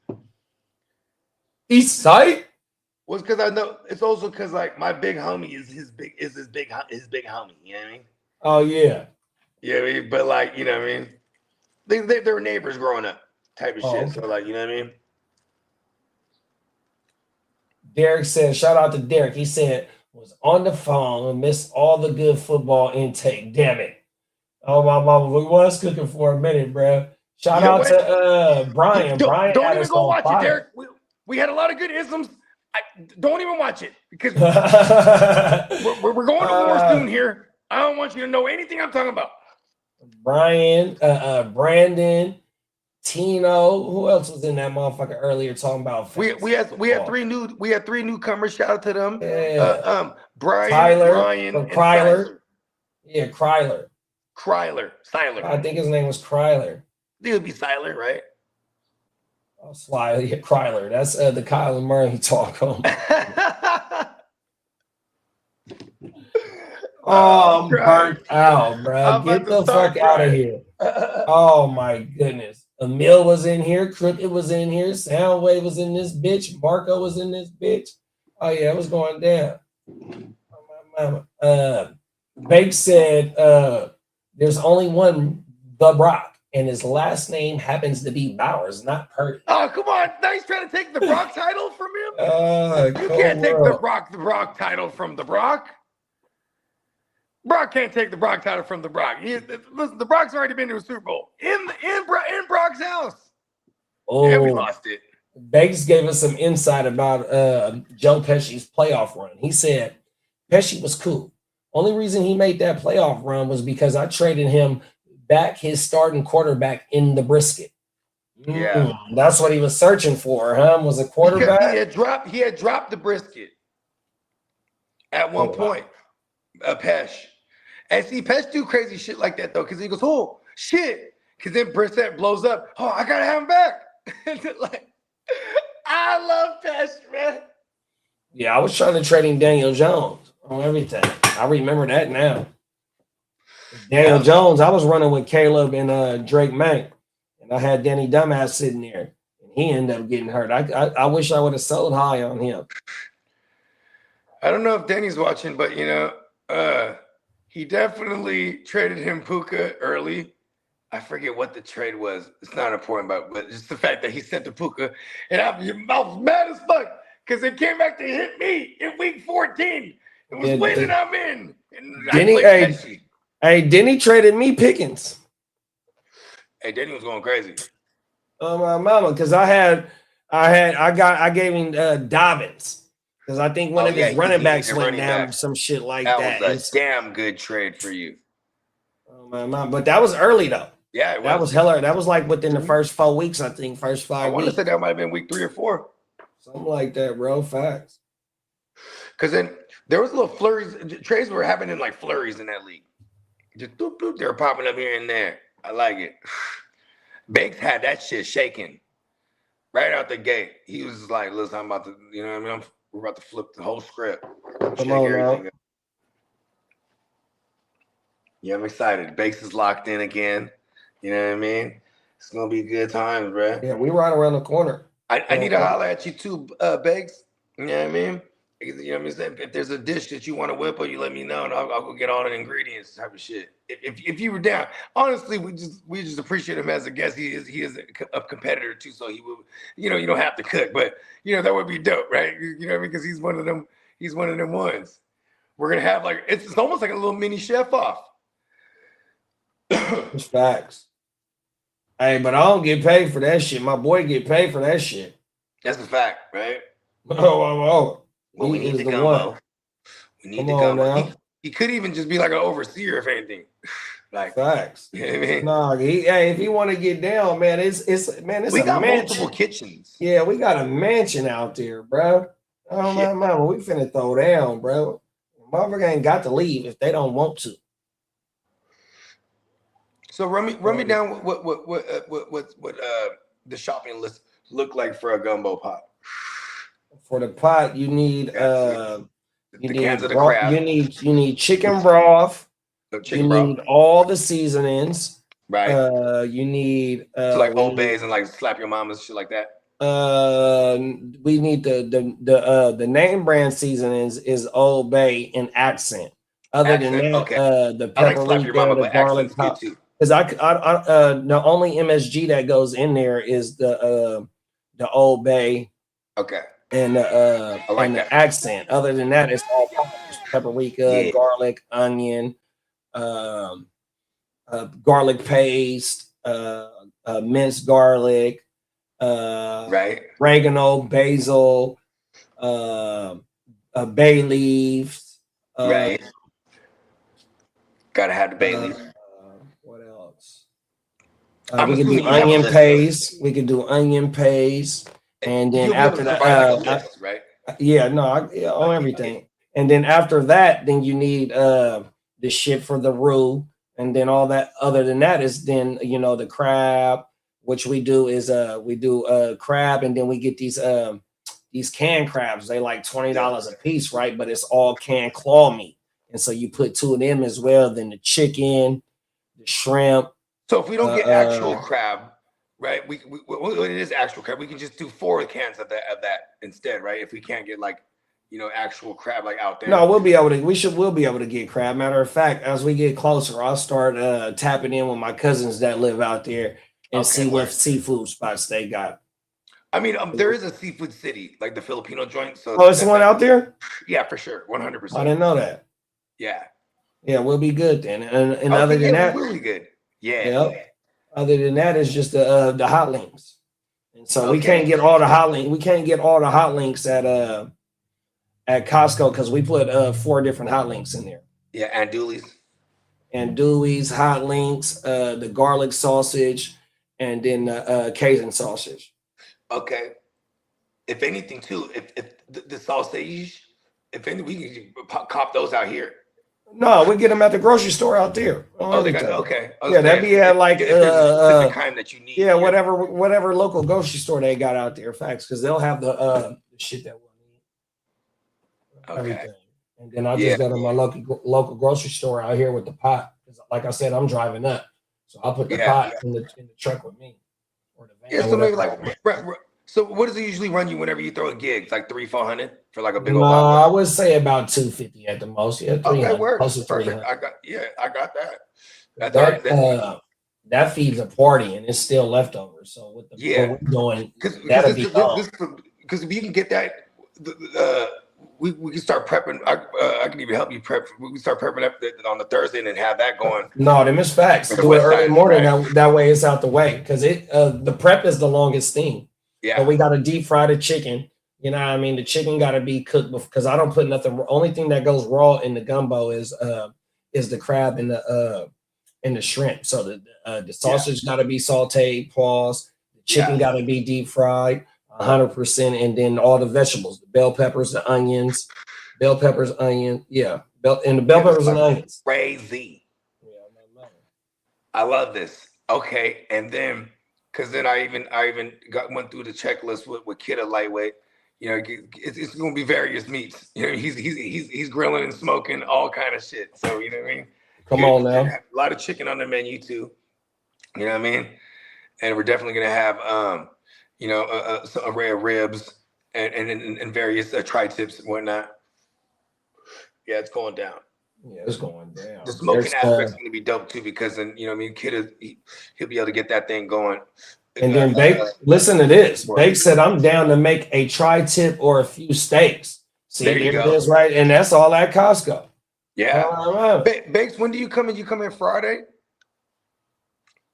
Speaker 6: East Side?
Speaker 3: Was because I know it's also because like my big homie is his big homie. You know what I mean?
Speaker 6: Oh yeah.
Speaker 3: Yeah, I mean, but like, you know what I mean? They were neighbors growing up, type of shit. Okay. So like, you know what I mean?
Speaker 6: Derek said, shout out to Derek. He said, was on the phone and missed all the good football intake. Damn it. Oh, my mama, we was cooking for a minute, bro. Shout out to Brian. Brian,
Speaker 3: don't even go watch it, Derek. We had a lot of good isms. Don't even watch it because we're going to war soon here. I don't want you to know anything I'm talking about.
Speaker 6: Brian, Brandon, Tino. Who else was in that motherfucker earlier talking about?
Speaker 3: We had three newcomers. Shout out to them.
Speaker 6: Yeah.
Speaker 3: Brian, and
Speaker 6: Kryler. Yeah, Kryler.
Speaker 3: Siler.
Speaker 6: I think his name was Kryler.
Speaker 3: It would be Siler, right?
Speaker 6: Oh, Sly, yeah, Kryler. That's the Kyler Murray talk on. Oh, I'm burnt out, bro. Get the fuck out of here. Oh my goodness. Emil was in here, Crooked was in here, Soundwave was in this bitch, Marco was in this bitch. Oh yeah, it was going down. Bake said there's only one The Brock, and his last name happens to be Bowers, not Purdy.
Speaker 3: Oh, come on. Now he's trying to take the Brock title from him? You can't take the Brock title from the Brock. Brock can't take the Brock title from the Brock. Listen, the Brock's already been to a Super Bowl in Brock's house.
Speaker 6: Oh,
Speaker 3: and we lost it.
Speaker 6: Bakes gave us some insight about Joe Pesci's playoff run. He said Pesci was cool. Only reason he made that playoff run was because I traded him back his starting quarterback in the brisket.
Speaker 3: Yeah,
Speaker 6: that's what he was searching for. Was a quarterback.
Speaker 3: Because he had dropped the brisket at one point. Pesh. And see, Pesh do crazy shit like that though, because he goes, "Oh shit," because then Brissett blows up. Oh, I gotta have him back. Like, I love Pesh, man.
Speaker 6: Yeah, I was trying to trade him Daniel Jones on everything. I remember that now. Daniel Jones, I was running with Caleb and Drake May, and I had Danny Dumbass sitting there, and he ended up getting hurt. I wish I would have sold high on him.
Speaker 3: I don't know if Danny's watching, but he definitely traded him Puka early. I forget what the trade was. It's not important, but just the fact that he sent the Puka, and I was mad as fuck because it came back to hit me in week 14. It was winning. I'm in.
Speaker 6: Denny traded me Pickens.
Speaker 3: Hey, Denny was going crazy.
Speaker 6: Oh my mama, because I gave him Dobbins. Because I think one of his running backs went down, some shit like that.
Speaker 3: That was a damn good trade for you.
Speaker 6: Oh my mom. But that was early though.
Speaker 3: Yeah,
Speaker 6: that was hella. That was like within the first 4 weeks, I think. First 5 weeks.
Speaker 3: I want to say that might have been week 3 or 4.
Speaker 6: Something like that, bro. Facts.
Speaker 3: Because then there was little flurries. Trades were happening like flurries in that league. Just doop, doop, they were popping up here and there. I like it. Banks had that shit shaking right out the gate. He was like, listen, I'm about to, you know what I mean? We're about to flip the whole script.
Speaker 6: Come on now.
Speaker 3: Yeah, I'm excited. Banks is locked in again. You know what I mean? It's going to be good times, bro.
Speaker 6: Yeah, we right around the corner.
Speaker 3: I need to holler at you too, Banks. You know what I mean? You know what I'm saying? If there's a dish that you want to whip up, you let me know, and I'll go get all the ingredients, type of shit. If you were down, honestly, we just appreciate him as a guest. He is a competitor too, so he will. You know, you don't have to cook, but that would be dope, right? You know what I mean? Because he's one of them. He's one of them ones. We're gonna have like it's almost like a little mini chef off.
Speaker 6: It's facts. Hey, but I don't get paid for that shit. My boy get paid for that shit.
Speaker 3: That's a fact, right?
Speaker 6: Oh.
Speaker 3: Well, we need the gumbo. We need the gumbo. He could even just be like an overseer, if anything. Like
Speaker 6: facts.
Speaker 3: You know what I mean?
Speaker 6: Nah, if he want to get down, man, it's
Speaker 3: we got
Speaker 6: mansion.
Speaker 3: Multiple kitchens.
Speaker 6: Yeah, we got a mansion out there, bro. Oh my mama, we finna throw down, bro. Motherfucker ain't got to leave if they don't want to.
Speaker 3: So run me down what the shopping list look like for a gumbo pot.
Speaker 6: For the pot, you need
Speaker 3: cans of the crab.
Speaker 6: You need chicken broth. You need all the seasonings.
Speaker 3: Right.
Speaker 6: You need
Speaker 3: so like Old Bays and like slap your mama's shit like that.
Speaker 6: We need the name brand seasonings is Old Bay and Accent. Other than that, the paprika, the garlic top. Because the only MSG that goes in there is the Old Bay.
Speaker 3: Okay.
Speaker 6: And the Accent. Other than that, it's all paprika, garlic, onion, garlic paste, minced garlic, oregano, basil, bay leaves.
Speaker 3: Right. Gotta have the bay leaf.
Speaker 6: What else? We can do onion paste. We can do onion paste. And then after that,
Speaker 3: right?
Speaker 6: Yeah, no, on everything. And then after that, then you need the shit for the roux, and then all that. Other than that is then the crab, which we do is we do crab, and then we get these canned crabs. They like $20 a piece, right? But it's all canned claw meat, And so you put 2 of them as well, then the chicken, the shrimp.
Speaker 3: So if we don't get actual crab, right? When it is actual crab, we can just do 4 cans of that instead, right? If we can't get like, actual crab like out there.
Speaker 6: No, we'll be able to get crab. Matter of fact, as we get closer, I'll start tapping in with my cousins that live out there and see what seafood spots they got.
Speaker 3: I mean, there is a seafood city, like the Filipino joint. So
Speaker 6: it's the one out there?
Speaker 3: Yeah, for sure. 100%.
Speaker 6: I didn't know that.
Speaker 3: Yeah.
Speaker 6: Yeah, we'll be good then. And other than that,
Speaker 3: really good. Yeah.
Speaker 6: Yep. Other than that, it's just the hot links. And so we can't get all the hot links. We can't get all the hot links at Costco because we put 4 different hot links in there.
Speaker 3: Yeah, and
Speaker 6: Dewey's, hot links, the garlic sausage, and then the Cajun sausage.
Speaker 3: Okay. If anything, too, if the sausage, if any, we can cop those out here.
Speaker 6: No, we get them at the grocery store out there.
Speaker 3: They got okay.
Speaker 6: Yeah, that'd be at like
Speaker 3: the kind that you need.
Speaker 6: Yeah, whatever local grocery store they got out there. Facts, because they'll have the shit that we'll need.
Speaker 3: Okay.
Speaker 6: Everything. And then I just go to my local grocery store out here with the pot. Like I said, I'm driving up, so I'll put the pot in the truck with me. Or the van.
Speaker 3: Yeah, so maybe like. So what does it usually run you whenever you throw a gig? It's like $300-$400 for like a big old bottle?
Speaker 6: I would say about $250 at the most. Yeah,
Speaker 3: okay, works.
Speaker 6: Close to
Speaker 3: Perfect.
Speaker 6: $300.
Speaker 3: I got that.
Speaker 6: That feeds a party and it's still leftovers. So with the what we're doing, that'll be
Speaker 3: because if you can get that, we can start prepping. I can even help you prep. We can start prepping up on the Thursday and then have that going.
Speaker 6: No, them is facts. Do it early morning. Right? That way it's out the way because the prep is the longest thing.
Speaker 3: Yeah.
Speaker 6: But we got to deep fry the chicken. You know what I mean? The chicken got to be cooked because I don't put nothing. Only thing that goes raw in the gumbo is the crab and the shrimp. So the sausage got to be sauteed, paused. The chicken got to be deep fried 100%, and then all the vegetables, the bell peppers, the onions, and onions.
Speaker 3: Crazy. Yeah, I love this. Okay, and then. Because then I even went through the checklist with Kitteh lightweight. It's going to be various meats. He's grilling and smoking all kind of shit. So you know what I mean.
Speaker 6: Come on now.
Speaker 3: A lot of chicken on the menu too. You know what I mean. And we're definitely going to have some array of ribs and various tri-tips and whatnot. Yeah, it's going down.
Speaker 6: Yeah, it's going down.
Speaker 3: The smoking aspect's going to be dope too because then Kitteh he'll be able to get that thing going.
Speaker 6: And then Bake, listen to this. Bake said, "I'm down to make a tri-tip or a few steaks." See, there it is, right? And that's all at Costco.
Speaker 3: Yeah. Bakes, when do you come in? You come in Friday?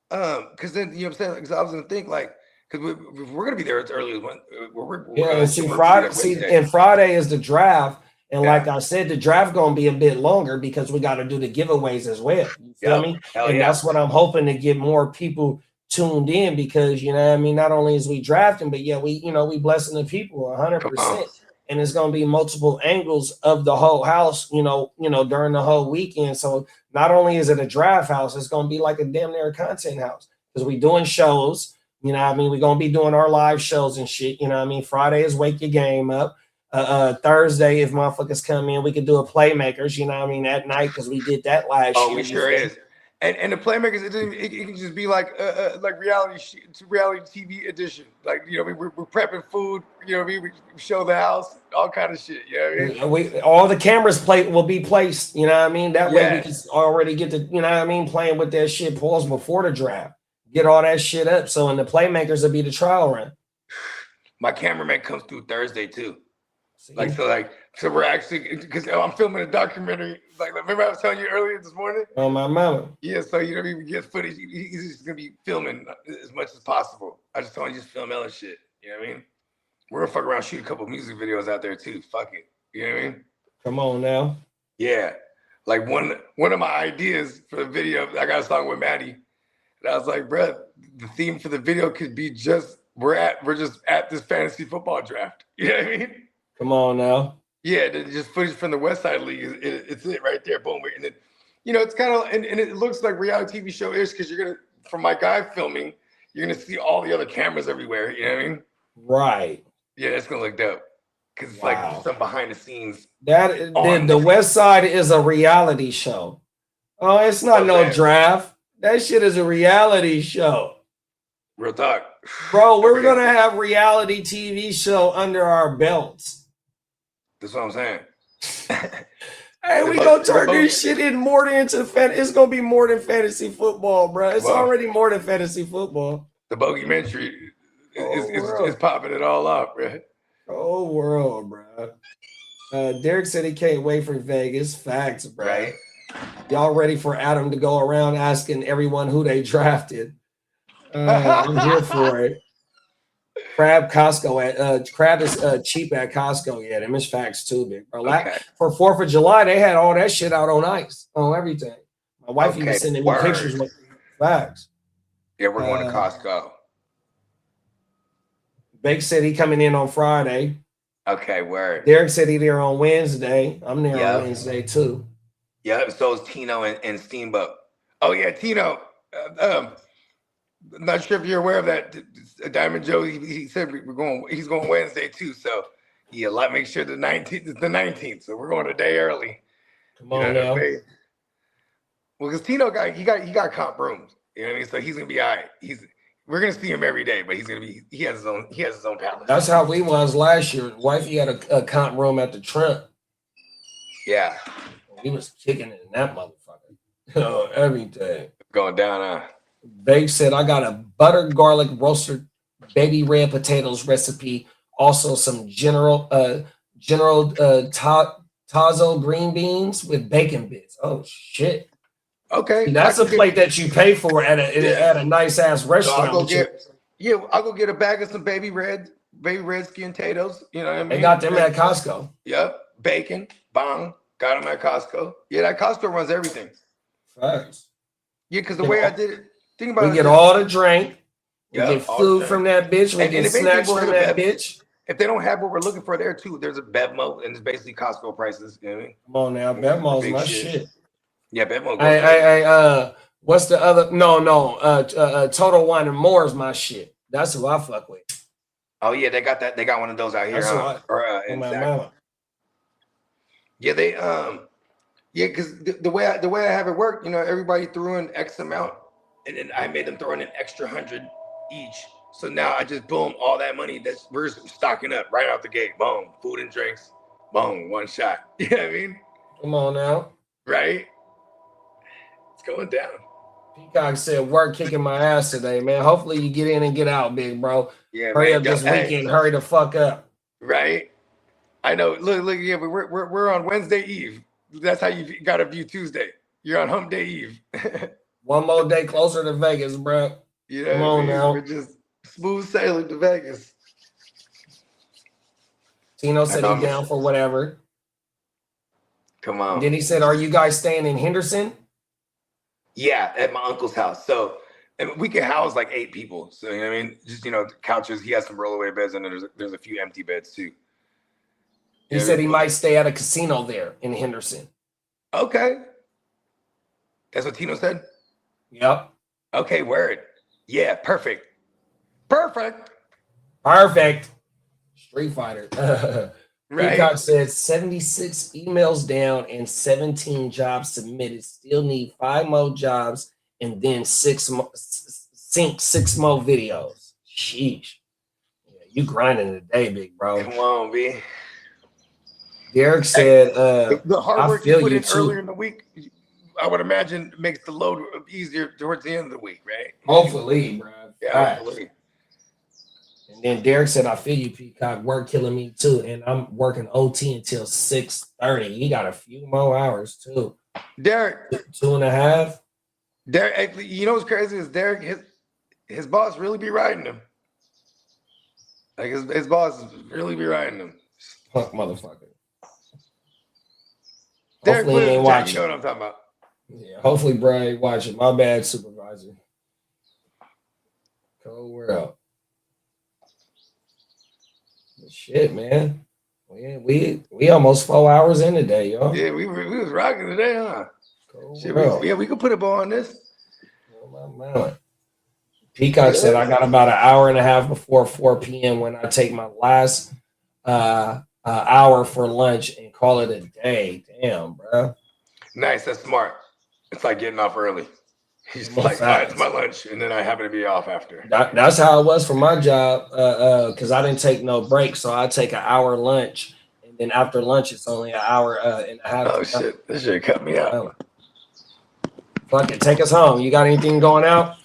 Speaker 3: Because then you know what I'm saying. Because I was going to think like, because we're going to be there as early as when.
Speaker 6: Friday is the draft. And like I said, the draft going to be a bit longer because we got to do the giveaways as well. You feel me? And that's what I'm hoping to get more people tuned in because, you know what I mean? Not only is we drafting, but we blessing the people 100%. And it's going to be multiple angles of the whole house, during the whole weekend. So not only is it a draft house, it's going to be like a damn near content house because we doing shows. You know what I mean? We're going to be doing our live shows and shit. You know what I mean? Friday is Wake Your Game Up. Thursday, if motherfuckers come in, we could do a Playmakers, you know what I mean, at night because we did that last year.
Speaker 3: Oh, we sure is. And the Playmakers, it can just be like reality TV edition. Like, we're prepping food, we show the house, all kind of shit. You know what I mean?
Speaker 6: All the cameras will be placed, you know what I mean? That way we can already get the, you know what I mean, playing with that shit pause before the draft. Get all that shit up. So in the Playmakers will be the trial run.
Speaker 3: My cameraman comes through Thursday too. So we're actually, because I'm filming a documentary. Like, remember I was telling you earlier this morning?
Speaker 6: Oh, my mama.
Speaker 3: Yeah, so we get footage. He's just gonna be filming as much as possible. I just told him just film hella shit. You know what I mean? We're gonna fuck around, shoot a couple music videos out there too. Fuck it. You know what I mean?
Speaker 6: Come on now.
Speaker 3: Yeah, like one of my ideas for the video. I got a song with Maddie, and I was like, bruh, the theme for the video could be just we're just at this fantasy football draft. You know what I mean?
Speaker 6: Come on now.
Speaker 3: Yeah, just footage from the West Side League. It's it right there. Boom. And then, it's kind of, and it looks like reality TV show-ish because you're going to, from my guy filming, you're going to see all the other cameras everywhere. You know what I mean?
Speaker 6: Right.
Speaker 3: Yeah, that's going to look dope. because it's like some behind the scenes.
Speaker 6: The West Side is a reality show. Oh, it's not draft. That shit is a reality show.
Speaker 3: Real talk.
Speaker 6: Bro, we're going to have reality TV show under our belts.
Speaker 3: That's what I'm saying.
Speaker 6: Hey, we going to turn this shit in more than into it's going to be more than fantasy football, bro. It's already more than fantasy football.
Speaker 3: The Boogeymentary is popping it all up, bro.
Speaker 6: Oh, world, bro. Derek said he can't wait for Vegas. Facts, bro.
Speaker 3: Right.
Speaker 6: Y'all ready for Adam to go around asking everyone who they drafted? I'm here for it. Crab is cheap at Costco. Yeah, them is facts too, big bro. For 4th of July, they had all that shit out on ice, on everything. My wife even sending me pictures with facts.
Speaker 3: Yeah, we're going to Costco.
Speaker 6: Bake said he coming in on Friday.
Speaker 3: Okay, word.
Speaker 6: Derek said he there on Wednesday. I'm there on Wednesday too.
Speaker 3: Yeah, so is Tino and Steamboat. Oh yeah, Tino. I'm not sure if you're aware of that. Diamond Joe, he said he's going Wednesday too. So yeah, make sure the 19th is the 19th. So we're going a day early.
Speaker 6: Come on now.
Speaker 3: Well, because Tino he got comp rooms. You know what I mean? So he's gonna be all right. We're gonna see him every day, but he has his own palace.
Speaker 6: That's how we was last year. Wifey had a comp room at the Trump.
Speaker 3: Yeah.
Speaker 6: He was kicking it in that motherfucker. Everything.
Speaker 3: Going down,
Speaker 6: Bake said, I got a butter garlic roasted baby red potatoes recipe. Also some General Tazo green beans with bacon bits. Oh shit.
Speaker 3: Okay.
Speaker 6: See, that's a plate that you pay for at a nice ass restaurant.
Speaker 3: So I'll go get a bag of some baby red skin potatoes. You know what I mean?
Speaker 6: They got them at Costco.
Speaker 3: Yep. Bacon, bong, got them at Costco. Yeah, that Costco runs everything.
Speaker 6: Facts.
Speaker 3: Yeah, because the way I did it, think about it.
Speaker 6: We get all the drink. We get food from that bitch. We get snacks from that bitch.
Speaker 3: If they don't have what we're looking for there too, there's a Bevmo, and it's basically Costco prices. You know what I mean?
Speaker 6: Come on now, Bevmo's my shit.
Speaker 3: Yeah, Bevmo.
Speaker 6: Hey, what's the other? No. Total Wine and More is my shit. That's who I fuck with.
Speaker 3: Oh yeah, they got that. They got one of those out here. Yeah, they because the way I have it work, you know, everybody threw in X amount, and then I made them throw in an extra 100 each. So now I just boom all that money we're stocking up right out the gate. Boom, food and drinks. Boom, one shot. You know what I mean?
Speaker 6: Come on now.
Speaker 3: Right? It's going down.
Speaker 6: Peacock said, work kicking my ass today, man. Hopefully you get in and get out, big bro.
Speaker 3: Yeah,
Speaker 6: hurry up this weekend. Hurry the fuck up.
Speaker 3: Right? I know. Look. Yeah, but we're on Wednesday Eve. That's how you got to view Tuesday. You're on Hump Day Eve.
Speaker 6: One more day closer to Vegas, bro.
Speaker 3: You know, come on now. We're just smooth sailing to Vegas.
Speaker 6: Tino said he's down for whatever.
Speaker 3: Come on.
Speaker 6: Then he said, "Are you guys staying in Henderson?"
Speaker 3: Yeah, at my uncle's house. So we can house like 8 people. So you know what I mean? Just couches. He has some rollaway beds, and there's a few empty beds too.
Speaker 6: He said he might stay at a casino there in Henderson.
Speaker 3: Okay. That's what Tino said?
Speaker 6: Yep.
Speaker 3: Okay, word. Yeah, perfect.
Speaker 6: Street Fighter.
Speaker 3: Right.
Speaker 6: Peacock said 76 emails down and 17 jobs submitted. Still need 5 more jobs and then 6 more videos. Sheesh. Yeah, you grinding today, big bro.
Speaker 3: Come on, B.
Speaker 6: Derek said,
Speaker 3: the hard work you put in earlier in the week, I would imagine makes the load easier towards the end of the week, right?
Speaker 6: Hopefully, bro.
Speaker 3: Yeah, hopefully.
Speaker 6: And then Derek said, I feel you, Peacock. Work killing me too. And I'm working OT until 6:30. He got a few more hours too.
Speaker 3: Derek.
Speaker 6: 2.5.
Speaker 3: Derek, you know what's crazy is Derek, his boss really be riding him. Like his boss really be riding him.
Speaker 6: Punk motherfucker.
Speaker 3: Derek,
Speaker 6: hopefully he ain't watching.
Speaker 3: You know what I'm talking about.
Speaker 6: Yeah, hopefully Brian ain't watching. My bad, supervisor. Cold world. Shit, man. We almost 4 hours in today, y'all.
Speaker 3: Yeah, we was rocking today, huh? Shit, we could put a ball on this.
Speaker 6: Oh, my man. Peacock said I got about an hour and a half before 4 p.m. when I take my last an hour for lunch and call it a day. Damn, bro.
Speaker 3: Nice. That's smart. It's like getting off early. He's like, it's my lunch, and then I happen to be off after.
Speaker 6: That's how it was for my job, because I didn't take no break, so I take an hour lunch, and then after lunch it's only an hour and a half.
Speaker 3: Oh shit! This shit cut me out.
Speaker 6: Fuck it, take us home. You got anything going out?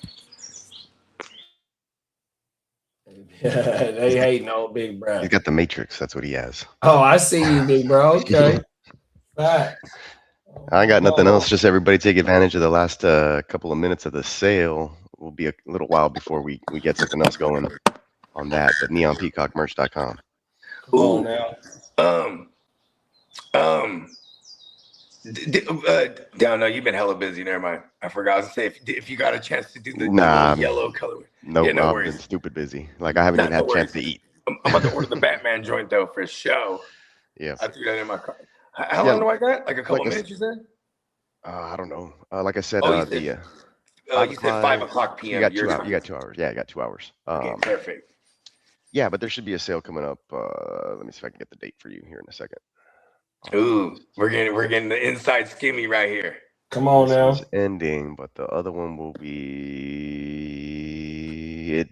Speaker 6: They hate no big bro.
Speaker 4: He's got the Matrix. That's what he has.
Speaker 6: Oh, I see you, big bro. Okay. Facts.
Speaker 4: I ain't got nothing else. Just everybody take advantage of the last couple of minutes of the sale. Will be a little while before we get something else going on that. But neonpeacockmerch.com.
Speaker 3: Ooh. Down. No, you've been hella busy. Never mind. I forgot. I was gonna say if you got a chance to do the yellow color.
Speaker 4: No,
Speaker 3: yeah, no
Speaker 4: I've
Speaker 3: worries.
Speaker 4: been stupid busy. Like I haven't even had a chance to eat.
Speaker 3: I'm about to order the Batman joint though for show.
Speaker 4: Yeah.
Speaker 3: I threw that in my car. How long do I got? Like a couple minutes, you said?
Speaker 4: I don't know. Like I said,
Speaker 3: you said 5 o'clock p.m.
Speaker 4: You got 2 hours. You got 2 hours. Yeah, I got 2 hours.
Speaker 3: Okay, perfect.
Speaker 4: Yeah, but there should be a sale coming up. Let me see if I can get the date for you here in a second.
Speaker 3: Ooh, we're getting the inside skimmy right here.
Speaker 6: Come on now.
Speaker 4: It's ending, but the other one will be it.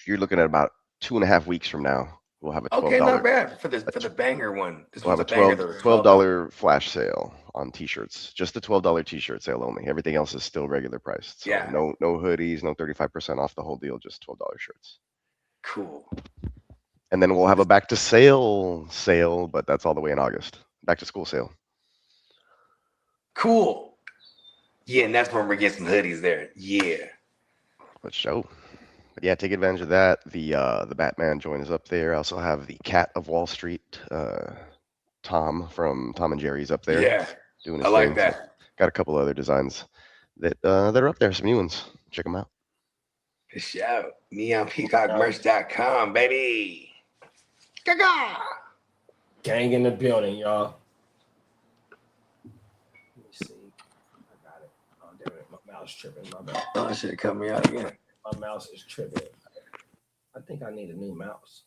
Speaker 4: You're looking at about 2.5 weeks from now. We'll have a $12.
Speaker 3: Okay, not bad for the banger one.
Speaker 4: We'll have a $12 flash sale on t-shirts. Just the $12 t-shirt sale only. Everything else is still regular priced. So
Speaker 3: yeah.
Speaker 4: No hoodies, no 35% off the whole deal. Just $12 shirts.
Speaker 3: Cool.
Speaker 4: And then we'll have a back to sale, but that's all the way in August. Back to school sale.
Speaker 3: Cool. Yeah, and that's when we're getting some hoodies there. Yeah.
Speaker 4: Let's show. But yeah, take advantage of that. The Batman joint is up there. I also have the Cat of Wall Street, Tom from Tom and Jerry's up there.
Speaker 3: Yeah,
Speaker 4: doing his
Speaker 3: I like
Speaker 4: thing.
Speaker 3: that.
Speaker 4: So got a couple other designs that are up there. Some new ones. Check them out.
Speaker 3: Good shout. NeonPeacockMerch.com, baby. Gaga.
Speaker 6: Gang in the building, y'all. Let me see. I got it. Oh, damn it. My mouse tripping. My bad.
Speaker 3: Oh, shit, cut me out again.
Speaker 6: My mouse is tripping. I think I need a new mouse.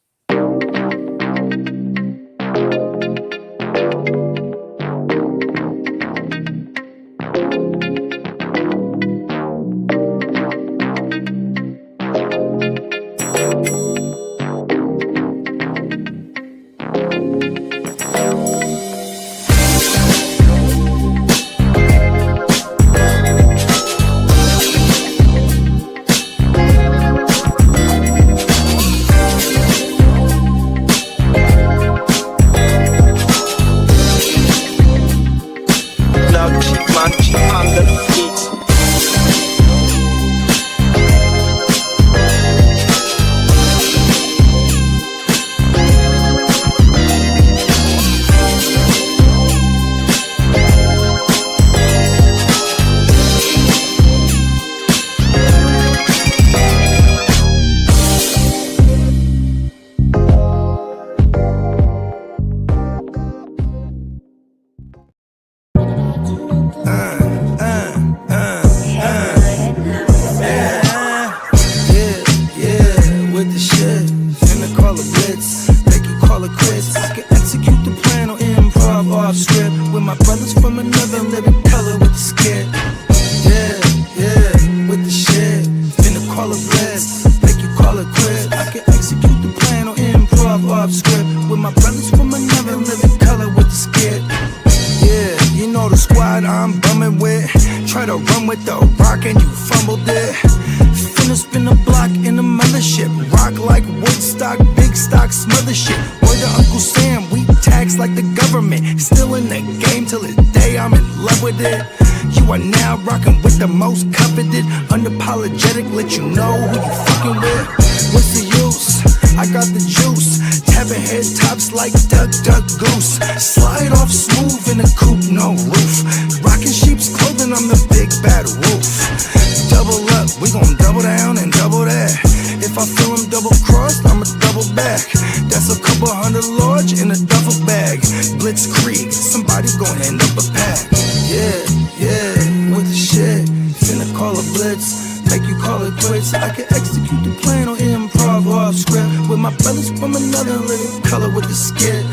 Speaker 1: Make you call it quits. I can execute the plan on improv. improv off script. With my brothers from another living color with the skit.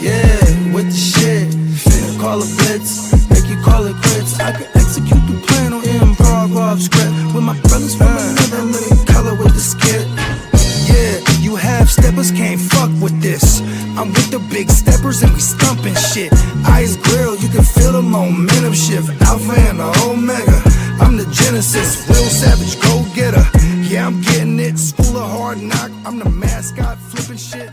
Speaker 1: Yeah, with the shit. Finna call a blitz, make you call it quits. I could execute the plan on improv off script. With my brothers from another living color with the skit. Yeah, you half steppers can't fuck with this. I'm with the big steppers and we stumping shit. Ice grill, you can feel the momentum shift. Alpha and the Omega, I'm the Genesis. Real savage, go getter. Yeah, I'm getting it. School of hard knock, I'm the mascot flipping shit.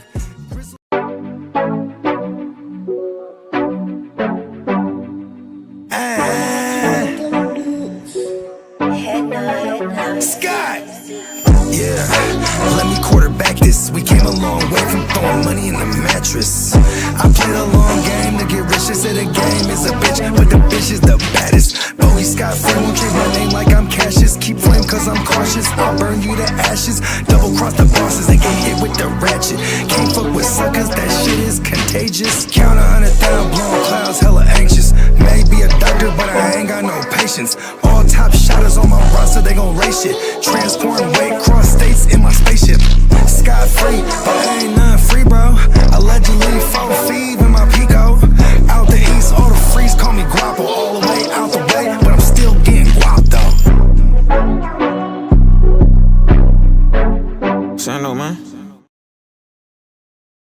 Speaker 1: Scott! Yeah, let me quarterback this. We came a long way from throwing money in the mattress. I played a long game to get rich. They say the game is a bitch, but the bitch is the baddest. Bowie Scott Flame won't treat my name like I'm Cassius. Keep flame cause I'm cautious. I'll burn you to ashes. Double cross the bosses and get hit with the ratchet. Can't fuck with suckers, that shit is contagious. Count 100 down, blowing clouds, hella anxious. Maybe a doctor, but I ain't got no patience. All top shotters on my roster, they gon' race shit. Transporting weight, cross states in my spaceship. Sky free, but